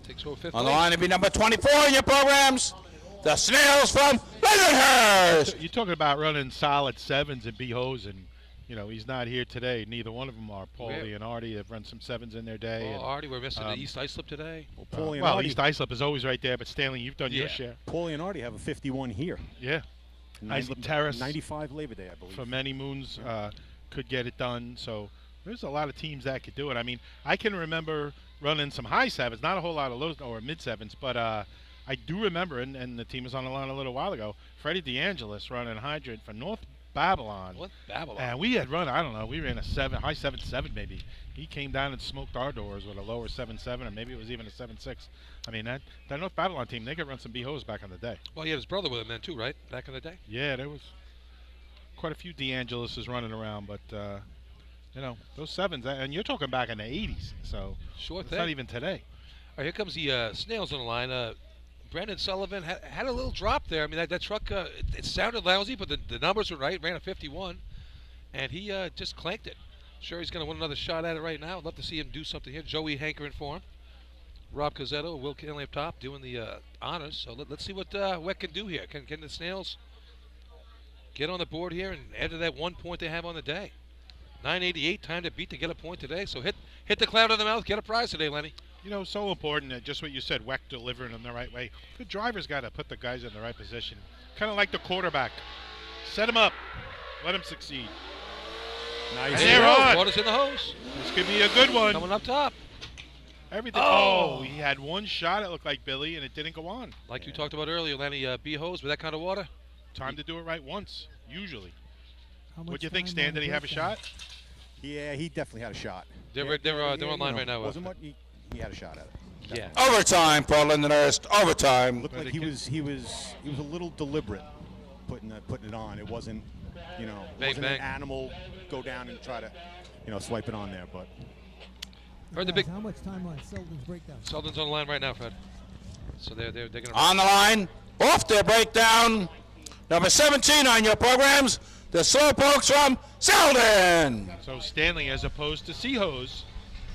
[SPEAKER 11] Takes over 5th
[SPEAKER 4] On the
[SPEAKER 11] place.
[SPEAKER 4] line to be number 24 in your programs. The Snails from Lindenhurst.
[SPEAKER 2] You're talking about running solid 7s and B-Hose, and he's not here today. Neither one of them are. Paulie and Artie have run some 7s in their day.
[SPEAKER 11] Oh, Artie, we're missing the East Islip today.
[SPEAKER 2] Well, East Islip is always right there, but Stanley, you've done your share.
[SPEAKER 9] Paulie and Artie have a 51 here.
[SPEAKER 2] Yeah. Islip Terrace.
[SPEAKER 9] 95 Labor Day, I believe.
[SPEAKER 2] For many moons could get it done. So there's a lot of teams that could do it. I mean, I can remember running some high 7s, not a whole lot of low or mid 7s, but I do remember, and the team was on the line a little while ago, Freddie DeAngelis running hydrant for North Babylon.
[SPEAKER 11] What Babylon?
[SPEAKER 2] And we had run, I don't know, we ran a 7, high 7.7 maybe. He came down and smoked our doors with a lower 7.7, or maybe it was even a 7.6. I mean, that North Babylon team, they could run some B-Hose back in the day.
[SPEAKER 11] Well, he had his brother with him then too, right? Back in the day?
[SPEAKER 2] Yeah, there was quite a few DeAngelises running around, but those 7s, and you're talking back in the 80s, so
[SPEAKER 11] Sure
[SPEAKER 2] it's
[SPEAKER 11] thing.
[SPEAKER 2] not even today.
[SPEAKER 11] All right, here comes the Snails on the line. Brendan Sullivan had a little drop there. I mean, that truck, it sounded lousy, but the numbers were right. Ran a 51, and he just clanked it. Sure, he's going to win another shot at it right now. I'd love to see him do something here. Joey hankering for him. Rob Cozzetto, Will Kinley up top doing the honors. So let's see what Weck can do here. Can the Snails get on the board here and add to that 1 point they have on the day? 988, time to beat to get a point today. So hit the cloud in the mouth, get a prize today, Lenny.
[SPEAKER 2] So important that just what you said, Weck delivering them the right way. The driver's got to put the guys in the right position. Kind of like the quarterback. Set him up. Let him succeed.
[SPEAKER 9] Nice.
[SPEAKER 2] And they're on.
[SPEAKER 11] Water's in the hose.
[SPEAKER 2] This could be a good one.
[SPEAKER 11] Coming up top.
[SPEAKER 2] Everything.
[SPEAKER 11] Oh.
[SPEAKER 2] He had one shot, it looked like, Billy, and it didn't go on.
[SPEAKER 11] Like you talked about earlier, Lenny, B-hose with that kind of water.
[SPEAKER 2] Time to do it right once, usually.
[SPEAKER 6] How much
[SPEAKER 2] What do you think,
[SPEAKER 6] time
[SPEAKER 2] Stan?
[SPEAKER 6] on
[SPEAKER 2] Did he have a
[SPEAKER 6] breakdown?
[SPEAKER 2] shot?
[SPEAKER 9] Yeah, he definitely had a shot.
[SPEAKER 11] They're online right now.
[SPEAKER 9] Wasn't what he had a shot at it.
[SPEAKER 11] Yeah.
[SPEAKER 4] Overtime for Lindenhurst. Overtime.
[SPEAKER 9] Looked like he was a little deliberate putting it on. It wasn't,
[SPEAKER 11] Bang,
[SPEAKER 9] wasn't
[SPEAKER 11] bang.
[SPEAKER 9] an animal go down and try to, swipe it on there. But
[SPEAKER 11] Heard the
[SPEAKER 6] Guys,
[SPEAKER 11] big.
[SPEAKER 6] How much time on Selden's breakdown?
[SPEAKER 11] Selden's on the line right now, Fred. So they're going to.
[SPEAKER 4] On the line, off their breakdown. Number 17 on your programs. The Slowpokes from Selden.
[SPEAKER 2] So Stanley, as opposed to C-Hose,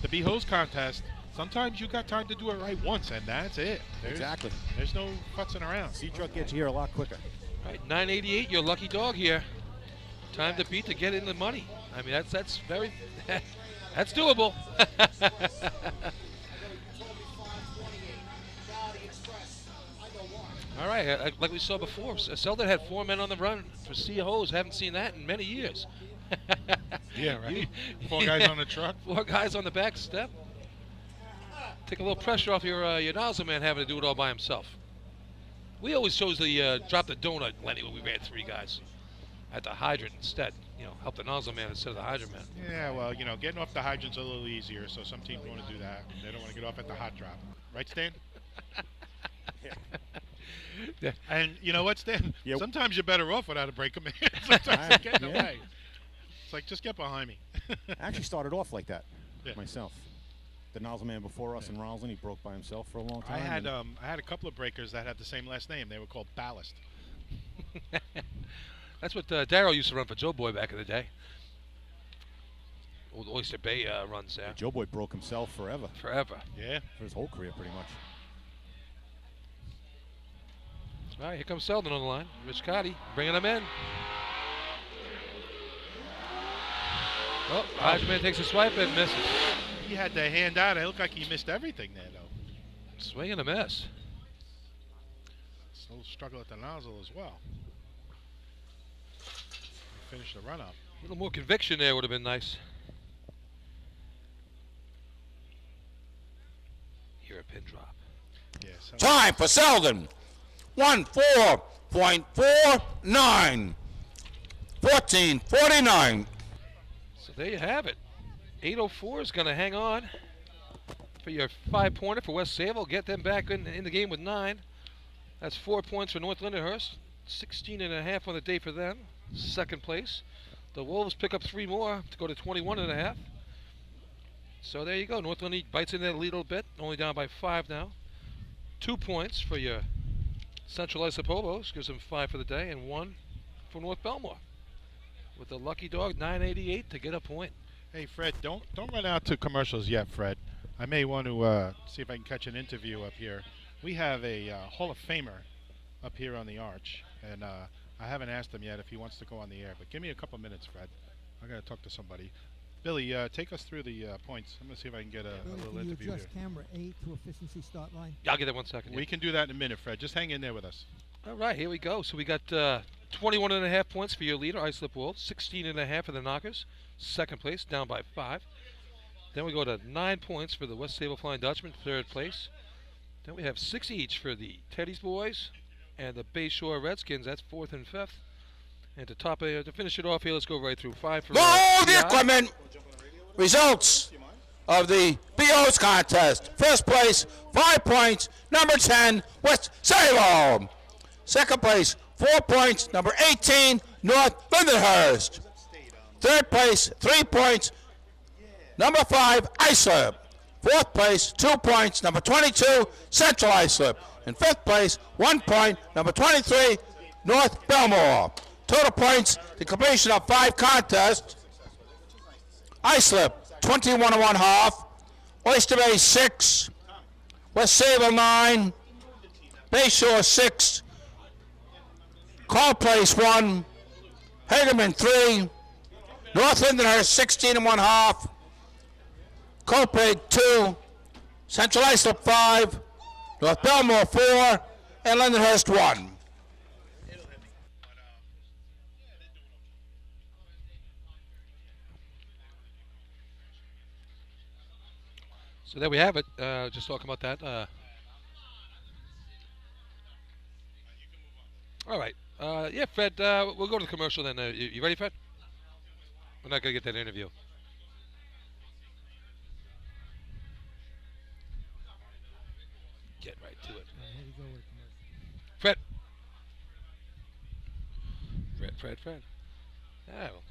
[SPEAKER 2] the B-Hose contest, Sometimes you got time to do it right once, and that's it.
[SPEAKER 9] Exactly.
[SPEAKER 2] There's no futzing around.
[SPEAKER 9] C-Truck gets you here a lot quicker.
[SPEAKER 11] All right, 988, your lucky dog here. Time to beat to get in the money. I mean, that's very, that's doable. All right, like we saw before, Selden had 4 men on the run for COs. Haven't seen that in many years.
[SPEAKER 2] Yeah, right. 4 guys on the truck.
[SPEAKER 11] 4 guys on the back step. Take a little pressure off your nozzle man having to do it all by himself. We always chose the drop the donut, Lenny, when we ran 3 guys at the hydrant instead. You know, help the nozzle man instead of the hydrant man.
[SPEAKER 2] Yeah, well, you know, getting off the hydrant's a little easier, so some teams want to do that. They don't want to get off at the hot drop. Right, Stan?
[SPEAKER 11] Yeah.
[SPEAKER 2] And you know what, Stan?
[SPEAKER 9] Yep.
[SPEAKER 2] Sometimes you're better off without a brake command. Sometimes you're getting away. It's like, just get behind me.
[SPEAKER 9] I actually started off like that
[SPEAKER 2] myself.
[SPEAKER 9] The nozzle man before us in Roslyn, he broke by himself for a long time.
[SPEAKER 2] I had a couple of breakers that had the same last name. They were called Ballast.
[SPEAKER 11] That's what Darryl used to run for Joe Boy back in the day. Old Oyster Bay runs there.
[SPEAKER 9] Joe Boy broke himself forever.
[SPEAKER 11] Forever.
[SPEAKER 2] Yeah.
[SPEAKER 9] For his whole career, pretty much.
[SPEAKER 11] All right, here comes Selden on the line. Rich Cotty bringing him in. Oh, Hagerman takes a swipe and misses.
[SPEAKER 2] He had the hand out. It looked like he missed everything there, though.
[SPEAKER 11] Swing and a miss.
[SPEAKER 2] It's a little struggle at the nozzle as well. Finish the run up.
[SPEAKER 11] A little more conviction there would have been nice. Here a pin drop.
[SPEAKER 2] Yeah,
[SPEAKER 4] Time for Selden. 14.49. 14.49.
[SPEAKER 11] So there you have it. 804 is going to hang on for your 5-pointer for West Sayville. Get them back in the game with 9. That's 4 points for North Lindenhurst. 16.5 on the day for them. Second place. The Wolves pick up 3 more to go to 21.5. So there you go. North Lindy bites in that lead a little bit. Only down by 5 now. 2 points for your Central Isopobos. Gives them 5 for the day and 1 for North Belmore. With the lucky dog, 988 to get a point.
[SPEAKER 2] Hey, Fred, don't run out to commercials yet, Fred. I may want to see if I can catch an interview up here. We have a Hall of Famer up here on the arch, and I haven't asked him yet if he wants to go on the air. But give me a couple minutes, Fred. I got to talk to somebody. Billy, take us through the points. I'm going to see if I can get a little interview here.
[SPEAKER 6] Adjust camera 8 to efficiency start line.
[SPEAKER 11] I'll get that 1 second.
[SPEAKER 2] We can do that in a minute, Fred. Just hang in there with us.
[SPEAKER 11] All right, here we go. So we got 21.5 points for your leader, Islip Wolves. 16.5 for the Knockers. Second place, down by 5. Then we go to 9 points for the West Sayville Flying Dutchman, third place. Then we have 6 each for the Teddy's Boys and the Bayshore Redskins. That's 4th and 5th. And to finish it off here, let's go right through 5 for
[SPEAKER 4] Roll the equipment. Results of the BO's contest. First place, 5 points, number 10, West Sayville. Second place, 4 points, number 18, North Lindenhurst. Third place, 3 points, number 5, Islip. Fourth place, 2 points, number 22, Central Islip. And fifth place, 1 point, number 23, North Belmore. Total points, the completion of 5 contests. Islip, 21.5. Oyster Bay, 6. West Sayville, 9. Bayshore, 6. Call Place, 1. Hagerman, 3. North Lindenhurst, 16.5. Copaig, 2. Central Islip, 5. North Belmore, 4. And Lindenhurst, 1.
[SPEAKER 11] So there we have it. Just talking about that. All right. Yeah, Fred, we'll go to the commercial then. You ready, Fred? We're not going to get that interview. Get right to it.
[SPEAKER 6] Here we go with a commercial.
[SPEAKER 11] Fred. Fred. Oh.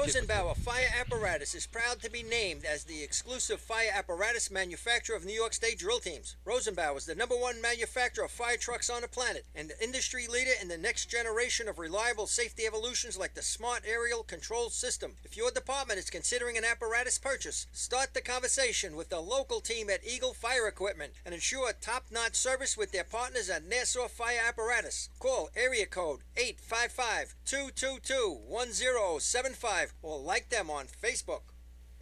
[SPEAKER 7] Rosenbauer Fire Apparatus is proud to be named as the exclusive fire apparatus manufacturer of New York State drill teams. Rosenbauer is the #1 manufacturer of fire trucks on the planet and the industry leader in the next generation of reliable safety evolutions like the Smart Aerial Control System. If your department is considering an apparatus purchase, start the conversation with the local team at Eagle Fire Equipment and ensure top-notch service with their partners at Nassau Fire Apparatus. Call area code 855-222-1075 or like them on Facebook.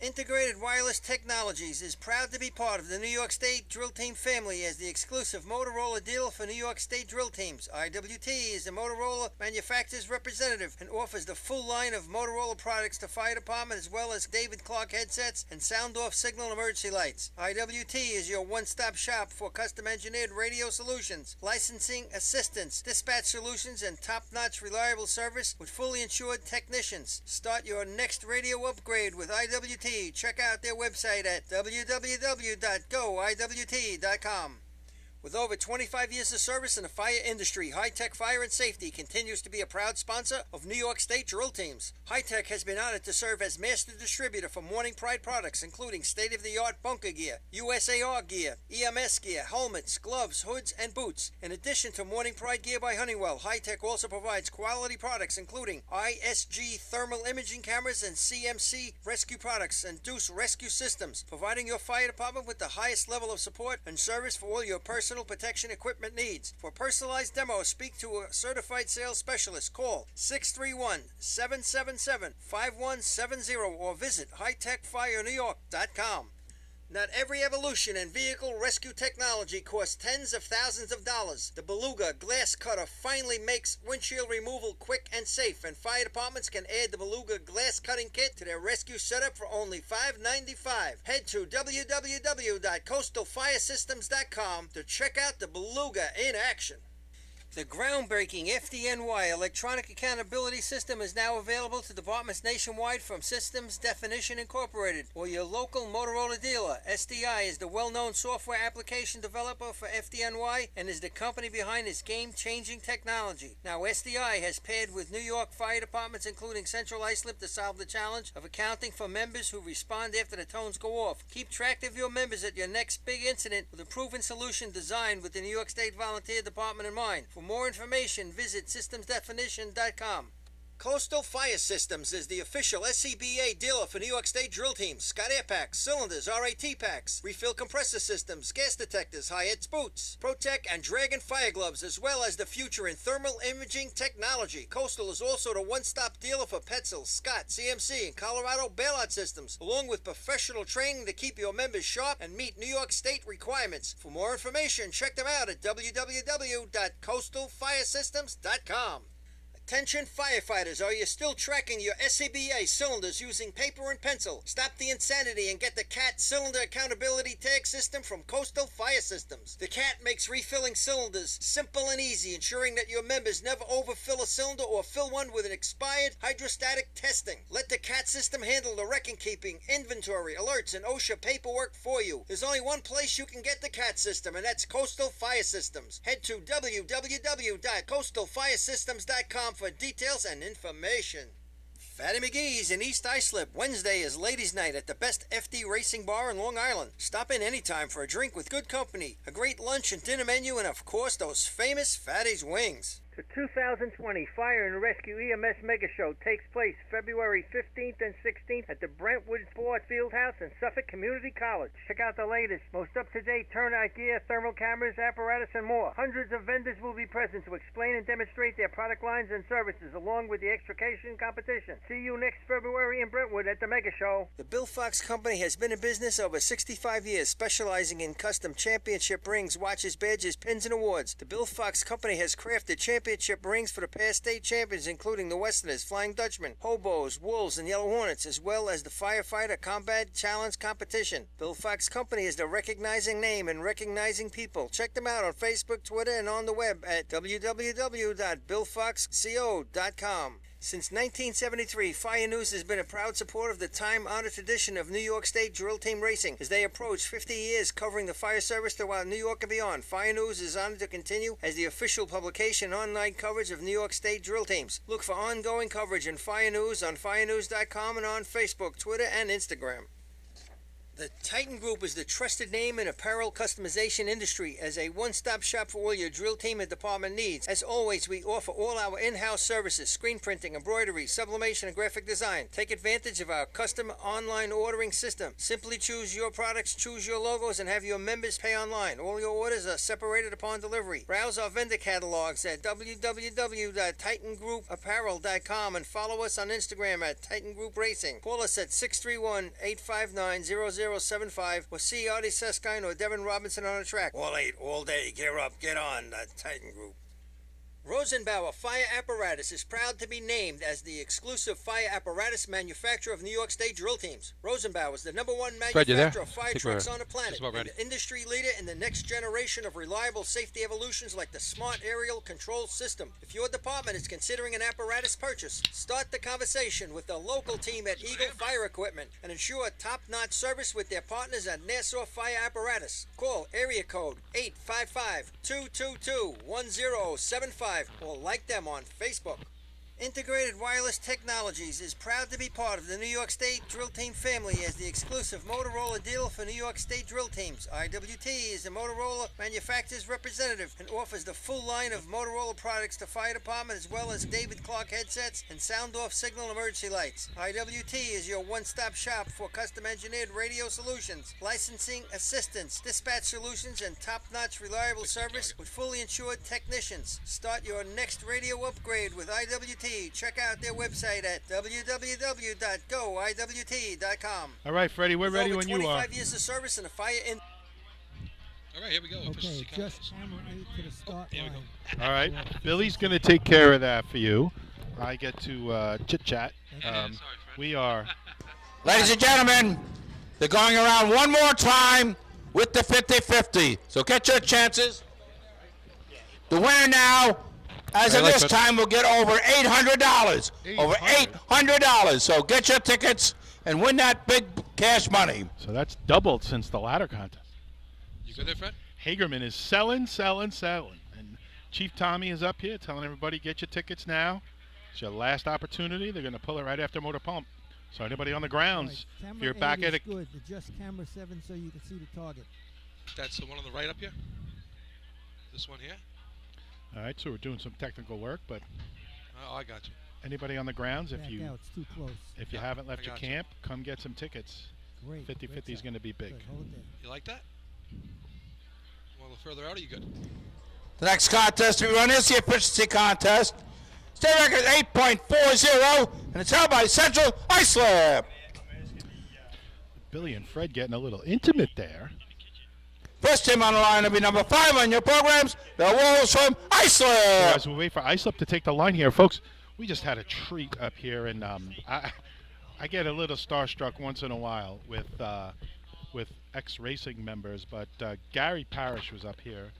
[SPEAKER 7] Integrated Wireless Technologies is proud to be part of the New York State Drill Team family as the exclusive Motorola dealer for New York State drill teams. IWT is the Motorola manufacturer's representative and offers the full line of Motorola products to fire department as well as David Clark headsets and sound-off signal emergency lights. IWT is your one-stop shop for custom-engineered radio solutions, licensing assistance, dispatch solutions, and top-notch reliable service with fully insured technicians. Start your next radio upgrade with IWT. Check out their website at www.goiwt.com. With over 25 years of service in the fire industry, High Tech Fire and Safety continues to be a proud sponsor of New York State drill teams. High Tech has been honored to serve as master distributor for Morning Pride products, including state-of-the-art bunker gear, USAR gear, EMS gear, helmets, gloves, hoods, and boots. In addition to Morning Pride gear by Honeywell, High Tech also provides quality products, including ISG thermal imaging cameras and CMC rescue products and Deuce rescue systems, providing your fire department with the highest level of support and service for all your personal protection equipment needs. For personalized demos, speak to a certified sales specialist. Call 631-777-5170 or visit hightechfirenewyork.com. Not every evolution in vehicle rescue technology costs tens of thousands of dollars. The Beluga Glass Cutter finally makes windshield removal quick and safe, and fire departments can add the Beluga Glass Cutting Kit to their rescue setup for only $5.95. Head to www.coastalfiresystems.com to check out the Beluga in action. The groundbreaking FDNY electronic accountability system is now available to departments nationwide from Systems Definition Incorporated or your local Motorola dealer. SDI is the well-known software application developer for FDNY and is the company behind this game-changing technology. Now SDI has paired with New York fire departments including Central Islip to solve the challenge of accounting for members who respond after the tones go off. Keep track of your members at your next big incident with a proven solution designed with the New York State Volunteer Department in mind. For more information, visit systemsdefinition.com. Coastal Fire Systems is the official SCBA dealer for New York State drill teams. Scott Air Packs, cylinders, RAT packs, refill compressor systems, gas detectors, Hyatt's boots, Protec and Dragon fire gloves, as well as the future in thermal imaging technology. Coastal is also the one-stop dealer for Petzl, Scott, CMC, and Colorado bailout systems, along with professional training to keep your members sharp and meet New York State requirements. For more information, check them out at www.coastalfiresystems.com. Attention firefighters, are you still tracking your SCBA cylinders using paper and pencil? Stop the insanity and get the CAT Cylinder Accountability Tag System from Coastal Fire Systems. The CAT makes refilling cylinders simple and easy, ensuring that your members never overfill a cylinder or fill one with an expired hydrostatic testing. Let the CAT system handle the record-keeping, inventory, alerts, and OSHA paperwork for you. There's only one place you can get the CAT system, and that's Coastal Fire Systems. Head to www.coastalfiresystems.com for details and information. Fatty McGee's in East Islip. Wednesday is ladies' night at the best FD racing bar in Long Island. Stop in anytime for a drink with good company, a great lunch and dinner menu, and of course those famous Fatty's wings.
[SPEAKER 8] The 2020 Fire and Rescue EMS Mega Show takes place February 15th and 16th at the Brentwood Sport Fieldhouse in Suffolk Community College. Check out the latest, most up-to-date turnout gear, thermal cameras, apparatus, and more. Hundreds of vendors will be present to explain and demonstrate their product lines and services, along with the extrication competition. See you next February in Brentwood at the Mega Show.
[SPEAKER 7] The Bill Fox Company has been in business over 65 years, specializing in custom championship rings, watches, badges, pins, and awards. The Bill Fox Company has crafted championship rings for the past state champions, including the Westerners, Flying Dutchmen, Hobos, Wolves, and Yellow Hornets, as well as the Firefighter Combat Challenge competition. Bill Fox Company is the recognizing name and recognizing people. Check them out on Facebook, Twitter, and on the web at www.billfoxco.com. Since 1973, Fire News has been a proud supporter of the time-honored tradition of New York State drill team racing. As they approach 50 years covering the fire service throughout New York and beyond, Fire News is honored to continue as the official publication and online coverage of New York State drill teams. Look for ongoing coverage in Fire News on firenews.com and on Facebook, Twitter, and Instagram. The Titan Group is the trusted name in apparel customization industry as a one-stop shop for all your drill team and department needs. As always, we offer all our in-house services, screen printing, embroidery, sublimation, and graphic design. Take advantage of our custom online ordering system. Simply choose your products, choose your logos, and have your members pay online. All your orders are separated upon delivery. Browse our vendor catalogs at www.titangrouapparel.com and follow us on Instagram at Titan Group Racing. Call us at 631-859-0075 or see Artie Seskine or Devin Robinson on the track. All 8, all day. Gear up, get on, Titan Group. Rosenbauer Fire Apparatus is proud to be named as the exclusive fire apparatus manufacturer of New York State drill teams. Rosenbauer is the #1 manufacturer of fire trucks on the planet and the industry leader in the next generation of reliable safety evolutions like the Smart Aerial Control System. If your department is considering an apparatus purchase, start the conversation with the local team at Eagle Fire Equipment and ensure top-notch service with their partners at Nassau Fire Apparatus. Call area code 855-222-1075 or like them on Facebook. Integrated Wireless Technologies is proud to be part of the New York State Drill Team family as the exclusive Motorola dealer for New York State drill teams. IWT is the Motorola manufacturer's representative and offers the full line of Motorola products to fire department as well as David Clark headsets and sound-off signal emergency lights. IWT is your one-stop shop for custom-engineered radio solutions, licensing assistance, dispatch solutions, and top-notch reliable service with fully insured technicians. Start your next radio upgrade with IWT. Check out their website at www.goiwt.com.
[SPEAKER 2] All right, Freddie, we're ready when you are.
[SPEAKER 7] 25 years of service in the fire in.
[SPEAKER 11] All right, here we go.
[SPEAKER 6] Okay, just hammer 8 to the start line.
[SPEAKER 2] All right, Billy's going to take care of that for you. I get to chit-chat. We are.
[SPEAKER 4] Ladies and gentlemen, they're going around one more time with the 50-50. So get your chances. The winner now, as of this time, will get over $800. Over $800. So get your tickets and win that big cash money.
[SPEAKER 2] So that's doubled since the ladder contest.
[SPEAKER 11] You good there, Fred?
[SPEAKER 2] Hagerman is selling. And Chief Tommy is up here telling everybody, get your tickets now. It's your last opportunity. They're going to pull it right after Motor Pump. So anybody on the grounds,
[SPEAKER 6] Right.
[SPEAKER 2] if you're
[SPEAKER 6] Camera
[SPEAKER 2] back
[SPEAKER 6] 8
[SPEAKER 2] at
[SPEAKER 6] is
[SPEAKER 2] it.
[SPEAKER 6] good. Adjust camera 7 so you can see the target.
[SPEAKER 11] That's the one on the right up here? This one here?
[SPEAKER 2] All right, so we're doing some technical work, but
[SPEAKER 11] Oh, I got you.
[SPEAKER 2] anybody on the grounds,
[SPEAKER 6] Back out, it's too close.
[SPEAKER 2] if you haven't left
[SPEAKER 11] I
[SPEAKER 2] your
[SPEAKER 11] got you.
[SPEAKER 2] camp, come get some tickets.
[SPEAKER 6] Great.
[SPEAKER 2] 50-50 is going to be big.
[SPEAKER 6] Good, hold it there.
[SPEAKER 11] You like that? Well, a little further out, are you good?
[SPEAKER 4] The next contest we run is the efficiency contest. State record 8.40, and it's held by Central Islip.
[SPEAKER 2] Billy and Fred getting a little intimate there.
[SPEAKER 4] First team on the line will be number 5 on your programs, the Wolves from Islip.
[SPEAKER 2] As we wait for Islip to take the line here, folks, we just had a treat up here, and I get a little starstruck once in a while with ex-racing members, but Gary Parrish was up here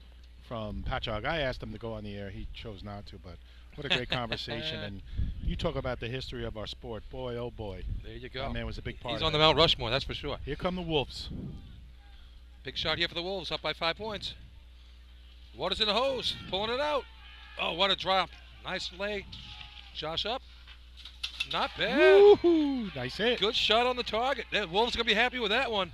[SPEAKER 2] from Patchogue. I asked him to go on the air. He chose not to, but what a great conversation. And you talk about the history of our sport. Boy, oh boy.
[SPEAKER 11] There you go.
[SPEAKER 2] That man was a big part
[SPEAKER 11] He's
[SPEAKER 2] of
[SPEAKER 11] on the
[SPEAKER 2] it.
[SPEAKER 11] Mount Rushmore, that's for sure.
[SPEAKER 2] Here come the Wolves.
[SPEAKER 11] Big shot here for the Wolves, up by 5 points. Water's in the hose, pulling it out. Oh, what a drop. Nice leg. Josh up. Not bad.
[SPEAKER 2] Woo-hoo. Nice hit.
[SPEAKER 11] Good shot on the target. The Wolves going to be happy with that one.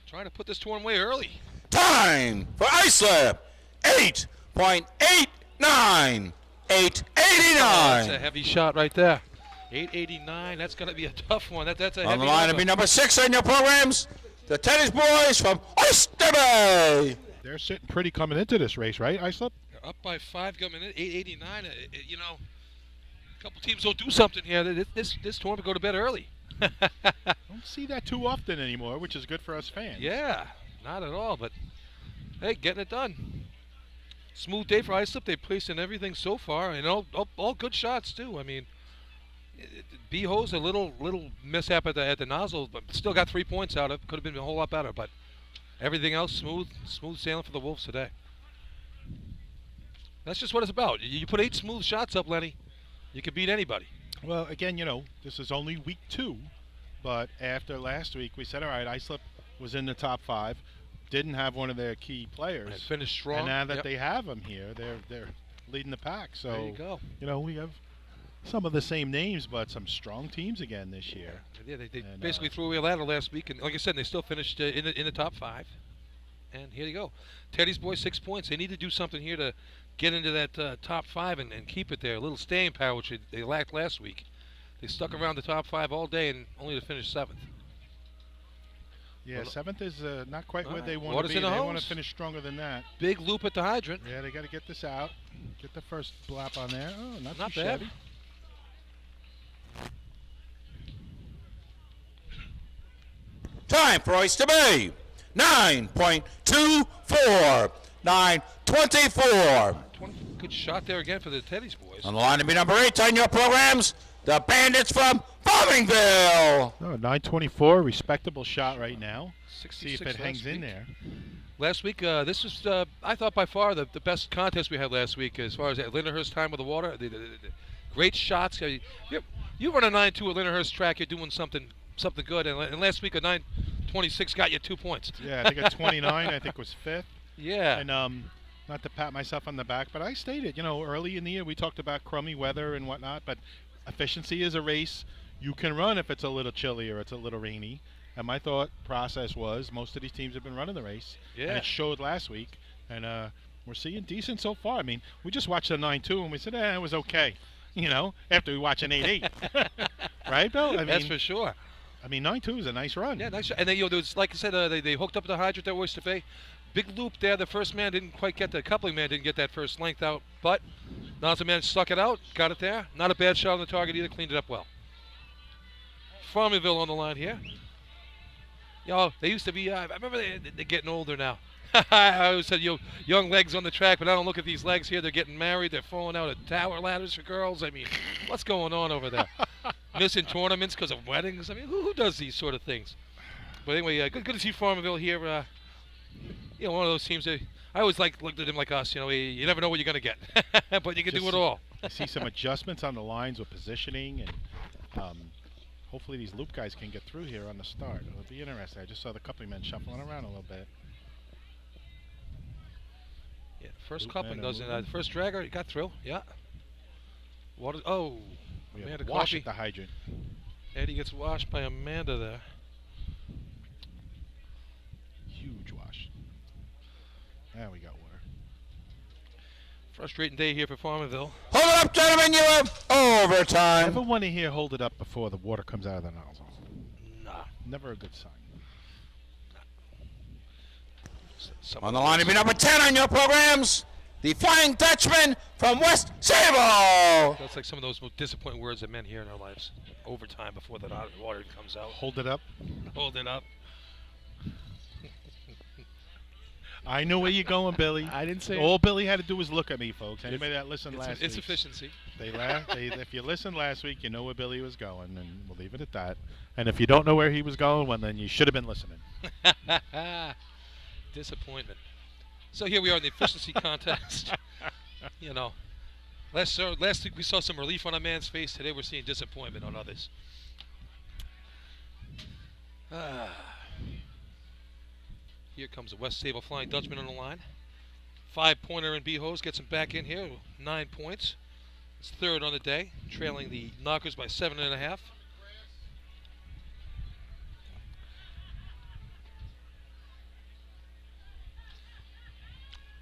[SPEAKER 11] Trying to put this to one way early.
[SPEAKER 4] Time for Islip, 8.89. 889.
[SPEAKER 11] That's a heavy shot right there. 889. That's going to be a tough one. That's a heavy
[SPEAKER 4] On the line will
[SPEAKER 11] number.
[SPEAKER 4] be number 6 on your programs, the tennis boys from Oyster Bay.
[SPEAKER 2] They're sitting pretty coming into this race, right, Islip?
[SPEAKER 11] They're up by 5 coming in. 889. You know, a couple teams will do something here. This tournament go to bed early.
[SPEAKER 2] Don't see that too often anymore, which is good for us fans.
[SPEAKER 11] Yeah, not at all. But hey, getting it done. Smooth day for Islip. They placed in everything so far, and all good shots too. I mean, B-Hose a little mishap at the nozzle, but still got 3 points out of it. Could have been a whole lot better, but everything else smooth sailing for the Wolves today. That's just what it's about. You put 8 smooth shots up, Lenny, you can beat anybody.
[SPEAKER 2] Well, again, this is only week 2, but after last week, we said, all right, Islip was in the top 5, didn't have one of their key players.
[SPEAKER 11] And finished strong.
[SPEAKER 2] And now that they have him here, they're leading the pack. So,
[SPEAKER 11] there you go.
[SPEAKER 2] We have some of the same names, but some strong teams again this year.
[SPEAKER 11] Yeah, they basically threw away a ladder last week, and like I said, they still finished in the top 5. And here you go. Teddy's boys 6 points. They need to do something here to get into that top 5 and keep it there. A little staying power, which they lacked last week. They stuck around the top 5 all day and only to finish 7th.
[SPEAKER 2] Yeah, 7th is not quite where they want
[SPEAKER 11] Water's
[SPEAKER 2] to be.
[SPEAKER 11] in the
[SPEAKER 2] They
[SPEAKER 11] hose.
[SPEAKER 2] want to finish stronger than that.
[SPEAKER 11] Big loop at the hydrant.
[SPEAKER 2] Yeah, they got to get this out. Get the first blap on there. Oh, not too
[SPEAKER 11] bad.
[SPEAKER 2] shabby.
[SPEAKER 4] Time for Oyster Bay. 9.24. 9.24.
[SPEAKER 11] Good shot there again for the Teddy's boys.
[SPEAKER 4] On the line to be number 8 on your programs, the Bandits from Farmingville.
[SPEAKER 2] Oh, 924, respectable shot right now.
[SPEAKER 11] 66
[SPEAKER 2] See if it hangs in there.
[SPEAKER 11] Last week, this was, I thought, by far the best contest we had last week as far as at Lindenhurst time with the water. The great shots. You run a 9.2 at Lindenhurst track, you're doing something good. And last week, a 9.26 got you 2 points.
[SPEAKER 2] Yeah, I think at 29, I think was 5th.
[SPEAKER 11] Yeah.
[SPEAKER 2] And not to pat myself on the back, but I stated, early in the year we talked about crummy weather and whatnot, but efficiency is a race. You can run if it's a little chilly or it's a little rainy. And my thought process was most of these teams have been running the race.
[SPEAKER 11] Yeah.
[SPEAKER 2] And it showed last week. And we're seeing decent so far. I mean, we just watched the 9.2 and we said, it was okay. After we watch an 8.8. Right, Bill? I mean,
[SPEAKER 11] that's for sure.
[SPEAKER 2] I mean, 9.2 is a nice run.
[SPEAKER 11] Yeah, nice. And then, there was, like I said, they hooked up the hydrant there, Oyster Bay. Big loop there. The first man didn't quite get the coupling man didn't get that first length out, but Nonza man stuck it out, got it there. Not a bad shot on the target either. Cleaned it up well. Farmingville on the line here. They used to be. I remember they're getting older now. I always said, young legs on the track, but I don't look at these legs here. They're getting married. They're falling out of tower ladders for girls. I mean, what's going on over there? Missing tournaments because of weddings. I mean, who does these sort of things? But anyway, good to see Farmingville here. One of those teams that I always looked at them like us. You never know what you're going to get, but you can do it all.
[SPEAKER 2] I see some adjustments on the lines with positioning, and hopefully these loop guys can get through here on the start. It'll be interesting. I just saw the coupling men shuffling around a little bit.
[SPEAKER 11] Yeah, first
[SPEAKER 2] Loop
[SPEAKER 11] coupling
[SPEAKER 2] man
[SPEAKER 11] doesn't.
[SPEAKER 2] moving.
[SPEAKER 11] The first dragger, you got through. Yeah. Water. Oh,
[SPEAKER 2] We
[SPEAKER 11] Amanda
[SPEAKER 2] have wash
[SPEAKER 11] Coffey.
[SPEAKER 2] at the hydrant.
[SPEAKER 11] Eddie gets washed by Amanda there.
[SPEAKER 2] Huge wash. There we got water.
[SPEAKER 11] Frustrating day here for Farmingville.
[SPEAKER 4] Hold it up, gentlemen. You have overtime.
[SPEAKER 2] Never want to hear hold it up before the water comes out of the nozzle.
[SPEAKER 11] Nah.
[SPEAKER 2] Never a good sign.
[SPEAKER 4] On the line to be number 10 on your programs, the Flying Dutchman from West Sable.
[SPEAKER 11] That's like some of those most disappointing words that men hear in their lives. Overtime before the water comes out.
[SPEAKER 2] Hold it up.
[SPEAKER 11] Hold it up.
[SPEAKER 2] I know where you're going, Billy.
[SPEAKER 11] I didn't say
[SPEAKER 2] All Billy had to do was look at me, folks. Anybody that listened last week.
[SPEAKER 11] It's efficiency.
[SPEAKER 2] If you listened last week, you know where Billy was going, and we'll leave it at that. And if you don't know where he was going, well, then you should have been listening.
[SPEAKER 11] Disappointment. So here we are in the efficiency contest. Last week we saw some relief on a man's face. Today we're seeing disappointment on others. Here comes a West Sable Flying Dutchman on the line. 5-pointer in B-Hose gets him back in here. 9 points. It's third on the day, trailing the Knockers by 7.5.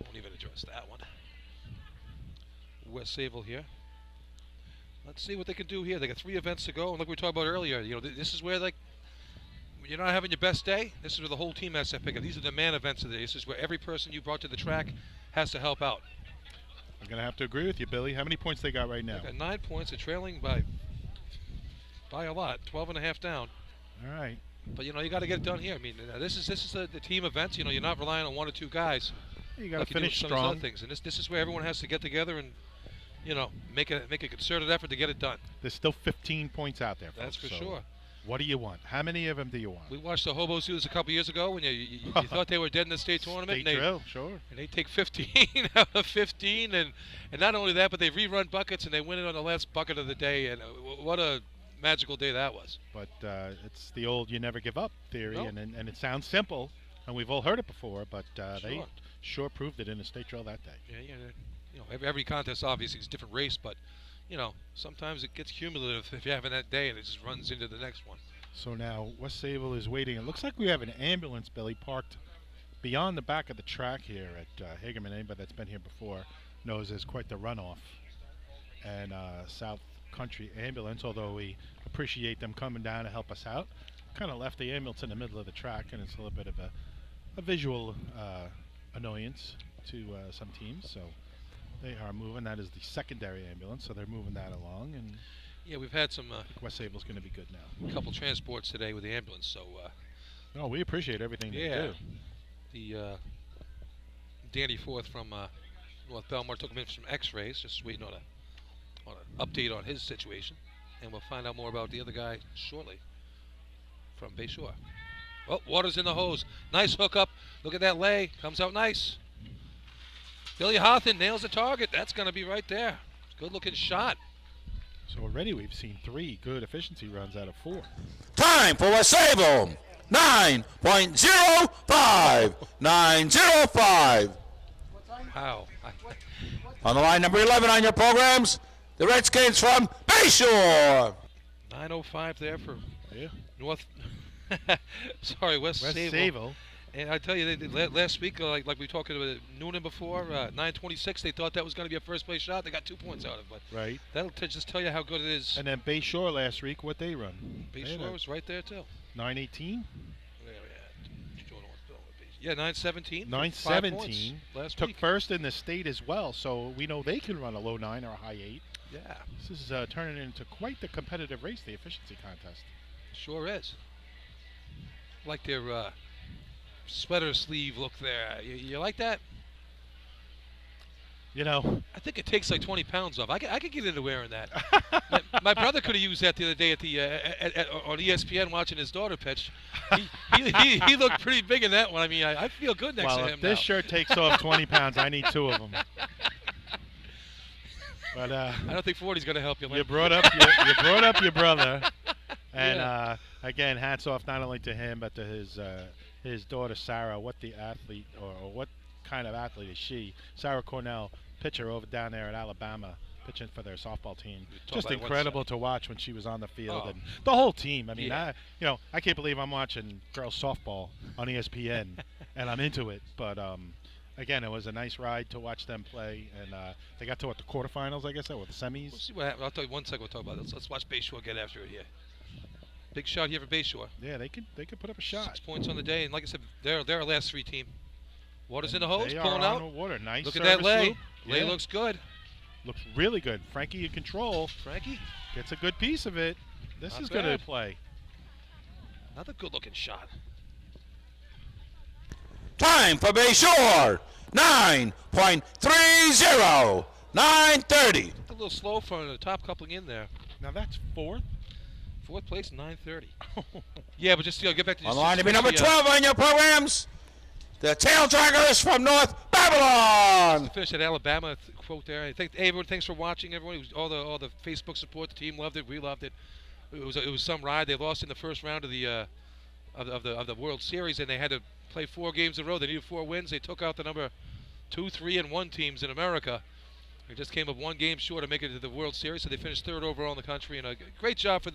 [SPEAKER 11] Won't even address that one. West Sable here. Let's see what they can do here. They got 3 events to go, and like we talked about earlier, this is where when you're not having your best day, this is where the whole team has to pick up. These are the man events of the day. This is where every person you brought to the track has to help out.
[SPEAKER 2] I'm going to have to agree with you, Billy. How many points they got right now?
[SPEAKER 11] They got 9 points. They're trailing by a lot, 12.5 down.
[SPEAKER 2] All right.
[SPEAKER 11] But you got to get it done here. I mean, this is the team events. You're not relying on 1 or 2 guys.
[SPEAKER 2] You got
[SPEAKER 11] like
[SPEAKER 2] to finish
[SPEAKER 11] you do with some of these
[SPEAKER 2] strong.
[SPEAKER 11] other things. And this is where everyone has to get together and make a concerted effort to get it done.
[SPEAKER 2] There's still 15 points out there, folks.
[SPEAKER 11] That's for
[SPEAKER 2] so
[SPEAKER 11] sure.
[SPEAKER 2] What do you want? How many of them do you want?
[SPEAKER 11] We watched the Hobos do this a couple years ago when you thought they were dead in the state tournament.
[SPEAKER 2] State drill, sure.
[SPEAKER 11] And they take 15 out of 15, and not only that, but they rerun buckets and they win it on the last bucket of the day. And what a magical day that was.
[SPEAKER 2] But it's the old "you never give up" theory,
[SPEAKER 11] Nope.
[SPEAKER 2] and it sounds simple, and we've all heard it before, but they
[SPEAKER 11] Sure.
[SPEAKER 2] sure proved it in the state drill that day.
[SPEAKER 11] Yeah. You know, every contest obviously is a different race, but you know, sometimes it gets cumulative if you're having that day and it just runs into the next one.
[SPEAKER 2] So now West Sable is waiting. It looks like we have an ambulance, Billy, parked beyond the back of the track here at Hagerman. Anybody that's been here before knows there's quite the runoff. And South Country Ambulance, although we appreciate them coming down to help us out, kind of left the ambulance in the middle of the track, and it's a little bit of a visual annoyance to some teams. So they are moving. That is the secondary ambulance, so they're moving that along. And
[SPEAKER 11] yeah, we've had some.
[SPEAKER 2] West Sable's going to be good now.
[SPEAKER 11] A couple transports today with the ambulance, so.
[SPEAKER 2] No, we appreciate everything they do.
[SPEAKER 11] The Danny Forth from North Belmar took him in for some X-rays, just waiting on an update on his situation, and we'll find out more about the other guy shortly from Bayshore. Oh, water's in the hose. Nice hookup. Look at that lay. Comes out nice. Billy Hawthorne nails the target. That's going to be right there. Good-looking shot.
[SPEAKER 2] So already we've seen 3 good efficiency runs out of 4.
[SPEAKER 4] Time for West Sable. 9.05. 9.05.
[SPEAKER 11] Wow.
[SPEAKER 4] On the line, number 11 on your programs, the Redskins from Bayshore.
[SPEAKER 11] 9:05 there for North. Sorry, West Sable.
[SPEAKER 2] Sable.
[SPEAKER 11] And I tell you, last week, like we talked about Noonan before, 9:26, they thought that was going to be a first-place shot. They got 2 points out of it. But
[SPEAKER 2] right.
[SPEAKER 11] That'll just tell you how good it is.
[SPEAKER 2] And then Bayshore last week, what they run?
[SPEAKER 11] Bayshore was right there, too.
[SPEAKER 2] 9:18?
[SPEAKER 11] Yeah, 9:17.
[SPEAKER 2] 9:17.
[SPEAKER 11] Last
[SPEAKER 2] Took
[SPEAKER 11] week.
[SPEAKER 2] first in the state as well, so we know they can run a low 9 or a high 8.
[SPEAKER 11] Yeah.
[SPEAKER 2] This is turning into quite the competitive race, the efficiency contest.
[SPEAKER 11] Sure is. Like their sweater sleeve look there. You like that?
[SPEAKER 2] You know,
[SPEAKER 11] I think it takes like 20 pounds off. I could get into wearing that. my brother could have used that the other day at the on ESPN watching his daughter pitch. He looked pretty big in that one. I mean, I feel good next to him
[SPEAKER 2] if this
[SPEAKER 11] now.
[SPEAKER 2] shirt takes off 20 pounds, I need 2 of them. But
[SPEAKER 11] I don't think 40's going to help you.
[SPEAKER 2] You brought up your brother, and again, hats off not only to him but to his daughter Sarah. What the athlete, or what kind of athlete is she? Sarah Cornell, pitcher over down there at Alabama, pitching for their softball team. Just incredible to watch when she was on the field, and the whole team. I mean, I can't believe I'm watching girls softball on ESPN, and I'm into it. But again, it was a nice ride to watch them play, and they got to the quarterfinals, I guess, or the semis.
[SPEAKER 11] We'll see what happens. I'll tell you one second. We'll talk about it. Let's watch Bayshore get after it here. Big shot here for Bayshore.
[SPEAKER 2] Yeah, they could put up a shot.
[SPEAKER 11] 6 points on the day, and like I said, they're our last 3 team. Water's in the hose,
[SPEAKER 2] they
[SPEAKER 11] pulling
[SPEAKER 2] are
[SPEAKER 11] out.
[SPEAKER 2] on the water. Nice.
[SPEAKER 11] Look at that lay.
[SPEAKER 2] Loop.
[SPEAKER 11] Lay
[SPEAKER 2] Yeah.
[SPEAKER 11] looks good.
[SPEAKER 2] Looks really good. Frankie in control.
[SPEAKER 11] Frankie
[SPEAKER 2] gets a good piece of it. This
[SPEAKER 11] Not
[SPEAKER 2] is going to
[SPEAKER 11] bad.
[SPEAKER 2] play.
[SPEAKER 11] Another good-looking shot.
[SPEAKER 4] Time for Bayshore. 9.30. 9:30.
[SPEAKER 11] A little slow for the top coupling in there.
[SPEAKER 2] Now that's 4th.
[SPEAKER 11] 4th place, 9:30. Yeah, but just get back to
[SPEAKER 4] On the line to be number 12 on your programs, the Tail Draggers from North Babylon.
[SPEAKER 11] Finish that Alabama quote there. I think everyone. Thanks for watching, everyone. It was all the Facebook support. The team loved it. We loved it. It was some ride. They lost in the first round of the World Series, and they had to play 4 games in a row. They needed 4 wins. They took out the number 2, 3, and 1 teams in America. They just came up 1 game short to make it to the World Series, so they finished 3rd overall in the country. And a great job for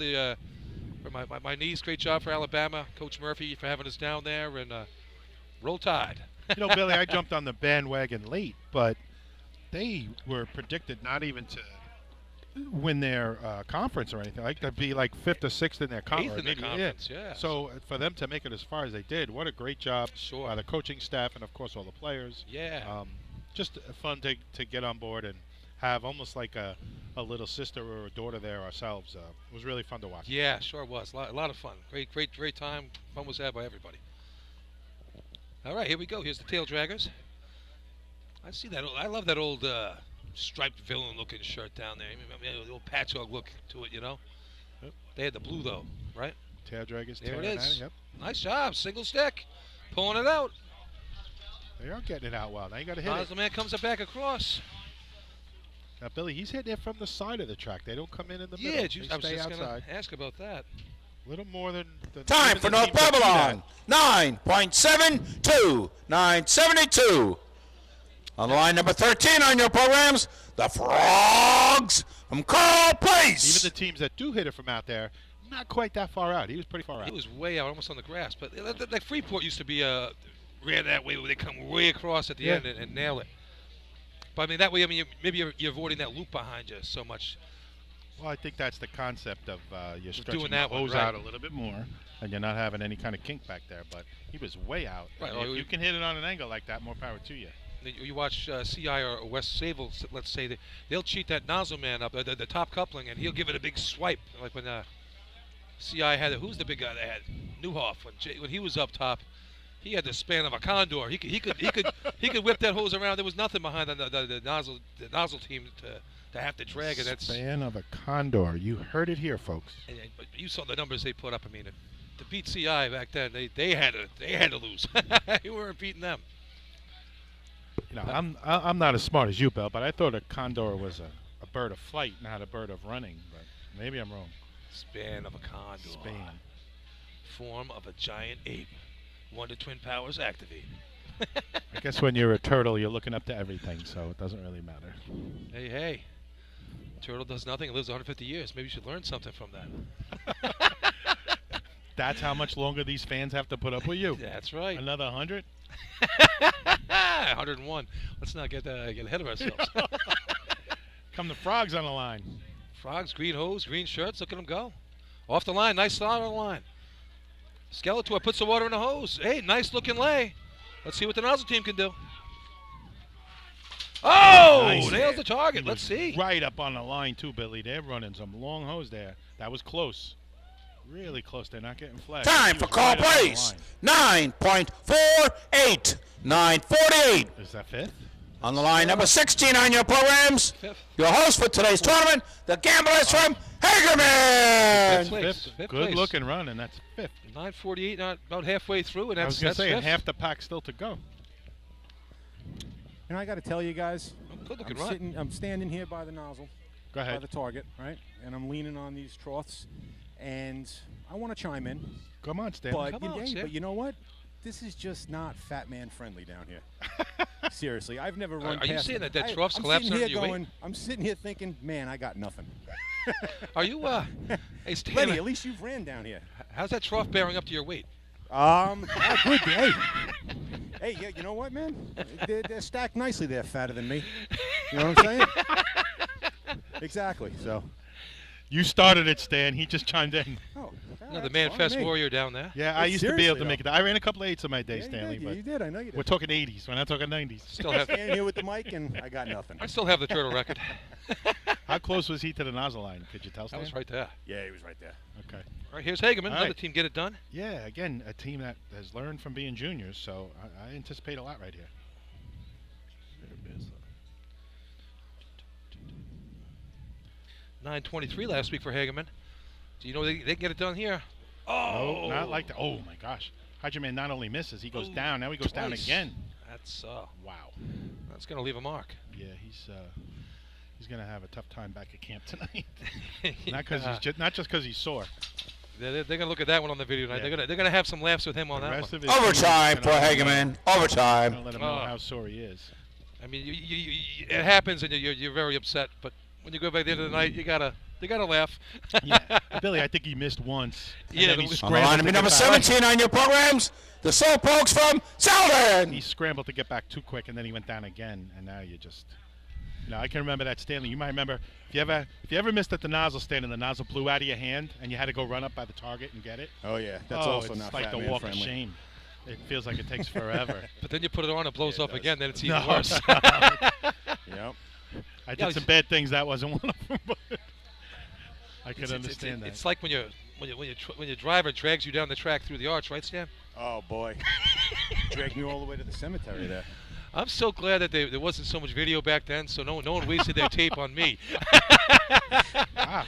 [SPEAKER 11] my niece. Great job for Alabama, Coach Murphy, for having us down there, and roll Tide.
[SPEAKER 2] You know, Billy, I jumped on the bandwagon late, but they were predicted not even to win their conference or anything. Like to be like 5th or 6th in their
[SPEAKER 11] Eighth in their conference, yeah.
[SPEAKER 2] So for them to make it as far as they did, what a great job
[SPEAKER 11] Sure.
[SPEAKER 2] by the coaching staff and of course all the players.
[SPEAKER 11] Yeah.
[SPEAKER 2] Just fun to get on board and have almost like a little sister or a daughter there ourselves. It was really fun to watch.
[SPEAKER 11] Yeah, sure was. A lot of fun. Great time. Fun was had by everybody. All right, here we go. Here's the Tail Draggers. I see that. I love that old striped villain-looking shirt down there. I mean, the old patchwork look to it, you know.
[SPEAKER 2] Yep.
[SPEAKER 11] They had the blue though, right?
[SPEAKER 2] Tail drag is
[SPEAKER 11] There it
[SPEAKER 2] tearing at
[SPEAKER 11] is.
[SPEAKER 2] Yep.
[SPEAKER 11] Nice job. Single stick. Pulling it out.
[SPEAKER 2] They are getting it out well. Now you got to hit
[SPEAKER 11] Nozzle man comes it back across.
[SPEAKER 2] Now, Billy, he's hitting it from the side of the track. They don't come in the middle.
[SPEAKER 11] Yeah,
[SPEAKER 2] They
[SPEAKER 11] I was
[SPEAKER 2] stay
[SPEAKER 11] just going
[SPEAKER 2] outside.
[SPEAKER 11] to ask about that.
[SPEAKER 2] A little more than
[SPEAKER 4] Time for North Babylon. 9.72. 9.72. On the line number 13 on your programs, the Frogs from Carl Place.
[SPEAKER 2] Even the teams that do hit it from out there, not quite that far out. He was pretty far out.
[SPEAKER 11] He was way out, almost on the grass. But like Freeport used to be ran that way, where they come way across at the end and nail it. But I mean, that way, I mean, maybe you're avoiding that loop behind you so much.
[SPEAKER 2] Well, I think that's the concept of you're
[SPEAKER 11] Doing
[SPEAKER 2] stretching the
[SPEAKER 11] that one,
[SPEAKER 2] hose
[SPEAKER 11] right.
[SPEAKER 2] out a little bit more, and you're not having any kind of kink back there. But he was way out.
[SPEAKER 11] Right.
[SPEAKER 2] If you can hit it on an angle like that, more power to you.
[SPEAKER 11] You watch CI or West Sable, let's say, they'll cheat that nozzle man up, the top coupling, and he'll give it a big swipe. Like when CI had it. Who's the big guy that had? Newhoff. When he was up top, he had the span of a condor. He could whip that hose around. There was nothing behind the nozzle team to have to drag it. That's
[SPEAKER 2] Span of a condor. You heard it here, folks.
[SPEAKER 11] But you saw the numbers they put up. I mean, to beat CI back then, they had to lose. You weren't beating them.
[SPEAKER 2] You know, I'm not as smart as you, Bill, but I thought a condor was a bird of flight, not a bird of running. But maybe I'm wrong.
[SPEAKER 11] Span of a condor.
[SPEAKER 2] Span.
[SPEAKER 11] Form of a giant ape. Wonder Twin powers activate.
[SPEAKER 2] I guess when you're a turtle, you're looking up to everything, so it doesn't really matter.
[SPEAKER 11] Hey. Turtle does nothing. It lives 150 years. Maybe you should learn something from that.
[SPEAKER 2] That's how much longer these fans have to put up with you.
[SPEAKER 11] That's right.
[SPEAKER 2] Another 100?
[SPEAKER 11] 101. Let's not get ahead of ourselves.
[SPEAKER 2] Come the Frogs on the line.
[SPEAKER 11] Frogs, green hose, green shirts. Look at them go. Off the line. Nice slide on the line. Skeletor puts the water in the hose. Hey, nice looking lay. Let's see what the nozzle team can do. Oh,
[SPEAKER 2] Nice.
[SPEAKER 11] nails the target.
[SPEAKER 2] He
[SPEAKER 11] Let's
[SPEAKER 2] was
[SPEAKER 11] see.
[SPEAKER 2] Right up on the line, too, Billy. They're running some long hose there. That was close. Really close. They're not getting flagged.
[SPEAKER 4] Time
[SPEAKER 2] He
[SPEAKER 4] for
[SPEAKER 2] was
[SPEAKER 4] Carl
[SPEAKER 2] right up on the
[SPEAKER 4] Place.
[SPEAKER 2] line.
[SPEAKER 4] 9.48. 9.48.
[SPEAKER 2] Is that fifth?
[SPEAKER 4] On the line number 16 on your programs, your host for today's tournament, the gamblers from Hagerman.
[SPEAKER 11] Fifth
[SPEAKER 2] Good
[SPEAKER 11] place.
[SPEAKER 2] looking run, and that's fifth.
[SPEAKER 11] 9:48, not about halfway through, and
[SPEAKER 2] I
[SPEAKER 11] that's
[SPEAKER 2] was going to say, and
[SPEAKER 11] fifth.
[SPEAKER 2] half the pack still to go.
[SPEAKER 9] And I got to tell you guys,
[SPEAKER 11] Good looking run.
[SPEAKER 9] I'm standing here by the nozzle,
[SPEAKER 2] Go ahead.
[SPEAKER 9] by the target, right? And I'm leaning on these troughs, and I want to chime in.
[SPEAKER 2] Come on, Stan.
[SPEAKER 9] But,
[SPEAKER 11] Come on,
[SPEAKER 9] hey,
[SPEAKER 11] Stan.
[SPEAKER 9] but you know what? This is just not fat man friendly down here. Seriously, I've never run
[SPEAKER 11] Are you
[SPEAKER 9] past
[SPEAKER 11] saying
[SPEAKER 9] it.
[SPEAKER 11] that trough's collapsing under your weight?
[SPEAKER 9] I'm sitting here thinking, man, I got nothing.
[SPEAKER 11] Are you, hey, Stan,
[SPEAKER 9] Lenny, at least you've ran down here.
[SPEAKER 11] how's that trough bearing up to your weight?
[SPEAKER 9] Good. Hey, yeah, you know what, man? They're stacked nicely there, fatter than me. You know what I'm saying? Exactly, so.
[SPEAKER 2] You started it, Stan. He just chimed in.
[SPEAKER 9] Oh,
[SPEAKER 11] No, the manifest warrior down there.
[SPEAKER 2] Yeah, I used to be able to
[SPEAKER 9] Seriously,
[SPEAKER 2] make it. I ran a couple of 8s on my day,
[SPEAKER 9] Yeah,
[SPEAKER 2] Stanley.
[SPEAKER 9] you
[SPEAKER 2] but
[SPEAKER 9] did. I know you did.
[SPEAKER 2] we're talking 80s. We're not talking 90s.
[SPEAKER 11] Still have.
[SPEAKER 9] Standing here with the mic, and I got nothing.
[SPEAKER 11] I still have the turtle record.
[SPEAKER 2] How close was he to the nozzle line? Could you tell, Stan?
[SPEAKER 11] That was right there.
[SPEAKER 9] Yeah, he was right there.
[SPEAKER 2] Okay.
[SPEAKER 11] All right, here's Hagerman.
[SPEAKER 2] All
[SPEAKER 11] Another
[SPEAKER 2] right.
[SPEAKER 11] team get it done.
[SPEAKER 2] Yeah, again, a team that has learned from being juniors, so I anticipate a lot right here.
[SPEAKER 11] 9:23 last week for Hagerman. Do you know they can get it done here?
[SPEAKER 2] Oh, not like that. Oh, my gosh. Hagerman not only misses, he goes down. Now he goes down
[SPEAKER 11] Twice.
[SPEAKER 2] again.
[SPEAKER 11] That's
[SPEAKER 2] Wow.
[SPEAKER 11] that's going to leave a mark.
[SPEAKER 2] Yeah, he's going to have a tough time back at camp tonight. Not
[SPEAKER 11] Yeah.
[SPEAKER 2] not just because he's sore.
[SPEAKER 11] They're going to look at that one on the video tonight.
[SPEAKER 2] Yeah.
[SPEAKER 11] They're going to have some laughs with him on
[SPEAKER 2] The
[SPEAKER 11] that
[SPEAKER 2] rest
[SPEAKER 11] one.
[SPEAKER 2] of his
[SPEAKER 4] Overtime
[SPEAKER 2] team
[SPEAKER 4] for
[SPEAKER 2] is gonna
[SPEAKER 4] Hagerman. Overtime.
[SPEAKER 2] let him know how sore he is.
[SPEAKER 11] I mean, it happens, and you're very upset. But when you go back at the end of the night, you gotta laugh.
[SPEAKER 2] Yeah, Billy, I think he missed once. And
[SPEAKER 11] Yeah,
[SPEAKER 2] then he
[SPEAKER 11] on the
[SPEAKER 4] On the
[SPEAKER 2] scrambled
[SPEAKER 4] line
[SPEAKER 2] to
[SPEAKER 4] number
[SPEAKER 2] get back.
[SPEAKER 4] 17 on your programs, the Soul Pokes from Selden.
[SPEAKER 2] He scrambled to get back too quick, and then he went down again. And now you just, I can remember that, Stanley. You might remember if you ever missed at the nozzle stand and the nozzle blew out of your hand, and you had to go run up by the target and get it.
[SPEAKER 9] Oh, yeah. That's also
[SPEAKER 2] it's
[SPEAKER 9] not
[SPEAKER 2] like
[SPEAKER 9] fat
[SPEAKER 2] the
[SPEAKER 9] man
[SPEAKER 2] walk
[SPEAKER 9] friendly.
[SPEAKER 2] of shame. It feels like it takes forever.
[SPEAKER 11] But then you put it on, it blows
[SPEAKER 9] Yeah, it
[SPEAKER 11] up
[SPEAKER 9] does.
[SPEAKER 11] again. Then it's even
[SPEAKER 2] No.
[SPEAKER 11] worse.
[SPEAKER 9] Yep.
[SPEAKER 2] I
[SPEAKER 11] Yeah,
[SPEAKER 2] did some bad things. That wasn't one of them. But I could
[SPEAKER 11] It's-
[SPEAKER 2] understand that.
[SPEAKER 11] It's like when your driver drags you down the track through the arch, right, Stan?
[SPEAKER 9] Oh, boy. Dragged me all the way to the cemetery there.
[SPEAKER 11] I'm so glad that there wasn't so much video back then, so no one wasted their tape on me.
[SPEAKER 2] Ah.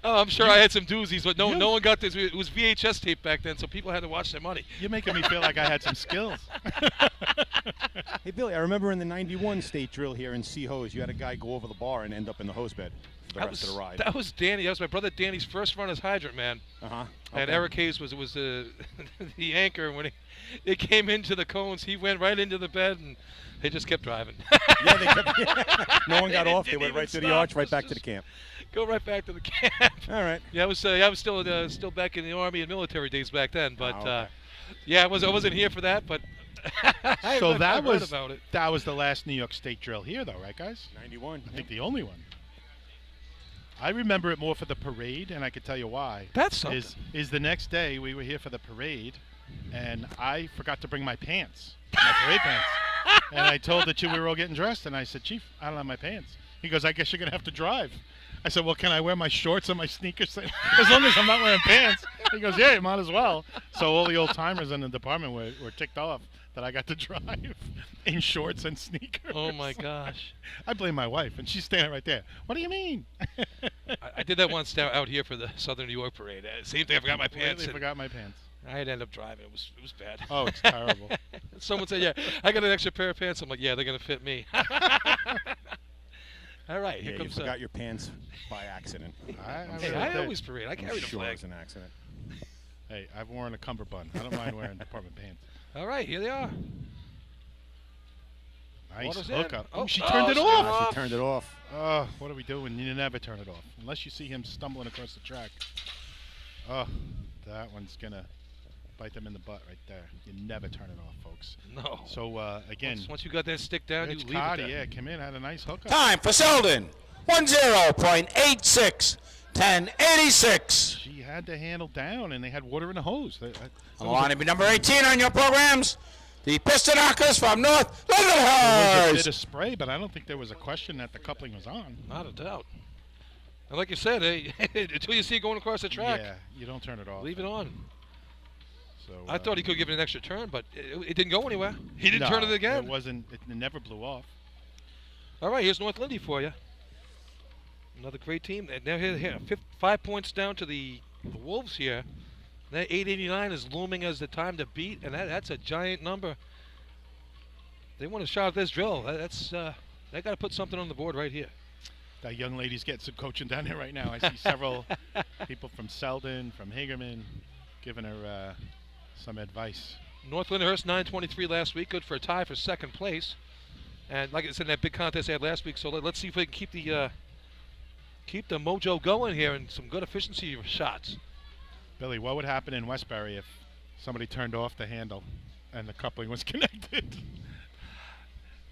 [SPEAKER 11] Oh, I'm sure I had some doozies, but no one got this. It was VHS tape back then, so people had to watch their money.
[SPEAKER 2] You're making me feel like I had some skills.
[SPEAKER 9] Hey, Billy, I remember in the 91 state drill here in Sea Hose, you had a guy go over the bar and end up in the hose bed for the rest of the ride.
[SPEAKER 11] That was Danny. That was my brother Danny's first run as hydrant man.
[SPEAKER 9] Uh-huh.
[SPEAKER 11] And Eric Hayes was the anchor. When they came into the cones, he went right into the bed, and they just kept driving.
[SPEAKER 9] Yeah, they kept, no one got off. They went right through the arch, right back to the camp.
[SPEAKER 11] Go right back to the camp.
[SPEAKER 9] All right.
[SPEAKER 11] Yeah, I was still back in the Army and military days back then, but
[SPEAKER 9] okay.
[SPEAKER 11] yeah, I wasn't here for that, but
[SPEAKER 2] So
[SPEAKER 11] I
[SPEAKER 2] that
[SPEAKER 11] heard
[SPEAKER 2] was
[SPEAKER 11] about it.
[SPEAKER 2] that was the last New York State drill here, though, right, guys?
[SPEAKER 9] 91.
[SPEAKER 2] I think the only one. I remember it more for the parade, and I could tell you why.
[SPEAKER 11] That's something.
[SPEAKER 2] Is the next day we were here for the parade, and I forgot to bring my pants, my parade pants. And I told the two we were all getting dressed, and I said, Chief, I don't have my pants. He goes, I guess you're going to have to drive. I said, well, can I wear my shorts and my sneakers? As long as I'm not wearing pants. He goes, yeah, you might as well. So all the old timers in the department were ticked off that I got to drive in shorts and sneakers.
[SPEAKER 11] Oh, my gosh.
[SPEAKER 2] I blame my wife, and she's standing right there. What do you mean?
[SPEAKER 11] I did that once out here for the Southern New York parade. Same thing. I forgot my pants.
[SPEAKER 2] I forgot my pants.
[SPEAKER 11] I had to end up driving. It was bad.
[SPEAKER 2] Oh, it's terrible.
[SPEAKER 11] Someone said, yeah, I got an extra pair of pants. I'm like, yeah, they're going to fit me. All right, here
[SPEAKER 9] Yeah,
[SPEAKER 11] comes
[SPEAKER 9] you forgot your pants by accident.
[SPEAKER 11] I always parade. I carry the
[SPEAKER 9] sure
[SPEAKER 11] flag.
[SPEAKER 9] it was an accident.
[SPEAKER 2] Hey, I've worn a cummerbund. I don't mind wearing department pants.
[SPEAKER 11] All right, here they are.
[SPEAKER 2] Nice
[SPEAKER 11] Water's
[SPEAKER 2] hookup.
[SPEAKER 11] in.
[SPEAKER 2] Oh, she turned it off.
[SPEAKER 9] She turned it off.
[SPEAKER 2] Oh, what are we doing? You never turn it off. Unless you see him stumbling across the track. Oh, that one's going to bite them in the butt right there. You never turn it off, folks.
[SPEAKER 11] No.
[SPEAKER 2] So, again.
[SPEAKER 11] Once you got that stick down, you
[SPEAKER 2] it's
[SPEAKER 11] leave it
[SPEAKER 2] Cardi,
[SPEAKER 11] there.
[SPEAKER 2] yeah, came in, had a nice hookup.
[SPEAKER 4] Time for Selden. 10.86. 1086.
[SPEAKER 2] She had the handle down, and they had water in the hose.
[SPEAKER 4] On to be number 18 on your programs. The Piston Knockers from North
[SPEAKER 2] There was a
[SPEAKER 4] Lindenhurst.
[SPEAKER 2] bit of spray, but I don't think there was a question that the coupling was on.
[SPEAKER 11] Not a doubt. And like you said, until you see it going across the track,
[SPEAKER 2] Yeah, you don't turn it off.
[SPEAKER 11] leave it on.
[SPEAKER 2] So,
[SPEAKER 11] I thought he could give it an extra turn, but it didn't go anywhere. He didn't turn it again.
[SPEAKER 2] It wasn't. It never blew off.
[SPEAKER 11] All right, here's North Lindy for you. Another great team. And now here, 5 points down to the Wolves here. That 889 is looming as the time to beat, and that's a giant number. They want a shot at this drill. They got to put something on the board right here.
[SPEAKER 2] That young lady's getting some coaching down there right now. I see several people from Selden, from Hagerman, giving her some advice.
[SPEAKER 11] North Lindenhurst 923 last week, good for a tie for second place. And like I said, that big contest they had last week, so let's see if we can keep the mojo going here and some good efficiency shots.
[SPEAKER 2] Billy, what would happen in Westbury if somebody turned off the handle and the coupling was connected?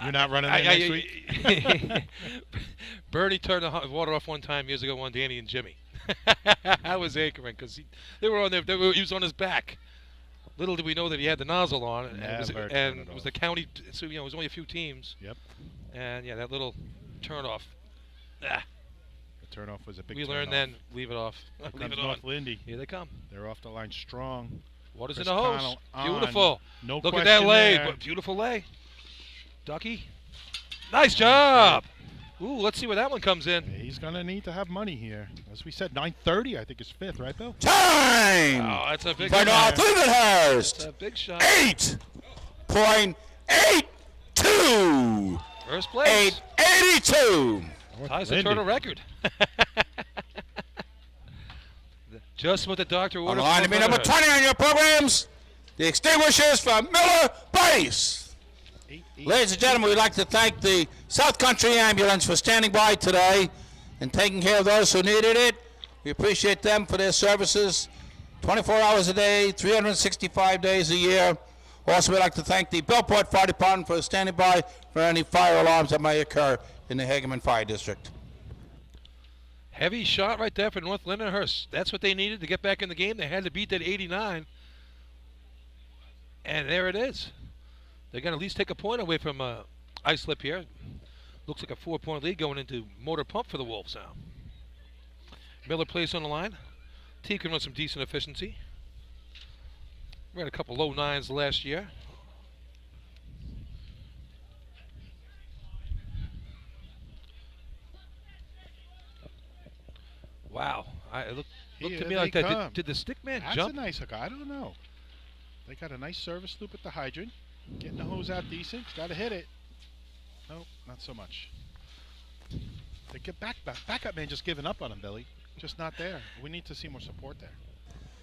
[SPEAKER 2] You're not running that next week?
[SPEAKER 11] Bernie turned the water off one time years ago on Danny and Jimmy. I was anchoring because he was on his back. Little did we know that he had the nozzle on, and it was the county. So it was only a few teams.
[SPEAKER 2] Yep.
[SPEAKER 11] And yeah, that little turn off. The
[SPEAKER 2] turn off was a big.
[SPEAKER 11] We
[SPEAKER 2] turn
[SPEAKER 11] learned
[SPEAKER 2] off.
[SPEAKER 11] then leave it off.
[SPEAKER 2] Here
[SPEAKER 11] Leave
[SPEAKER 2] comes
[SPEAKER 11] it on.
[SPEAKER 2] North Lindy.
[SPEAKER 11] Here they come.
[SPEAKER 2] They're off the line strong.
[SPEAKER 11] Water's in
[SPEAKER 2] Chris
[SPEAKER 11] the hose.
[SPEAKER 2] Connell on.
[SPEAKER 11] Beautiful.
[SPEAKER 2] No
[SPEAKER 11] Look at that
[SPEAKER 2] question
[SPEAKER 11] lay.
[SPEAKER 2] there.
[SPEAKER 11] Beautiful lay. Ducky. Nice job. Ooh, let's see where that one comes in.
[SPEAKER 2] Yeah, he's going to need to have money here. As we said, 930, I think, is fifth, right, Bill?
[SPEAKER 4] Time
[SPEAKER 11] Oh, that's a big
[SPEAKER 4] for
[SPEAKER 11] shot.
[SPEAKER 4] North
[SPEAKER 11] That's
[SPEAKER 4] Lindenhurst.
[SPEAKER 11] a big shot.
[SPEAKER 4] 8.82.
[SPEAKER 11] First place.
[SPEAKER 4] 882.
[SPEAKER 11] Ties the total record. Just what the doctor
[SPEAKER 4] On
[SPEAKER 11] ordered.
[SPEAKER 4] the line to be number 20 on your programs. The extinguishers from Miller Base. Ladies and gentlemen, we'd like to thank the South Country Ambulance for standing by today and taking care of those who needed it. We appreciate them for their services 24 hours a day, 365 days a year. Also, we'd like to thank the Bellport Fire Department for standing by for any fire alarms that may occur in the Hagerman Fire District.
[SPEAKER 11] Heavy shot right there for North Lindenhurst. That's what they needed to get back in the game. They had to beat that 89. And there it is. They're going to at least take a point away from Islip here. Looks like a 4-point lead going into motor pump for the Wolves now. Miller plays on the line. T can run some decent efficiency. We had a couple low nines last year. Wow. It looked
[SPEAKER 2] Here
[SPEAKER 11] to me
[SPEAKER 2] they
[SPEAKER 11] like that.
[SPEAKER 2] come.
[SPEAKER 11] Did the stick man
[SPEAKER 2] That's
[SPEAKER 11] jump?
[SPEAKER 2] a nice hook. I don't know. They got a nice service loop at the hydrant. Getting the hose out decent. Got to hit it. Nope, not so much. They get backup man just giving up on him, Billy. Just not there. We need to see more support there.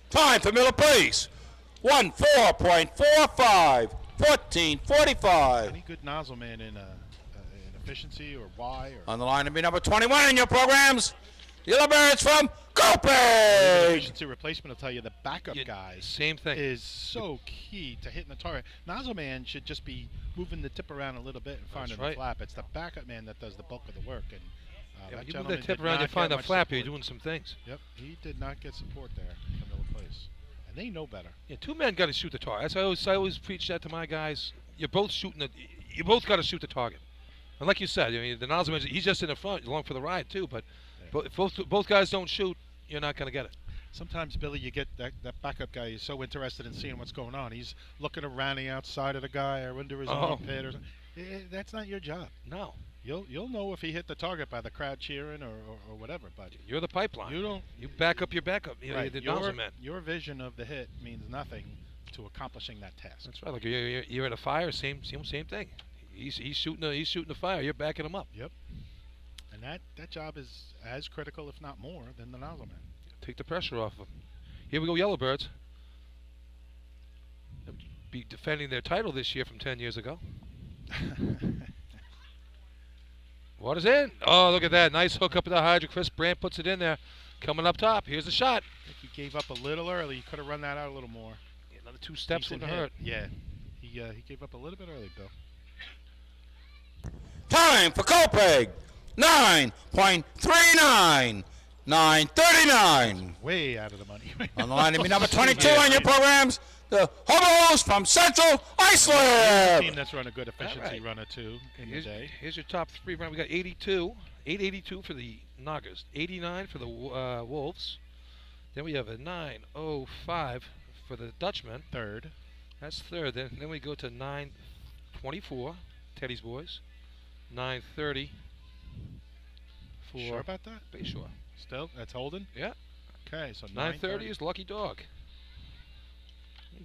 [SPEAKER 4] Time for Miller Pace. 1:4.45. 14:45.
[SPEAKER 2] Any good nozzle man in efficiency or Y or
[SPEAKER 4] On the line to be number 21 in your programs. The Yellowbirds from Copic.
[SPEAKER 2] efficiency replacement will tell you the backup guy
[SPEAKER 11] Same thing.
[SPEAKER 2] is so key to hitting the target. Nozzle man should just be moving the tip around a little bit and finding
[SPEAKER 11] right.
[SPEAKER 2] the flap. It's the backup man that does the bulk of the work. And
[SPEAKER 11] Yeah,
[SPEAKER 2] that
[SPEAKER 11] you move
[SPEAKER 2] gentleman
[SPEAKER 11] that tip
[SPEAKER 2] did
[SPEAKER 11] around, you
[SPEAKER 2] not
[SPEAKER 11] find
[SPEAKER 2] get
[SPEAKER 11] the
[SPEAKER 2] much
[SPEAKER 11] flap, you're
[SPEAKER 2] support.
[SPEAKER 11] doing some things.
[SPEAKER 2] Yep, he did not get support there from Miller Place. And they know better.
[SPEAKER 11] Yeah, two men got to shoot the target. I always preach that to my guys. You're both shooting you both got to shoot the target. And like you said, I mean, the nozzle man, he's just in the front, along for the ride too. But if both guys don't shoot, you're not going to get it.
[SPEAKER 2] Sometimes, Billy, you get that backup guy is so interested in seeing what's going on. He's looking around the outside of the guy or under his armpit or something. That's not your job.
[SPEAKER 11] No.
[SPEAKER 2] You'll know if he hit the target by the crowd cheering or whatever. But
[SPEAKER 11] You're the pipeline.
[SPEAKER 2] you
[SPEAKER 11] back up your backup. You know,
[SPEAKER 2] right,
[SPEAKER 11] you're the nozzle man.
[SPEAKER 2] your vision of the hit means nothing to accomplishing that task.
[SPEAKER 11] That's right. Like you're at a fire, same thing. He's shooting the fire. You're backing him up.
[SPEAKER 2] Yep. And that job is as critical, if not more, than the nozzle man.
[SPEAKER 11] Take the pressure off of him. Here we go, Yellowbirds. They'll be defending their title this year from 10 years ago. Water's in. Oh, look at that. Nice hook up at the hydrant. Chris Brandt puts it in there. Coming up top. Here's the shot.
[SPEAKER 2] I think he gave up a little early. He could have run that out a little more.
[SPEAKER 11] Yeah, another 2 steps
[SPEAKER 2] Decent
[SPEAKER 11] wouldn't hurt.
[SPEAKER 2] Yeah. He gave up a little bit early, Bill.
[SPEAKER 4] Time for Copic. 9.39. 9:39.
[SPEAKER 2] Way out of the money.
[SPEAKER 4] On the line to be number 22 on your programs. The Hobos from Central
[SPEAKER 2] Team
[SPEAKER 4] Iceland.
[SPEAKER 2] that's run a good efficiency
[SPEAKER 11] right.
[SPEAKER 2] run or two in the day.
[SPEAKER 11] Here's your top 3 round. We got 82. 882 for the Knockers. 89 for the Wolves. Then we have a 905 for the Dutchmen.
[SPEAKER 2] Third.
[SPEAKER 11] That's third. Then we go to 924, Teddy's Boys. 930 for
[SPEAKER 2] Sure about that?
[SPEAKER 11] Bayshore.
[SPEAKER 2] Still? That's holding?
[SPEAKER 11] Yeah.
[SPEAKER 2] Okay, so
[SPEAKER 11] 930 is Lucky Dog.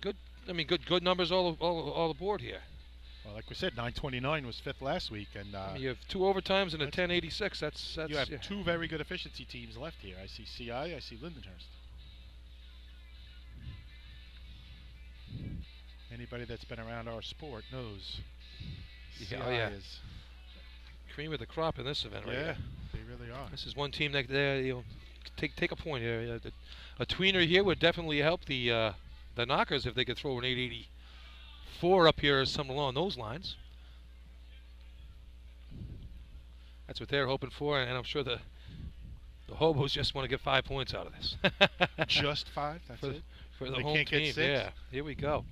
[SPEAKER 11] Good. I mean, good numbers all aboard here.
[SPEAKER 2] Well, like we said, 929 was fifth last week, and
[SPEAKER 11] I mean, you have 2 overtimes and a 1086. That's
[SPEAKER 2] you have
[SPEAKER 11] yeah.
[SPEAKER 2] 2 very good efficiency teams left here. I see CI, I see Lindenhurst. Anybody that's been around our sport knows CI is
[SPEAKER 11] cream of the crop in this event right here.
[SPEAKER 2] They really are.
[SPEAKER 11] This is one team that take a point here. A tweener here would definitely help the Knockers if they could throw an 884 up here or something along those lines. That's what they're hoping for, and I'm sure the Hobos just want to get 5 points out of this.
[SPEAKER 2] Just 5? That's
[SPEAKER 11] for,
[SPEAKER 2] it?
[SPEAKER 11] For the
[SPEAKER 2] They
[SPEAKER 11] home
[SPEAKER 2] can't
[SPEAKER 11] team.
[SPEAKER 2] get 6?
[SPEAKER 11] Yeah, here we go.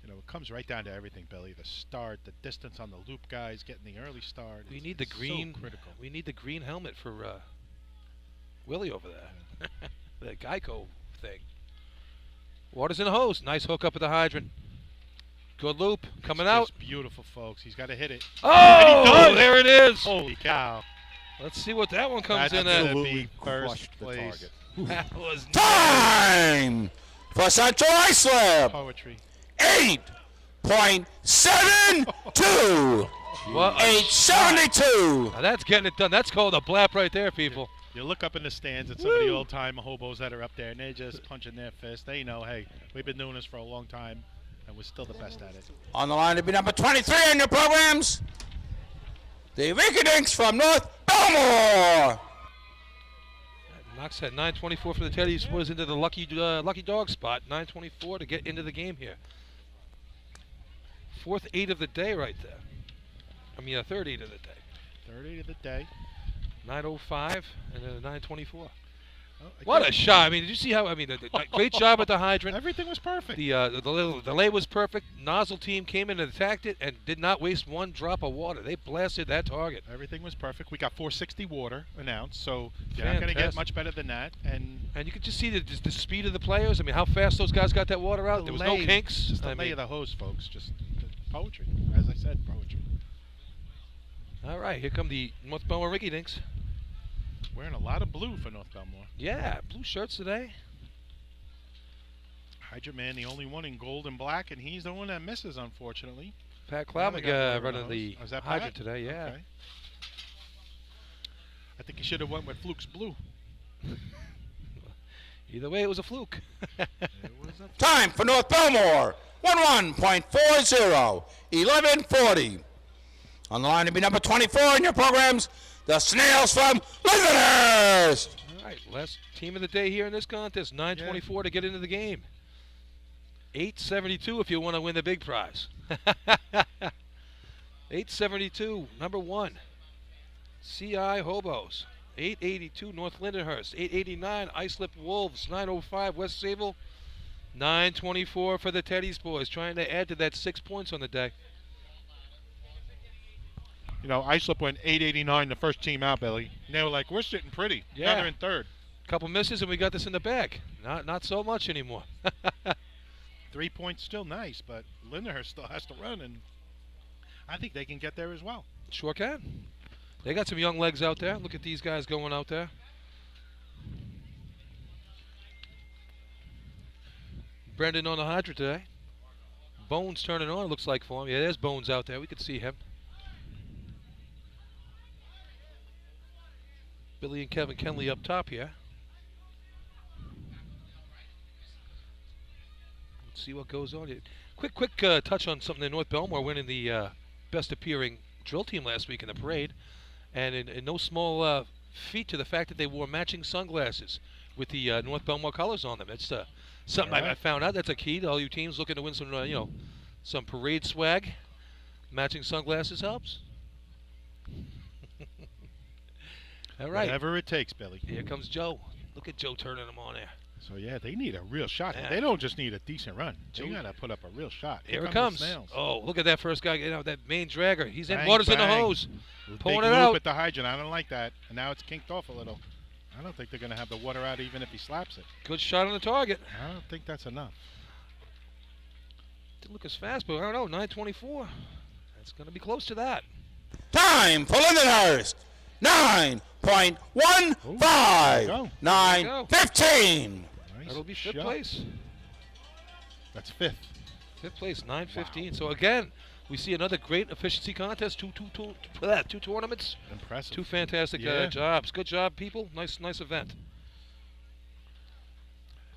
[SPEAKER 2] You know, it comes right down to everything, Billy. The start, the distance on the loop guys, getting the early start.
[SPEAKER 11] We need the green.
[SPEAKER 2] So critical.
[SPEAKER 11] We need the green helmet for Willie over there. The Geico thing. Water's in the hose. Nice hook up at the hydrant. Good loop coming out.
[SPEAKER 2] Just beautiful, folks. He's got to hit it.
[SPEAKER 11] Oh, there it is.
[SPEAKER 2] Holy cow.
[SPEAKER 11] Let's see what that one comes
[SPEAKER 2] That's
[SPEAKER 11] in at.
[SPEAKER 2] absolutely first
[SPEAKER 9] crushed the
[SPEAKER 2] place.
[SPEAKER 9] target.
[SPEAKER 11] That was
[SPEAKER 4] Time for Central Iceland.
[SPEAKER 2] Poetry.
[SPEAKER 4] 8.72.
[SPEAKER 11] What a
[SPEAKER 4] 872.
[SPEAKER 11] Now that's getting it done. That's called a blap right there, people.
[SPEAKER 2] You look up in the stands at some of the old-time hobos that are up there, and they're just punching their fist. They know, hey, we've been doing this for a long time, and we're still the best at it.
[SPEAKER 4] On the line to be number 23 in your programs. The Rinky-Dinks from North Belmore.
[SPEAKER 11] Knox had 924 for the Teddies. Was into the lucky dog spot. 924 to get into the game here. 4th 8 of the day right there. I mean, a 3rd 8 of the day.
[SPEAKER 2] 3rd 8 of the day.
[SPEAKER 11] 905 and then a 924.
[SPEAKER 2] Oh,
[SPEAKER 11] What a shot! I mean, did you see how? I mean, great job at the hydrant.
[SPEAKER 2] Everything was perfect.
[SPEAKER 11] The lay was perfect. Nozzle team came in and attacked it and did not waste one drop of water. They blasted that target.
[SPEAKER 2] Everything was perfect. We got 460 water announced, so you're not going to get much better than that. And
[SPEAKER 11] you could just see the speed of the players. I mean, how fast those guys got that water out. There was no kinks.
[SPEAKER 2] Just the lay of the hose, folks. Just poetry. As I said, poetry.
[SPEAKER 11] All right, here come the North Belmore Ricky Dinks.
[SPEAKER 2] Wearing a lot of blue for North Belmore.
[SPEAKER 11] Yeah, blue shirts today.
[SPEAKER 2] Hagerman, the only one in gold and black, and he's the one that misses, unfortunately.
[SPEAKER 11] Pat
[SPEAKER 2] Now they got
[SPEAKER 11] Cloud running the
[SPEAKER 2] is that
[SPEAKER 11] hydrant
[SPEAKER 2] Pat?
[SPEAKER 11] today, yeah.
[SPEAKER 2] Okay. I think he should have went with Fluke's blue.
[SPEAKER 11] Either way, it was a fluke.
[SPEAKER 4] Time for North Belmore. 11.40. 11:40. On the line to be number 24 in your programs, the Snails from Lindenhurst.
[SPEAKER 11] All right, last team of the day here in this contest. 9:24 to get into the game. 872 if you want to win the big prize. 872, number 1. CI Hobos. 882 North Lindenhurst. 889 Islip Wolves. 905 West Sable. 924 for the Teddy's boys, trying to add to that 6 points on the day.
[SPEAKER 2] You know, Islip went 889 the first team out, Billy. And they were like, we're sitting pretty.
[SPEAKER 11] Yeah.
[SPEAKER 2] Now they're in third.
[SPEAKER 11] Couple misses and we got this in the bag. Not so much anymore.
[SPEAKER 2] 3 points still nice, but Lindenhurst still has to run, and I think they can get there as well.
[SPEAKER 11] Sure can. They got some young legs out there. Look at these guys going out there. Brendan on the hydrant today. Bones turning on, it looks like for him. Yeah, there's Bones out there. We can see him. Billy and Kevin Kenley up top here. Let's see what goes on here. Quick touch on something that North Belmore winning the best appearing drill team last week in the parade. And in no small feat to the fact that they wore matching sunglasses with the North Belmore colors on them. It's something I found out. That's a key to all you teams looking to win some, some parade swag. Matching sunglasses helps. All right.
[SPEAKER 2] Whatever it takes, Billy.
[SPEAKER 11] Here comes Joe. Look at Joe turning them on there.
[SPEAKER 2] So, yeah, they need a real shot.
[SPEAKER 11] Yeah.
[SPEAKER 2] They don't just need a decent run. They got to put up a real shot.
[SPEAKER 11] Here it
[SPEAKER 2] the
[SPEAKER 11] comes.
[SPEAKER 2] Snails.
[SPEAKER 11] Oh, look at that first guy. That main dragger. He's in.
[SPEAKER 2] Bang,
[SPEAKER 11] Water's in the
[SPEAKER 2] bang.
[SPEAKER 11] hose. Pulling
[SPEAKER 2] Big
[SPEAKER 11] it
[SPEAKER 2] loop
[SPEAKER 11] out.
[SPEAKER 2] at the hydrant. I don't like that. And now it's kinked off a little. I don't think they're going to have the water out even if he slaps it.
[SPEAKER 11] Good shot on the target.
[SPEAKER 2] I don't think that's enough.
[SPEAKER 11] Didn't look as fast, but I don't know. 924. That's going to be close to that.
[SPEAKER 4] Time for Lindenhurst. 9.15. 9:15.
[SPEAKER 11] That'll be fifth place.
[SPEAKER 2] That's fifth.
[SPEAKER 11] Fifth place, 9:15. So again, we see another great efficiency contest. Two tournaments.
[SPEAKER 2] Impressive.
[SPEAKER 11] Two fantastic jobs. Good job, people. Nice event.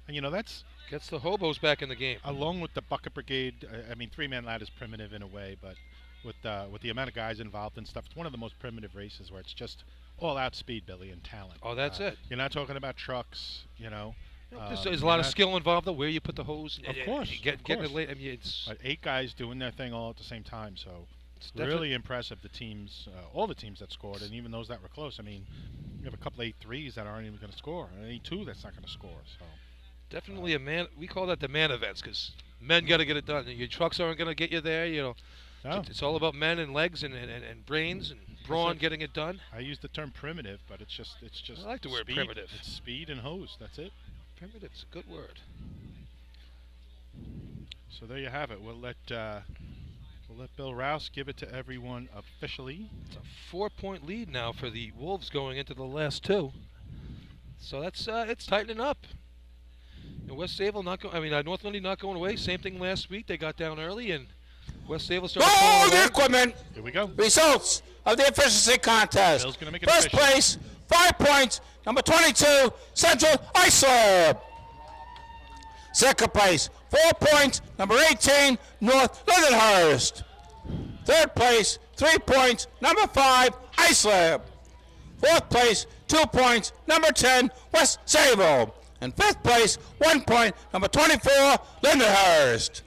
[SPEAKER 2] And that's
[SPEAKER 11] gets the hobos back in the game.
[SPEAKER 2] Along with the bucket brigade. I mean, three-man ladder is primitive in a way, but with the amount of guys involved and stuff, it's one of the most primitive races where it's just all-out speed, Billy, and talent.
[SPEAKER 11] Oh, that's it.
[SPEAKER 2] You're not talking about trucks,
[SPEAKER 11] There's a lot of skill involved, though, where you put the hose.
[SPEAKER 2] Of course.
[SPEAKER 11] Getting it late. I mean, it's
[SPEAKER 2] but 8 guys doing their thing all at the same time, so it's really impressive. The teams, all the teams that scored, and even those that were close. I mean, you have a couple 8-3s that aren't even going to score, and any 2 that's not going to score. So
[SPEAKER 11] definitely a man. We call that the man events because men got to get it done. Your trucks aren't going to get you there.
[SPEAKER 2] No.
[SPEAKER 11] It's all about men and legs and brains and brawn getting it done.
[SPEAKER 2] I use the term primitive, but it's just.
[SPEAKER 11] I like the word
[SPEAKER 2] speed.
[SPEAKER 11] primitive.
[SPEAKER 2] It's speed and hose. That's it.
[SPEAKER 11] Primitive's a good word.
[SPEAKER 2] So there you have it. We'll let Bill Rouse give it to everyone officially.
[SPEAKER 11] It's a 4-point lead now for the Wolves going into the last 2. So that's it's tightening up. And West Sable North Lindy not going away. Same thing last week. They got down early and West Sable started.
[SPEAKER 4] All the equipment.
[SPEAKER 2] Here we go.
[SPEAKER 4] Results of the efficiency contest.
[SPEAKER 2] Bill's gonna make it
[SPEAKER 4] First
[SPEAKER 2] official.
[SPEAKER 4] place, 5 points. Number 22, Central Islip. Second place, 4 points. Number 18, North Lindenhurst. Third place, 3 points. Number 5, Islip. Fourth place, 2 points. Number 10, West Sable. And fifth place, 1 point. Number 24, Lindenhurst.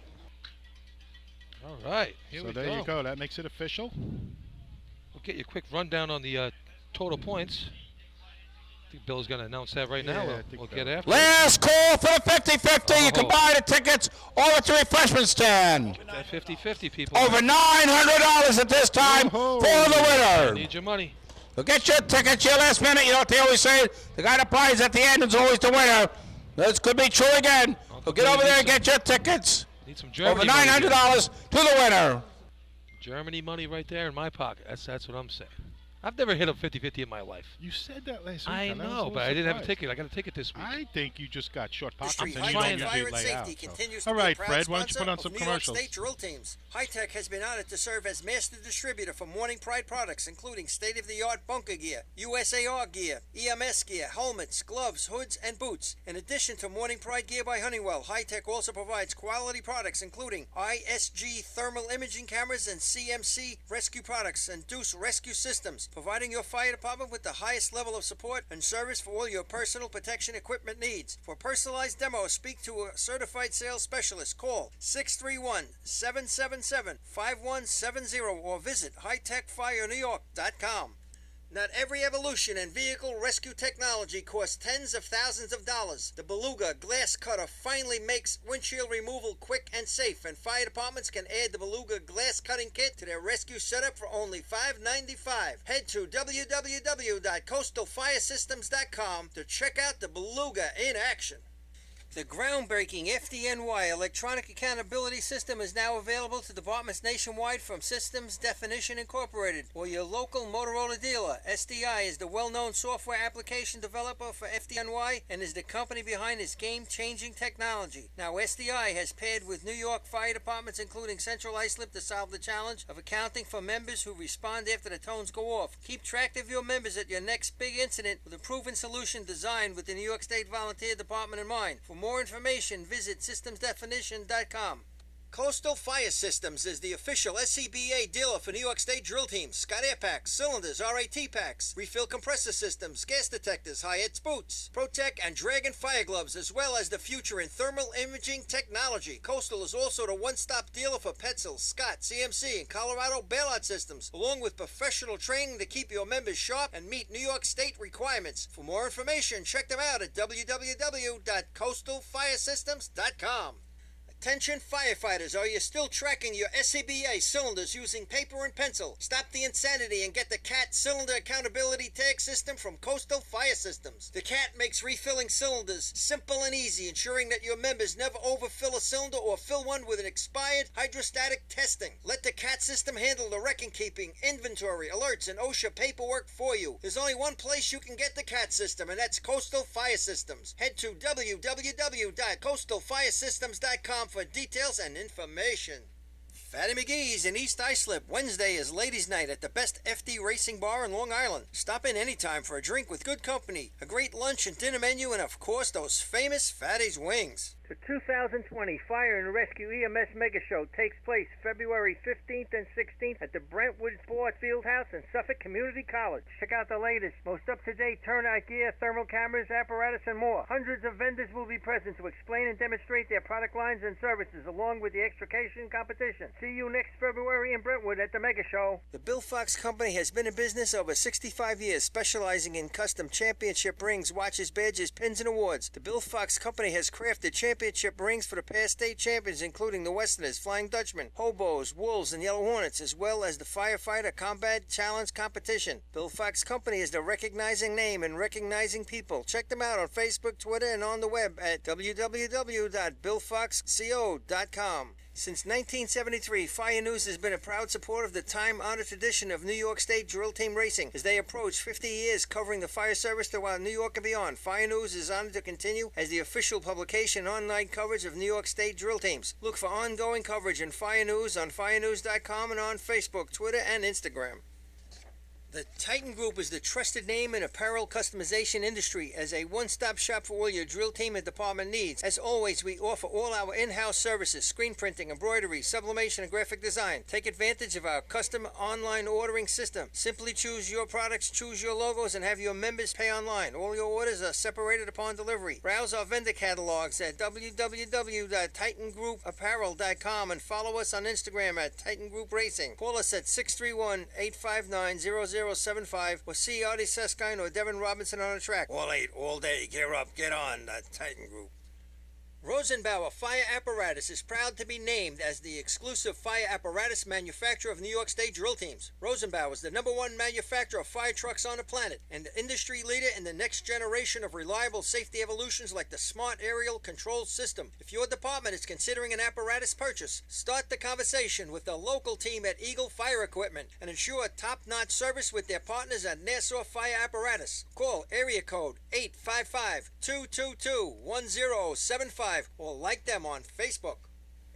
[SPEAKER 11] All right, here we go.
[SPEAKER 2] So there you go. That makes it official.
[SPEAKER 11] We'll get you a quick rundown on the total points. I think Bill's going to announce that right now. We'll get after
[SPEAKER 4] Last call for the 50-50. You can buy the tickets over at the refreshment stand.
[SPEAKER 11] that 50-50, people.
[SPEAKER 4] Over $900 at this time for the winner.
[SPEAKER 11] Need your money.
[SPEAKER 4] So get your tickets your last minute. You know what they always say? The guy that buys at the end is always the winner. This could be true again. So get over there and get your tickets.
[SPEAKER 11] Need some Germany
[SPEAKER 4] over
[SPEAKER 11] money
[SPEAKER 4] $900 to the winner.
[SPEAKER 11] Germany money right there in my pocket. That's what I'm saying. I've never hit a 50-50 in my life.
[SPEAKER 2] You said that last week.
[SPEAKER 11] I
[SPEAKER 2] and was a
[SPEAKER 11] know,
[SPEAKER 2] little
[SPEAKER 11] but I didn't have a
[SPEAKER 2] surprised.
[SPEAKER 11] ticket. I got a ticket this week.
[SPEAKER 2] I think you just got short pockets
[SPEAKER 7] Street
[SPEAKER 2] and you
[SPEAKER 7] High-Tech
[SPEAKER 2] don't
[SPEAKER 7] Fire
[SPEAKER 2] usually
[SPEAKER 7] and
[SPEAKER 2] lay out.
[SPEAKER 7] Safety
[SPEAKER 2] So.
[SPEAKER 7] continues
[SPEAKER 2] All
[SPEAKER 7] to be a
[SPEAKER 2] right,
[SPEAKER 7] proud
[SPEAKER 2] Fred, why don't you
[SPEAKER 7] sponsor
[SPEAKER 2] put on
[SPEAKER 7] of
[SPEAKER 2] some
[SPEAKER 7] New York
[SPEAKER 2] commercials?
[SPEAKER 7] State drill teams. High-Tech has been honored to serve as master distributor for Morning Pride products, including state-of-the-art bunker gear, USAR gear, EMS gear, helmets, gloves, hoods, and boots. In addition to Morning Pride gear by Honeywell, High-Tech also provides quality products, including ISG thermal imaging cameras and CMC rescue products and Deuce rescue systems, providing your fire department with the highest level of support and service for all your personal protection equipment needs. For personalized demos, speak to a certified sales specialist. Call 631-777-5170 or visit hightechfirenewyork.com. Not every evolution in vehicle rescue technology costs tens of thousands of dollars. The Beluga Glass Cutter finally makes windshield removal quick and safe, and fire departments can add the Beluga Glass Cutting Kit to their rescue setup for only $5.95. Head to www.coastalfiresystems.com to check out the Beluga in action. The groundbreaking FDNY electronic accountability system is now available to departments nationwide from Systems Definition Incorporated or your local Motorola dealer. SDI is the well-known software application developer for FDNY and is the company behind this game-changing technology. Now, SDI has paired with New York fire departments, including Central Islip, to solve the challenge of accounting for members who respond after the tones go off. Keep track of your members at your next big incident with a proven solution designed with the New York State Volunteer Department in mind. For more information, visit systemsdefinition.com. Coastal Fire Systems is the official SCBA dealer for New York State drill teams. Scott Air Packs, cylinders, RAT packs, refill compressor systems, gas detectors, Hyatt's boots, Protec and Dragon fire gloves, as well as the future in thermal imaging technology. Coastal is also the one-stop dealer for Petzl, Scott, CMC, and Colorado bailout systems, along with professional training to keep your members sharp and meet New York State requirements. For more information, check them out at www.coastalfiresystems.com. Attention firefighters, are you still tracking your SCBA cylinders using paper and pencil? Stop the insanity and get the CAT Cylinder Accountability Tag System from Coastal Fire Systems. The CAT makes refilling cylinders simple and easy, ensuring that your members never overfill a cylinder or fill one with an expired hydrostatic testing. Let the CAT system handle the record keeping, inventory, alerts, and OSHA paperwork for you. There's only one place you can get the CAT system, and that's Coastal Fire Systems. Head to www.coastalfiresystems.com for details and information. Fatty McGee's in East Islip. Wednesday is ladies' night at the best FD racing bar in Long Island. Stop in anytime for a drink with good company, a great lunch and dinner menu, and of course those famous Fatty's wings.
[SPEAKER 8] The 2020 Fire and Rescue EMS Mega Show takes place February 15th and 16th at the Brentwood Sport Fieldhouse in Suffolk Community College. Check out the latest, most up-to-date turnout gear, thermal cameras, apparatus, and more. Hundreds of vendors will be present to explain and demonstrate their product lines and services, along with the extrication competition. See you next February in Brentwood at the Mega Show.
[SPEAKER 7] The Bill Fox Company has been in business over 65 years, specializing in custom championship rings, watches, badges, pins, and awards. The Bill Fox Company has crafted championship rings for the past state champions, including the Westerners, Flying Dutchmen, Hobos, Wolves, and Yellow Hornets, as well as the Firefighter Combat Challenge competition. Bill Fox Company is the recognizing name and recognizing people. Check them out on Facebook, Twitter, and on the web at www.billfoxco.com. Since 1973, Fire News has been a proud supporter of the time-honored tradition of New York State drill team racing. As they approach 50 years covering the fire service throughout New York and beyond, Fire News is honored to continue as the official publication and online coverage of New York State drill teams. Look for ongoing coverage in Fire News on firenews.com and on Facebook, Twitter, and Instagram. The Titan Group is the trusted name in apparel customization industry as a one-stop shop for all your drill team and department needs. As always, we offer all our in-house services, screen printing, embroidery, sublimation, and graphic design. Take advantage of our custom online ordering system. Simply choose your products, choose your logos, and have your members pay online. All your orders are separated upon delivery. Browse our vendor catalogs at www.titangrouapparel.com and follow us on Instagram at Titan Group Racing. Call us at 631-859-0075 or see Artie Seskine or Devin Robinson on the track. All 8, all day. Gear up, get on. The Titan Group. Rosenbauer Fire Apparatus is proud to be named as the exclusive fire apparatus manufacturer of New York State drill teams. Rosenbauer is the #1 manufacturer of fire trucks on the planet and the industry leader in the next generation of reliable safety evolutions like the Smart Aerial Control System. If your department is considering an apparatus purchase, start the conversation with the local team at Eagle Fire Equipment and ensure top-notch service with their partners at Nassau Fire Apparatus. Call area code 855-222-1075 or like them on Facebook.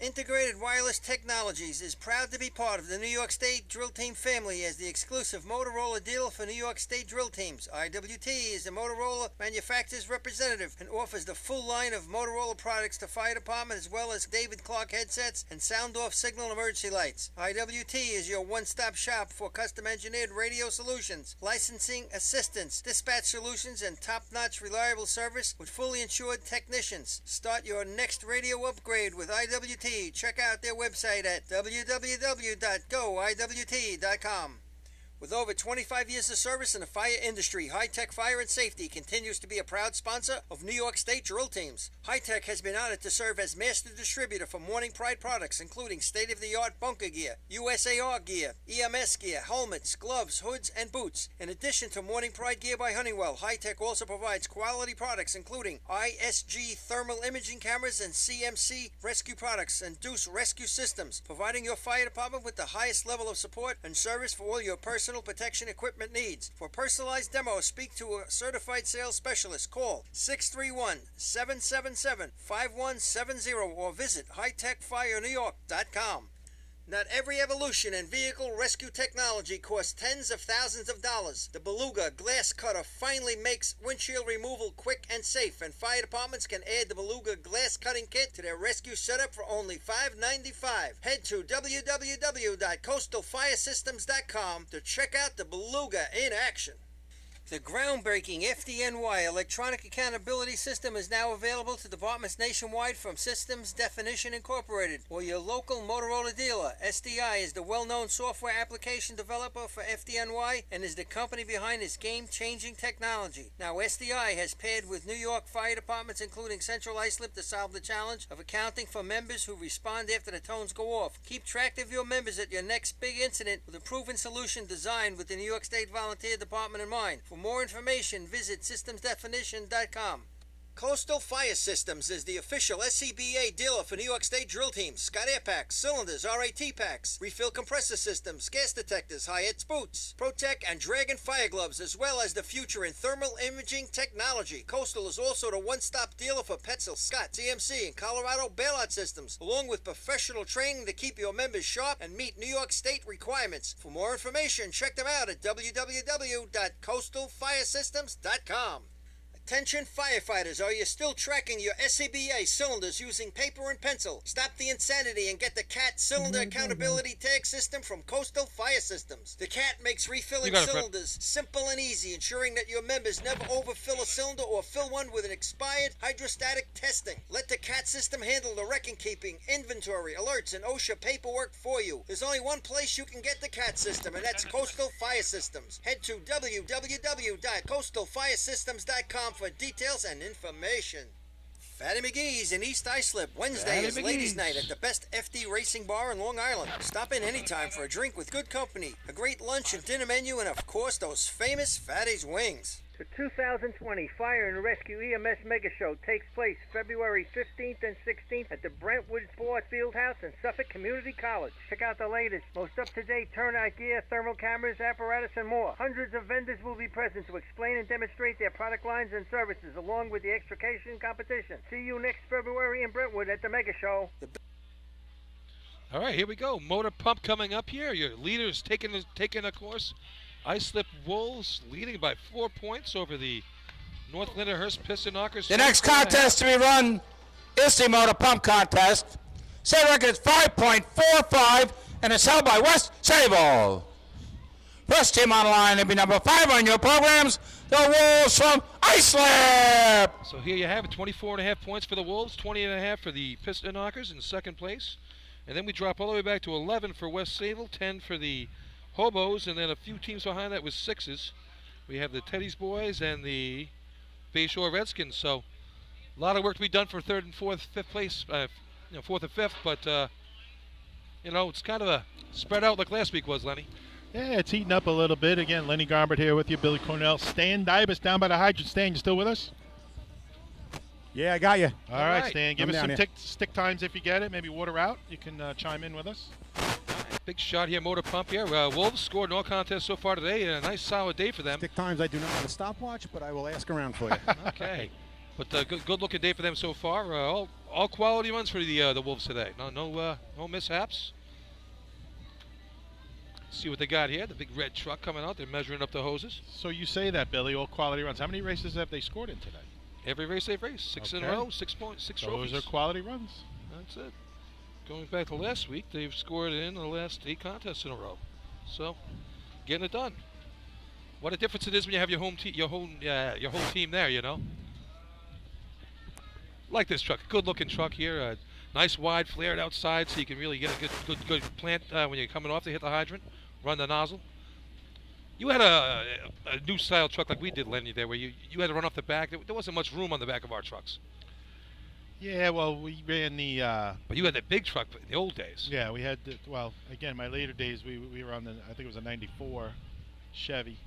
[SPEAKER 7] Integrated Wireless Technologies is proud to be part of the New York State Drill Team family as the exclusive Motorola dealer for New York State Drill Teams. IWT is the Motorola manufacturer's representative and offers the full line of Motorola products to fire department as well as David Clark headsets and sound-off signal emergency lights. IWT is your one-stop shop for custom-engineered radio solutions, licensing assistance, dispatch solutions, and top-notch reliable service with fully insured technicians. Start your next radio upgrade with IWT. Check out their website at www.goiwt.com. With over 25 years of service in the fire industry, High Tech Fire and Safety continues to be a proud sponsor of New York State drill teams. High Tech has been honored to serve as master distributor for Morning Pride products, including state-of-the-art bunker gear, USAR gear, EMS gear, helmets, gloves, hoods, and boots. In addition to Morning Pride gear by Honeywell, High Tech also provides quality products, including ISG thermal imaging cameras and CMC rescue products and Deuce rescue systems, providing your fire department with the highest level of support and service for all your personal protection equipment needs. For personalized demos, speak to a certified sales specialist. Call 631-777-5170 or visit hightechfirenewyork.com. Not every evolution in vehicle rescue technology costs tens of thousands of dollars. The Beluga Glass Cutter finally makes windshield removal quick and safe, and fire departments can add the Beluga Glass Cutting Kit to their rescue setup for only $5.95. Head to www.coastalfiresystems.com to check out the Beluga in action. The groundbreaking FDNY electronic accountability system is now available to departments nationwide from Systems Definition Incorporated or your local Motorola dealer. SDI is the well-known software application developer for FDNY and is the company behind this game-changing technology. Now SDI has paired with New York fire departments including Central Islip to solve the challenge of accounting for members who respond after the tones go off. Keep track of your members at your next big incident with a proven solution designed with the New York State Volunteer Department in mind. For more information, visit systemsdefinition.com. Coastal Fire Systems is the official SCBA dealer for New York State drill teams. Scott Air Packs, cylinders, RAT packs, refill compressor systems, gas detectors, Hyatt's boots, Protec and Dragon fire gloves, as well as the future in thermal imaging technology. Coastal is also the one-stop dealer for Petzl, Scott, CMC, and Colorado bailout systems, along with professional training to keep your members sharp and meet New York State requirements. For more information, check them out at www.coastalfiresystems.com. Attention firefighters, are you still tracking your SCBA cylinders using paper and pencil? Stop the insanity and get the CAT Cylinder Accountability Tag System from Coastal Fire Systems. The CAT makes refilling cylinders simple and easy, ensuring that your members never overfill a cylinder or fill one with an expired hydrostatic testing. Let the CAT system handle the record keeping, inventory, alerts, and OSHA paperwork for you. There's only one place you can get the CAT system, and that's Coastal Fire Systems. Head to www.coastalfiresystems.com for details and information. Fatty McGee's in East Islip. Wednesday is Ladies' Night at the best FD Racing Bar in Long Island. Stop in anytime for a drink with good company, a great lunch and dinner menu, and of course those famous Fatty's wings.
[SPEAKER 8] The 2020 Fire and Rescue EMS Mega Show takes place February 15th and 16th at the Brentwood Sports Fieldhouse and Suffolk Community College. Check out the latest, most up-to-date turnout gear, thermal cameras, apparatus, and more. Hundreds of vendors will be present to explain and demonstrate their product lines and services, along with the extrication competition. See you next February in Brentwood at the Mega Show.
[SPEAKER 11] All right, here we go. Motor pump coming up here. Your leaders taking a course. Islip Wolves leading by 4 points over the North Lindenhurst Piston Knockers.
[SPEAKER 4] The next contest to be run is the motor pump contest. Set record is 5.45 and it's held by West Sable. First team on the line will be number 5 on your programs, the Wolves from Islip.
[SPEAKER 11] So here you have it, 24.5 points for the Wolves, 20.5 for the Piston Knockers in second place. And then we drop all the way back to 11 for West Sable, 10 for the Hobos, and then a few teams behind that with 6s. We have the Teddy's Boys and the Bayshore Redskins. So A lot of work to be done for third and fourth, fifth place, fourth and fifth, but it's kind of a spread out like last week was, Lenny.
[SPEAKER 2] Yeah, it's heating up a little bit. Again, Lenny Gombert here with you, Billy Cornell. Stan Dybus down by the hydrant. Stan, you still with us?
[SPEAKER 9] Yeah, I got you.
[SPEAKER 2] All right, Stan, give
[SPEAKER 9] I'm
[SPEAKER 2] us
[SPEAKER 9] down
[SPEAKER 2] some
[SPEAKER 9] here.
[SPEAKER 2] stick times if you get it. Maybe water out. You can chime in with us.
[SPEAKER 11] Big shot here, motor pump here. Wolves scored in all contests so far today. A nice solid day for them.
[SPEAKER 9] Stick times, I do not have a stopwatch, but I will ask around for you.
[SPEAKER 11] Okay. But good looking day for them so far. All quality runs for the Wolves today. No mishaps. See what they got here. The big red truck coming out. They're measuring up the hoses.
[SPEAKER 2] So you say that, Billy, all quality runs. How many races have they scored in today?
[SPEAKER 11] Every race they've raced. 6 in a
[SPEAKER 2] Okay.
[SPEAKER 11] row, 6 points, 6
[SPEAKER 2] So
[SPEAKER 11] trophies.
[SPEAKER 2] those are quality runs.
[SPEAKER 11] That's it. Going back to last week, they've scored in the last 8 contests in a row. So, getting it done. What a difference it is when you have your whole team there, Like this truck, good looking truck here. Nice wide flared outside, so you can really get a good plant when you're coming off to hit the hydrant, run the nozzle. You had a new style truck like we did, Lenny, there, where you had to run off the back. There wasn't much room on the back of our trucks.
[SPEAKER 2] Yeah, well, we ran the...
[SPEAKER 11] But you had that big truck in the old days.
[SPEAKER 2] Yeah, we had... again, my later days, we were on the... I think it was a 94 Chevy.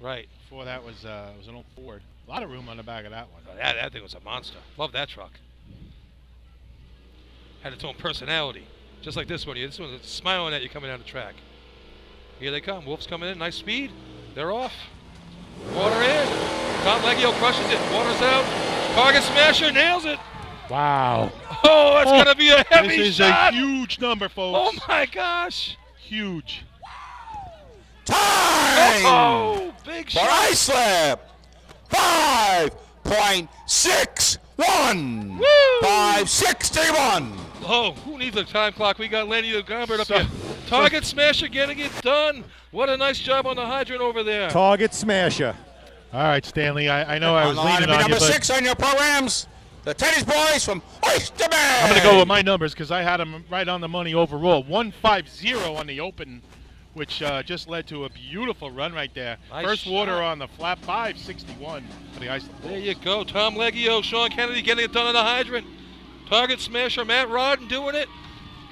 [SPEAKER 11] Right.
[SPEAKER 2] Before that was an old Ford. A lot of room on the back of that one.
[SPEAKER 11] Oh, that thing was a monster. Love that truck. Had its own personality. Just like this one. This one's smiling at you coming down the track. Here they come. Wolves coming in. Nice speed. They're off. Water in. Tom Leggio crushes it. Water's out. Target smasher nails it.
[SPEAKER 2] Wow.
[SPEAKER 11] Oh, that's going to be a heavy
[SPEAKER 2] This is
[SPEAKER 11] shot.
[SPEAKER 2] a huge number, folks.
[SPEAKER 11] Oh, my gosh.
[SPEAKER 2] Huge.
[SPEAKER 4] Time!
[SPEAKER 11] Oh, big
[SPEAKER 4] For
[SPEAKER 11] shot.
[SPEAKER 4] Islip, 5.61.
[SPEAKER 11] Woo!
[SPEAKER 4] 5:61.
[SPEAKER 11] Oh, who needs a time clock? We got Lenny Gombert up here. Target smasher getting it done. What a nice job on the hydrant over there.
[SPEAKER 9] Target smasher.
[SPEAKER 2] All right, Stanley, I know I was
[SPEAKER 4] On the line to
[SPEAKER 2] leaning
[SPEAKER 4] be
[SPEAKER 2] on you,
[SPEAKER 4] number
[SPEAKER 2] but
[SPEAKER 4] 6 on your programs, the tennis boys from Oyster Bay.
[SPEAKER 2] I'm going to go with my numbers because I had them right on the money overall. 150 on the open, which just led to a beautiful run right there.
[SPEAKER 11] Nice
[SPEAKER 2] First water
[SPEAKER 11] shot.
[SPEAKER 2] on the flat, 561 for the Iceland.
[SPEAKER 11] There you go. Tom Leggio, Sean Kennedy getting it done on the hydrant. Target smasher, Matt Rodden doing it.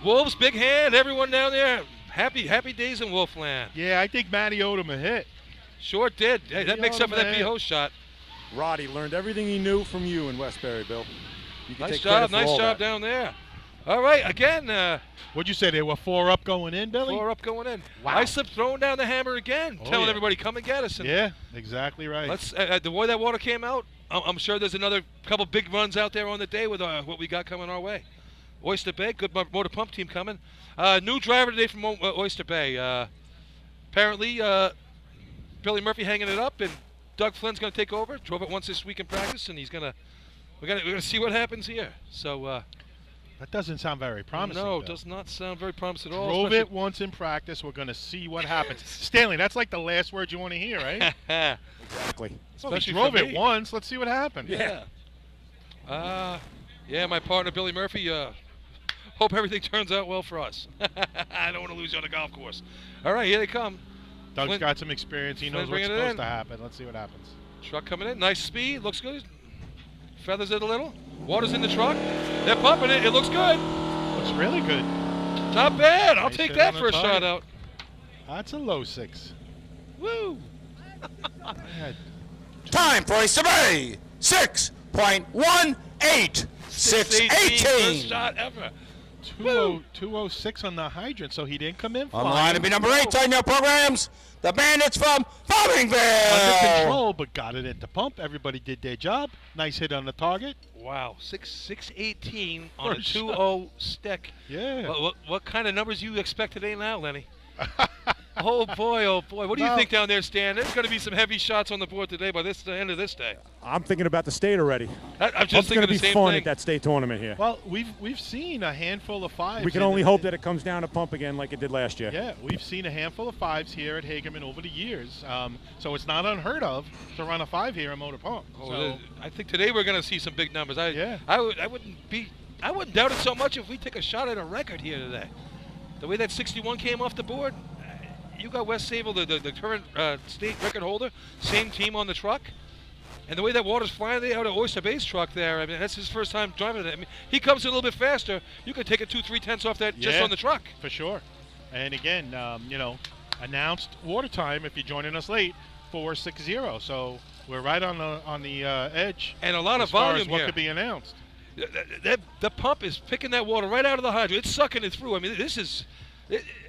[SPEAKER 11] Wolves, big hand, everyone down there. Happy days in Wolfland.
[SPEAKER 2] Yeah, I think Matty owed him a hit.
[SPEAKER 11] Sure did. Hey, that
[SPEAKER 2] He
[SPEAKER 11] makes
[SPEAKER 2] owed
[SPEAKER 11] up for
[SPEAKER 2] him
[SPEAKER 11] that
[SPEAKER 2] a hit.
[SPEAKER 11] B-Ho shot.
[SPEAKER 9] Roddy learned everything he knew from you in Westbury, Bill. You can
[SPEAKER 11] Nice
[SPEAKER 9] take credit
[SPEAKER 11] job,
[SPEAKER 9] for
[SPEAKER 11] nice
[SPEAKER 9] all
[SPEAKER 11] job
[SPEAKER 9] that.
[SPEAKER 11] down there. All right, again,
[SPEAKER 2] What'd you say? They were 4 up going in, Billy?
[SPEAKER 11] 4 up going in.
[SPEAKER 2] Wow.
[SPEAKER 11] Islip throwing down the hammer again,
[SPEAKER 2] Oh,
[SPEAKER 11] telling
[SPEAKER 2] yeah.
[SPEAKER 11] everybody, come and get us. And
[SPEAKER 2] Yeah, exactly right.
[SPEAKER 11] let's. The way that water came out, I'm sure there's another couple big runs out there on the day with what we got coming our way. Oyster Bay, good motor pump team coming. New driver today from Oyster Bay. Apparently, Billy Murphy hanging it up, and Doug Flynn's going to take over. Drove it once this week in practice, and we're gonna see what happens here. So
[SPEAKER 2] That doesn't sound very promising.
[SPEAKER 11] no,
[SPEAKER 2] Bill.
[SPEAKER 11] it does not sound very promising at all.
[SPEAKER 2] Drove
[SPEAKER 11] especially-
[SPEAKER 2] it once in practice. We're going to see what happens. Stanley, that's like the last word you want to hear, right?
[SPEAKER 9] Exactly.
[SPEAKER 2] Well, he
[SPEAKER 11] Especially
[SPEAKER 2] drove
[SPEAKER 11] for
[SPEAKER 2] it
[SPEAKER 11] me.
[SPEAKER 2] once. Let's see what happens.
[SPEAKER 11] Yeah. Yeah, my partner Billy Murphy. Hope everything turns out well for us. I don't want to lose you on the golf course. All right, here they come.
[SPEAKER 2] Doug's
[SPEAKER 11] Flynn-
[SPEAKER 2] got some experience. He knows
[SPEAKER 11] Flynn
[SPEAKER 2] what's
[SPEAKER 11] bringing it
[SPEAKER 2] supposed
[SPEAKER 11] in.
[SPEAKER 2] to happen. Let's see what happens.
[SPEAKER 11] Truck coming in, nice speed, looks good. Feathers it a little. Water's in the truck. They're pumping it. It looks good.
[SPEAKER 2] Looks really good.
[SPEAKER 11] Not bad. I'll
[SPEAKER 2] Nice
[SPEAKER 11] take
[SPEAKER 2] hit
[SPEAKER 11] that
[SPEAKER 2] on
[SPEAKER 11] for a
[SPEAKER 2] the
[SPEAKER 11] shot
[SPEAKER 2] target.
[SPEAKER 11] out.
[SPEAKER 2] That's a low 6.
[SPEAKER 11] Woo!
[SPEAKER 2] Yeah,
[SPEAKER 4] Time for Oyster Bay, 6.18.
[SPEAKER 11] 618, first
[SPEAKER 4] 6:18.
[SPEAKER 11] shot ever.
[SPEAKER 2] 206 on the hydrant, so he didn't come in
[SPEAKER 4] On the
[SPEAKER 2] flying.
[SPEAKER 4] line to be number 8 on your programs, the Bandits from
[SPEAKER 2] Under
[SPEAKER 4] Farmingville.
[SPEAKER 2] control, but got it at the pump. Everybody did their job. Nice hit on the target.
[SPEAKER 11] Wow, 618 on
[SPEAKER 2] First
[SPEAKER 11] a 2-0 stick.
[SPEAKER 2] Yeah.
[SPEAKER 11] What kind of numbers you expect today now, Lenny? Oh boy, oh boy. What do you
[SPEAKER 9] No.
[SPEAKER 11] think down there, Stan? There's going to be some heavy shots on the board today by the end of this day.
[SPEAKER 9] I'm thinking about the state already.
[SPEAKER 11] I'm
[SPEAKER 9] It's
[SPEAKER 11] just
[SPEAKER 9] going
[SPEAKER 11] thinking
[SPEAKER 9] to be
[SPEAKER 11] the same
[SPEAKER 9] fun
[SPEAKER 11] thing.
[SPEAKER 9] at that state tournament here.
[SPEAKER 2] Well, we've seen a handful of 5s.
[SPEAKER 9] We can only hope that it comes down to pump again like it did last year.
[SPEAKER 2] Yeah, we've seen a handful of 5s here at Hagerman over the years. So it's not unheard of to run a 5 here in motor pump.
[SPEAKER 11] Oh,
[SPEAKER 2] So,
[SPEAKER 11] I think today we're going to see some big numbers.
[SPEAKER 2] Yeah.
[SPEAKER 11] I wouldn't doubt it so much if we take a shot at a record here today. The way that 61 came off the board, you got West Sable, the current state record holder, same team on the truck. And the way that water's flying there out of Oyster Bay's truck there, I mean, that's his first time driving it. I mean, he comes in a little bit faster. You could take it 2-3 tenths off that just on the truck.
[SPEAKER 2] For sure. And again, announced water time if you're joining us late, 4:60. So we're right on the edge.
[SPEAKER 11] And a lot of
[SPEAKER 2] as far
[SPEAKER 11] volume
[SPEAKER 2] as what
[SPEAKER 11] here.
[SPEAKER 2] could be announced.
[SPEAKER 11] The pump is picking that water right out of the hydrant. It's sucking it through. I mean,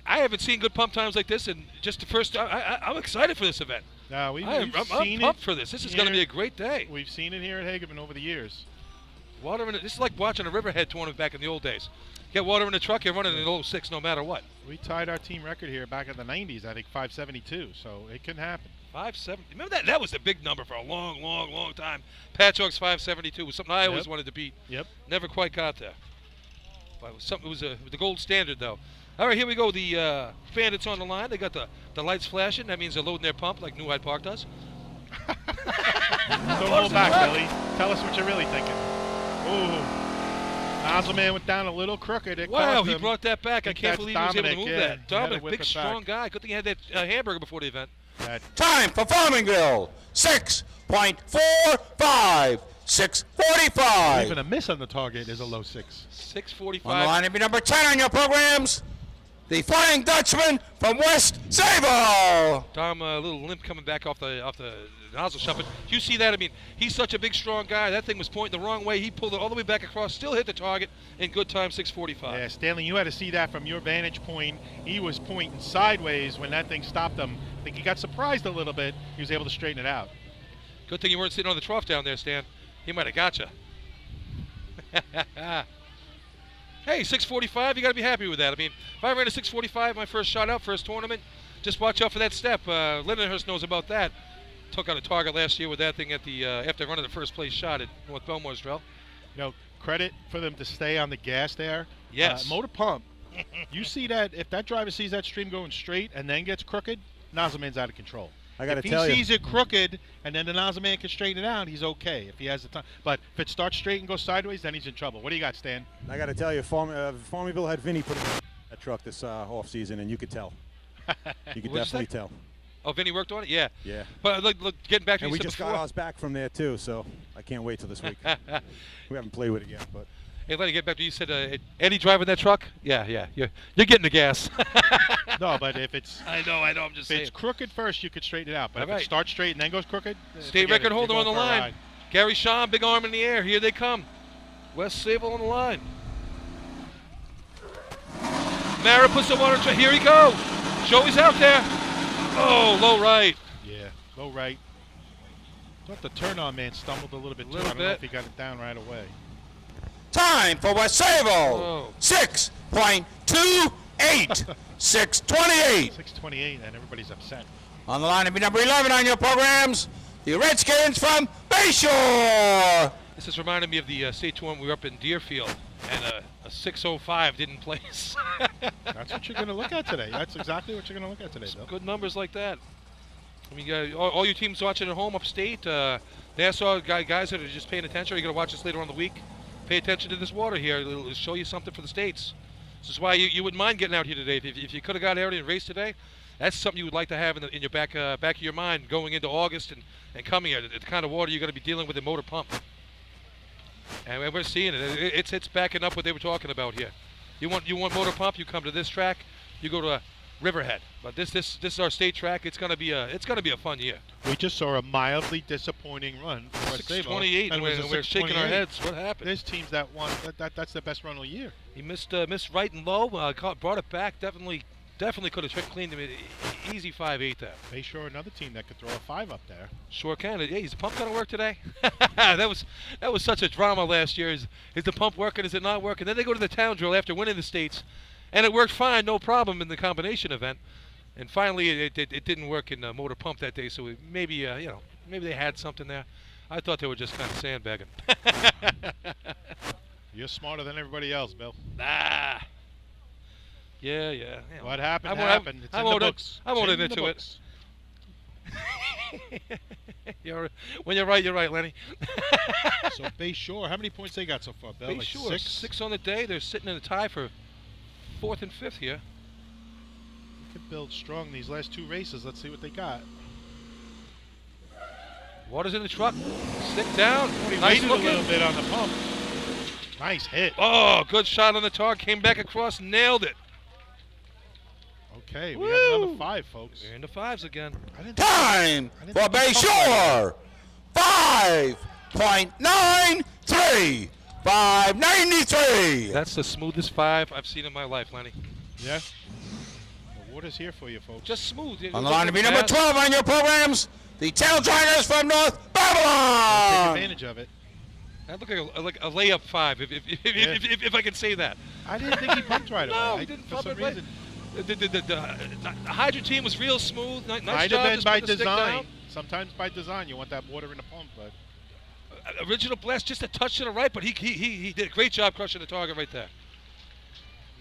[SPEAKER 11] I haven't seen good pump times like this, and just the first time, I'm excited for this event. I'm pumped for this. This is going to be a great day.
[SPEAKER 2] We've seen it here at Hagerman over the years.
[SPEAKER 11] Water in it. This is like watching a Riverhead tournament back in the old days. Get water in the truck, you're running an 06 no matter what.
[SPEAKER 2] We tied our team record here back in the 90s, I think 572, so it can happen.
[SPEAKER 11] 570. Remember that? That was a big number for a long, long, long time. Patchworks 572 was something I always wanted to beat.
[SPEAKER 2] Yep.
[SPEAKER 11] Never quite got there. But it was the gold standard, though. All right, here we go. The Bandits on the line. They got the lights flashing. That means they're loading their pump like New Hyde Park does.
[SPEAKER 2] Don't hold back, Billy. Tell us what you're really thinking. Ooh. Nozzle man went down a little crooked.
[SPEAKER 11] Wow, he brought that back. I can't believe he was able to move
[SPEAKER 2] yeah.
[SPEAKER 11] that. Dominic, big, strong guy. Good thing he had that hamburger before the event.
[SPEAKER 4] Time for Farmingville, 6.45, 6:45.
[SPEAKER 2] Even a miss on the target is a low 6.
[SPEAKER 11] 6:45.
[SPEAKER 4] On the line, it'll be number 10 on your programs, the Flying Dutchman from West Sable.
[SPEAKER 11] Dom, a little limp coming back off the nozzle shot. But you see that? I mean, he's such a big, strong guy. That thing was pointing the wrong way. He pulled it all the way back across, still hit the target in good time, 6:45.
[SPEAKER 2] Yeah, Stanley, you had to see that from your vantage point. He was pointing sideways when that thing stopped him. I think he got surprised a little bit. He was able to straighten it out.
[SPEAKER 11] Good thing you weren't sitting on the trough down there, Stan. He might have got you. Hey, 6:45, you got to be happy with that. I mean, if I ran a 6:45 my first shot out, first tournament, just watch out for that step. Lindenhurst knows about that. Took out a target last year with that thing at the after running the first place shot at North Belmore's drill.
[SPEAKER 2] You know, credit for them to stay on the gas there.
[SPEAKER 11] Yes.
[SPEAKER 2] Motor pump. You see that, if that driver sees that stream going straight and then gets crooked, nozzle man's out of control.
[SPEAKER 9] I got to
[SPEAKER 2] if
[SPEAKER 9] tell you.
[SPEAKER 2] he sees it crooked and then the nozzle man can straighten it out, he's okay if he has the time. But if it starts straight and goes sideways, then he's in trouble. What do you got, Stan?
[SPEAKER 9] I got to tell you, Farmingville had Vinny put in that truck this off season, and you could tell. You could definitely tell.
[SPEAKER 11] Oh, Vinny worked on it? Yeah.
[SPEAKER 9] Yeah.
[SPEAKER 11] But look, getting back to
[SPEAKER 9] and
[SPEAKER 11] what
[SPEAKER 9] we
[SPEAKER 11] you
[SPEAKER 9] just
[SPEAKER 11] said
[SPEAKER 9] got
[SPEAKER 11] before.
[SPEAKER 9] ours back from there too, so I can't wait till this week. We haven't played with it yet, but.
[SPEAKER 11] Hey, let me get back to you. Said Eddie driving that truck? Yeah. You're getting the gas.
[SPEAKER 2] No, but if it's
[SPEAKER 11] I know. I'm just
[SPEAKER 2] if
[SPEAKER 11] saying.
[SPEAKER 2] it's crooked first, you could straighten it out. But
[SPEAKER 11] All
[SPEAKER 2] if
[SPEAKER 11] right.
[SPEAKER 2] it starts straight and then goes crooked,
[SPEAKER 11] State
[SPEAKER 2] forget
[SPEAKER 11] record
[SPEAKER 2] it.
[SPEAKER 11] holder
[SPEAKER 2] You're
[SPEAKER 11] on the
[SPEAKER 2] going for a
[SPEAKER 11] line.
[SPEAKER 2] ride.
[SPEAKER 11] Gary Shawn, big arm in the air. Here they come. West Sable on the line. Mara puts the water. Here he goes. Joey's out there. Oh, low right.
[SPEAKER 2] Yeah, low right. Thought the turn-on man stumbled a little bit too. I don't know if he got it down right away.
[SPEAKER 4] Time for West Sable,
[SPEAKER 11] Oh.
[SPEAKER 4] 6.28, 6:28.
[SPEAKER 2] 6:28, and everybody's upset.
[SPEAKER 4] On the line, it'll be number 11 on your programs, the Redskins from Bayshore.
[SPEAKER 11] This is reminding me of the state tournament we were up in Deerfield, and a 6:05 didn't place.
[SPEAKER 2] That's what you're going to look at today. That's exactly what you're going to look at today, Bill.
[SPEAKER 11] Good numbers like that. I mean, all you teams watching at home upstate, Nassau guys that are just paying attention, you're going to watch this later on in the week. Pay attention to this water here. It'll show you something for the States. This is why you wouldn't mind getting out here today. If you could have got out here and raced today, that's something you would like to have in your back of your mind going into August and coming here. The kind of water you're going to be dealing with in motor pump. And we're seeing it. It's backing up what they were talking about here. You want motor pump, you come to this track. You go to Riverhead. But this is our state track. It's gonna be a fun year.
[SPEAKER 2] We just saw a mildly disappointing run for West Sable.
[SPEAKER 11] 6:28, and we're shaking our
[SPEAKER 2] 6:28.
[SPEAKER 11] heads. What happened?
[SPEAKER 2] There's teams that won. That's the best run of the year.
[SPEAKER 11] He missed right and low. Brought it back. Definitely could have cleaned him. Easy 5.8 there.
[SPEAKER 2] Bayshore, another team that could throw a 5 up there.
[SPEAKER 11] Sure can. Hey, is the pump gonna work today? that was such a drama last year. Is the pump working? Is it not working? Then they go to the town drill after winning the states, and it worked fine, no problem in the combination event. And finally, it didn't work in motor pump that day. So maybe they had something there. I thought they were just kind of sandbagging.
[SPEAKER 2] You're smarter than everybody else, Bill.
[SPEAKER 11] Nah. Yeah. You know.
[SPEAKER 2] What happened
[SPEAKER 11] I
[SPEAKER 2] happened. It's in the books.
[SPEAKER 11] I won't
[SPEAKER 2] It's in
[SPEAKER 11] admit
[SPEAKER 2] the
[SPEAKER 11] to it.
[SPEAKER 2] books.
[SPEAKER 11] When you're right, Lenny.
[SPEAKER 2] So Bayshore, how many points they got so far, Bill?
[SPEAKER 11] Bayshore,
[SPEAKER 2] like
[SPEAKER 11] 6 on the day. They're sitting in a tie for 4th and 5th here.
[SPEAKER 2] They could build strong these last 2 races. Let's see what they got.
[SPEAKER 11] Water's in the truck. Stick down.
[SPEAKER 2] He
[SPEAKER 11] Nice
[SPEAKER 2] waited
[SPEAKER 11] looking.
[SPEAKER 2] a little bit on the pump. Nice hit.
[SPEAKER 11] Oh, good shot on the target. Came back across, nailed it.
[SPEAKER 2] Okay, we have another 5, folks.
[SPEAKER 11] We're in the 5s again.
[SPEAKER 4] Time for Bayshore. 5.93. 593.
[SPEAKER 11] That's the smoothest 5 I've seen in my life, Lenny.
[SPEAKER 2] Yeah. The water's here for you, folks.
[SPEAKER 11] Just smooth.
[SPEAKER 4] On the line to be number 12 on your programs, the Tail Draggers from North Babylon.
[SPEAKER 2] Take advantage of it.
[SPEAKER 11] That looked like a layup 5, if I can say that.
[SPEAKER 2] I didn't think he pumped right away.
[SPEAKER 11] No, he didn't
[SPEAKER 2] for
[SPEAKER 11] pump
[SPEAKER 2] some
[SPEAKER 11] it right.
[SPEAKER 2] reason.
[SPEAKER 11] The Hydra team was real smooth. Nice
[SPEAKER 2] Might
[SPEAKER 11] job.
[SPEAKER 2] have been
[SPEAKER 11] just
[SPEAKER 2] by
[SPEAKER 11] putting the stick
[SPEAKER 2] design.
[SPEAKER 11] down.
[SPEAKER 2] Sometimes by design, you want that water in the pump, but
[SPEAKER 11] Original blast, just a touch to the right, but he did a great job crushing the target right there.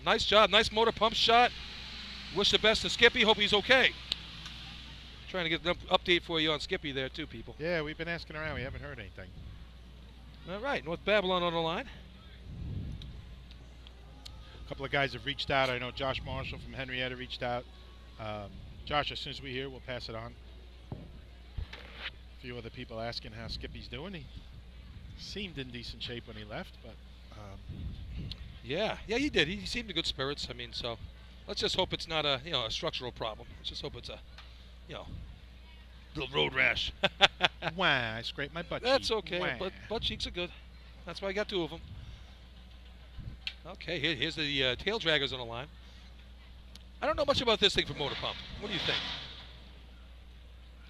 [SPEAKER 11] Nice job. Nice motor pump shot. Wish the best to Skippy. Hope he's okay. Trying to get an update for you on Skippy there too, people.
[SPEAKER 2] yeah, we've been asking around. We haven't heard anything.
[SPEAKER 11] All right, North Babylon on the line.
[SPEAKER 2] A couple of guys have reached out. I know Josh Marshall from Henrietta reached out. Josh, as soon as we hear, we'll pass it on. A few other people asking how Skippy's doing. He seemed in decent shape when he left, but
[SPEAKER 11] Yeah, he did. He seemed in good spirits. I mean, so let's just hope it's not a a structural problem. Let's just hope it's a little road rash.
[SPEAKER 2] Wah, I scraped my butt cheek.
[SPEAKER 11] That's okay.
[SPEAKER 2] Wah.
[SPEAKER 11] Butt cheeks are good. That's why I got 2 of them. Okay, here's the tail draggers on the line. I don't know much about this thing for motor pump. What do you think?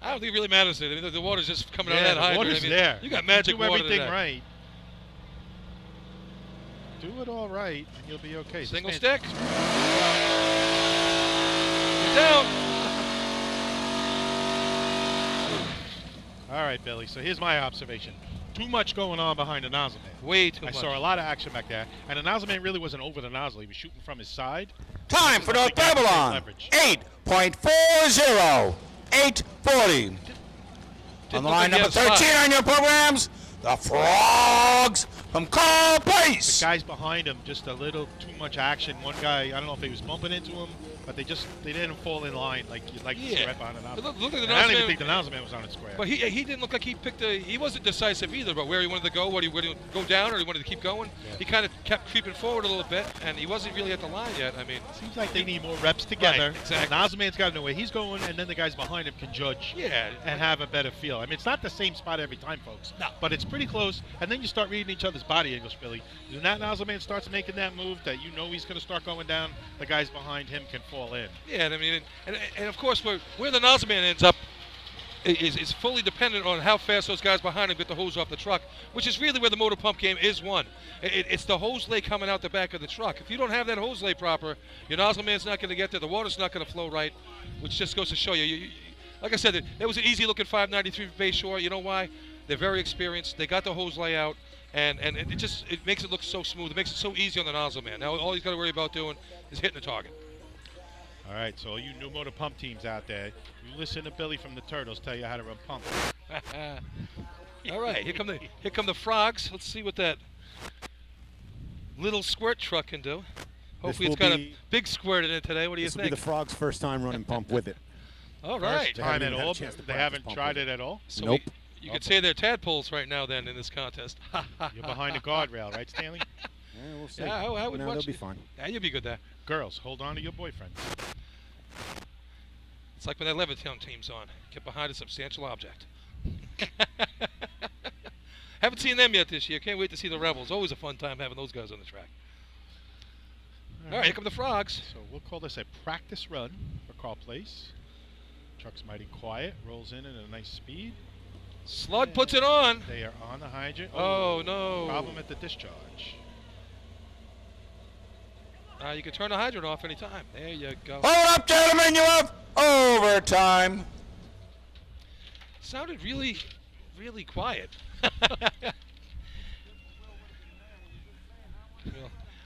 [SPEAKER 11] I don't think it really matters. I mean, the water's just coming out of that
[SPEAKER 2] the
[SPEAKER 11] hydrant.
[SPEAKER 2] water's
[SPEAKER 11] I mean,
[SPEAKER 2] there.
[SPEAKER 11] You got magic
[SPEAKER 2] Do
[SPEAKER 11] water
[SPEAKER 2] everything
[SPEAKER 11] today.
[SPEAKER 2] right. Do it all right, and you'll be okay.
[SPEAKER 11] Single
[SPEAKER 2] Just
[SPEAKER 11] stick. You're down.
[SPEAKER 2] All right, Billy. So here's my observation. Too much going on behind the nozzle man.
[SPEAKER 11] Way too
[SPEAKER 2] I
[SPEAKER 11] much.
[SPEAKER 2] saw a lot of action back there, and the nozzle man really wasn't over the nozzle. He was shooting from his side.
[SPEAKER 4] Time for
[SPEAKER 2] I
[SPEAKER 4] North
[SPEAKER 2] think he had the same
[SPEAKER 4] Babylon.
[SPEAKER 2] leverage.
[SPEAKER 4] 8.40. 840. On the line, number 13 on your programs, the Frogs from Carl
[SPEAKER 2] The
[SPEAKER 4] Place.
[SPEAKER 2] guys behind him, just a little too much action. One guy, I don't know if he was bumping into him, but they didn't fall in line like you'd like to see right behind the nozzle.
[SPEAKER 11] Look at the
[SPEAKER 2] And I don't
[SPEAKER 11] nozzle
[SPEAKER 2] even
[SPEAKER 11] man.
[SPEAKER 2] think the nozzle man was on it square.
[SPEAKER 11] But he didn't look like he picked he wasn't decisive either about where he wanted to go, whether he wanted to go down or he wanted to keep going.
[SPEAKER 2] Yeah.
[SPEAKER 11] He kind of kept creeping forward a little bit, and he wasn't really at the line yet. I mean,
[SPEAKER 2] Seems like they need more reps together.
[SPEAKER 11] Right, exactly.
[SPEAKER 2] Nozzle man's got to know where he's going, and then the guys behind him can judge
[SPEAKER 11] yeah.
[SPEAKER 2] and have a better feel. I mean, it's not the same spot every time, folks.
[SPEAKER 11] No.
[SPEAKER 2] But it's pretty close, and then you start reading each other's body English, Billy. When that nozzle man starts making that move that you know he's going to start going down, the guys behind him can fall in.
[SPEAKER 11] Yeah, and I mean, and of course, where the nozzle man ends up is fully dependent on how fast those guys behind him get the hose off the truck, which is really where the motor pump game is won. It's the hose lay coming out the back of the truck. If you don't have that hose lay proper, your nozzle man's not going to get there. The water's not going to flow right, which just goes to show you. Like I said, it was an easy-looking 593 for Bayshore. You know why? They're very experienced. They got the hose layout, and it makes it look so smooth. It makes it so easy on the nozzle man. Now all he's got to worry about doing is hitting the target.
[SPEAKER 2] All right, so all you new motor pump teams out there, you listen to Billy from the Turtles tell you how to run pump.
[SPEAKER 11] All right, here come the Frogs. Let's see what that little squirt truck can do. Hopefully it's got a big squirt in it today. What do you
[SPEAKER 9] This will
[SPEAKER 11] think?
[SPEAKER 9] be the Frogs' first time running pump with it.
[SPEAKER 11] All right.
[SPEAKER 2] First time at
[SPEAKER 9] haven't even had a
[SPEAKER 2] all?
[SPEAKER 9] chance to
[SPEAKER 2] They
[SPEAKER 9] practice
[SPEAKER 2] haven't
[SPEAKER 9] pump
[SPEAKER 2] tried
[SPEAKER 9] with
[SPEAKER 2] it at all?
[SPEAKER 11] So
[SPEAKER 9] Nope.
[SPEAKER 11] you could say they're tadpoles right now then in this contest.
[SPEAKER 2] You're behind the guardrail, right, Stanley?
[SPEAKER 9] Yeah, we'll see.
[SPEAKER 11] Yeah, I would
[SPEAKER 9] No,
[SPEAKER 11] watch
[SPEAKER 9] they'll be
[SPEAKER 11] it.
[SPEAKER 9] fine.
[SPEAKER 11] Yeah, you'll be good there.
[SPEAKER 2] Girls, hold on to your boyfriend.
[SPEAKER 11] It's like when that Levittown team's on. Get behind a substantial object. Haven't seen them yet this year. Can't wait to see the Rebels. Always a fun time having those guys on the track. All right, here come the Frogs.
[SPEAKER 2] So we'll call this a practice run for Carl Place. Truck's mighty quiet, rolls in at a nice speed.
[SPEAKER 11] Slug puts it on.
[SPEAKER 2] They are on the hydrant.
[SPEAKER 11] Oh, no.
[SPEAKER 2] Problem at the discharge.
[SPEAKER 11] You can turn the hydrant off anytime. There you go.
[SPEAKER 4] Hold up, gentlemen, you have overtime.
[SPEAKER 11] Sounded really, really quiet. Well,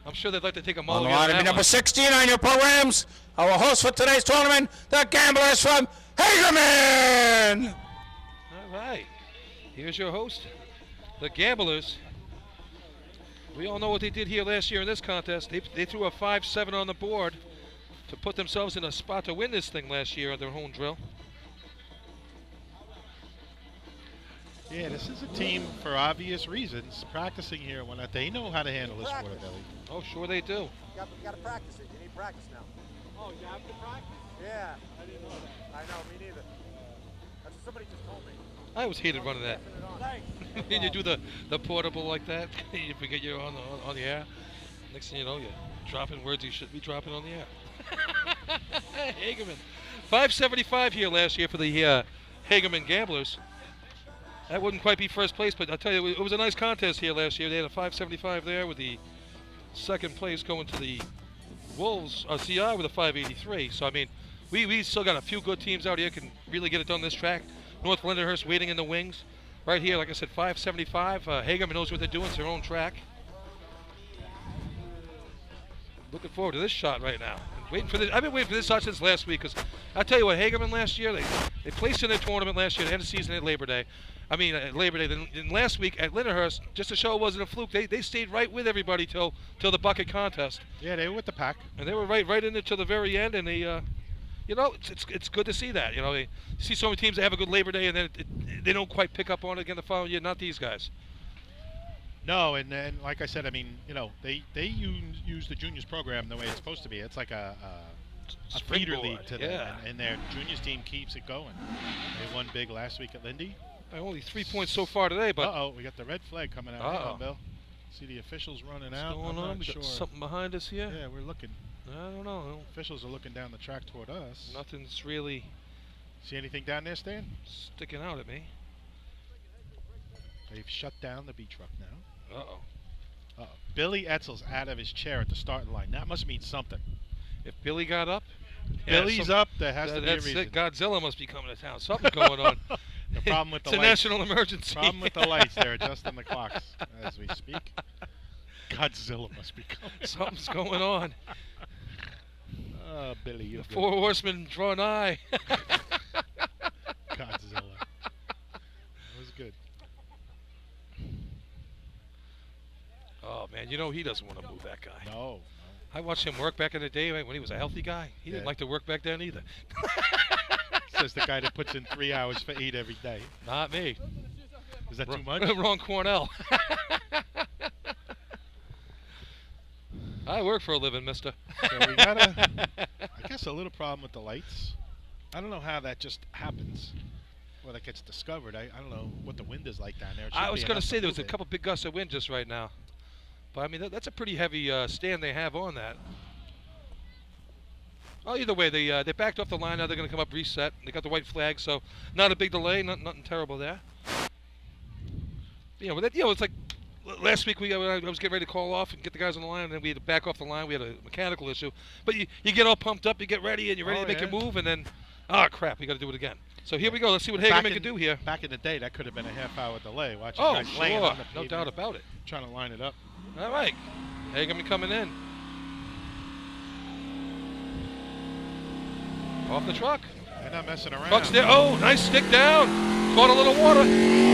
[SPEAKER 11] I'm sure they'd like to take a
[SPEAKER 4] On
[SPEAKER 11] mulligan
[SPEAKER 4] the line
[SPEAKER 11] on
[SPEAKER 4] to be
[SPEAKER 11] that
[SPEAKER 4] number
[SPEAKER 11] one.
[SPEAKER 4] 16 on your programs, our host for today's tournament, the Gamblers from Hagerman.
[SPEAKER 11] All right. Here's your host, the Gamblers. We all know what they did here last year in this contest. They threw a 5-7 on the board to put themselves in a spot to win this thing last year at their home drill.
[SPEAKER 2] Yeah, this is a team for obvious reasons practicing here. When they know how to handle this water belly.
[SPEAKER 11] Oh, sure they do.
[SPEAKER 12] You got to practice it. You need practice now.
[SPEAKER 10] Oh, you have to practice?
[SPEAKER 12] Yeah.
[SPEAKER 10] I didn't know that.
[SPEAKER 12] I know, me neither. That's what somebody just told me.
[SPEAKER 11] I always hated running that.
[SPEAKER 12] Thanks.
[SPEAKER 11] And you do the portable like that, you forget you're on the air. Next thing you know, you're dropping words you shouldn't be dropping on the air. Hagerman. 575 here last year for the Hagerman Gamblers. That wouldn't quite be first place, but I'll tell you, it was a nice contest here last year. They had a 575 there with the second place going to the Wolves, CI with a 583. So, I mean, we still got a few good teams out here can really get it done this track. North Lindenhurst waiting in the wings. Right here, like I said, 575. Hagerman knows what they're doing. It's their own track. Looking forward to this shot right now. Waiting for this. I've been waiting for this shot since last week because I'll tell you what, Hagerman last year, they placed in their tournament last year, they had a season at Labor Day. At Labor Day. Then last week at Lindenhurst, just to show it wasn't a fluke, they stayed right with everybody till the bucket contest.
[SPEAKER 2] Yeah, they were with the pack.
[SPEAKER 11] And they were right in it till the very end, and they, it's good to see that. You see so many teams that have a good Labor Day and then they don't quite pick up on it again the following year. Not these guys.
[SPEAKER 2] No, and then like I said, I mean, they use the juniors program the way it's supposed to be. It's like a feeder league to them, and their juniors team keeps it going. They won big last week at Lindy.
[SPEAKER 11] Only 3 points so far today, but
[SPEAKER 2] we got the red flag coming out. Hang on, Bill. See the officials running out.
[SPEAKER 11] What's going on? We got something behind us here.
[SPEAKER 2] Yeah, we're looking.
[SPEAKER 11] I don't know.
[SPEAKER 2] Officials are looking down the track toward us.
[SPEAKER 11] Nothing's really.
[SPEAKER 2] See anything down there, Stan?
[SPEAKER 11] Sticking out at me.
[SPEAKER 2] They've shut down the B truck now.
[SPEAKER 11] Uh-oh.
[SPEAKER 2] Billy Etzel's out of his chair at the starting line. That must mean something.
[SPEAKER 11] If Billy got up,
[SPEAKER 2] Billy's up. There has to be a reason.
[SPEAKER 11] It. Godzilla must be coming to town. Something's going on.
[SPEAKER 2] The problem with the
[SPEAKER 11] it's
[SPEAKER 2] lights.
[SPEAKER 11] a national emergency.
[SPEAKER 2] Problem with the lights. They're adjusting the clocks as we speak. Godzilla must be coming.
[SPEAKER 11] Something's going on.
[SPEAKER 2] Oh, Billy, you're
[SPEAKER 11] the
[SPEAKER 2] good.
[SPEAKER 11] 4 horsemen draw nigh.
[SPEAKER 2] Godzilla. That was good.
[SPEAKER 11] Oh, man, he doesn't want to move that guy.
[SPEAKER 2] No.
[SPEAKER 11] I watched him work back in the day when he was a healthy guy. He didn't like to work back then either.
[SPEAKER 2] Says the guy that puts in 3 hours for 8 every day.
[SPEAKER 11] Not me.
[SPEAKER 2] Is that too much?
[SPEAKER 11] Wrong Cornell. I work for a living, mister.
[SPEAKER 2] So we got I guess a little problem with the lights. I don't know how that just happens. Well, that gets discovered. I don't know what the wind is like down there.
[SPEAKER 11] I was going to say there was a couple big gusts of wind just right now. But, I mean, that's a pretty heavy stand they have on that. Well, either way, they backed off the line. Now they're going to come up, reset. They got the white flag, so not a big delay, nothing terrible there. It's like last week I was getting ready to call off and get the guys on the line, and then we had to back off the line. We had a mechanical issue. But you get all pumped up, you get ready, and you're ready to make a move, and then, crap, we got to do it again. So here we go. Let's see what Hagerman can do here.
[SPEAKER 2] Back in the day, that could have been a half-hour delay. Watching
[SPEAKER 11] Oh,
[SPEAKER 2] guys
[SPEAKER 11] sure.
[SPEAKER 2] laying on the
[SPEAKER 11] No
[SPEAKER 2] pavement,
[SPEAKER 11] doubt about it.
[SPEAKER 2] Trying to line it up.
[SPEAKER 11] All right. Hagerman coming in. Off the truck.
[SPEAKER 2] They're not messing around.
[SPEAKER 11] Truck's there. Oh, nice stick down. Caught a little water.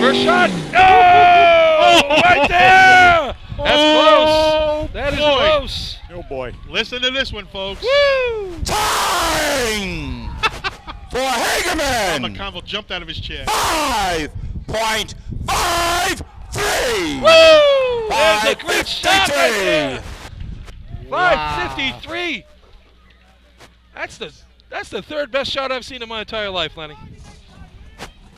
[SPEAKER 11] First shot. Oh, right there. That's close. That is close.
[SPEAKER 9] Oh, boy.
[SPEAKER 2] Listen to this one, folks.
[SPEAKER 11] Woo!
[SPEAKER 4] Time for Hagerman.
[SPEAKER 2] McConville jumped out of his chair.
[SPEAKER 4] 5.53.
[SPEAKER 11] Woo! There's a great shot right there. 5:53. That's the third best shot I've seen in my entire life, Lenny.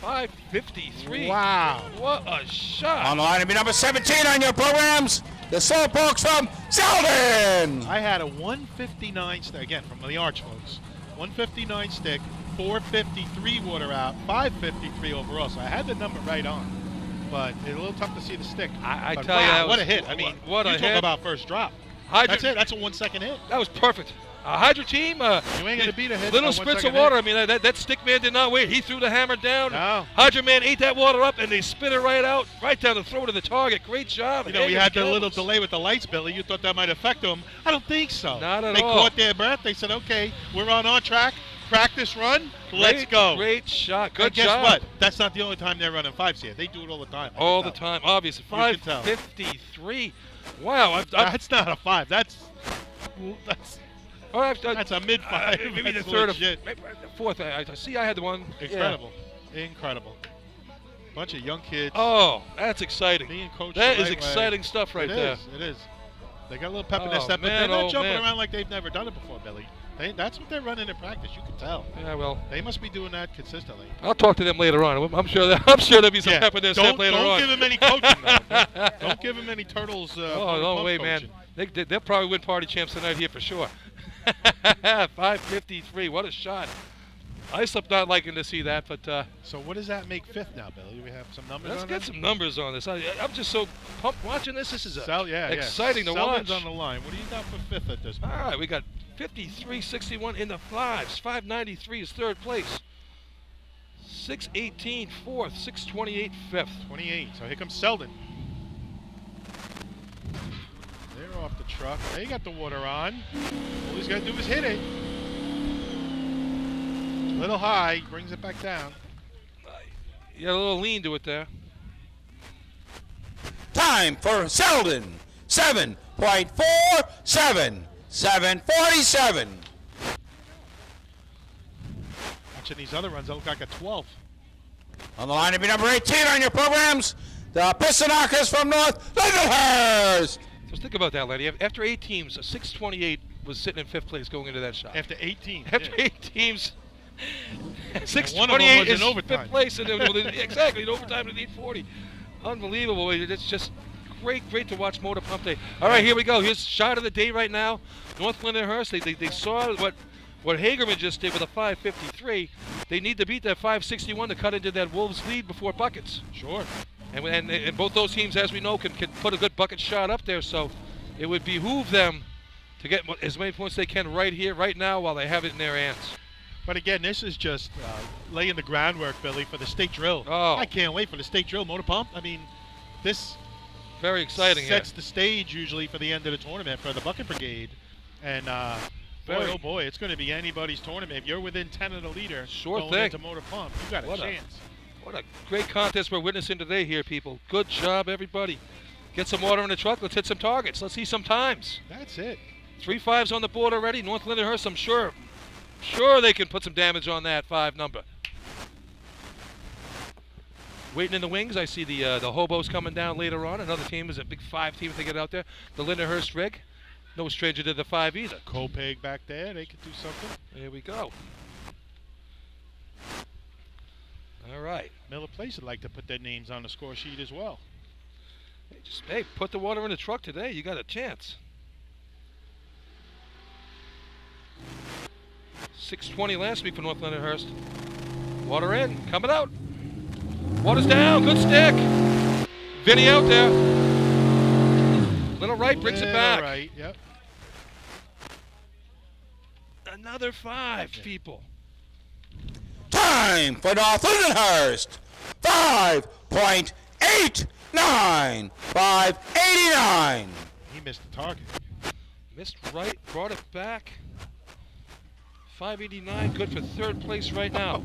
[SPEAKER 11] 5:53.
[SPEAKER 2] Wow.
[SPEAKER 11] What a shot.
[SPEAKER 4] On the line to be number 17 on your programs, the Slowpokes from Selden.
[SPEAKER 2] I had a 159 stick, again, from the arch, folks. 159 stick, 453 water out, 553 overall. So I had the number right on. But it's a little tough to see the stick.
[SPEAKER 11] I
[SPEAKER 2] but
[SPEAKER 11] tell
[SPEAKER 2] wow,
[SPEAKER 11] you, that
[SPEAKER 2] what
[SPEAKER 11] was,
[SPEAKER 2] a hit. I mean,
[SPEAKER 11] what
[SPEAKER 2] you
[SPEAKER 11] a
[SPEAKER 2] talk
[SPEAKER 11] hit.
[SPEAKER 2] about first drop. That's it. That's a 1 second hit.
[SPEAKER 11] That was perfect. Hydra team.
[SPEAKER 2] You ain't going to beat a hit.
[SPEAKER 11] Little spritz of water. I mean, that stick man did not wait. He threw the hammer down.
[SPEAKER 2] No.
[SPEAKER 11] Hydra man ate that water up, and they spit it right out, right down the throat of the target. Great job.
[SPEAKER 2] You know, we had the little delay with the lights, Billy. You thought that might affect them. I don't think so.
[SPEAKER 11] Not at
[SPEAKER 2] They
[SPEAKER 11] all.
[SPEAKER 2] caught their breath. They said, okay, we're on our track. Practice run. Let's go.
[SPEAKER 11] Great shot. Good
[SPEAKER 2] and guess
[SPEAKER 11] job.
[SPEAKER 2] what? That's not the only time they're running fives here. They do it all the time.
[SPEAKER 11] All the time, obviously.
[SPEAKER 2] You can tell.
[SPEAKER 11] 5:53. Wow.
[SPEAKER 2] That's not a five. That's
[SPEAKER 11] a
[SPEAKER 2] mid-five.
[SPEAKER 11] Maybe the
[SPEAKER 2] That's
[SPEAKER 11] third
[SPEAKER 2] legit.
[SPEAKER 11] or fourth. I see I had the one.
[SPEAKER 2] Incredible. Yeah. Incredible. Bunch of young kids.
[SPEAKER 1] Oh, that's exciting.
[SPEAKER 2] Being coached
[SPEAKER 1] That
[SPEAKER 2] the
[SPEAKER 1] is
[SPEAKER 2] right
[SPEAKER 1] exciting
[SPEAKER 2] way.
[SPEAKER 1] stuff right there.
[SPEAKER 2] It is. They got a little pep in their
[SPEAKER 1] Oh,
[SPEAKER 2] step, but
[SPEAKER 1] man,
[SPEAKER 2] they're not
[SPEAKER 1] oh,
[SPEAKER 2] jumping
[SPEAKER 1] man.
[SPEAKER 2] around like they've never done it before, Billy. That's what they're running in practice. You can tell.
[SPEAKER 1] Yeah, well,
[SPEAKER 2] They must be doing that consistently.
[SPEAKER 1] I'll talk to them later on. I'm sure there'll be some pep in their step later
[SPEAKER 2] don't
[SPEAKER 1] on.
[SPEAKER 2] give them any coaching, though. Don't give them any Turtles.
[SPEAKER 1] Oh, no way, man. They'll probably win party champs tonight here for sure. 5:53. What a shot. I slept not liking to see that, but
[SPEAKER 2] So what does that make fifth now, Billy? Do we have some numbers
[SPEAKER 1] let's
[SPEAKER 2] on
[SPEAKER 1] get
[SPEAKER 2] that?
[SPEAKER 1] some numbers on this. I'm just so pumped watching this. This is exciting to
[SPEAKER 2] Selden's
[SPEAKER 1] watch.
[SPEAKER 2] on the line. What do you got for fifth at this point?
[SPEAKER 1] All right, we got 53.61 in the fives. 593 is third place. 618 fourth. 628 fifth.
[SPEAKER 2] 28. So here comes Selden. They're off the truck. They got the water on. All he's got to do is hit it. A little high. Brings it back down.
[SPEAKER 1] You got a little lean to it there.
[SPEAKER 4] Time for Selden. 7.47. 7:47.
[SPEAKER 2] Watching these other runs, they look like a 12.
[SPEAKER 4] On the line to be number 18 on your programs, the Pistonakers from North Lindenhurst.
[SPEAKER 1] Just think about that, Lenny. After 8 teams, a 628 was sitting in 5th place going into that shot.
[SPEAKER 2] After 18.
[SPEAKER 1] After 8 teams,
[SPEAKER 2] one of them
[SPEAKER 1] 628
[SPEAKER 2] was
[SPEAKER 1] is
[SPEAKER 2] in overtime.
[SPEAKER 1] 5th place. And exactly, in overtime at 840. Unbelievable. It's just great to watch Motor Pump Day. All right, here we go. Here's shot of the day right now. North Lindenhurst, they saw what Hagerman just did with a 5:53. They need to beat that 5:61 to cut into that Wolves lead before buckets.
[SPEAKER 2] Sure.
[SPEAKER 1] And both those teams, as we know, can put a good bucket shot up there. So it would behoove them to get as many points they can right here, right now, while they have it in their hands.
[SPEAKER 2] But again, this is just laying the groundwork, Billy, for the state drill.
[SPEAKER 1] Oh.
[SPEAKER 2] I can't wait for the state drill. Motor Pump. I mean, this
[SPEAKER 1] very exciting.
[SPEAKER 2] Sets the stage usually for the end of the tournament for the bucket brigade. And boy, oh boy, it's going to be anybody's tournament. If you're within 10 of the leader going into Motor Pump, you got a chance.
[SPEAKER 1] What a great contest we're witnessing today here, people. Good job, everybody. Get some water in the truck. Let's hit some targets. Let's see some times.
[SPEAKER 2] That's it.
[SPEAKER 1] 3 5s on the board already. North Lindenhurst, I'm sure they can put some damage on that 5 number. Waiting in the wings, I see the Hobos coming down later on. Another team is a big 5 team if they get out there. The Lindenhurst rig. No stranger to the 5 either.
[SPEAKER 2] Copeg back there. They could do something.
[SPEAKER 1] There we go. All right.
[SPEAKER 2] Miller Place would like to put their names on the score sheet as well.
[SPEAKER 1] Hey, put the water in the truck today. You got a chance. 6:20 last week for North Lindenhurst. Water in, coming out. Water's down, good stick. Vinny out there. Little right brings it back.
[SPEAKER 2] Right, yep.
[SPEAKER 1] Another 5, people.
[SPEAKER 4] Time for North Lindenhurst. 5.89. 5.89.
[SPEAKER 2] He missed the target.
[SPEAKER 1] Missed right, brought it back. 589, good for 3rd place right now.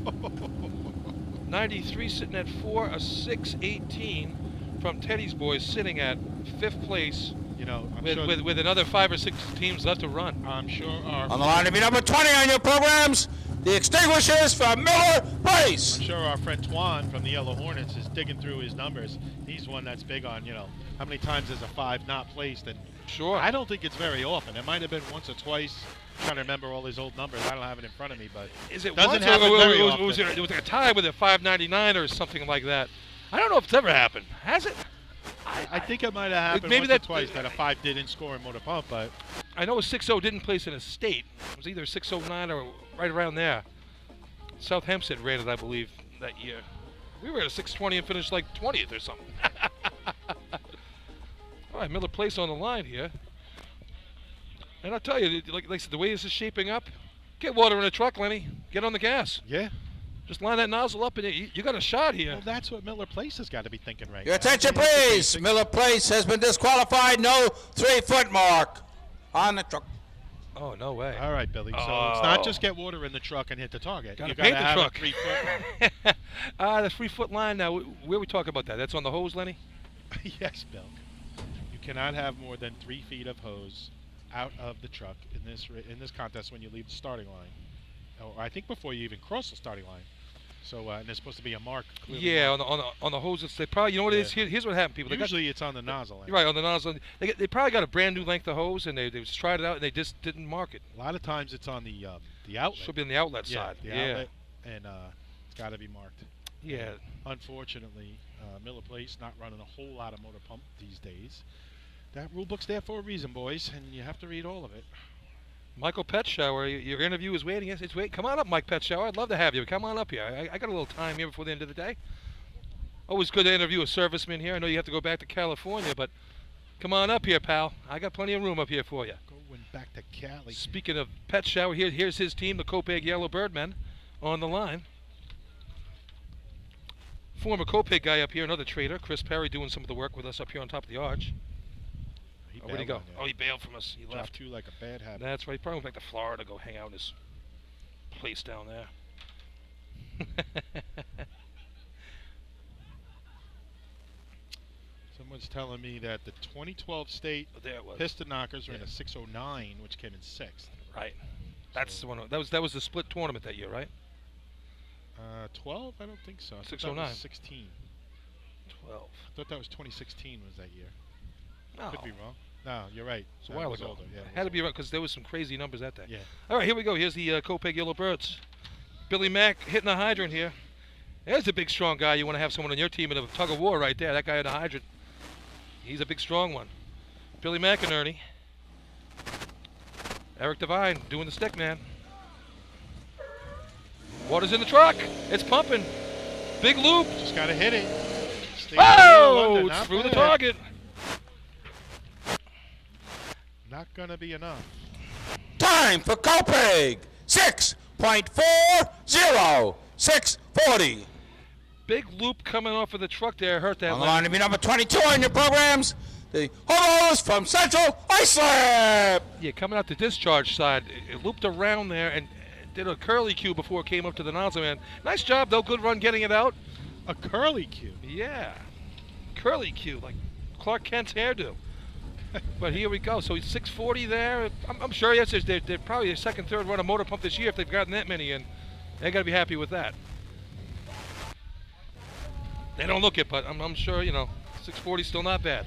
[SPEAKER 1] 93 sitting at 4, a 618 from Teddy's boys sitting at 5th place.
[SPEAKER 2] You know,
[SPEAKER 1] with another 5 or 6 teams left to run.
[SPEAKER 2] I'm sure our
[SPEAKER 4] on the line to be number 20 on your programs, the Extinguishers from Miller Place.
[SPEAKER 2] I'm sure our friend Twan from the Yellow Hornets is digging through his numbers. He's one that's big on, how many times is a 5 not placed. And
[SPEAKER 1] sure.
[SPEAKER 2] I don't think it's very often. It might have been once or twice. I'm trying to remember all his old numbers. I don't have it in front of me, but
[SPEAKER 1] is it
[SPEAKER 2] doesn't
[SPEAKER 1] once
[SPEAKER 2] happen
[SPEAKER 1] or
[SPEAKER 2] very
[SPEAKER 1] was
[SPEAKER 2] often.
[SPEAKER 1] it was like a tie with a 599 or something like that? I don't know if it's ever happened. Has it?
[SPEAKER 2] I think it might have happened
[SPEAKER 1] maybe
[SPEAKER 2] once or twice that a 5 didn't score in Motor Pump, but
[SPEAKER 1] I know a 6-0 didn't place in a state. It was either 609 or right around there. South Hempstead ran it, I believe, that year. We were at a 620 and finished like 20th or something. All right, Miller Place on the line here. And I'll tell you, like I said, the way this is shaping up, get water in the truck, Lenny. Get on the gas.
[SPEAKER 2] Yeah.
[SPEAKER 1] Just line that nozzle up, and you got a shot here.
[SPEAKER 2] Well, that's what Miller Place has got to be thinking right
[SPEAKER 4] Your
[SPEAKER 2] now.
[SPEAKER 4] attention, please. Miller Place has been disqualified. No 3-foot mark on the truck.
[SPEAKER 1] Oh, no way.
[SPEAKER 2] All right, Billy. So it's not just get water in the truck and hit the target.
[SPEAKER 1] Gotta
[SPEAKER 2] You
[SPEAKER 1] paint
[SPEAKER 2] got to
[SPEAKER 1] the
[SPEAKER 2] have
[SPEAKER 1] truck.
[SPEAKER 2] a 3-foot line.
[SPEAKER 1] The 3-foot line now. Where are we talking about that? That's on the hose, Lenny?
[SPEAKER 2] Yes, Bill. You cannot have more than 3 feet of hose out of the truck in this contest when you leave the starting line. Or I think before you even cross the starting line. So and there's supposed to be a mark.
[SPEAKER 11] Yeah, on the hoses. They probably, you know what it is? Here's what happened, people.
[SPEAKER 2] Usually it's on the nozzle.
[SPEAKER 11] Right, on the nozzle. They probably got a brand new length of hose, and they just tried it out, and they just didn't mark it.
[SPEAKER 2] A lot of times it's on the outlet.
[SPEAKER 11] Should be on the outlet side.
[SPEAKER 2] The outlet, and it's got to be marked.
[SPEAKER 11] Yeah.
[SPEAKER 2] Unfortunately, Miller Place not running a whole lot of motor pump these days. That rule book's there for a reason, boys, and you have to read all of it.
[SPEAKER 11] Michael Petshower, your interview is waiting. Yes, it's waiting. Come on up, Mike Petshower. I'd love to have you. Come on up here. I got a little time here before the end of the day. Always good to interview a serviceman here. I know you have to go back to California, but come on up here, pal. I got plenty of room up here for you.
[SPEAKER 2] Going back to Cali.
[SPEAKER 11] Speaking of Petshower, here's his team, the Copeg Yellow Birdmen, on the line. Former Copeg guy up here, another trader, Chris Perry, doing some of the work with us up here on top of the arch. Where'd he go? Oh, he bailed from us. He left.
[SPEAKER 2] Dropped you like a bad habit.
[SPEAKER 11] That's right. He probably went back to Florida to go hang out in his place down there.
[SPEAKER 2] Someone's telling me that the 2012 state piston knockers are in a 609, which came in 6th.
[SPEAKER 11] Right. That's the one. That was the split tournament that year, right?
[SPEAKER 2] 12? I don't think so. I
[SPEAKER 11] 609.
[SPEAKER 2] 16.
[SPEAKER 11] 12.
[SPEAKER 2] I thought that was 2016 was that year.
[SPEAKER 11] No.
[SPEAKER 2] Could be wrong. No, you're right.
[SPEAKER 11] It's a while ago.
[SPEAKER 2] Older. Yeah,
[SPEAKER 11] had to be right because there was some crazy numbers that day.
[SPEAKER 2] Yeah.
[SPEAKER 11] All right, here we go. Here's the Copeg Yellow Birds. Billy Mack hitting a hydrant here. There's a big, strong guy. You want to have someone on your team in a tug of war right there. That guy at the hydrant. He's a big, strong one. Billy Mack and Ernie. Eric Devine doing the stick man. Water's in the truck. It's pumping. Big loop.
[SPEAKER 2] Just got to hit it.
[SPEAKER 11] Oh, it's through the target.
[SPEAKER 2] Not going to be enough.
[SPEAKER 4] Time for Copeg. 6.40. 6:40.
[SPEAKER 11] Big loop coming off of the truck there. Hurt that
[SPEAKER 4] On the line to be number 22 on your programs. The Homos from Central Iceland.
[SPEAKER 11] Yeah, coming out the discharge side. It looped around there and did a curly cue before it came up to the nozzle man. Nice job, though. Good run getting it out.
[SPEAKER 2] A curly cue?
[SPEAKER 11] Yeah. Curly cue, like Clark Kent's hairdo. But here we go. So he's 640 there. I'm sure, yes, they're probably a second, third run of motor pump this year if they've gotten that many in. They got to be happy with that. They don't look it, but I'm sure, 640 is still not bad.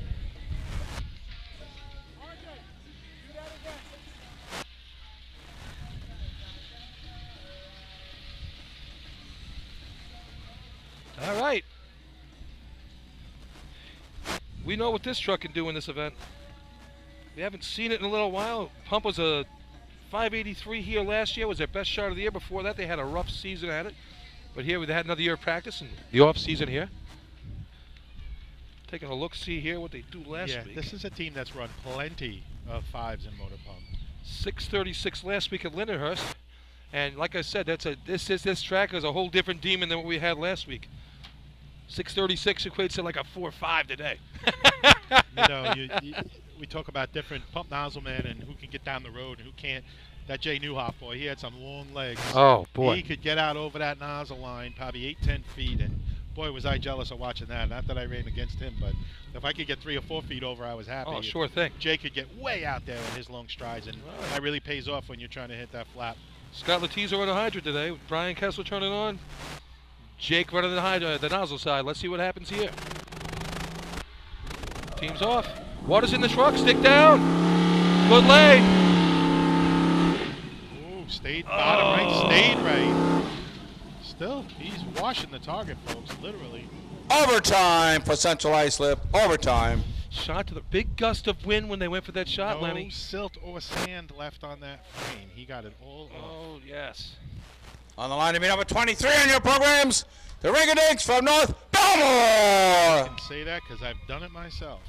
[SPEAKER 11] All right. We know what this truck can do in this event. We haven't seen it in a little while. Pump was a 583 here last year. Was their best shot of the year. Before that, they had a rough season at it. But here, they had another year of practice and the off season here. Taking a look, see here what they do last week.
[SPEAKER 2] This is a team that's run plenty of 5s in motor pump.
[SPEAKER 11] 636 last week at Lindenhurst. And like I said, this track is a whole different demon than what we had last week. 636 equates to like a 4.5 today.
[SPEAKER 2] We talk about different pump nozzle men and who can get down the road and who can't. That Jay Newhoff boy, he had some long legs.
[SPEAKER 11] Oh, boy.
[SPEAKER 2] He could get out over that nozzle line, probably 8-10 feet, and boy, was I jealous of watching that. Not that I ran against him, but if I could get 3 or 4 feet over, I was happy.
[SPEAKER 11] Oh, sure thing.
[SPEAKER 2] Jay could get way out there in his long strides, and that really pays off when you're trying to hit that flap.
[SPEAKER 11] Scott Letizia on the hydrant today with Brian Kessler turning on. Jake running the nozzle side. Let's see what happens here. Team's off. Water's in the truck. Stick down. Good lay.
[SPEAKER 2] Ooh, stayed bottom right. Stayed right. Still, he's washing the target, folks, literally.
[SPEAKER 4] Overtime for Central Islip. Overtime.
[SPEAKER 11] Shot to the big gust of wind when they went for that shot, Lenny.
[SPEAKER 2] No silt or sand left on that frame. He got it all off.
[SPEAKER 11] Oh, yes.
[SPEAKER 4] On the line to be number 23 on your programs, the Ringadinks from North Belmore.
[SPEAKER 2] I can say that because I've done it myself.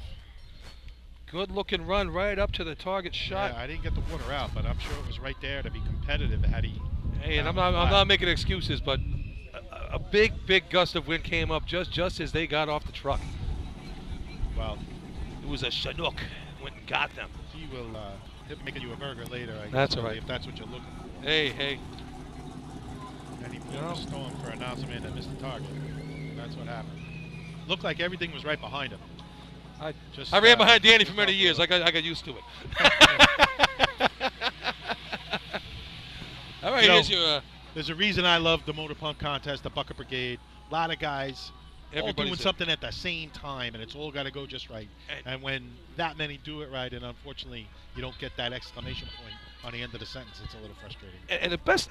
[SPEAKER 11] Good looking run right up to the target shot.
[SPEAKER 2] Yeah, I didn't get the water out, but I'm sure it was right there to be competitive had he.
[SPEAKER 11] Hey, and I'm not making excuses, but a big gust of wind came up just as they got off the truck.
[SPEAKER 2] Well,
[SPEAKER 11] it was a Chinook. Went and got them.
[SPEAKER 2] He will make you a burger later, I guess.
[SPEAKER 11] That's all right.
[SPEAKER 2] If that's what you're looking for.
[SPEAKER 11] Hey.
[SPEAKER 2] And he pulled a storm for an announcement that missed the target. That's what happened. Looked like everything was right behind him.
[SPEAKER 11] I ran behind Danny for many years. I got used to it. All right, here's your
[SPEAKER 2] There's a reason I love the motor pump contest, the bucket brigade. A lot of guys all doing something at the same time, and it's all got to go just right. And when that many do it right, and unfortunately you don't get that exclamation point on the end of the sentence, it's a little frustrating.
[SPEAKER 11] And the best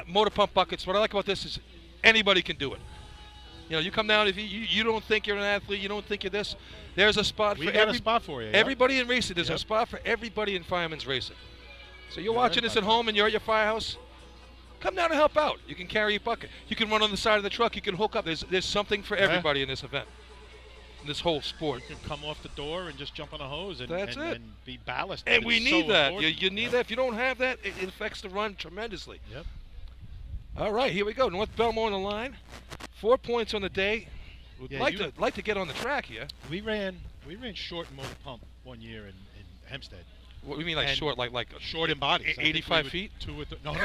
[SPEAKER 11] motor pump buckets, what I like about this is anybody can do it. You know, you come down, if you don't think you're an athlete, you don't think you're this, there's a spot for
[SPEAKER 2] a spot for you.
[SPEAKER 11] Everybody in racing, there's a spot for everybody in fireman's racing. So you're watching this at home and you're at your firehouse, come down and help out. You can carry a bucket. You can run on the side of the truck. You can hook up. There's something for everybody in this event, in this whole sport.
[SPEAKER 2] You can come off the door and just jump on a hose and,
[SPEAKER 11] That's it.
[SPEAKER 2] And be ballast.
[SPEAKER 11] And we need
[SPEAKER 2] so
[SPEAKER 11] that. You need that. If you don't have that, it affects the run tremendously.
[SPEAKER 2] Yep.
[SPEAKER 11] All right, here we go. North Belmore on the line. 4 points on the day. Would like to get on the track here.
[SPEAKER 2] We ran short motor pump one year in Hempstead.
[SPEAKER 11] What do you mean, like short, like
[SPEAKER 2] short in bodies?
[SPEAKER 11] 85 feet?
[SPEAKER 2] No. We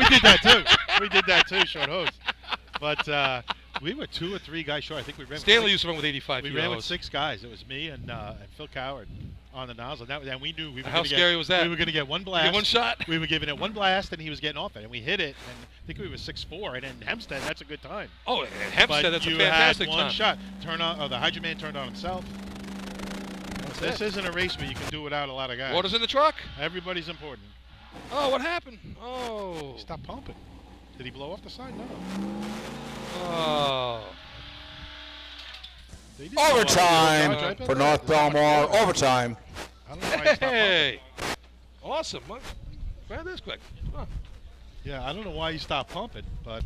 [SPEAKER 2] did that too. We did that too, short hose. But we were 2 or 3 guys short. I think we ran.
[SPEAKER 11] Stanley used to run with 85 feet.
[SPEAKER 2] We ran with 6 guys. It was me and Phil Coward on the nozzle. And we knew we were.
[SPEAKER 11] How scary was that?
[SPEAKER 2] We were going to get one blast.
[SPEAKER 11] Get one shot.
[SPEAKER 2] We were giving it one blast, and he was getting off it, and we hit it. And I think we were 6'4", and in Hempstead, that's a good time.
[SPEAKER 11] Oh, in Hempstead, that's a fantastic time.
[SPEAKER 2] You had one shot. The Hagerman turned on himself. This isn't a race where you can do without a lot of guys.
[SPEAKER 11] Water's in the truck.
[SPEAKER 2] Everybody's important.
[SPEAKER 11] Oh, what happened? Oh.
[SPEAKER 2] Stop pumping. Did he blow off the side? No.
[SPEAKER 11] Oh.
[SPEAKER 4] Overtime for North Belmore. Overtime.
[SPEAKER 2] I don't know why he stopped
[SPEAKER 11] Hey. Awesome. Grab this quick. Huh.
[SPEAKER 2] Yeah, I don't know why he stopped pumping, but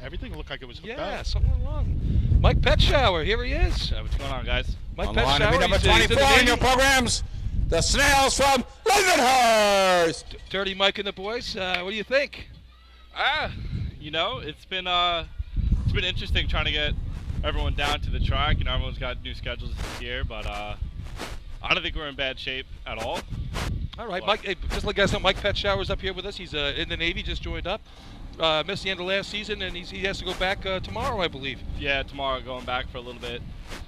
[SPEAKER 2] everything looked like it was hooked
[SPEAKER 11] Yeah,
[SPEAKER 2] up.
[SPEAKER 11] something went wrong. Mike Petshower, here he is.
[SPEAKER 13] What's going on, guys?
[SPEAKER 11] Mike
[SPEAKER 4] Line
[SPEAKER 11] Petshower.
[SPEAKER 4] number 24 in your programs. The Snails from Lindenhurst.
[SPEAKER 11] Dirty Mike and the boys. What do you think?
[SPEAKER 13] You know, it's been interesting trying to get everyone down to the track. You know, everyone's got new schedules this year, but I don't think we're in bad shape at all.
[SPEAKER 11] All right, Mike. Hey, just like you guys know, Mike Petshower's up here with us. He's in the Navy, just joined up. Missed the end of last season, and he has to go back tomorrow, I believe.
[SPEAKER 13] Yeah, tomorrow, going back for a little bit.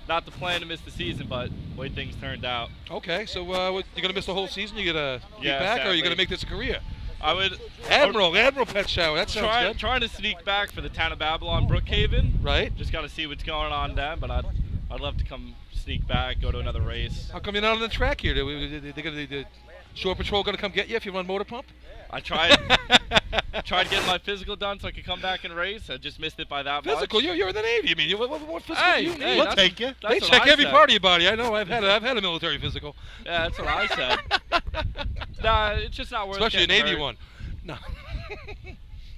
[SPEAKER 13] Not the plan to miss the season, but the way things turned out.
[SPEAKER 11] Okay, so you're going to miss the whole season? You're going to be back,
[SPEAKER 13] sadly.
[SPEAKER 11] or are you going to make this a career?
[SPEAKER 13] I would.
[SPEAKER 11] Admiral Petshower, that sounds good.
[SPEAKER 13] Trying to sneak back for the town of Babylon, Brookhaven.
[SPEAKER 11] Right.
[SPEAKER 13] Just got to see what's going on then, but I'd love to come sneak back, go to another race.
[SPEAKER 11] How come you're not on the track here? The Shore Patrol going to come get you if you run motor pump?
[SPEAKER 13] I tried getting my physical done so I could come back and race. I just missed it by that
[SPEAKER 11] Physical?
[SPEAKER 13] much.
[SPEAKER 11] You're in the Navy. I mean, what physical do you need?
[SPEAKER 2] We'll take you.
[SPEAKER 11] They check every part of your body. I know. I've had a military physical.
[SPEAKER 13] Yeah, that's what I said. Nah, it's just not worth it.
[SPEAKER 11] Especially a Navy one. No.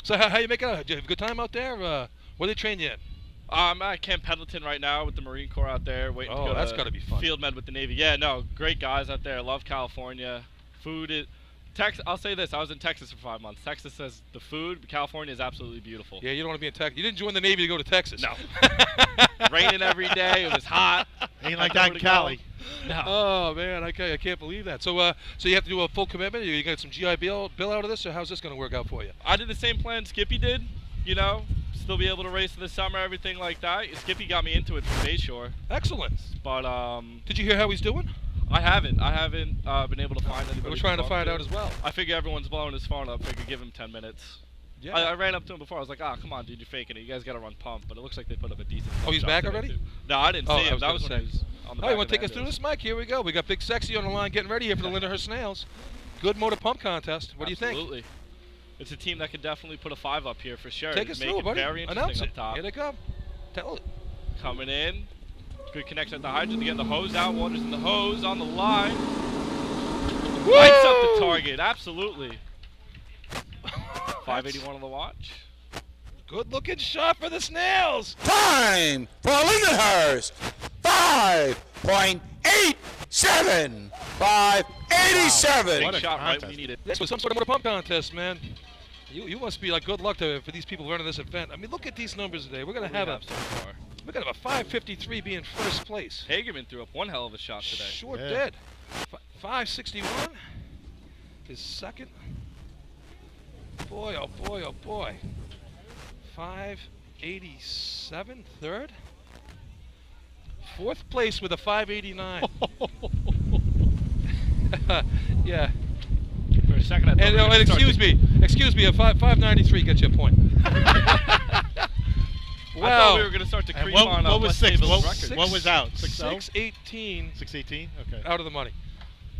[SPEAKER 11] So how you make it out? Did you have a good time out there? Where do they train you at?
[SPEAKER 13] I'm at Camp Pendleton right now with the Marine Corps out there, waiting to go
[SPEAKER 11] that's got to be fun.
[SPEAKER 13] Field med with the Navy. Yeah, no, great guys out there. Love California. Food is... I'll say this, I was in Texas for 5 months. Texas says the food, California is absolutely beautiful.
[SPEAKER 11] Yeah, you don't want to be in Texas. You didn't join the Navy to go to Texas.
[SPEAKER 13] No. Raining every day, it was hot.
[SPEAKER 2] Ain't like that in Cali.
[SPEAKER 13] No.
[SPEAKER 11] Oh, man, I can't believe that. So so you have to do a full commitment? You got some GI Bill out of this, or how's this going to work out for you?
[SPEAKER 13] I did the same plan Skippy did, you know, still be able to race in the summer, everything like that. Skippy got me into it from Bayshore.
[SPEAKER 11] Excellent.
[SPEAKER 13] But
[SPEAKER 11] did you hear how he's doing?
[SPEAKER 13] I haven't been able to find anybody.
[SPEAKER 11] We're trying to find out as well.
[SPEAKER 13] I figure everyone's blowing his phone up. Figure give him 10 minutes. Yeah. I ran up to him before. I was like, come on, dude, you're faking it. You guys got to run pump. But it looks like they put up a decent.
[SPEAKER 11] Oh, he's back already?
[SPEAKER 13] No, I didn't see him. That was when he was on the back.
[SPEAKER 11] You want to take us through this, Mike? Here we go. We got Big Sexy on the line getting ready here for the Lindenhurst Snails. Good motor pump contest. What do you think?
[SPEAKER 13] Absolutely. It's a team that could definitely put a 5 up here for sure.
[SPEAKER 11] Take us through, buddy.
[SPEAKER 13] Very interesting
[SPEAKER 11] Announce
[SPEAKER 13] up
[SPEAKER 11] it.
[SPEAKER 13] top.
[SPEAKER 11] Here they come. Tell it.
[SPEAKER 13] Coming in. Good connection at the hydrant. They're getting the hose out. Water's in the hose on the line.
[SPEAKER 11] Woo!
[SPEAKER 13] Lights up the target. Absolutely. 581 on the watch.
[SPEAKER 11] Good looking shot for the Snails.
[SPEAKER 4] Time for Lindenhurst. 5.87. 5.87.
[SPEAKER 13] Big shot right when you need it.
[SPEAKER 11] This was some sort of motor pump contest, man. You must be like good luck for these people running this event. I mean, look at these numbers today. We're gonna have a 5:53 be in first place.
[SPEAKER 13] Hagerman threw up one hell of a shot today.
[SPEAKER 11] Sure did. 5:61 is second. Boy, oh boy, oh boy. 5:87 third. Fourth place with a 5:89. Yeah.
[SPEAKER 13] a second I thought
[SPEAKER 11] And,
[SPEAKER 13] we were gonna start
[SPEAKER 11] excuse me, a 593 gets you a point.
[SPEAKER 13] I thought we were going to start to creep on
[SPEAKER 2] what was
[SPEAKER 13] West
[SPEAKER 2] six?
[SPEAKER 13] Table's
[SPEAKER 2] What,
[SPEAKER 13] record.
[SPEAKER 2] what was out?
[SPEAKER 11] 618.
[SPEAKER 2] 618. Okay.
[SPEAKER 11] Out of the money.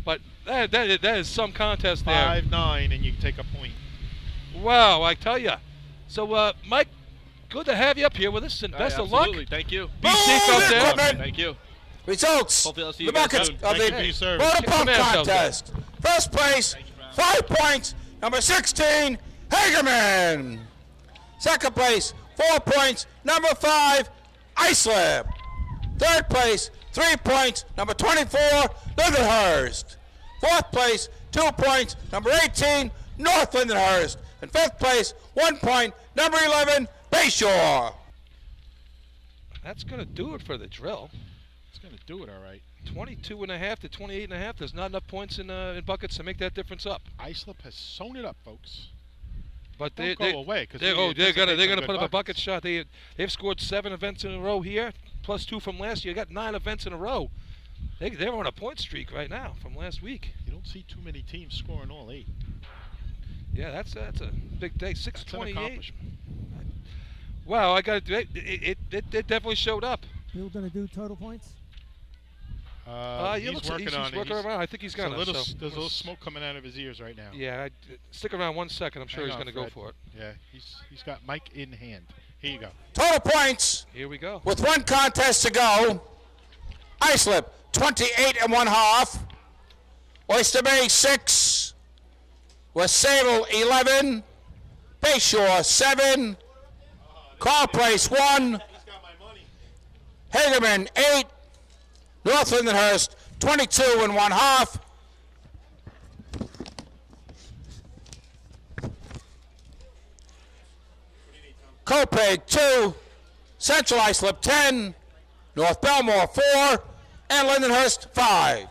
[SPEAKER 11] But that is some contest there.
[SPEAKER 2] 5-9, and you take a point.
[SPEAKER 11] Wow, I tell you. So, Mike, good to have you up here with us, and best of luck.
[SPEAKER 13] Absolutely. Thank you.
[SPEAKER 11] Be safe out there.
[SPEAKER 4] Equipment.
[SPEAKER 13] Thank you.
[SPEAKER 4] Results.
[SPEAKER 13] Hopefully I'll see
[SPEAKER 4] The
[SPEAKER 13] you guys
[SPEAKER 4] buckets
[SPEAKER 13] soon.
[SPEAKER 4] of
[SPEAKER 2] Thank you for
[SPEAKER 4] the
[SPEAKER 2] your service.
[SPEAKER 4] Motor Pump
[SPEAKER 11] Come on,
[SPEAKER 4] Contest. First place, 5 points, number 16, Hagerman. Second place, 4 points, number 5, Islip. Third place, 3 points, number 24, Lindenhurst. Fourth place, 2 points, number 18, North Lindenhurst. And fifth place, 1 point, number 11, Bayshore.
[SPEAKER 11] That's going to do it for the drill.
[SPEAKER 2] It's going to do it all right.
[SPEAKER 11] 22.5 to 28.5. There's not enough points in buckets to make that difference up.
[SPEAKER 2] Islip has sewn it up, folks.
[SPEAKER 11] But
[SPEAKER 2] Don't
[SPEAKER 11] they
[SPEAKER 2] go away, 'cause
[SPEAKER 11] they're
[SPEAKER 2] we
[SPEAKER 11] gonna
[SPEAKER 2] anticipate
[SPEAKER 11] put up a
[SPEAKER 2] some good
[SPEAKER 11] bucket shot. They've scored 7 events in a row here, plus 2 from last year. Got 9 events in a row. They're on a point streak right now from last week.
[SPEAKER 2] You don't see too many teams scoring all 8.
[SPEAKER 11] Yeah, that's a big day.
[SPEAKER 2] That's an
[SPEAKER 11] 628.
[SPEAKER 2] accomplishment.
[SPEAKER 11] Wow, I got it definitely showed up.
[SPEAKER 6] Bill going to do total points?
[SPEAKER 2] He's working
[SPEAKER 11] he's
[SPEAKER 2] on it.
[SPEAKER 11] working around. I think he's gonna.
[SPEAKER 2] There's a little smoke coming out of his ears right now.
[SPEAKER 11] Yeah, stick around 1 second. I'm sure
[SPEAKER 2] Hang
[SPEAKER 11] he's
[SPEAKER 2] on,
[SPEAKER 11] going to
[SPEAKER 2] Fred.
[SPEAKER 11] go for it.
[SPEAKER 2] Yeah, he's got Mike in hand. Here you go.
[SPEAKER 4] Total points.
[SPEAKER 11] Here we go.
[SPEAKER 4] With 1 contest to go, Islip 28 1/2, Oyster Bay 6, West Sable 11, Bayshore 7, Carl Place 1, Hagerman 8, North Lindenhurst 22 1/2. Copeg 2, Central Islip 10, North Belmore 4, and Lindenhurst 5.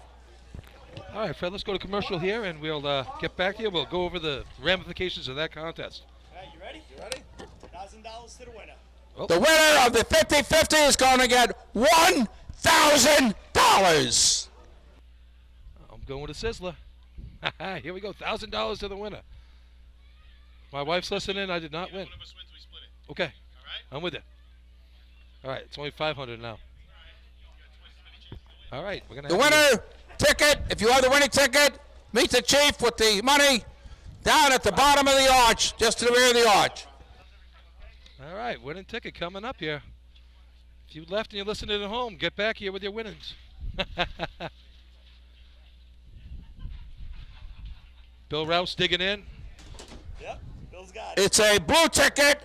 [SPEAKER 11] All right, Fred, let's go to commercial here, and we'll get back to you. We'll go over the ramifications of that contest.
[SPEAKER 12] All right, you ready? You ready? $1,000 to the winner.
[SPEAKER 11] Oh.
[SPEAKER 4] The winner of the 50-50 is going to get $1,000.
[SPEAKER 11] I'm going with a Sizzler. Here we go, $1,000 to the winner. My wife's listening. I did not win.
[SPEAKER 2] One of us wins, we split it.
[SPEAKER 11] Okay,
[SPEAKER 2] All right?
[SPEAKER 11] I'm with you. All right, it's only 500 now. All right, we're gonna.
[SPEAKER 4] The winner ticket, if you have the winning ticket, meet the chief with the money down at the bottom of the arch, just to the rear of the arch.
[SPEAKER 11] All right, winning ticket coming up here. If you left and you're listening at home, get back here with your winnings. Bill Rouse digging in.
[SPEAKER 12] Yep, Bill's got it.
[SPEAKER 4] It's a blue ticket,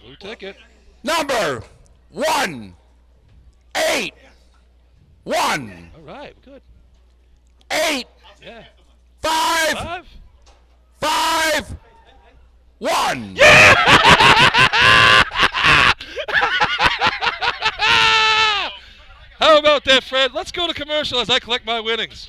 [SPEAKER 11] Blue ticket.
[SPEAKER 4] number 181.
[SPEAKER 11] All right, good.
[SPEAKER 4] 8
[SPEAKER 11] Yeah.
[SPEAKER 4] 5 5 1.
[SPEAKER 11] How about that, Fred? Let's go to commercial as I collect my winnings.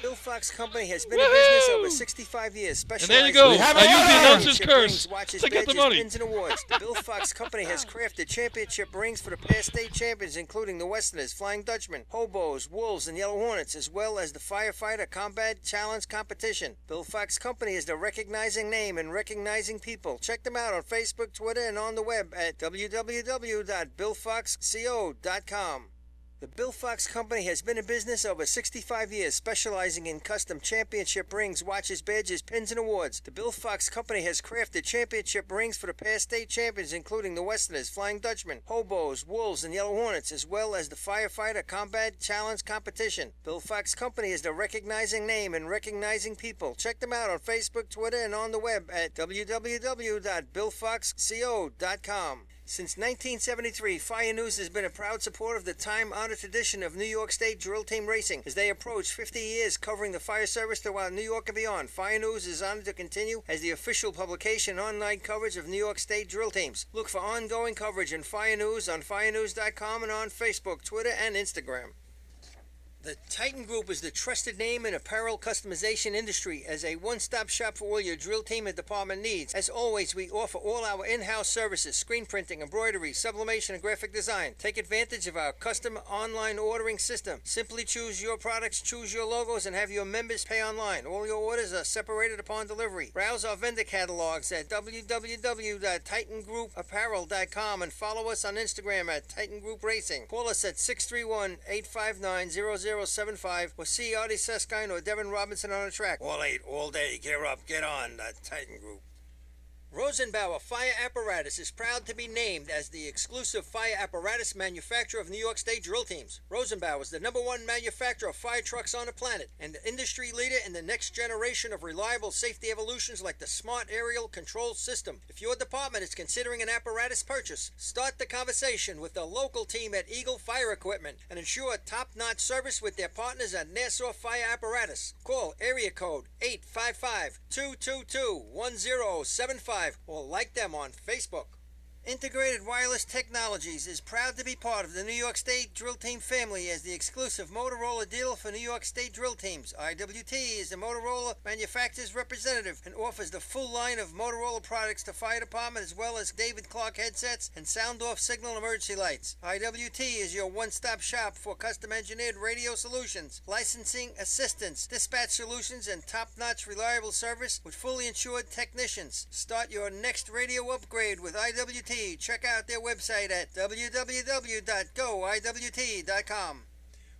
[SPEAKER 7] Bill Fox Company has been in business over 65 years.
[SPEAKER 11] And there you go.
[SPEAKER 7] specializing in
[SPEAKER 11] I use the announcer's
[SPEAKER 7] championship
[SPEAKER 11] curse
[SPEAKER 7] rings, watches,
[SPEAKER 11] to get the
[SPEAKER 7] badges,
[SPEAKER 11] money.
[SPEAKER 7] pins, and awards. The Bill Fox Company has crafted championship rings for the past state champions, including the Westerners, Flying Dutchmen, Hobos, Wolves, and Yellow Hornets, as well as the Firefighter Combat Challenge competition. Bill Fox Company is the recognizing name and recognizing people. Check them out on Facebook, Twitter, and on the web at www.billfoxco.com. The Bill Fox Company has been in business over 65 years, specializing in custom championship rings, watches, badges, pins, and awards. The Bill Fox Company has crafted championship rings for the past state champions, including the Westerners, Flying Dutchmen, Hobos, Wolves, and Yellow Hornets, as well as the Firefighter Combat Challenge competition. Bill Fox Company is the recognizing name and recognizing people. Check them out on Facebook, Twitter, and on the web at www.billfoxco.com. Since 1973, Fire News has been a proud supporter of the time-honored tradition of New York State drill team racing. As they approach 50 years covering the fire service throughout New York and beyond, Fire News is honored to continue as the official publication and online coverage of New York State drill teams. Look for ongoing coverage in Fire News on firenews.com and on Facebook, Twitter, and Instagram. The Titan Group is the trusted name in apparel customization industry as a one-stop shop for all your drill team and department needs. As always, we offer all our in-house services, screen printing, embroidery, sublimation, and graphic design. Take advantage of our custom online ordering system. Simply choose your products, choose your logos, and have your members pay online. All your orders are separated upon delivery. Browse our vendor catalogs at www.titangrouapparel.com and follow us on Instagram at Titan Group Racing. Call us at 631-859-0075 or see Artie Seskine or Devin Robinson on the track. All 8, all day. Gear up, get on, the Titan Group. Rosenbauer Fire Apparatus is proud to be named as the exclusive fire apparatus manufacturer of New York State drill teams. Rosenbauer is the #1 manufacturer of fire trucks on the planet and the industry leader in the next generation of reliable safety evolutions like the Smart Aerial Control System. If your department is considering an apparatus purchase, start the conversation with the local team at Eagle Fire Equipment and ensure top-notch service with their partners at Nassau Fire Apparatus. Call area code 855-222-1075 or like them on Facebook. Integrated Wireless Technologies is proud to be part of the New York State Drill Team family as the exclusive Motorola dealer for New York State drill teams. IWT is the Motorola manufacturer's representative and offers the full line of Motorola products to fire department as well as David Clark headsets and sound-off signal emergency lights. IWT is your one-stop shop for custom-engineered radio solutions, licensing assistance, dispatch solutions, and top-notch reliable service with fully insured technicians. Start your next radio upgrade with IWT. Check out their website at www.goiwt.com.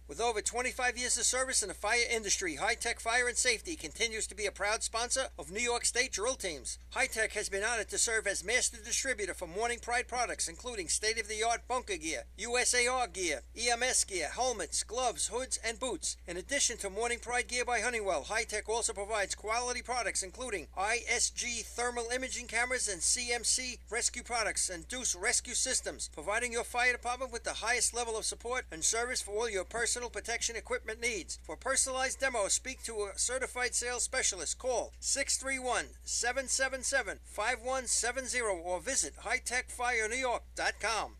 [SPEAKER 7] With over 25 years of service in the fire industry, High Tech Fire and Safety continues to be a proud sponsor of New York State drill teams. High Tech has been honored to serve as master distributor for Morning Pride products, including state-of-the-art bunker gear, USAR gear, EMS gear, helmets, gloves, hoods, and boots. In addition to Morning Pride gear by Honeywell, High Tech also provides quality products, including ISG thermal imaging cameras and CMC rescue products and Deuce rescue systems, providing your fire department with the highest level of support and service for all your personal protection equipment needs. For personalized demos, speak to a certified sales specialist. Call 631-777-5170 or visit hightechfirenewyork.com.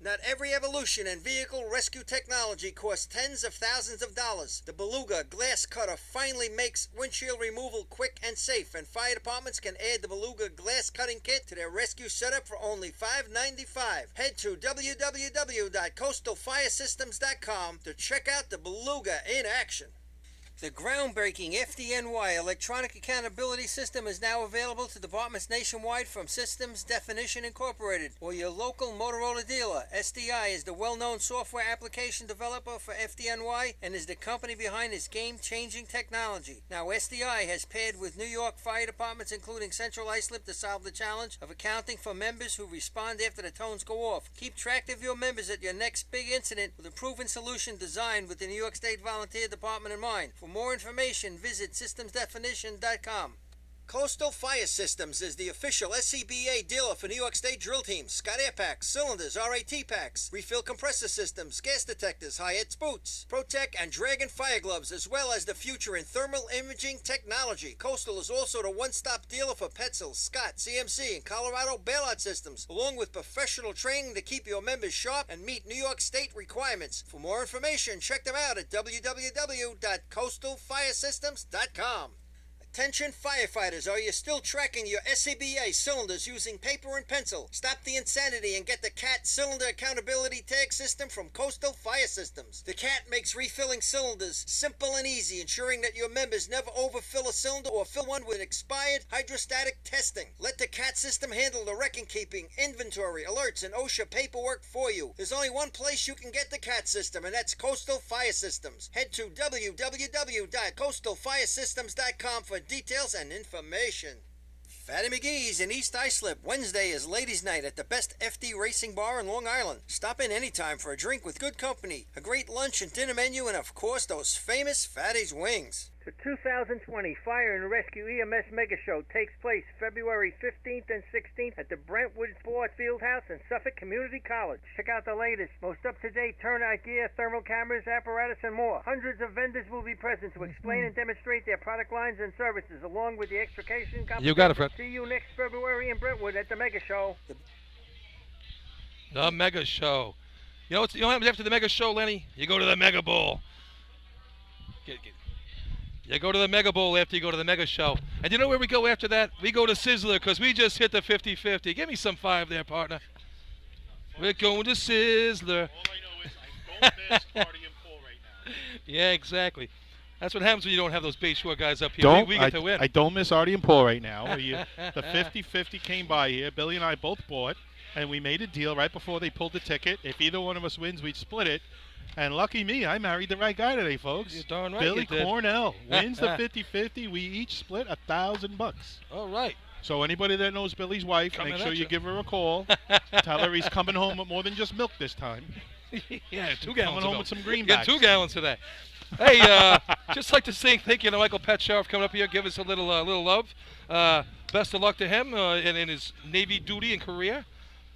[SPEAKER 7] Not every evolution in vehicle rescue technology costs tens of thousands of dollars. The Beluga Glass Cutter finally makes windshield removal quick and safe, and fire departments can add the Beluga Glass Cutting Kit to their rescue setup for only $5.95. Head to www.coastalfiresystems.com to check out the Beluga in action. The groundbreaking FDNY electronic accountability system is now available to departments nationwide from Systems Definition Incorporated or your local Motorola dealer. SDI is the well-known software application developer for FDNY and is the company behind this game-changing technology. Now SDI has paired with New York fire departments including Central Islip to solve the challenge of accounting for members who respond after the tones go off. Keep track of your members at your next big incident with a proven solution designed with the New York State Volunteer Department in mind. For more information, visit systemsdefinition.com. Coastal Fire Systems is the official SCBA dealer for New York State drill teams. Scott Air Packs, cylinders, RAT packs, refill compressor systems, gas detectors, Hyatt's boots, Protec and Dragon fire gloves, as well as the future in thermal imaging technology. Coastal is also the one-stop dealer for Petzl, Scott, CMC, and Colorado bailout systems, along with professional training to keep your members sharp and meet New York State requirements. For more information, check them out at www.coastalfiresystems.com. Attention firefighters, are you still tracking your SCBA cylinders using paper and pencil? Stop the insanity and get the CAT Cylinder Accountability Tag System from Coastal Fire Systems. The CAT makes refilling cylinders simple and easy, ensuring that your members never overfill a cylinder or fill one with expired hydrostatic testing. Let the CAT system handle the record-keeping, inventory, alerts, and OSHA paperwork for you. There's only one place you can get the CAT system, and that's Coastal Fire Systems. Head to www.coastalfiresystems.com for details and information. Fatty McGee's in East Islip. Wednesday is Ladies' Night at the best FD Racing Bar in Long Island. Stop in anytime for a drink with good company, a great lunch and dinner menu, and of course those famous Fatty's wings.
[SPEAKER 8] The 2020 Fire and Rescue EMS Mega Show takes place February 15th and 16th at the Brentwood Sports Fieldhouse in Suffolk Community College. Check out the latest, most up-to-date turnout gear, thermal cameras, apparatus, and more. Hundreds of vendors will be present to explain and demonstrate their product lines and services, along with the extrication competition.
[SPEAKER 11] You got it, Fred.
[SPEAKER 8] See you next February in Brentwood at the Mega Show.
[SPEAKER 11] The Mega Show. You know what happens after the Mega Show, Lenny? You go to the Mega Bowl. You go to the Mega Bowl after you go to the Mega Show. And you know where we go after that? We go to Sizzler because we just hit the 50-50. Give me some 5 there, partner. We're going to Sizzler.
[SPEAKER 2] All I know is I don't miss Cardi and Paul right now.
[SPEAKER 11] Yeah, exactly. That's what happens when you don't have those Bayshore guys up here.
[SPEAKER 2] Don't,
[SPEAKER 11] We get to win.
[SPEAKER 2] I don't miss Artie and Paul right now. The 50-50 came by here. Billy and I both bought, and we made a deal right before they pulled the ticket. If either one of us wins, we'd split it. And lucky me, I married the right guy today, folks.
[SPEAKER 11] You're darn right
[SPEAKER 2] Billy
[SPEAKER 11] you did.
[SPEAKER 2] Cornell wins the 50-50. We each split $1,000.
[SPEAKER 11] All right.
[SPEAKER 2] So anybody that knows Billy's wife,
[SPEAKER 11] Coming
[SPEAKER 2] make
[SPEAKER 11] at
[SPEAKER 2] sure you
[SPEAKER 11] ya.
[SPEAKER 2] give her a call. Tell her he's coming home with more than just milk this time.
[SPEAKER 11] Yeah, 2
[SPEAKER 2] Coming
[SPEAKER 11] gallons.
[SPEAKER 2] home
[SPEAKER 11] ago.
[SPEAKER 2] with some
[SPEAKER 11] Get
[SPEAKER 2] greenbacks.
[SPEAKER 11] 2 gallons today. Hey, just like to say thank you to Michael Petchoff coming up here, give us a little love. Best of luck to him in his Navy duty and career.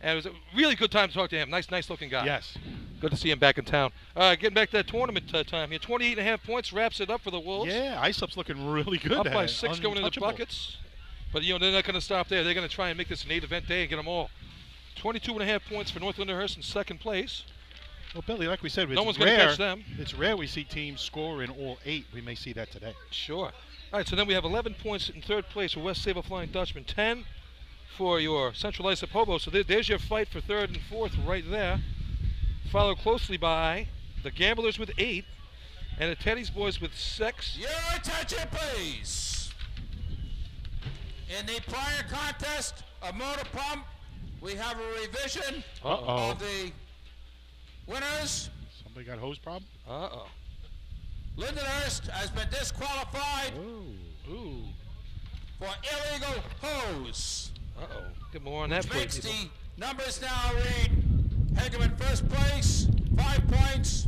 [SPEAKER 11] And it was a really good time to talk to him. Nice looking guy.
[SPEAKER 2] Yes.
[SPEAKER 11] Good to see him back in town. Getting back to that tournament time here. 28.5 points wraps it up for the Wolves.
[SPEAKER 2] Yeah, Islip's looking really good.
[SPEAKER 11] Up by 6 going into
[SPEAKER 2] Untouchable.
[SPEAKER 11] buckets. But, they're not going to stop there. They're going to try and make this an 8-event day and get them all. 22.5 points for North Lindenhurst in second place.
[SPEAKER 2] Well, Billy, like we said,
[SPEAKER 11] No
[SPEAKER 2] it's
[SPEAKER 11] one's going to
[SPEAKER 2] rare.
[SPEAKER 11] catch them.
[SPEAKER 2] It's rare we see teams score in all 8. We may see that today.
[SPEAKER 11] Sure. All right, so then we have 11 points in third place for West Sable Flying Dutchman. 10 for your Central Islip Hobo. So there's your fight for third and fourth right there. Followed closely by the Gamblers with 8 and the Teddy's Boys with 6.
[SPEAKER 4] Your attention, please. In the prior contest of Motor Pump, we have a revision
[SPEAKER 2] Uh-oh.
[SPEAKER 4] of the winners.
[SPEAKER 2] Somebody got a hose problem?
[SPEAKER 11] Uh-oh.
[SPEAKER 4] Lindenhurst has been disqualified
[SPEAKER 11] Ooh.
[SPEAKER 4] for illegal hose.
[SPEAKER 11] Uh-oh. Get more on that,
[SPEAKER 4] Which
[SPEAKER 11] please.
[SPEAKER 4] makes
[SPEAKER 11] people.
[SPEAKER 4] the numbers now read Hagerman first place, 5 points.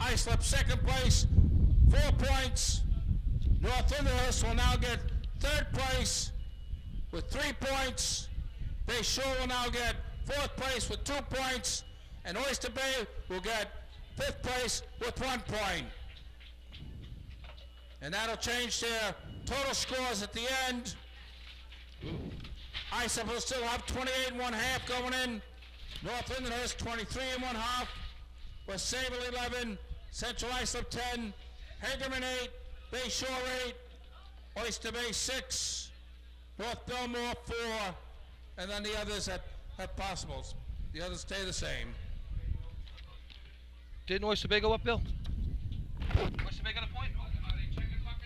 [SPEAKER 4] Islip second place, 4 points. North Lindenhurst will now get third place with 3 points. Bayshore will now get fourth place with 2 points. And Oyster Bay will get fifth place with 1 point. And that'll change their total scores at the end. Islip will still have 28 1/2 going in. North Lindenhurst 23 1/2. West Sable 11. Central Islip 10. Hagerman 8. Bayshore 8. Oyster Bay 6. North Belmore 4. And then the others at possibles. The others stay the same.
[SPEAKER 11] Didn't Oyster Bay go up, Bill? Oyster Bay got a point?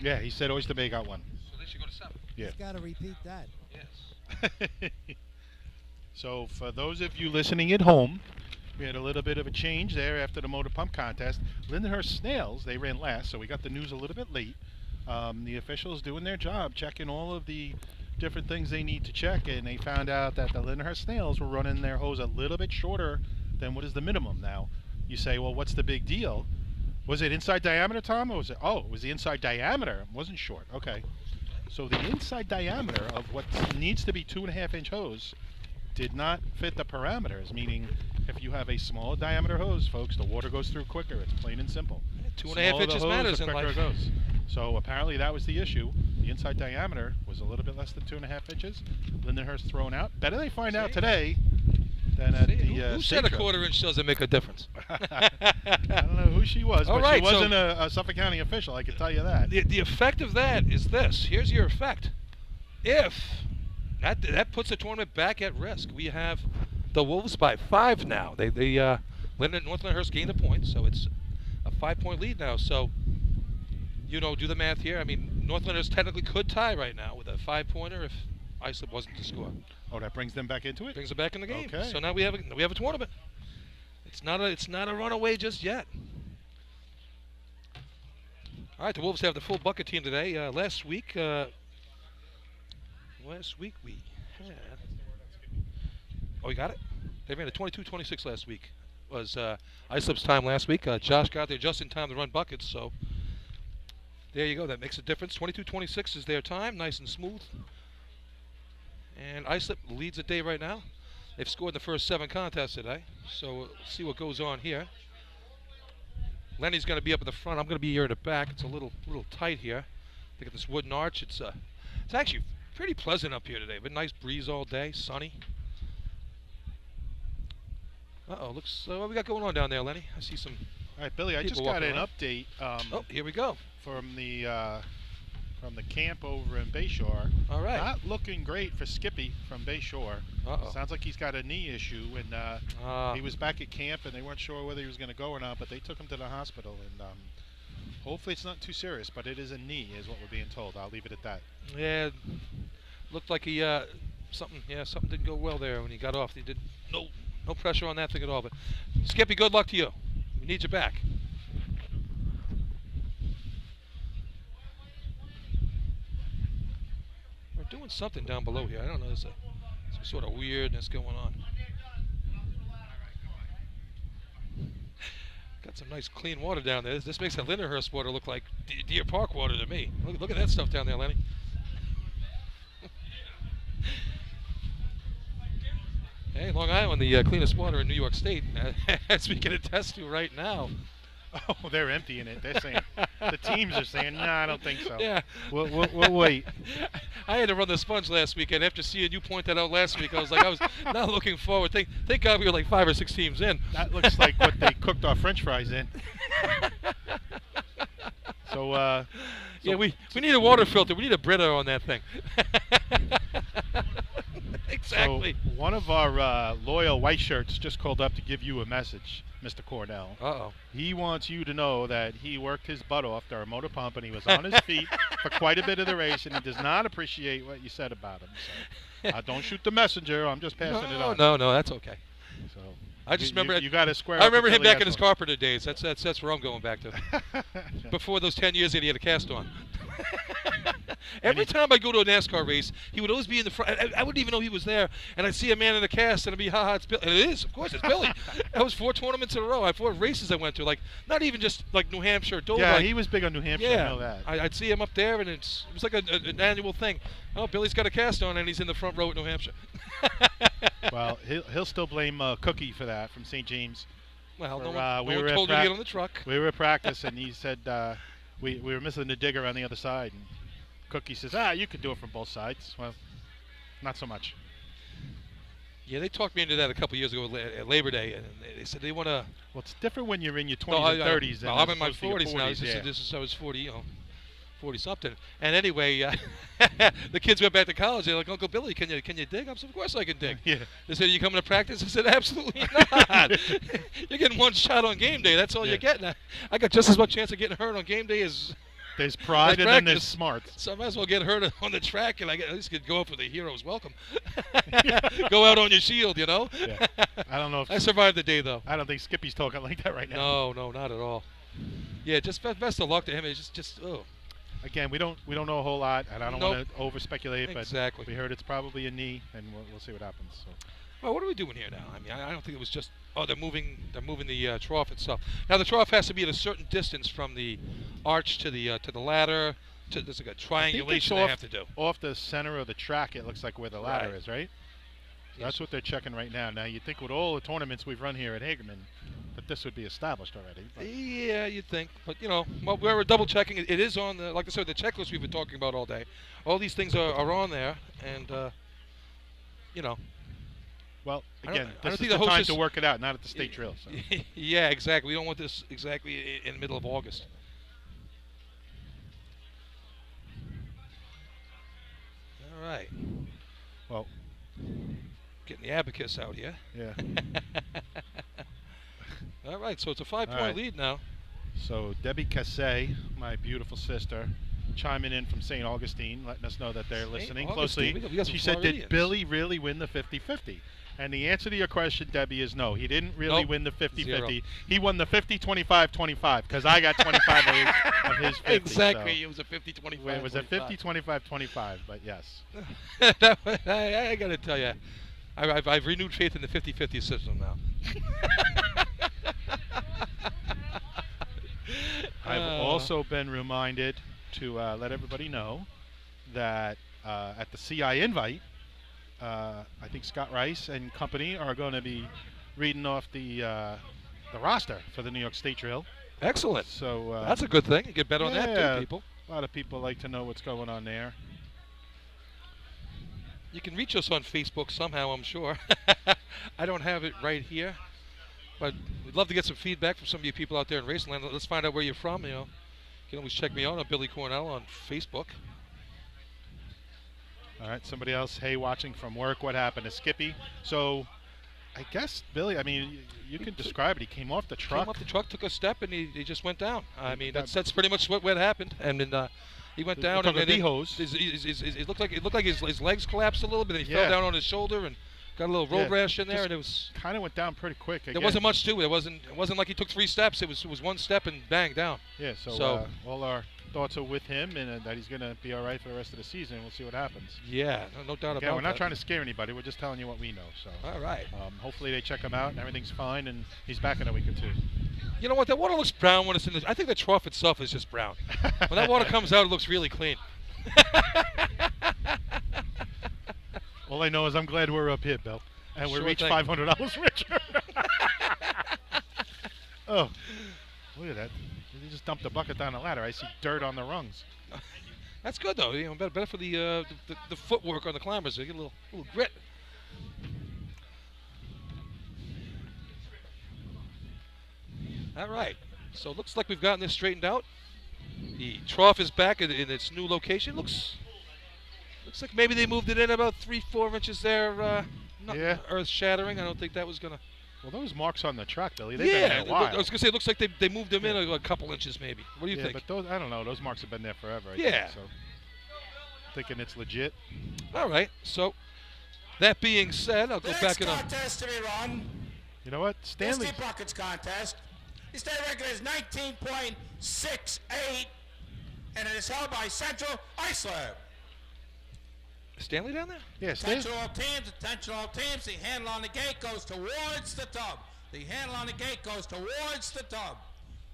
[SPEAKER 2] Yeah, he said Oyster Bay got 1.
[SPEAKER 11] So they should go to 7.
[SPEAKER 2] Yeah.
[SPEAKER 6] He's got to repeat that.
[SPEAKER 11] Yes.
[SPEAKER 2] So for those of you listening at home, we had a little bit of a change there after the motor pump contest. Lindenhurst Snails, they ran last, so we got the news a little bit late. The officials doing their job, checking all of the different things they need to check, and they found out that the Lindenhurst Snails were running their hose a little bit shorter than what is the minimum. Now, you say, well, what's the big deal? Was it inside diameter, Tom, or was it? Oh, it was the inside diameter. It wasn't short. Okay. So the inside diameter of what needs to be 2.5-inch hose did not fit the parameters, meaning if you have a small diameter hose, folks, the water goes through quicker. It's plain and simple.
[SPEAKER 11] 2.5
[SPEAKER 2] Smaller the
[SPEAKER 11] inches
[SPEAKER 2] hose,
[SPEAKER 11] matters
[SPEAKER 2] the
[SPEAKER 11] in
[SPEAKER 2] quicker
[SPEAKER 11] life.
[SPEAKER 2] it goes. So apparently that was the issue. The inside diameter was a little bit less than 2.5 inches. Lindenhurst thrown out. Better they find out today than at the
[SPEAKER 11] Who said a
[SPEAKER 2] state show.
[SPEAKER 11] 1/4 inch doesn't make a difference?
[SPEAKER 2] I don't know who she was,
[SPEAKER 11] All
[SPEAKER 2] but
[SPEAKER 11] right,
[SPEAKER 2] she
[SPEAKER 11] so
[SPEAKER 2] wasn't a Suffolk County official, I can tell you that.
[SPEAKER 11] The effect of that is this. Here's your effect. If that puts the tournament back at risk, we have the Wolves by 5 now. North Lindenhurst gained a point, so it's a 5-point lead now. So, do the math here. I mean, North Lindenhurst technically could tie right now with a 5-pointer if Islip wasn't to score.
[SPEAKER 2] Oh, that brings them back into it?
[SPEAKER 11] Brings them back in the game.
[SPEAKER 2] Okay.
[SPEAKER 11] So now we have a tournament. It's not a runaway just yet. All right, the Wolves have the full bucket team today. Last week we had. Oh, you got it? They ran a 22-26 last week. Was Islip's time last week. Josh got there just in time to run buckets, so there you go. That makes a difference. 22-26 is their time, nice and smooth. And Islip leads the day right now. They've scored the first 7 contests today, so we'll see what goes on here. Lenny's going to be up at the front. I'm going to be here at the back. It's a little tight here. Look at this wooden arch. It's actually pretty pleasant up here today. But nice breeze all day, sunny. Looks what we got going on down there, Lenny? I see some
[SPEAKER 2] All right, Billy, I just
[SPEAKER 11] People
[SPEAKER 2] got
[SPEAKER 11] walking
[SPEAKER 2] an
[SPEAKER 11] around.
[SPEAKER 2] update.
[SPEAKER 11] Oh, here we go.
[SPEAKER 2] From the camp over in Bayshore.
[SPEAKER 11] All right.
[SPEAKER 2] Not looking great for Skippy from Bayshore.
[SPEAKER 11] Uh-oh.
[SPEAKER 2] Sounds like he's got a knee issue, and he was back at camp, and they weren't sure whether he was going to go or not, but they took him to the hospital, and hopefully it's not too serious, but it is a knee, is what we're being told. I'll leave it at that.
[SPEAKER 11] Yeah, looked like he something didn't go well there when he got off. He did no pressure on that thing at all. But Skippy, good luck to you. We need you back. We're doing something down below here. I don't know. There's some sort of weirdness going on. Got some nice clean water down there. This makes the Lindenhurst water look like Deer Park water to me. Look at that stuff down there, Lenny. Hey, Long Island, the cleanest water in New York State, as we can attest to right now.
[SPEAKER 2] Oh, they're emptying it. They're saying, the teams are saying, no, I don't think so.
[SPEAKER 11] Yeah.
[SPEAKER 2] We'll wait.
[SPEAKER 11] I had to run the sponge last weekend. After seeing you point that out last week, I was not looking forward. Thank God we were like 5 or 6 teams in.
[SPEAKER 2] That looks like what they cooked our French fries in. So
[SPEAKER 11] yeah, we need a water filter. We need a Brita on that thing. Exactly.
[SPEAKER 2] So one of our loyal white shirts just called up to give you a message, Mr. Cornell.
[SPEAKER 11] Uh-oh.
[SPEAKER 2] He wants you to know that he worked his butt off to our motor pump, and he was on his feet for quite a bit of the race, and he does not appreciate what you said about him. So don't shoot the messenger. I'm just passing it on.
[SPEAKER 11] No, that's okay.
[SPEAKER 2] So
[SPEAKER 11] I just remember
[SPEAKER 2] you got to square.
[SPEAKER 11] I remember him back in his carpenter days. That's where I'm going back to. Before those 10 years that he had a cast on. Every time I go to a NASCAR race, he would always be in the front. I wouldn't even know he was there, and I'd see a man in a cast, and it'd be, ha, it's Billy. And it is, of course, it's Billy. That was 4 tournaments in a row. 4 races I went to, like not even just like New Hampshire, Dover.
[SPEAKER 2] Yeah,
[SPEAKER 11] like,
[SPEAKER 2] he was big on New Hampshire.
[SPEAKER 11] Yeah,
[SPEAKER 2] I know that.
[SPEAKER 11] I'd see him up there, and it was like an annual thing. Oh, Billy's got a cast on, and he's in the front row at New Hampshire.
[SPEAKER 2] Well, he'll still blame Cookie for that from St. James.
[SPEAKER 11] Well,
[SPEAKER 2] for,
[SPEAKER 11] no one
[SPEAKER 2] we were
[SPEAKER 11] told you to get on the truck.
[SPEAKER 2] We were at practice, and he said we were missing the digger on the other side. And Cookie says, you could do it from both sides. Well, not so much.
[SPEAKER 11] Yeah, they talked me into that a couple years ago at Labor Day, and they said they want to.
[SPEAKER 2] Well, it's different when you're in your 20s and 30s.
[SPEAKER 11] I'm in my 40s now. This is I was 40, 40 something. And anyway, the kids went back to college. They're like, Uncle Billy, can you dig? I said, of course I can dig.
[SPEAKER 2] Yeah.
[SPEAKER 11] They said, are you coming to practice? I said, absolutely not. You're getting one shot on game day. That's all you're getting. I got just as much chance of getting hurt on game day as.
[SPEAKER 2] There's pride and then there's smarts.
[SPEAKER 11] So I might as well get hurt on the track, and I at least could go up with a hero's welcome. Go out on your shield, you know?
[SPEAKER 2] Yeah. I don't know if
[SPEAKER 11] I survived the day, though.
[SPEAKER 2] I don't think Skippy's talking like that right now.
[SPEAKER 11] No, not at all. Yeah, just best of luck to him. It's just
[SPEAKER 2] Again, we don't know a whole lot, and I don't want to over speculate.
[SPEAKER 11] Exactly.
[SPEAKER 2] But we heard it's probably a knee, and we'll see what happens. So.
[SPEAKER 11] Well, what are we doing here now? I mean, I don't think it was just they're moving the trough itself. Now the trough has to be at a certain distance from the arch to the ladder. There's like a triangulation they have to do.
[SPEAKER 2] Off the center of the track, it looks like where the ladder is, right? So that's what they're checking right now. Now you'd think with all the tournaments we've run here at Hagerman, that this would be established already. But.
[SPEAKER 11] Yeah, you'd think, but we're double checking. It is on the, like I said, the checklist we've been talking about all day. All these things are on there, and
[SPEAKER 2] Well, again,
[SPEAKER 11] I
[SPEAKER 2] this
[SPEAKER 11] don't
[SPEAKER 2] is the time to work it out, not at the state drill. So.
[SPEAKER 11] Yeah, exactly. We don't want this exactly in the middle of August. All right.
[SPEAKER 2] Well,
[SPEAKER 11] getting the abacus out here.
[SPEAKER 2] Yeah.
[SPEAKER 11] All right, so it's a 5-point lead now.
[SPEAKER 2] So Debbie Cassay, my beautiful sister, chiming in from St. Augustine, letting us know that they're listening closely. She said, did Billy really win the 50-50? And the answer to your question, Debbie, is no. He didn't really win the 50-50. He won the 50-25-25 because I got 25 of his 50.
[SPEAKER 11] Exactly.
[SPEAKER 2] So
[SPEAKER 11] it was a 50-25.
[SPEAKER 2] It was a 50-25-25, but yes.
[SPEAKER 11] I got to tell you, I've renewed faith in the 50-50 system now.
[SPEAKER 2] I've also been reminded to let everybody know that at the CI invite, I think Scott Rice and company are going to be reading off the roster for the New York State Drill.
[SPEAKER 11] Excellent.
[SPEAKER 2] So
[SPEAKER 11] that's a good thing. You get bet on that, too, people.
[SPEAKER 2] A lot of people like to know what's going on there.
[SPEAKER 11] You can reach us on Facebook somehow, I'm sure. I don't have it right here. But we'd love to get some feedback from some of you people out there in Raceland. Let's find out where you're from. You can always check me out on Billy Cornell on Facebook.
[SPEAKER 2] All right, somebody else. Hey, watching from work. What happened to Skippy? So, I guess Billy. I mean, you can describe it. He came off the truck.
[SPEAKER 11] Came off the truck, took a step, and he just went down. I mean, that's pretty much what happened. And then he went down, and then
[SPEAKER 2] hose.
[SPEAKER 11] It looked like his legs collapsed a little bit. And he fell down on his shoulder and got a little road rash in there, and it was
[SPEAKER 2] kind of went down pretty quick.
[SPEAKER 11] There wasn't much to it. It wasn't like he took 3 steps. It was 1 step and bang down.
[SPEAKER 2] Yeah. So all our thoughts are with him, and that he's going to be all right for the rest of the season. We'll see what happens.
[SPEAKER 11] Yeah, no doubt about that.
[SPEAKER 2] We're not trying to scare anybody. We're just telling you what we know. So
[SPEAKER 11] all right.
[SPEAKER 2] Hopefully they check him out and everything's fine, and he's back in a week or 2.
[SPEAKER 11] You know what? That water looks brown when it's in the. I think the trough itself is just brown. When that water comes out, it looks really clean.
[SPEAKER 2] All I know is I'm glad we're up here, Bill, and we reached $500 richer. Oh, look at that. He just dumped a bucket down the ladder. I see dirt on the rungs.
[SPEAKER 11] That's good, though. Better for the footwork on the climbers. They get a little grit. All right. So it looks like we've gotten this straightened out. The trough is back in its new location. Looks like maybe they moved it in about 3-4 inches there. Nothing earth-shattering. I don't think that was gonna.
[SPEAKER 2] Well, those marks on the track, Billy, they've been there a while.
[SPEAKER 11] I was gonna say it looks like they moved them in a couple inches, maybe. What do you think?
[SPEAKER 2] But those, I don't know. Those marks have been there forever. I think, so thinking it's legit.
[SPEAKER 11] All right. So that being said, I'll go back in.
[SPEAKER 4] Contest to be run.
[SPEAKER 2] You know what, Stanley?
[SPEAKER 4] 50 buckets contest. The state record is 19.68, and it is held by Central Iceland.
[SPEAKER 11] Stanley down there?
[SPEAKER 2] Yeah,
[SPEAKER 4] Attention all teams, attention all teams. The handle on the gate goes towards the tub. The handle on the gate goes towards the tub.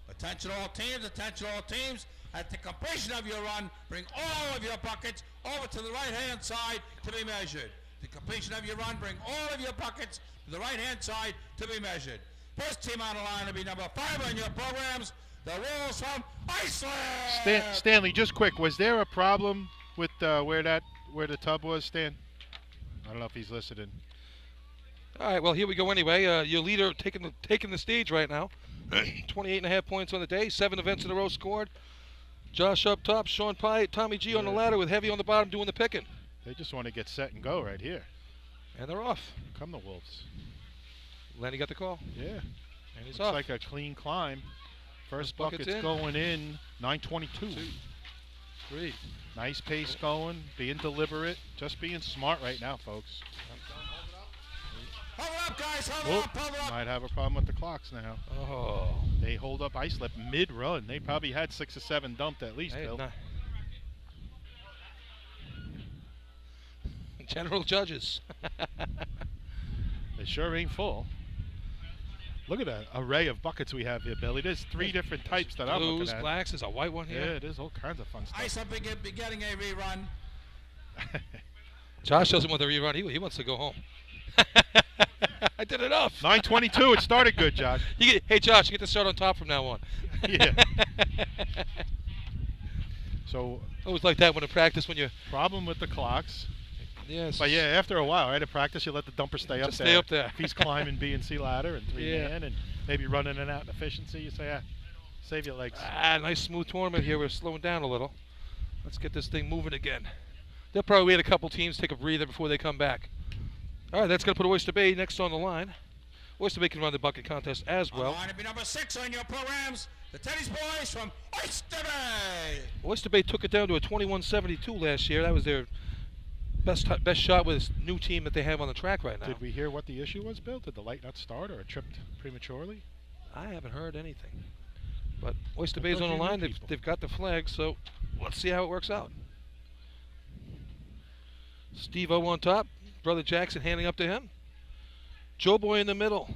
[SPEAKER 4] Attention all teams, attention all teams. At the completion of your run, bring all of your buckets over to the right-hand side to be measured. The completion of your run, bring all of your buckets to the right-hand side to be measured. First team on the line will be number 5 on your programs, the Wolves from Iceland.
[SPEAKER 2] Stanley, just quick, was there a problem with where the tub was, Stan? I don't know if he's listening.
[SPEAKER 11] All right, well, here we go anyway. Your leader taking the stage right now. 28.5 points on the day, 7 events in a row scored. Josh up top, Sean Pye, Tommy G on the ladder with Heavy on the bottom doing the picking.
[SPEAKER 2] They just want to get set and go right here.
[SPEAKER 11] And they're off.
[SPEAKER 2] Come the Wolves.
[SPEAKER 11] Lenny got the call.
[SPEAKER 2] Yeah.
[SPEAKER 11] And he's
[SPEAKER 2] Looks
[SPEAKER 11] off.
[SPEAKER 2] like a clean climb. First bucket's going in, 9:22.
[SPEAKER 11] 3.
[SPEAKER 2] Nice pace going, being deliberate, just being smart right now, folks.
[SPEAKER 4] Hold up, guys, hold up.
[SPEAKER 2] Might have a problem with the clocks now.
[SPEAKER 11] Oh.
[SPEAKER 2] They hold up Islip mid-run. They probably had 6 or 7 dumped at least, Bill.
[SPEAKER 11] General judges.
[SPEAKER 2] They sure ain't full. Look at that array of buckets we have here, Billy. There's 3 different types that I'm looking at.
[SPEAKER 11] Blacks, there's a white one here.
[SPEAKER 2] Yeah, there's all kinds of fun stuff.
[SPEAKER 4] Islip will be getting a rerun.
[SPEAKER 11] Josh doesn't want the rerun. He wants to go home. I did enough.
[SPEAKER 2] 9:22. It started good, Josh.
[SPEAKER 11] Hey, Josh, you get to start on top from now on.
[SPEAKER 2] Yeah. So
[SPEAKER 11] always like that when in practice when you
[SPEAKER 2] problem with the clocks.
[SPEAKER 11] Yes.
[SPEAKER 2] But yeah, after a while, right, at practice, you let the dumper stay up there.
[SPEAKER 11] Stay up there.
[SPEAKER 2] If he's climbing B and C ladder and 3-man and maybe running in and out in efficiency, you say, save your legs.
[SPEAKER 11] Nice smooth tournament here. We're slowing down a little. Let's get this thing moving again. They'll probably wait a couple teams, take a breather before they come back. All right, that's going to put Oyster Bay next on the line. Oyster Bay can run the bucket contest as well.
[SPEAKER 4] Line to be number 6 on your programs, the Tennis Boys from Oyster Bay.
[SPEAKER 11] Oyster Bay took it down to a 21-72 last year. That was their best shot with this new team that they have on the track right now.
[SPEAKER 2] Did we hear what the issue was, Bill? Did the light not start or it tripped prematurely?
[SPEAKER 11] I haven't heard anything. But Oyster Bay's on the line. They've got the flag, so let's see how it works out. Steve-O on top. Brother Jackson handing up to him. Joe Boy in the middle.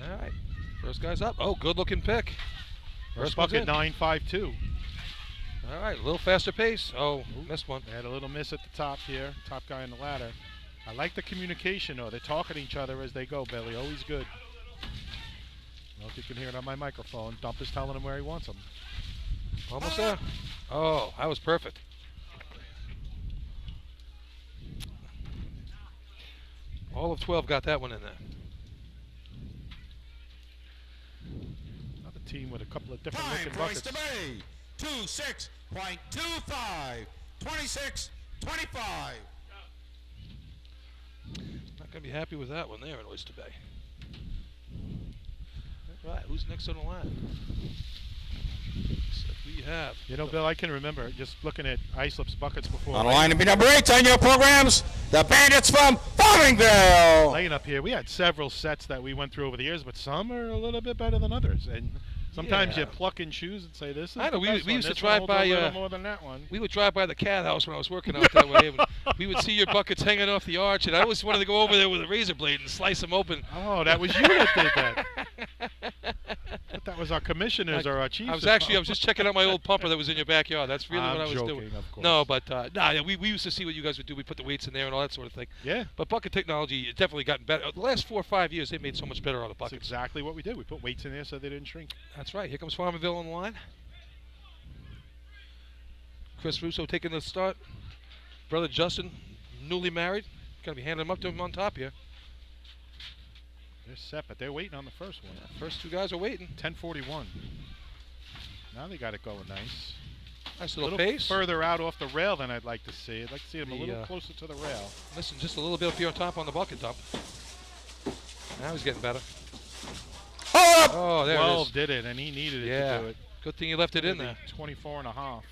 [SPEAKER 11] All right. First guy's up. Oh, good-looking pick.
[SPEAKER 2] First bucket, 9.52.
[SPEAKER 11] All right, a little faster pace. Oh, missed one.
[SPEAKER 2] They had a little miss at the top here. Top guy in the ladder. I like the communication, though. They're talking to each other as they go, Billy. Always good. I don't know if you can hear it on my microphone. Dump is telling him where he wants him.
[SPEAKER 11] Almost there. Oh, that was perfect. All of 12 got that one in there.
[SPEAKER 2] Another team with a couple of different
[SPEAKER 4] Time
[SPEAKER 2] looking
[SPEAKER 4] for
[SPEAKER 2] buckets.
[SPEAKER 4] Oyster Bay. 26.25. 26-25.
[SPEAKER 11] Not going to be happy with that one there in Oyster Bay. All right, who's next on the line? Looks like we have.
[SPEAKER 2] You know, Bill, I can remember just looking at Islip's buckets before.
[SPEAKER 4] On the line to be number 8 on your programs, the Bandits from Farmingville.
[SPEAKER 2] Laying up here, we had several sets that we went through over the years, but some are a little bit better than others. And sometimes
[SPEAKER 11] Yeah.
[SPEAKER 2] you pluck and choose and say, this is
[SPEAKER 11] I know,
[SPEAKER 2] the
[SPEAKER 11] we
[SPEAKER 2] best one.
[SPEAKER 11] used to
[SPEAKER 2] This one
[SPEAKER 11] drive
[SPEAKER 2] holds a
[SPEAKER 11] by,
[SPEAKER 2] little more than that one.
[SPEAKER 11] we would drive by the cat house when I was working out that way. We would see your buckets hanging off the arch, and I always wanted to go over there with a razor blade and slice them open.
[SPEAKER 2] Oh, that was you that did that. But that was our commissioners or our chiefs.
[SPEAKER 11] I was just checking out my old pumper that was in your backyard. That's really what I was
[SPEAKER 2] joking,
[SPEAKER 11] doing.
[SPEAKER 2] of course.
[SPEAKER 11] No, but we used to see what you guys would do. We put the weights in there and all that sort of thing.
[SPEAKER 2] Yeah.
[SPEAKER 11] But bucket technology has definitely gotten better. The last 4 or 5 years, they made so much better on the
[SPEAKER 2] That's
[SPEAKER 11] buckets.
[SPEAKER 2] exactly what we did. We put weights in there so they didn't shrink.
[SPEAKER 11] That's right. Here comes Farmerville on the line. Chris Russo taking the start. Brother Justin, newly married. Going to be handing them up to him on top here.
[SPEAKER 2] They're set, but they're waiting on the first one.
[SPEAKER 11] First two guys are waiting.
[SPEAKER 2] 10:41. Now they got it going nice.
[SPEAKER 11] Nice
[SPEAKER 2] A
[SPEAKER 11] little
[SPEAKER 2] little
[SPEAKER 11] pace.
[SPEAKER 2] further out off the rail than I'd like to see. I'd like to see them a
[SPEAKER 11] The,
[SPEAKER 2] little closer to the rail.
[SPEAKER 11] Listen, just a little bit up here on top on the bucket dump. Now he's getting better. Oh, there it
[SPEAKER 2] 12
[SPEAKER 11] is.
[SPEAKER 2] did it, and he needed it
[SPEAKER 11] Yeah.
[SPEAKER 2] to do it.
[SPEAKER 11] Good thing you left it in
[SPEAKER 2] Maybe
[SPEAKER 11] there.
[SPEAKER 2] 24 and a half.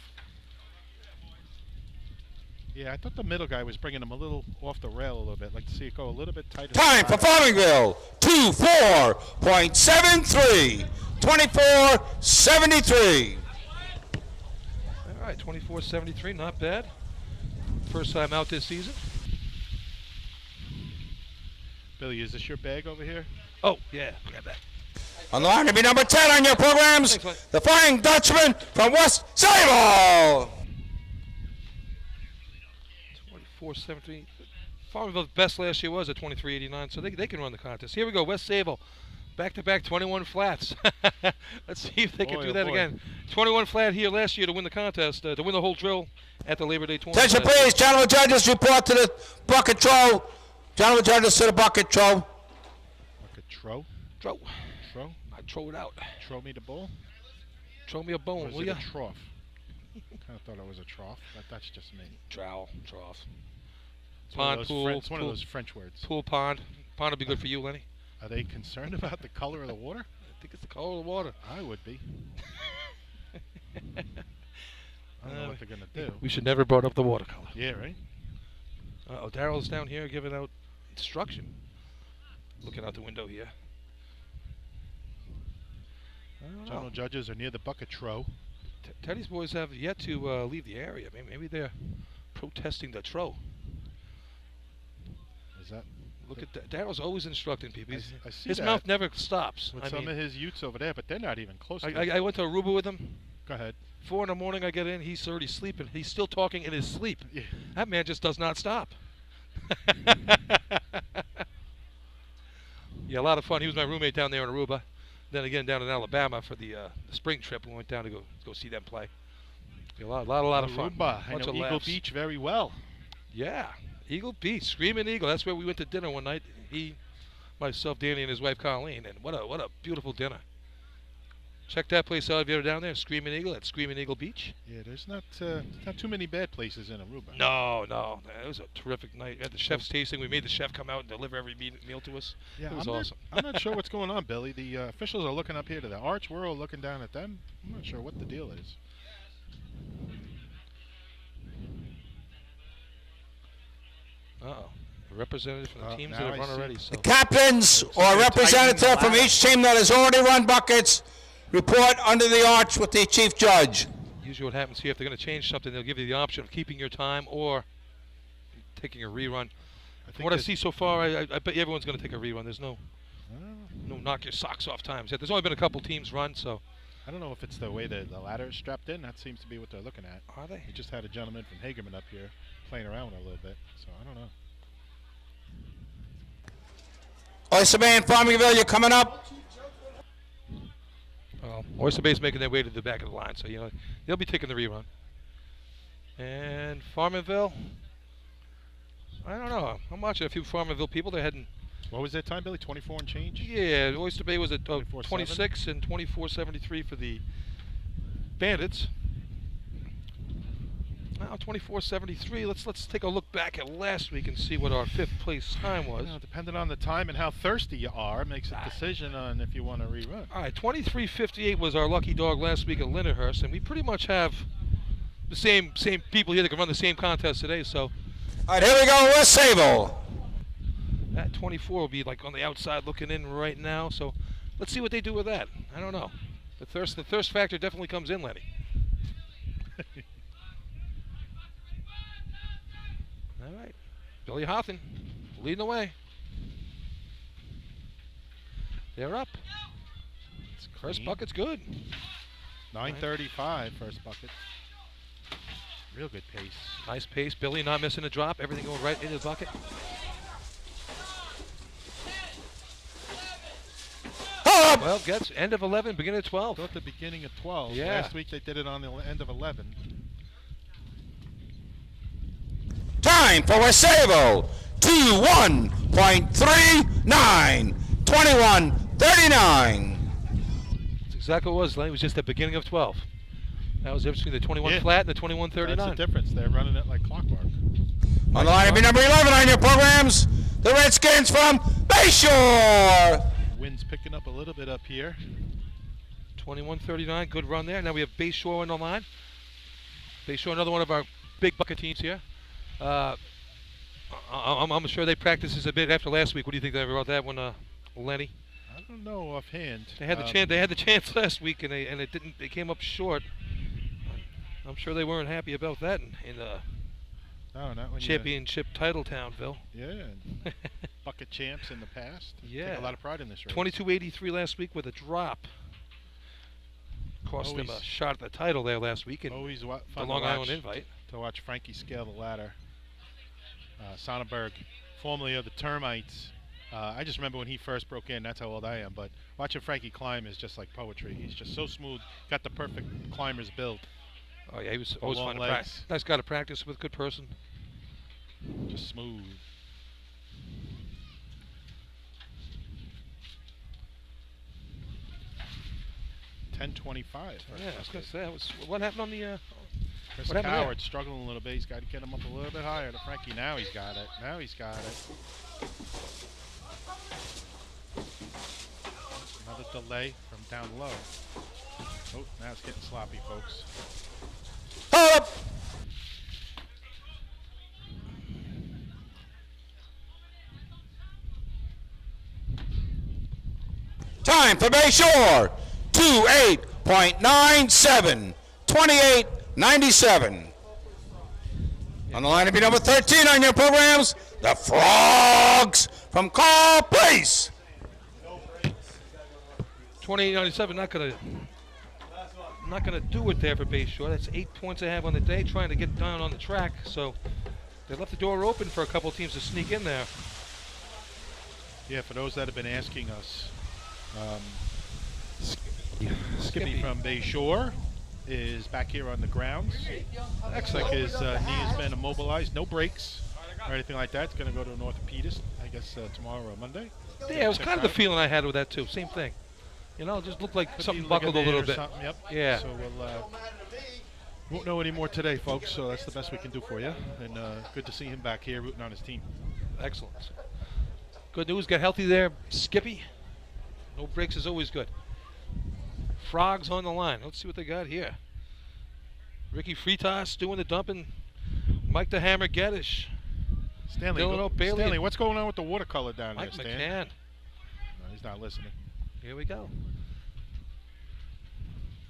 [SPEAKER 2] Yeah, I thought the middle guy was bringing him a little off the rail a little bit. Like to see it go a little bit tighter.
[SPEAKER 4] Time for Farmingville. 24.73. 24-73.
[SPEAKER 11] All right, 24-73, not bad. First time out this season.
[SPEAKER 2] Billy, is this your bag over here?
[SPEAKER 11] Oh, yeah, grab that.
[SPEAKER 4] On the line to be number 10 on your programs, the Flying Dutchman from West Sable.
[SPEAKER 11] 24-73. Farmerville's best last year was at 23.89, so they can run the contest. Here we go, West Sable. Back-to-back 21 flats. Let's see if they can do that again. 21 flat here last year to win the contest, to win the whole drill at the Labor Day tournament.
[SPEAKER 4] Attention please, gentlemen judges, report to the bucket throw. Gentlemen judges to the bucket throw.
[SPEAKER 2] Bucket throw?
[SPEAKER 11] Throw.
[SPEAKER 2] Throw?
[SPEAKER 11] I throw it out.
[SPEAKER 2] Throw me the ball?
[SPEAKER 11] Throw me a
[SPEAKER 2] Or
[SPEAKER 11] bone,
[SPEAKER 2] is
[SPEAKER 11] will
[SPEAKER 2] it
[SPEAKER 11] ya?
[SPEAKER 2] a trough? Kind of thought it was a trough, but that's just me.
[SPEAKER 11] Trowel, trough.
[SPEAKER 2] It's one of
[SPEAKER 11] Pond,
[SPEAKER 2] those
[SPEAKER 11] pool.
[SPEAKER 2] It's one of those French words.
[SPEAKER 11] Pool, pond. Pond would be good for you, Lenny.
[SPEAKER 2] Are they concerned about the color of the water?
[SPEAKER 11] I think it's the color of the water.
[SPEAKER 2] I would be. I don't know what they're going to do.
[SPEAKER 11] We should never have brought up the watercolor.
[SPEAKER 2] Yeah, right?
[SPEAKER 11] Uh-oh, Daryl's down here giving out instruction. Looking out the window here. I don't know.
[SPEAKER 2] General judges are near the bucket throw.
[SPEAKER 11] Teddy's boys have yet to leave the area. Maybe they're protesting the throw.
[SPEAKER 2] Is that?
[SPEAKER 11] Look at that. Daryl's always instructing people.
[SPEAKER 2] I see
[SPEAKER 11] His
[SPEAKER 2] that
[SPEAKER 11] mouth never stops.
[SPEAKER 2] with
[SPEAKER 11] I
[SPEAKER 2] some
[SPEAKER 11] mean,
[SPEAKER 2] of his youths over there, but they're not even close to
[SPEAKER 11] I went to Aruba with him.
[SPEAKER 2] Go ahead.
[SPEAKER 11] 4 in the morning, I get in. He's already sleeping. He's still talking in his sleep.
[SPEAKER 2] Yeah.
[SPEAKER 11] That man just does not stop. Yeah, a lot of fun. He was my roommate down there in Aruba. Then again down in Alabama for the spring trip. We went down to go see them play. A lot of fun.
[SPEAKER 2] Aruba. I
[SPEAKER 11] Bunch
[SPEAKER 2] know
[SPEAKER 11] of
[SPEAKER 2] Eagle
[SPEAKER 11] laughs.
[SPEAKER 2] Beach very well.
[SPEAKER 11] Yeah, Eagle Beach, Screaming Eagle. That's where we went to dinner one night. He, myself, Danny, and his wife Colleen. And what a beautiful dinner. Check that place out if you're down there, Screaming Eagle at Screaming Eagle Beach.
[SPEAKER 2] Yeah, there's not too many bad places in Aruba.
[SPEAKER 11] No, it was a terrific night. We had the chef's tasting. We made the chef come out and deliver every meal to us.
[SPEAKER 2] Yeah,
[SPEAKER 11] it was awesome.
[SPEAKER 2] I'm not sure what's going on, Billy. The officials are looking up here to the arch. We're all looking down at them. I'm not sure what the deal is.
[SPEAKER 11] Uh-oh. A representative from the teams that
[SPEAKER 2] now
[SPEAKER 11] have
[SPEAKER 2] I
[SPEAKER 11] run
[SPEAKER 2] see.
[SPEAKER 11] already. So.
[SPEAKER 4] The captains or representative from each team that has already run buckets report under the arch with the chief judge.
[SPEAKER 11] Usually what happens here, if they're going to change something, they'll give you the option of keeping your time or taking a rerun. From what I see so far, I bet you everyone's going to take a rerun. There's no knock your socks off times yet. There's only been a couple teams run, so.
[SPEAKER 2] I don't know if it's the way the ladder is strapped in. That seems to be what they're looking at.
[SPEAKER 11] Are they?
[SPEAKER 2] We just had a gentleman from Hagerman up here playing around with it a little bit, so I don't know.
[SPEAKER 4] Oyster Bay and Farmingville, you're coming up.
[SPEAKER 11] Oyster Bay's making their way to the back of the line, so they'll be taking the rerun. And Farmingville, I don't know. I'm watching a few Farmerville people. They're heading.
[SPEAKER 2] What was that time, Billy? 24 and change?
[SPEAKER 11] Yeah, Oyster Bay was at
[SPEAKER 2] 24.7?
[SPEAKER 11] 26 and 24.73 for the Bandits. Now 24.73. Let's take a look back at last week and see what our 5th place time was.
[SPEAKER 2] You know, depending on the time and how thirsty you are, it makes a decision on if you want to rerun.
[SPEAKER 11] All right, 23.58 was our lucky dog last week at Lindenhurst, and we pretty much have the same people here that can run the same contest today. So.
[SPEAKER 4] All right, here we go with Sable.
[SPEAKER 11] That 24 will be like on the outside looking in right now. So let's see what they do with that. I don't know. The thirst factor definitely comes in, Lenny. All right, Billy Houghton leading the way. They're up. First bucket's good.
[SPEAKER 2] 9:35 first bucket. Real good pace.
[SPEAKER 11] Nice pace. Billy not missing a drop. Everything going right into the bucket. Well, gets end of 11, beginning of 12.
[SPEAKER 2] At the beginning of 12.
[SPEAKER 11] Yeah.
[SPEAKER 2] Last week they did it on the end of 11.
[SPEAKER 4] Time for Wasabo. 21.39. 21.39.
[SPEAKER 11] That's exactly what it was, Lenny. It was just the beginning of 12. That was the difference between the 21 flat and the 21.39.
[SPEAKER 2] That's the difference. They're running it like clockwork.
[SPEAKER 4] On the line, number 11 on your programs, the Redskins from Bayshore.
[SPEAKER 2] Wind's picking up a little bit up here.
[SPEAKER 11] 21.39, good run there. Now we have Bayshore on the line. Bayshore, another one of our big bucket teams here. I'm sure they practiced this a bit after last week. What do you think about that one, Lenny?
[SPEAKER 2] I don't know offhand.
[SPEAKER 11] They had the chance. They had the chance last week, and it didn't. They came up short. I'm sure they weren't happy about that in
[SPEAKER 2] no, not when
[SPEAKER 11] championship title townville.
[SPEAKER 2] Yeah, bucket champs in the past.
[SPEAKER 11] Yeah,
[SPEAKER 2] take a lot of pride in this race.
[SPEAKER 11] 22.83 last week with a drop. Cost them a shot at the title there last week. And
[SPEAKER 2] always
[SPEAKER 11] the Long Island Invite.
[SPEAKER 2] To watch Frankie scale the ladder. Sonnenberg, formerly of the Termites. I just remember when he first broke in. That's how old I am. But watching Frankie climb is just like poetry. He's just so smooth. Got the perfect climber's build.
[SPEAKER 11] Oh yeah, he was always fun to practice. Nice guy to practice with, good person.
[SPEAKER 2] Just smooth. $10.25.
[SPEAKER 11] Yeah, I was gonna say, what happened on the?
[SPEAKER 2] Chris Coward struggling a little bit. He's got to get him up a little bit higher to Frankie. Now he's got it. Now he's got it. Another delay from down low. Oh, now it's getting sloppy, folks.
[SPEAKER 4] Up. Time for Bayshore. 28.97. 28.97. On the line to be number 13 on your programs, the Frogs from Carl Place.
[SPEAKER 11] 28.97, not gonna do it there for Bayshore. That's 8 points they have on the day, trying to get down on the track. So they left the door open for a couple of teams to sneak in there.
[SPEAKER 2] Yeah, for those that have been asking us, Skippy from Bayshore is back here on the grounds. Looks like his knee has been immobilized. No breaks or anything like that. It's going to go to an orthopedist, I guess, tomorrow or Monday.
[SPEAKER 11] Yeah, it was kind of the feeling I had with that, too. Same thing. You know, it just looked like something buckled a little bit.
[SPEAKER 2] Yep.
[SPEAKER 11] Yeah.
[SPEAKER 2] So we'll won't know any more today, folks, so that's the best we can do for you. And good to see him back here rooting on his team.
[SPEAKER 11] Excellent. Good news, got healthy there, Skippy. No breaks is always good. Frogs on the line. Let's see what they got here. Ricky Fritas doing the dumping. Mike the Hammer Geddish.
[SPEAKER 2] Stanley, what's going on with the watercolor down
[SPEAKER 11] Mike
[SPEAKER 2] there,
[SPEAKER 11] McCann.
[SPEAKER 2] Stan? No, he's not listening.
[SPEAKER 11] Here we go.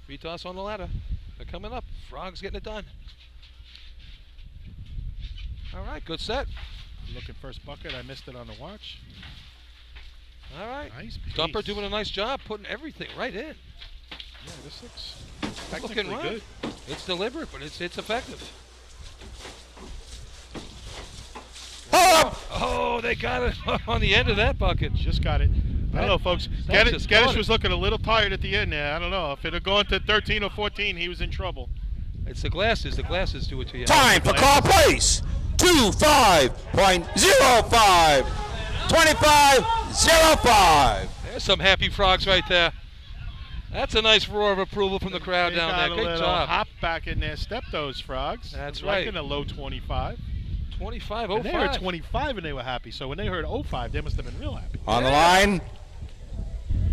[SPEAKER 11] Fritas on the ladder. They're coming up. Frogs getting it done. All right, good set.
[SPEAKER 2] Looking first bucket. I missed it on the watch.
[SPEAKER 11] All right.
[SPEAKER 2] Nice pace.
[SPEAKER 11] Dumper doing a nice job putting everything right in.
[SPEAKER 2] Yeah, this looks
[SPEAKER 11] Looking right.
[SPEAKER 2] good.
[SPEAKER 11] It's deliberate, but it's effective. Oh, they got it on the end of that bucket.
[SPEAKER 2] Just got it. I don't know, folks. Geddish was looking a little tired at the end there. I don't know. If it had gone to 13 or 14, he was in trouble.
[SPEAKER 11] It's the glasses. The glasses do it to you.
[SPEAKER 4] Time for Carl Place. 25.05. 25.05.
[SPEAKER 11] There's some happy frogs right there. That's a nice roar of approval from the crowd
[SPEAKER 2] They
[SPEAKER 11] down
[SPEAKER 2] got
[SPEAKER 11] there.
[SPEAKER 2] a
[SPEAKER 11] Great
[SPEAKER 2] little
[SPEAKER 11] job.
[SPEAKER 2] hop back in there. Step those frogs.
[SPEAKER 11] That's
[SPEAKER 2] Like
[SPEAKER 11] right.
[SPEAKER 2] in a low 25.
[SPEAKER 11] 25,
[SPEAKER 2] And they heard
[SPEAKER 11] 05.
[SPEAKER 2] 25 and they were happy. So when they heard 05, they must have been real happy.
[SPEAKER 4] On the line,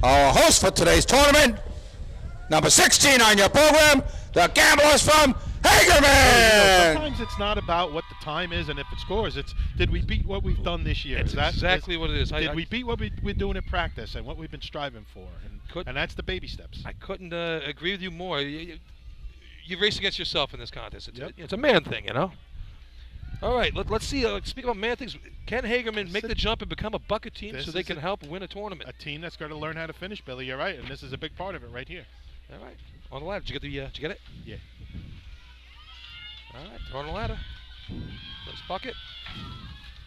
[SPEAKER 4] our host for today's tournament, number 16 on your program, the Gamblers from Hagerman.
[SPEAKER 2] Sometimes it's not about what the time is and if it scores. It's did we beat what we've done this year?
[SPEAKER 11] It's exactly what it is.
[SPEAKER 2] Did we beat what we're doing in practice and what we've been striving for? And that's the baby steps.
[SPEAKER 11] I couldn't agree with you more. You race against yourself in this contest. It's a man thing, you know. All right, let's see. Speaking about man things, can Hagerman make the jump and become a bucket team so they can help win a tournament?
[SPEAKER 2] A team that's got to learn how to finish, Billy. You're right, and this is a big part of it right here.
[SPEAKER 11] All right, on the ladder. Did you get it?
[SPEAKER 2] Yeah.
[SPEAKER 11] All right, they're on the ladder. Nice bucket.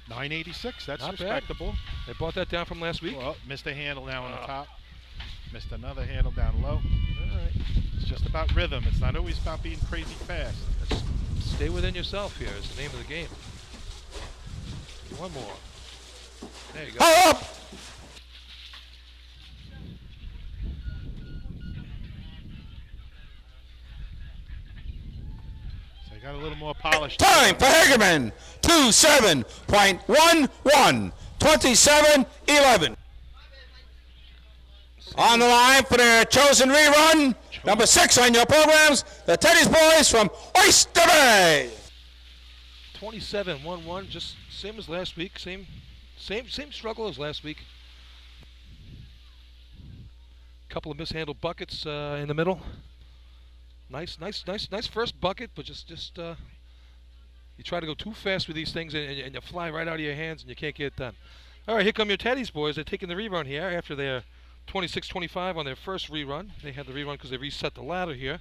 [SPEAKER 2] 986. That's
[SPEAKER 11] Not bad.
[SPEAKER 2] respectable.
[SPEAKER 11] They brought that down from last week.
[SPEAKER 2] Well, missed a handle now on the top. Missed another handle down low.
[SPEAKER 11] All right.
[SPEAKER 2] It's just about rhythm. It's not always about being crazy fast.
[SPEAKER 11] Stay within yourself here is the name of the game. One more. There you go.
[SPEAKER 4] Up!
[SPEAKER 2] So you got a little more polish.
[SPEAKER 4] Time for Hagerman, 27.11. 27.11. On the line for their chosen rerun, number 6 on your programs, the Teddy's Boys from Oyster Bay.
[SPEAKER 11] 27-1-1, just same as last week. Same struggle as last week. Couple of mishandled buckets in the middle. Nice first bucket, but just you try to go too fast with these things and you fly right out of your hands and you can't get it done. All right, here come your Teddy's Boys. They're taking the rerun here after their 26-25 on their first rerun. They had the rerun because they reset the ladder here.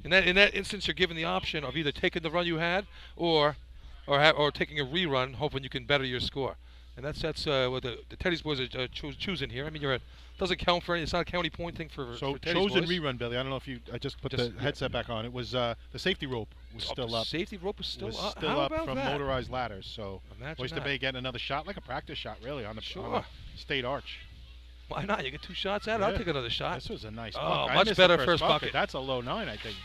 [SPEAKER 11] In that instance, you're given the option of either taking the run you had or taking a rerun, hoping you can better your score. And that's what the Teddy's Boys are choosing here. I mean, doesn't count for it's not a county point thing for
[SPEAKER 2] So
[SPEAKER 11] Teddy's
[SPEAKER 2] chosen
[SPEAKER 11] Boys.
[SPEAKER 2] rerun, Billy. I don't know if I just put the headset back on. It was the safety rope was still up.
[SPEAKER 11] Safety rope was still up.
[SPEAKER 2] Still
[SPEAKER 11] How
[SPEAKER 2] up
[SPEAKER 11] about
[SPEAKER 2] from
[SPEAKER 11] that?
[SPEAKER 2] motorized ladders. So
[SPEAKER 11] Imagine
[SPEAKER 2] Oyster
[SPEAKER 11] that.
[SPEAKER 2] Bay getting another shot, like a practice shot, really, on the state arch.
[SPEAKER 11] Why not? You get 2 shots at it.
[SPEAKER 2] Yeah.
[SPEAKER 11] I'll take another shot.
[SPEAKER 2] This was a nice
[SPEAKER 11] Oh,
[SPEAKER 2] bucket. I
[SPEAKER 11] much
[SPEAKER 2] missed
[SPEAKER 11] better
[SPEAKER 2] the
[SPEAKER 11] first bucket.
[SPEAKER 2] That's a low 9, I think.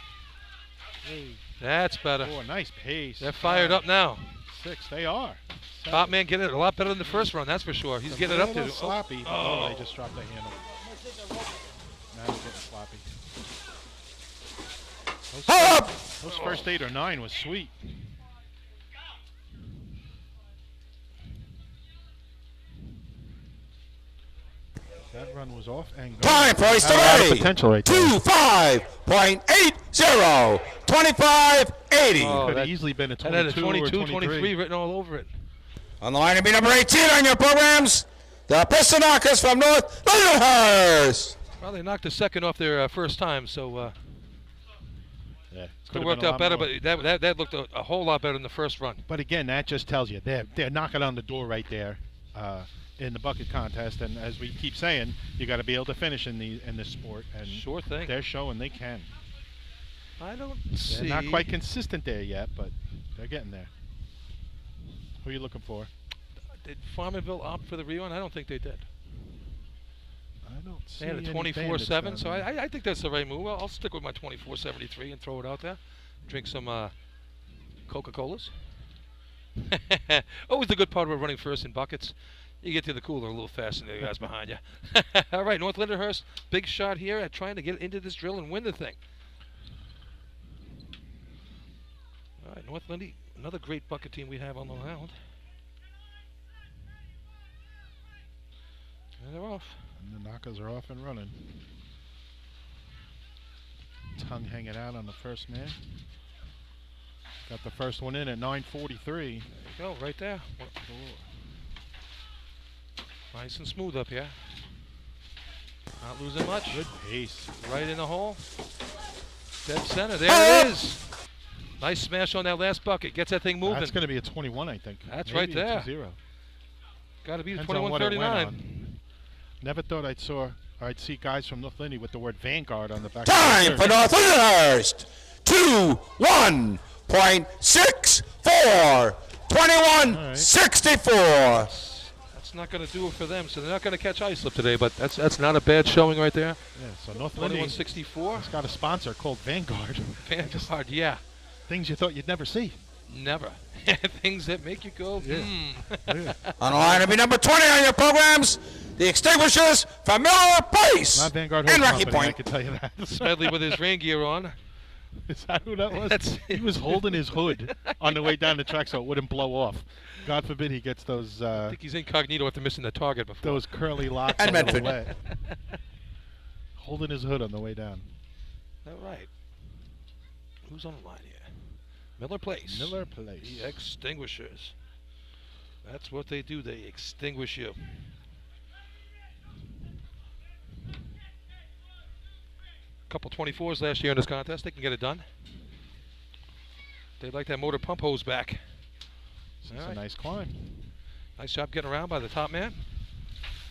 [SPEAKER 11] That's better.
[SPEAKER 2] Oh, a nice pace.
[SPEAKER 11] They're fired up now.
[SPEAKER 2] 6, they are.
[SPEAKER 11] Top man getting it a lot better than the first run, that's for sure. He's getting it up to.
[SPEAKER 2] Sloppy.
[SPEAKER 11] Oh.
[SPEAKER 2] They just dropped the handle. Now they're getting sloppy. Those first 8 or 9 was sweet. That run was off and
[SPEAKER 4] Time for Oyster Bay.
[SPEAKER 2] Potential right there.
[SPEAKER 4] 25.80. 25.80.
[SPEAKER 2] Could have easily been a 22
[SPEAKER 11] and then a 22,
[SPEAKER 2] or
[SPEAKER 11] 23 written all over it.
[SPEAKER 4] On the line to be number 18 on your programs, the Pistol Knockers from North Lindenhurst.
[SPEAKER 11] Well, they knocked the second off their first time, so
[SPEAKER 2] yeah,
[SPEAKER 11] it worked out better. But that looked a whole lot better than the first run.
[SPEAKER 2] But again, that just tells you they're knocking on the door right there in the bucket contest. And as we keep saying, you got to be able to finish in this sport. And
[SPEAKER 11] sure thing.
[SPEAKER 2] They're showing they can.
[SPEAKER 11] I don't
[SPEAKER 2] They're not quite consistent there yet, but they're getting there. Who are you looking for?
[SPEAKER 11] Did Farmerville opt for the rerun? I don't think they did.
[SPEAKER 2] I don't see
[SPEAKER 11] They had a
[SPEAKER 2] any
[SPEAKER 11] 24-7, so
[SPEAKER 2] bandits
[SPEAKER 11] I think that's the right move. I'll stick with my 24-73 and throw it out there. Drink some Coca-Colas. Always the good part about running first in buckets. You get to the cooler a little faster than the guys behind you. All right, North Lindenhurst, big shot here at trying to get into this drill and win the thing. All right, North Lindy, another great bucket team we have on the mound. And they're off.
[SPEAKER 2] And the knockers are off and running. Tongue hanging out on the first man. Got the first one in at 9:43.
[SPEAKER 11] There you go, right there. Nice and smooth up here. Not losing much.
[SPEAKER 2] Good pace.
[SPEAKER 11] Right in the hole. Dead center. There it is. Nice smash on that last bucket. Gets that thing moving.
[SPEAKER 2] That's going to be a 21, I think.
[SPEAKER 11] That's
[SPEAKER 2] Maybe
[SPEAKER 11] right there.
[SPEAKER 2] 2-0.
[SPEAKER 11] Got to be the
[SPEAKER 2] Depends on what it went
[SPEAKER 11] 21-39.
[SPEAKER 2] on. Never thought I'd see guys from North Lindy with the word Vanguard on the back.
[SPEAKER 4] Time for North Lindenhurst. 21.64. 21-64.
[SPEAKER 11] That's not going to do it for them, so they're not going to catch Islip today, but that's not a bad showing right there.
[SPEAKER 2] Yeah, so North Lindy
[SPEAKER 11] 21-64.
[SPEAKER 2] It's got a sponsor called Vanguard.
[SPEAKER 11] Vanguard, yeah.
[SPEAKER 2] Things you thought you'd never see.
[SPEAKER 11] Never. Things that make you go,
[SPEAKER 2] Yeah.
[SPEAKER 11] yeah.
[SPEAKER 4] On the line to be number 20 on your programs, the Extinguishers from Miller Place.
[SPEAKER 2] Not Vanguard
[SPEAKER 4] and
[SPEAKER 2] Hose
[SPEAKER 4] Rocky
[SPEAKER 2] Company, I
[SPEAKER 4] Point.
[SPEAKER 2] can tell you that.
[SPEAKER 11] Smedley with his rain gear on.
[SPEAKER 2] Is that who that was? He was holding his hood on the way down the track so it wouldn't blow off. God forbid he gets those.
[SPEAKER 11] I think he's incognito after missing the target before.
[SPEAKER 2] Those curly locks
[SPEAKER 4] And
[SPEAKER 2] a little
[SPEAKER 4] Medford.
[SPEAKER 2] wet. Holding his hood on the way down.
[SPEAKER 11] All right. Who's on the line here? Miller Place.
[SPEAKER 2] Miller Place.
[SPEAKER 11] The Extinguishers. That's what they do. They extinguish you. Couple 24s last year in this contest. They can get it done. They'd like that motor pump hose back.
[SPEAKER 2] It's a nice climb.
[SPEAKER 11] Nice job getting around by the top man.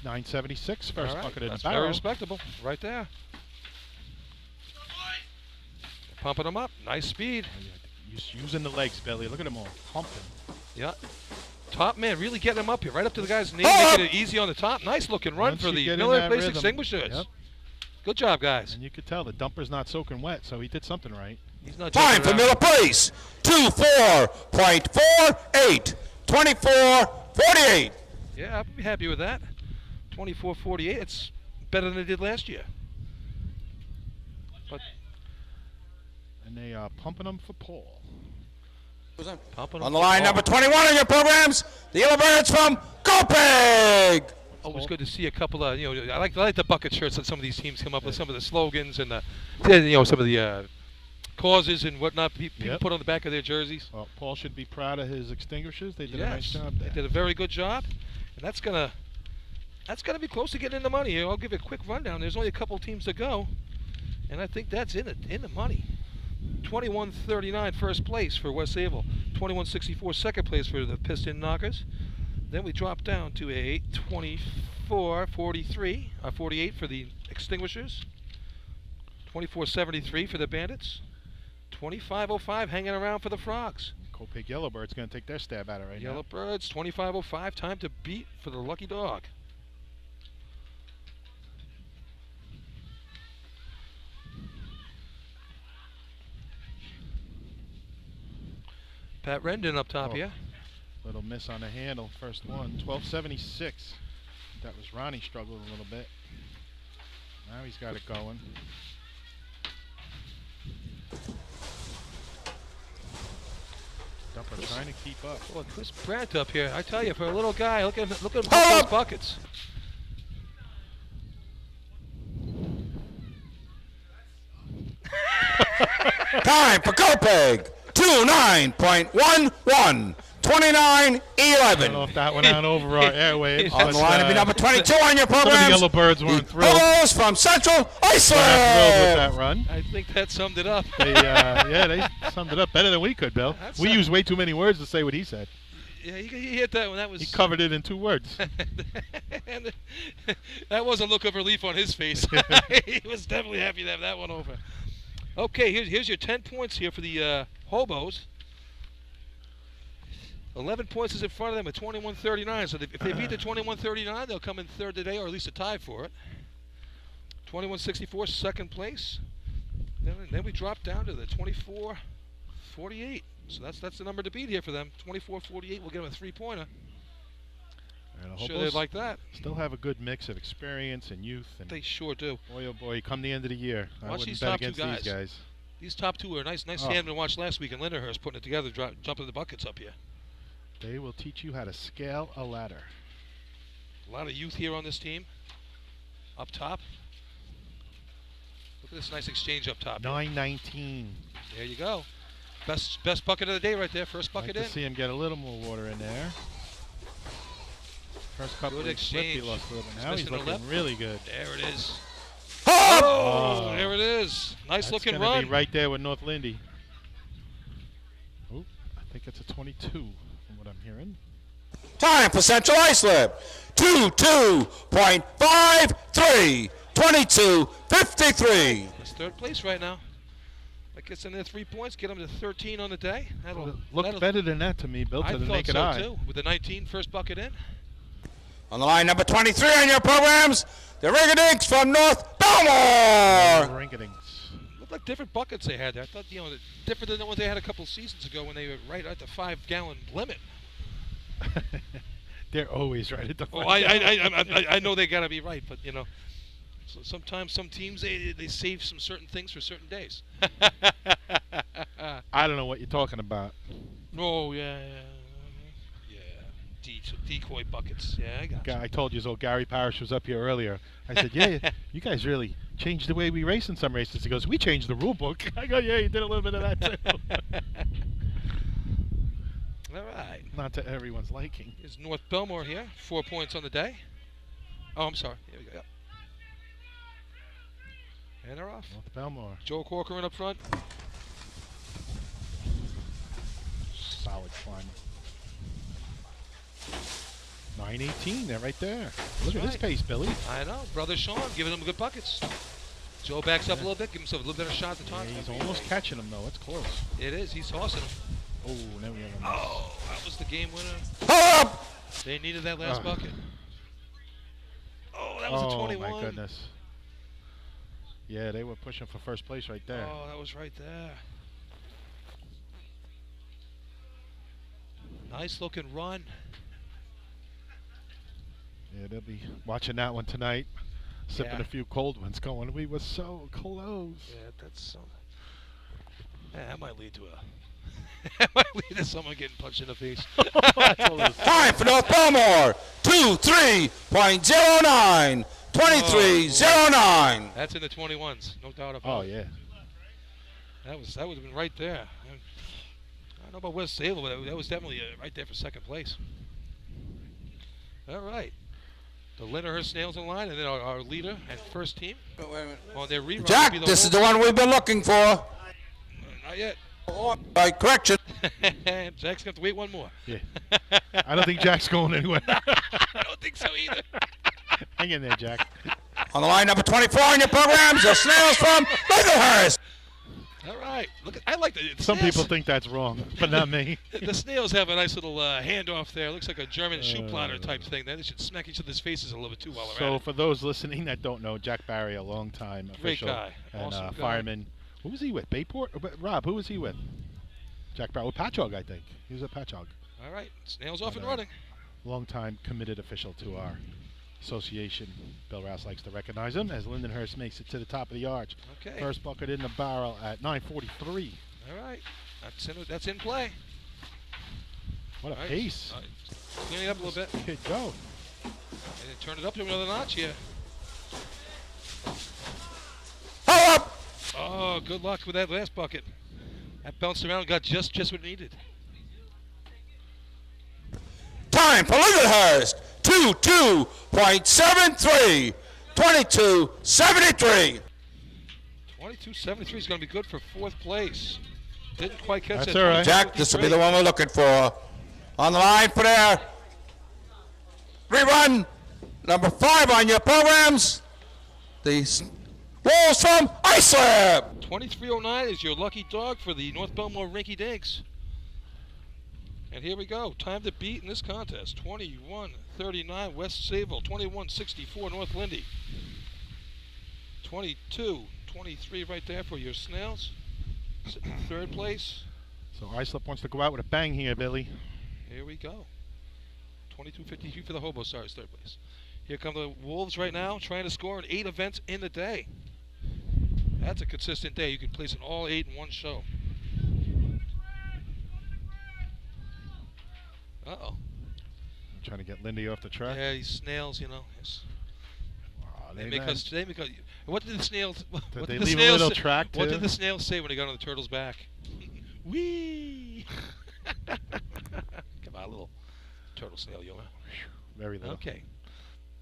[SPEAKER 2] 976, first
[SPEAKER 11] All right.
[SPEAKER 2] bucket in the
[SPEAKER 11] That's
[SPEAKER 2] barrel.
[SPEAKER 11] very respectable. Right there. Pumping them up. Nice speed.
[SPEAKER 2] He's using the legs, Billy. Look at him all pumping.
[SPEAKER 11] Yeah. Top man really getting him up here. Right up to the guy's knee.
[SPEAKER 4] Oh!
[SPEAKER 11] Making it easy on the top. Nice looking run
[SPEAKER 2] Once
[SPEAKER 11] for
[SPEAKER 2] you
[SPEAKER 11] the
[SPEAKER 2] get in
[SPEAKER 11] Miller
[SPEAKER 2] that
[SPEAKER 11] Place
[SPEAKER 2] rhythm,
[SPEAKER 11] Extinguishers.
[SPEAKER 2] yep.
[SPEAKER 11] Good job, guys.
[SPEAKER 2] And you could tell the dumper's not soaking wet, so he did something right.
[SPEAKER 11] He's not
[SPEAKER 4] Time
[SPEAKER 11] jumping
[SPEAKER 4] for
[SPEAKER 11] around.
[SPEAKER 4] Miller Place. 24.48. 24-48.
[SPEAKER 11] Yeah, I'd be happy with that. 24-48. It's better than it did last year. But
[SPEAKER 2] And they are pumping them for Paul.
[SPEAKER 11] pumping
[SPEAKER 4] On
[SPEAKER 11] them
[SPEAKER 4] the line,
[SPEAKER 11] for
[SPEAKER 4] number
[SPEAKER 11] Paul.
[SPEAKER 4] 21 on your programs, the Yellow Birds from Copaig.
[SPEAKER 11] Always good to see a couple of, I like the bucket shirts that some of these teams come up with, some of the slogans and some of the causes and whatnot people
[SPEAKER 2] Yep.
[SPEAKER 11] put on the back of their jerseys.
[SPEAKER 2] Well, Paul should be proud of his extinguishers. They did a
[SPEAKER 11] Yes,
[SPEAKER 2] nice job
[SPEAKER 11] they
[SPEAKER 2] there.
[SPEAKER 11] did a very good job, and that's gonna be close to getting in the money here. I'll give you a quick rundown. There's only a couple teams to go, and I think that's in the money. 21-39 first place for West Sable. 21-64 second place for the Piston Knockers. Then we drop down to a 24-43, 48 for the Extinguishers. 24-73 for the Bandits. 25-05 hanging around for the Frogs.
[SPEAKER 2] Copaig Yellowbird's going to take their stab at it right
[SPEAKER 11] Yellow Birds, 25-05, time to beat for the Lucky Dog. Pat Rendon up top
[SPEAKER 2] Oh.
[SPEAKER 11] here.
[SPEAKER 2] Little miss on the handle, first one. 1276. That was Ronnie struggled a little bit. Now he's got it going. Dumper trying to keep up.
[SPEAKER 11] Well, Chris Brandt up here. I tell you, for a little guy, look at him put those buckets.
[SPEAKER 4] Time for Copaig. 29.11. 29-11.
[SPEAKER 2] I don't know if that went out over our airwaves.
[SPEAKER 4] On the line to be number 22 on your
[SPEAKER 2] Some of the
[SPEAKER 4] programs.
[SPEAKER 2] Yellow Birds weren't thrilled.
[SPEAKER 4] Fellows from Central
[SPEAKER 2] Not thrilled with
[SPEAKER 4] Iceland.
[SPEAKER 2] that run.
[SPEAKER 11] I think that summed it up.
[SPEAKER 2] They summed it up better than we could, Bill.
[SPEAKER 11] That's
[SPEAKER 2] We
[SPEAKER 11] a-
[SPEAKER 2] used way too many words to say what he said.
[SPEAKER 11] Yeah, he hit that one. That was
[SPEAKER 2] He covered it in 2 words.
[SPEAKER 11] and that was a look of relief on his face. He was definitely happy to have that one over. Okay, here's your 10 points here for the Hobos. 11 points is in front of them at 21-39. So if they beat the 21-39, they'll come in third today, or at least a tie for it. 21-64, second place. Then we drop down to the 24-48. So that's the number to beat here for them. 24-48. We'll give them a 3-pointer.
[SPEAKER 2] And I
[SPEAKER 11] Sure
[SPEAKER 2] hope
[SPEAKER 11] they'd
[SPEAKER 2] those
[SPEAKER 11] like that.
[SPEAKER 2] Still have a good mix of experience and youth. And
[SPEAKER 11] They sure do.
[SPEAKER 2] boy, oh boy, come the end of the year, I
[SPEAKER 11] Watch
[SPEAKER 2] wouldn't
[SPEAKER 11] these
[SPEAKER 2] bet
[SPEAKER 11] top two
[SPEAKER 2] against these guys.
[SPEAKER 11] These top two are nice
[SPEAKER 2] Oh.
[SPEAKER 11] hand to watch last week in Lindenhurst, putting it together, jumping the buckets up here.
[SPEAKER 2] They will teach you how to scale a ladder.
[SPEAKER 11] A lot of youth here on this team. Up top. Look at this nice exchange up top.
[SPEAKER 2] 9-19.
[SPEAKER 11] There you go. Best bucket of the day right there. First bucket
[SPEAKER 2] Like
[SPEAKER 11] in.
[SPEAKER 2] to see him get a little more water in there. First couple
[SPEAKER 11] Good
[SPEAKER 2] of slipped, he
[SPEAKER 11] exchange.
[SPEAKER 2] lost a little bit.
[SPEAKER 11] He's
[SPEAKER 2] Now he's
[SPEAKER 11] missing a
[SPEAKER 2] looking
[SPEAKER 11] left.
[SPEAKER 2] really good.
[SPEAKER 11] There it is.
[SPEAKER 2] Oh!
[SPEAKER 11] There it is. Nice
[SPEAKER 2] That's
[SPEAKER 11] looking
[SPEAKER 2] gonna
[SPEAKER 11] run.
[SPEAKER 2] be right there with North Lindy. Oh, I think it's a 22 from what I'm hearing.
[SPEAKER 4] Time for Central Iceland. 22.53. 22-53.
[SPEAKER 11] It's third place right now. Gets in there 3 points, get him to 13 on the day.
[SPEAKER 2] Looked better than that to me, Bill, to the naked eye.
[SPEAKER 11] I thought so, too, with the 19, first bucket in.
[SPEAKER 4] On the line, number 23 on your programs, the Ringadinks from North Belmore.
[SPEAKER 2] Ringadinks.
[SPEAKER 11] Looked like different buckets they had there. I thought, different than the ones they had a couple seasons ago when they were right at the 5-gallon limit.
[SPEAKER 2] They're always right at the 5
[SPEAKER 11] Oh, I know they got to be right, but, so sometimes some teams, they save some certain things for certain days.
[SPEAKER 2] I don't know what you're talking about.
[SPEAKER 11] Oh, yeah. Decoy buckets. Yeah, I got you.
[SPEAKER 2] I told you, Gary Parrish was up here earlier. I said, yeah, you guys really changed the way we race in some races. He goes, we changed the rule book. I go, yeah, you did a little bit of that, too.
[SPEAKER 11] All right.
[SPEAKER 2] Not to everyone's liking.
[SPEAKER 11] Here's North Belmore here. 4 points on the day. Oh, I'm sorry. Here we go. Yep. And they're off.
[SPEAKER 2] North Belmore.
[SPEAKER 11] Joe Corcoran up front.
[SPEAKER 2] Solid climber. 9:18, they're right there. Look at his pace, Billy.
[SPEAKER 11] I know. Brother Sean giving him good buckets. Joe backs up a little bit, give himself a little better shot at the top.
[SPEAKER 2] Yeah, he's almost catching him, though. It's close.
[SPEAKER 11] It is. He's tossing him.
[SPEAKER 2] Oh, now we have a miss.
[SPEAKER 11] Oh, that was the game winner.
[SPEAKER 4] Up!
[SPEAKER 11] They needed that last bucket. Oh, that was a 21.
[SPEAKER 2] Oh, my goodness. Yeah, they were pushing for first place right there.
[SPEAKER 11] Oh, that was right there. Nice looking run.
[SPEAKER 2] Yeah, they'll be watching that one tonight. Sipping a few cold ones going, we were so close.
[SPEAKER 11] Yeah, that's that might lead to that might lead to someone getting punched in the face.
[SPEAKER 4] Time for North Belmore. 23.09. 23.09.
[SPEAKER 11] That's in the 21s, no doubt about it.
[SPEAKER 2] Oh, yeah.
[SPEAKER 11] That would have been right there. I don't know about West Sable, but that was definitely right there for second place. All right. The Lindenhurst Snails in line, and then our leader and first team on their rerun.
[SPEAKER 4] Jack, this is the one we've been looking for.
[SPEAKER 11] Not yet.
[SPEAKER 4] By correction.
[SPEAKER 11] Jack's going to have to wait one more.
[SPEAKER 2] Yeah. I don't think Jack's going anywhere.
[SPEAKER 11] I don't think so either.
[SPEAKER 2] Hang in there, Jack.
[SPEAKER 4] On the line, number 24 on your programs, the Snails from Lindenhurst.
[SPEAKER 11] All right. Look, I like the
[SPEAKER 2] Some people think that's wrong, but not me.
[SPEAKER 11] The Snails have a nice little handoff there. Looks like a German shoe plotter type thing. They should smack each other's faces a little bit too while they're at
[SPEAKER 2] So
[SPEAKER 11] it.
[SPEAKER 2] for those listening that don't know, Jack Barry, a long-time official
[SPEAKER 11] guy.
[SPEAKER 2] and
[SPEAKER 11] Awesome guy.
[SPEAKER 2] fireman. Who was he with? Bayport? Rob, who was he with? Jack Barry. With Patchogue, I think. He was at Patchogue.
[SPEAKER 11] All right. Snails off and running.
[SPEAKER 2] Long-time committed official to our association. Bill Rouse likes to recognize him as Lindenhurst makes it to the top of the arch.
[SPEAKER 11] Okay.
[SPEAKER 2] First bucket in the barrel at 9:43.
[SPEAKER 11] All right. That's in play.
[SPEAKER 2] What a pace.
[SPEAKER 11] Cleaning up a little bit.
[SPEAKER 2] Good go.
[SPEAKER 11] And then turn it up to another notch here. Oh, good luck with that last bucket. That bounced around and got just what it needed.
[SPEAKER 4] Time for Lindenhurst. 22.73. 22.73.
[SPEAKER 11] 22.73 is going to be good for fourth place. Didn't quite catch
[SPEAKER 2] That's
[SPEAKER 11] that.
[SPEAKER 2] all right.
[SPEAKER 4] Jack, this will be the one we're looking for. On the line for their rerun, number 5 on your programs, the Wolves from Islip.
[SPEAKER 11] 23.09 is your lucky dog for the North Belmore Rinky Dinks. And here we go. Time to beat in this contest. 21.39 West Sayville. 21.64 North Lindy. 22.23 right there for your Snails. Sitting in third place.
[SPEAKER 2] So Islip wants to go out with a bang here, Billy.
[SPEAKER 11] Here we go. 22.53 for the Hobo Stars, third place. Here come the Wolves right now, trying to score in 8 events in the day. That's a consistent day. You can place in all 8 in one show. Uh-oh.
[SPEAKER 2] I'm trying to get Lindy off the track.
[SPEAKER 11] Yeah, these Snails, you know. Yes.
[SPEAKER 2] Oh,
[SPEAKER 11] They make us. What did the Snails?
[SPEAKER 2] Did
[SPEAKER 11] what
[SPEAKER 2] they
[SPEAKER 11] did the
[SPEAKER 2] leave a
[SPEAKER 11] snails
[SPEAKER 2] little
[SPEAKER 11] say-
[SPEAKER 2] track,
[SPEAKER 11] What
[SPEAKER 2] too?
[SPEAKER 11] did the Snails say when they got on the turtle's back? Wee! Come on, little turtle snail, you know.
[SPEAKER 2] Very little.
[SPEAKER 11] Okay.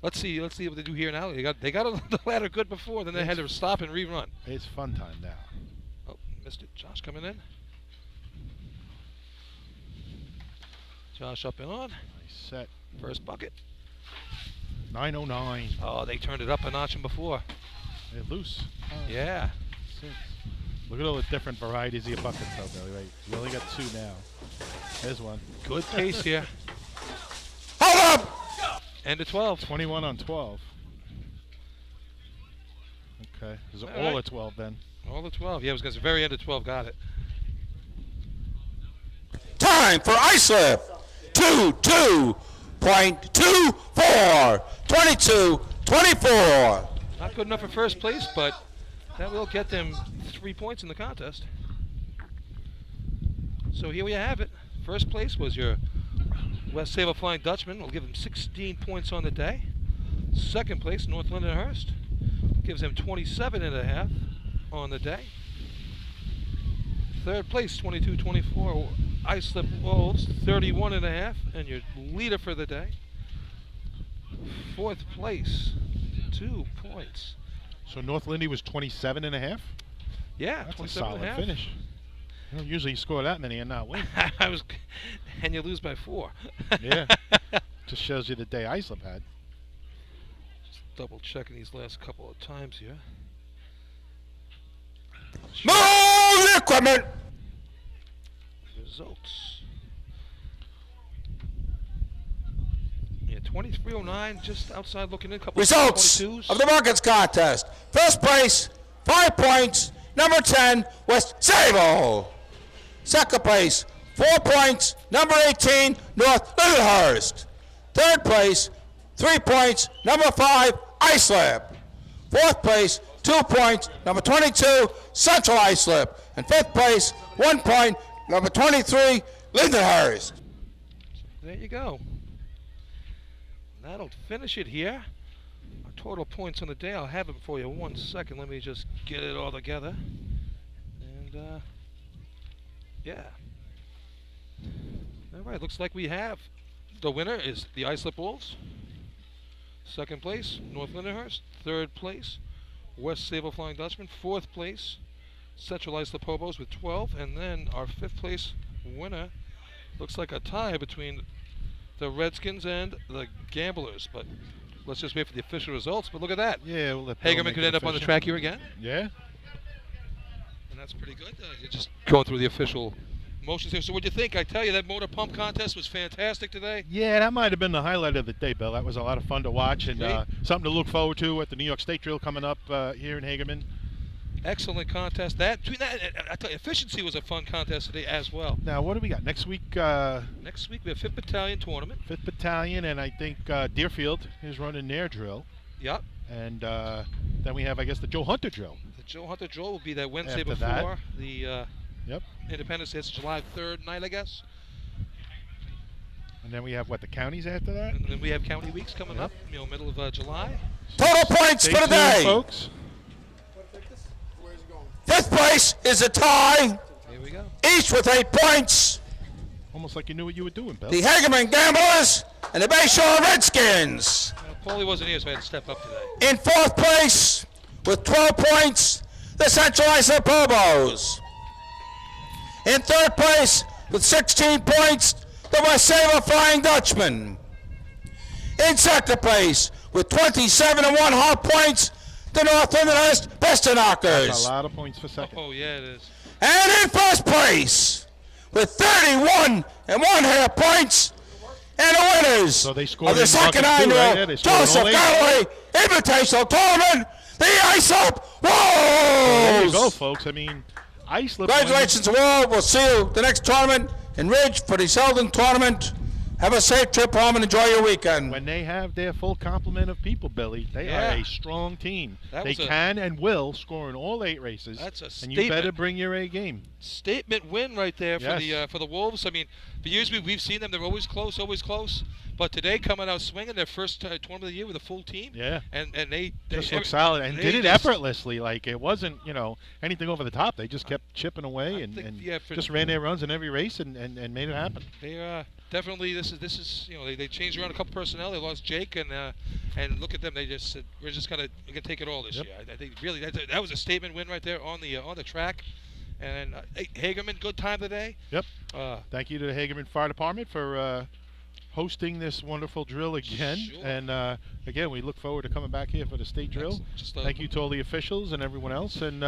[SPEAKER 11] Let's see what they do here now. They got on the ladder good before, then they had to stop and rerun.
[SPEAKER 2] It's fun time now.
[SPEAKER 11] Oh, missed it. Josh coming in. Josh up and on.
[SPEAKER 2] Nice set.
[SPEAKER 11] First bucket.
[SPEAKER 2] 9:09.
[SPEAKER 11] Oh, they turned it up a notch from before.
[SPEAKER 2] They're loose.
[SPEAKER 11] Yeah.
[SPEAKER 2] 6. Look at all the different varieties of your buckets, though, Billy. Right? You only got 2 now. There's one.
[SPEAKER 11] Good pace here.
[SPEAKER 4] Hold up!
[SPEAKER 11] End of 12.
[SPEAKER 2] 21 on 12. Okay. Is it all
[SPEAKER 11] right.
[SPEAKER 2] at 12 then?
[SPEAKER 11] All the 12. Yeah, it was going to very end of 12. Got it.
[SPEAKER 4] Time for Islip. 2.24. 22-24.
[SPEAKER 11] Not good enough for first place, but that will get them 3 points in the contest. So here we have it. First place was your West Sable Flying Dutchman. We'll give him 16 points on the day. Second place, North Lindenhurst, gives him 27.5 on the day. Third place, 22-24, Islip Wolves, 31.5, and your leader for the day. Fourth place, 2 points.
[SPEAKER 2] So North Lindy was 27.5?
[SPEAKER 11] Yeah,
[SPEAKER 2] that's
[SPEAKER 11] 27.5.
[SPEAKER 2] a solid finish. You don't usually score that many and not win.
[SPEAKER 11] And you lose by 4.
[SPEAKER 2] Yeah, just shows you the day Islip had.
[SPEAKER 11] Just double checking these last couple of times here.
[SPEAKER 4] Move the equipment.
[SPEAKER 11] Results. Yeah, 23.09, just outside looking in. Couple
[SPEAKER 4] Results
[SPEAKER 11] of 22s.
[SPEAKER 4] of the buckets contest. First place, 5 points. Number 10, West Sable. Second place, 4 points. Number 18, North Lindenhurst. Third place, 3 points. Number 5, Islip. Fourth place, 2 points. Number 22, Central Islip. And fifth place, 1 point. Number 23, Lindenhurst.
[SPEAKER 11] There you go. That'll finish it here. Our total points on the day, I'll have it for you 1 second. Let me just get it all together. And, yeah. All right, looks like we have the winner is the Islip Wolves. Second place, North Lindenhurst. Third place, West Sable Flying Dutchman. Fourth place, Central Islip Hobos with 12. And then our fifth place winner looks like a tie between the Redskins and the Gamblers. But let's just wait for the official results. But look at that.
[SPEAKER 2] Yeah, we'll let Bill
[SPEAKER 11] Hagerman
[SPEAKER 2] make
[SPEAKER 11] could
[SPEAKER 2] it
[SPEAKER 11] end up on the
[SPEAKER 2] official.
[SPEAKER 11] track here again.
[SPEAKER 2] Yeah.
[SPEAKER 11] And that's pretty good. You're just going through the official motions here. So what do you think? I tell you, that motor pump contest was fantastic today.
[SPEAKER 2] Yeah, that might have been the highlight of the day, Bill. That was a lot of fun to watch and something to look forward to at the New York State Drill coming up here in Hagerman.
[SPEAKER 11] Excellent contest. Between that, I tell you, efficiency was a fun contest today as well.
[SPEAKER 2] Now, what do we got next week?
[SPEAKER 11] Next week we have 5th Battalion tournament.
[SPEAKER 2] 5th Battalion, and I think Deerfield is running their drill.
[SPEAKER 11] Yep.
[SPEAKER 2] And then we have, I guess, the Joe Hunter drill.
[SPEAKER 11] The Joe Hunter drill will be that Wednesday
[SPEAKER 2] After
[SPEAKER 11] before
[SPEAKER 2] that.
[SPEAKER 11] the
[SPEAKER 2] Yep.
[SPEAKER 11] Independence Day. It's July 3rd night, I guess.
[SPEAKER 2] And then we have, what, the counties after that?
[SPEAKER 11] And then we have county weeks coming up, middle of July.
[SPEAKER 4] Total points
[SPEAKER 2] Stay
[SPEAKER 4] for the
[SPEAKER 2] tuned,
[SPEAKER 4] day.
[SPEAKER 2] folks.
[SPEAKER 4] Fifth place is a tie.
[SPEAKER 11] Here we go.
[SPEAKER 4] Each with 8 points.
[SPEAKER 2] Almost like you knew what you were doing, Bill.
[SPEAKER 4] The Hagerman Gamblers and the Bayshore Redskins.
[SPEAKER 11] Paulie wasn't here, so I had to step up today.
[SPEAKER 4] In fourth place with 12 points, the Central Islip Hobos. In third place with 16 points, the West Sable Flying Dutchman. In second place with 27.5 points, the North Lindenhurst Besternockers.
[SPEAKER 2] That's a lot of points for second.
[SPEAKER 11] Oh, yeah, it is.
[SPEAKER 4] And in first place with 31.5 points, and the winners
[SPEAKER 2] So they scored
[SPEAKER 4] of the
[SPEAKER 2] in
[SPEAKER 4] second
[SPEAKER 2] buckets too,
[SPEAKER 4] annual
[SPEAKER 2] right? Yeah, they scored in
[SPEAKER 4] Joseph
[SPEAKER 2] all eight.
[SPEAKER 4] Gonnelly Invitational Tournament, the Islip
[SPEAKER 2] There you
[SPEAKER 4] Wolves.
[SPEAKER 2] go, folks. I mean, Islip.
[SPEAKER 4] Congratulations to all. We'll see you the next tournament in Ridge for the Selden tournament. Have a safe trip home and enjoy your weekend.
[SPEAKER 2] When they have their full complement of people, Billy, they
[SPEAKER 11] Yeah.
[SPEAKER 2] are a strong team.
[SPEAKER 11] That
[SPEAKER 2] They
[SPEAKER 11] was a-
[SPEAKER 2] can and will score in all 8 races.
[SPEAKER 11] That's a
[SPEAKER 2] and you better
[SPEAKER 11] statement.
[SPEAKER 2] bring your A game.
[SPEAKER 11] Statement win right there for
[SPEAKER 2] Yes.
[SPEAKER 11] the Wolves. I mean, for years we've seen them; they're always close. But today, coming out swinging, their first tournament of the year with a full team.
[SPEAKER 2] Yeah.
[SPEAKER 11] And they
[SPEAKER 2] Just looked solid and
[SPEAKER 11] they
[SPEAKER 2] did it
[SPEAKER 11] just-
[SPEAKER 2] effortlessly. Like it wasn't, anything over the top. They just kept chipping away and
[SPEAKER 11] yeah, for-
[SPEAKER 2] just ran their runs in every race and made it happen.
[SPEAKER 11] They definitely this is they changed around a couple personnel. They lost Jake and look at them. They just said we're gonna take it all this
[SPEAKER 2] Yep.
[SPEAKER 11] year. I think really that was a statement win right there on the track. And hey, Hagerman, good time today.
[SPEAKER 2] Yep. Thank you to the Hagerman Fire Department for hosting this wonderful drill again.
[SPEAKER 11] Sure.
[SPEAKER 2] And again, we look forward to coming back here for the state drill.
[SPEAKER 11] Just,
[SPEAKER 2] Thank you to all the officials and everyone else. And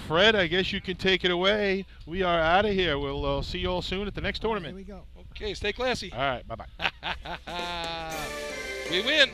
[SPEAKER 2] Fred, I guess you can take it away. We are out of here. We'll see you all soon at the next tournament.
[SPEAKER 6] Here we go.
[SPEAKER 11] Okay, stay classy.
[SPEAKER 2] All right, bye-bye.
[SPEAKER 11] We win.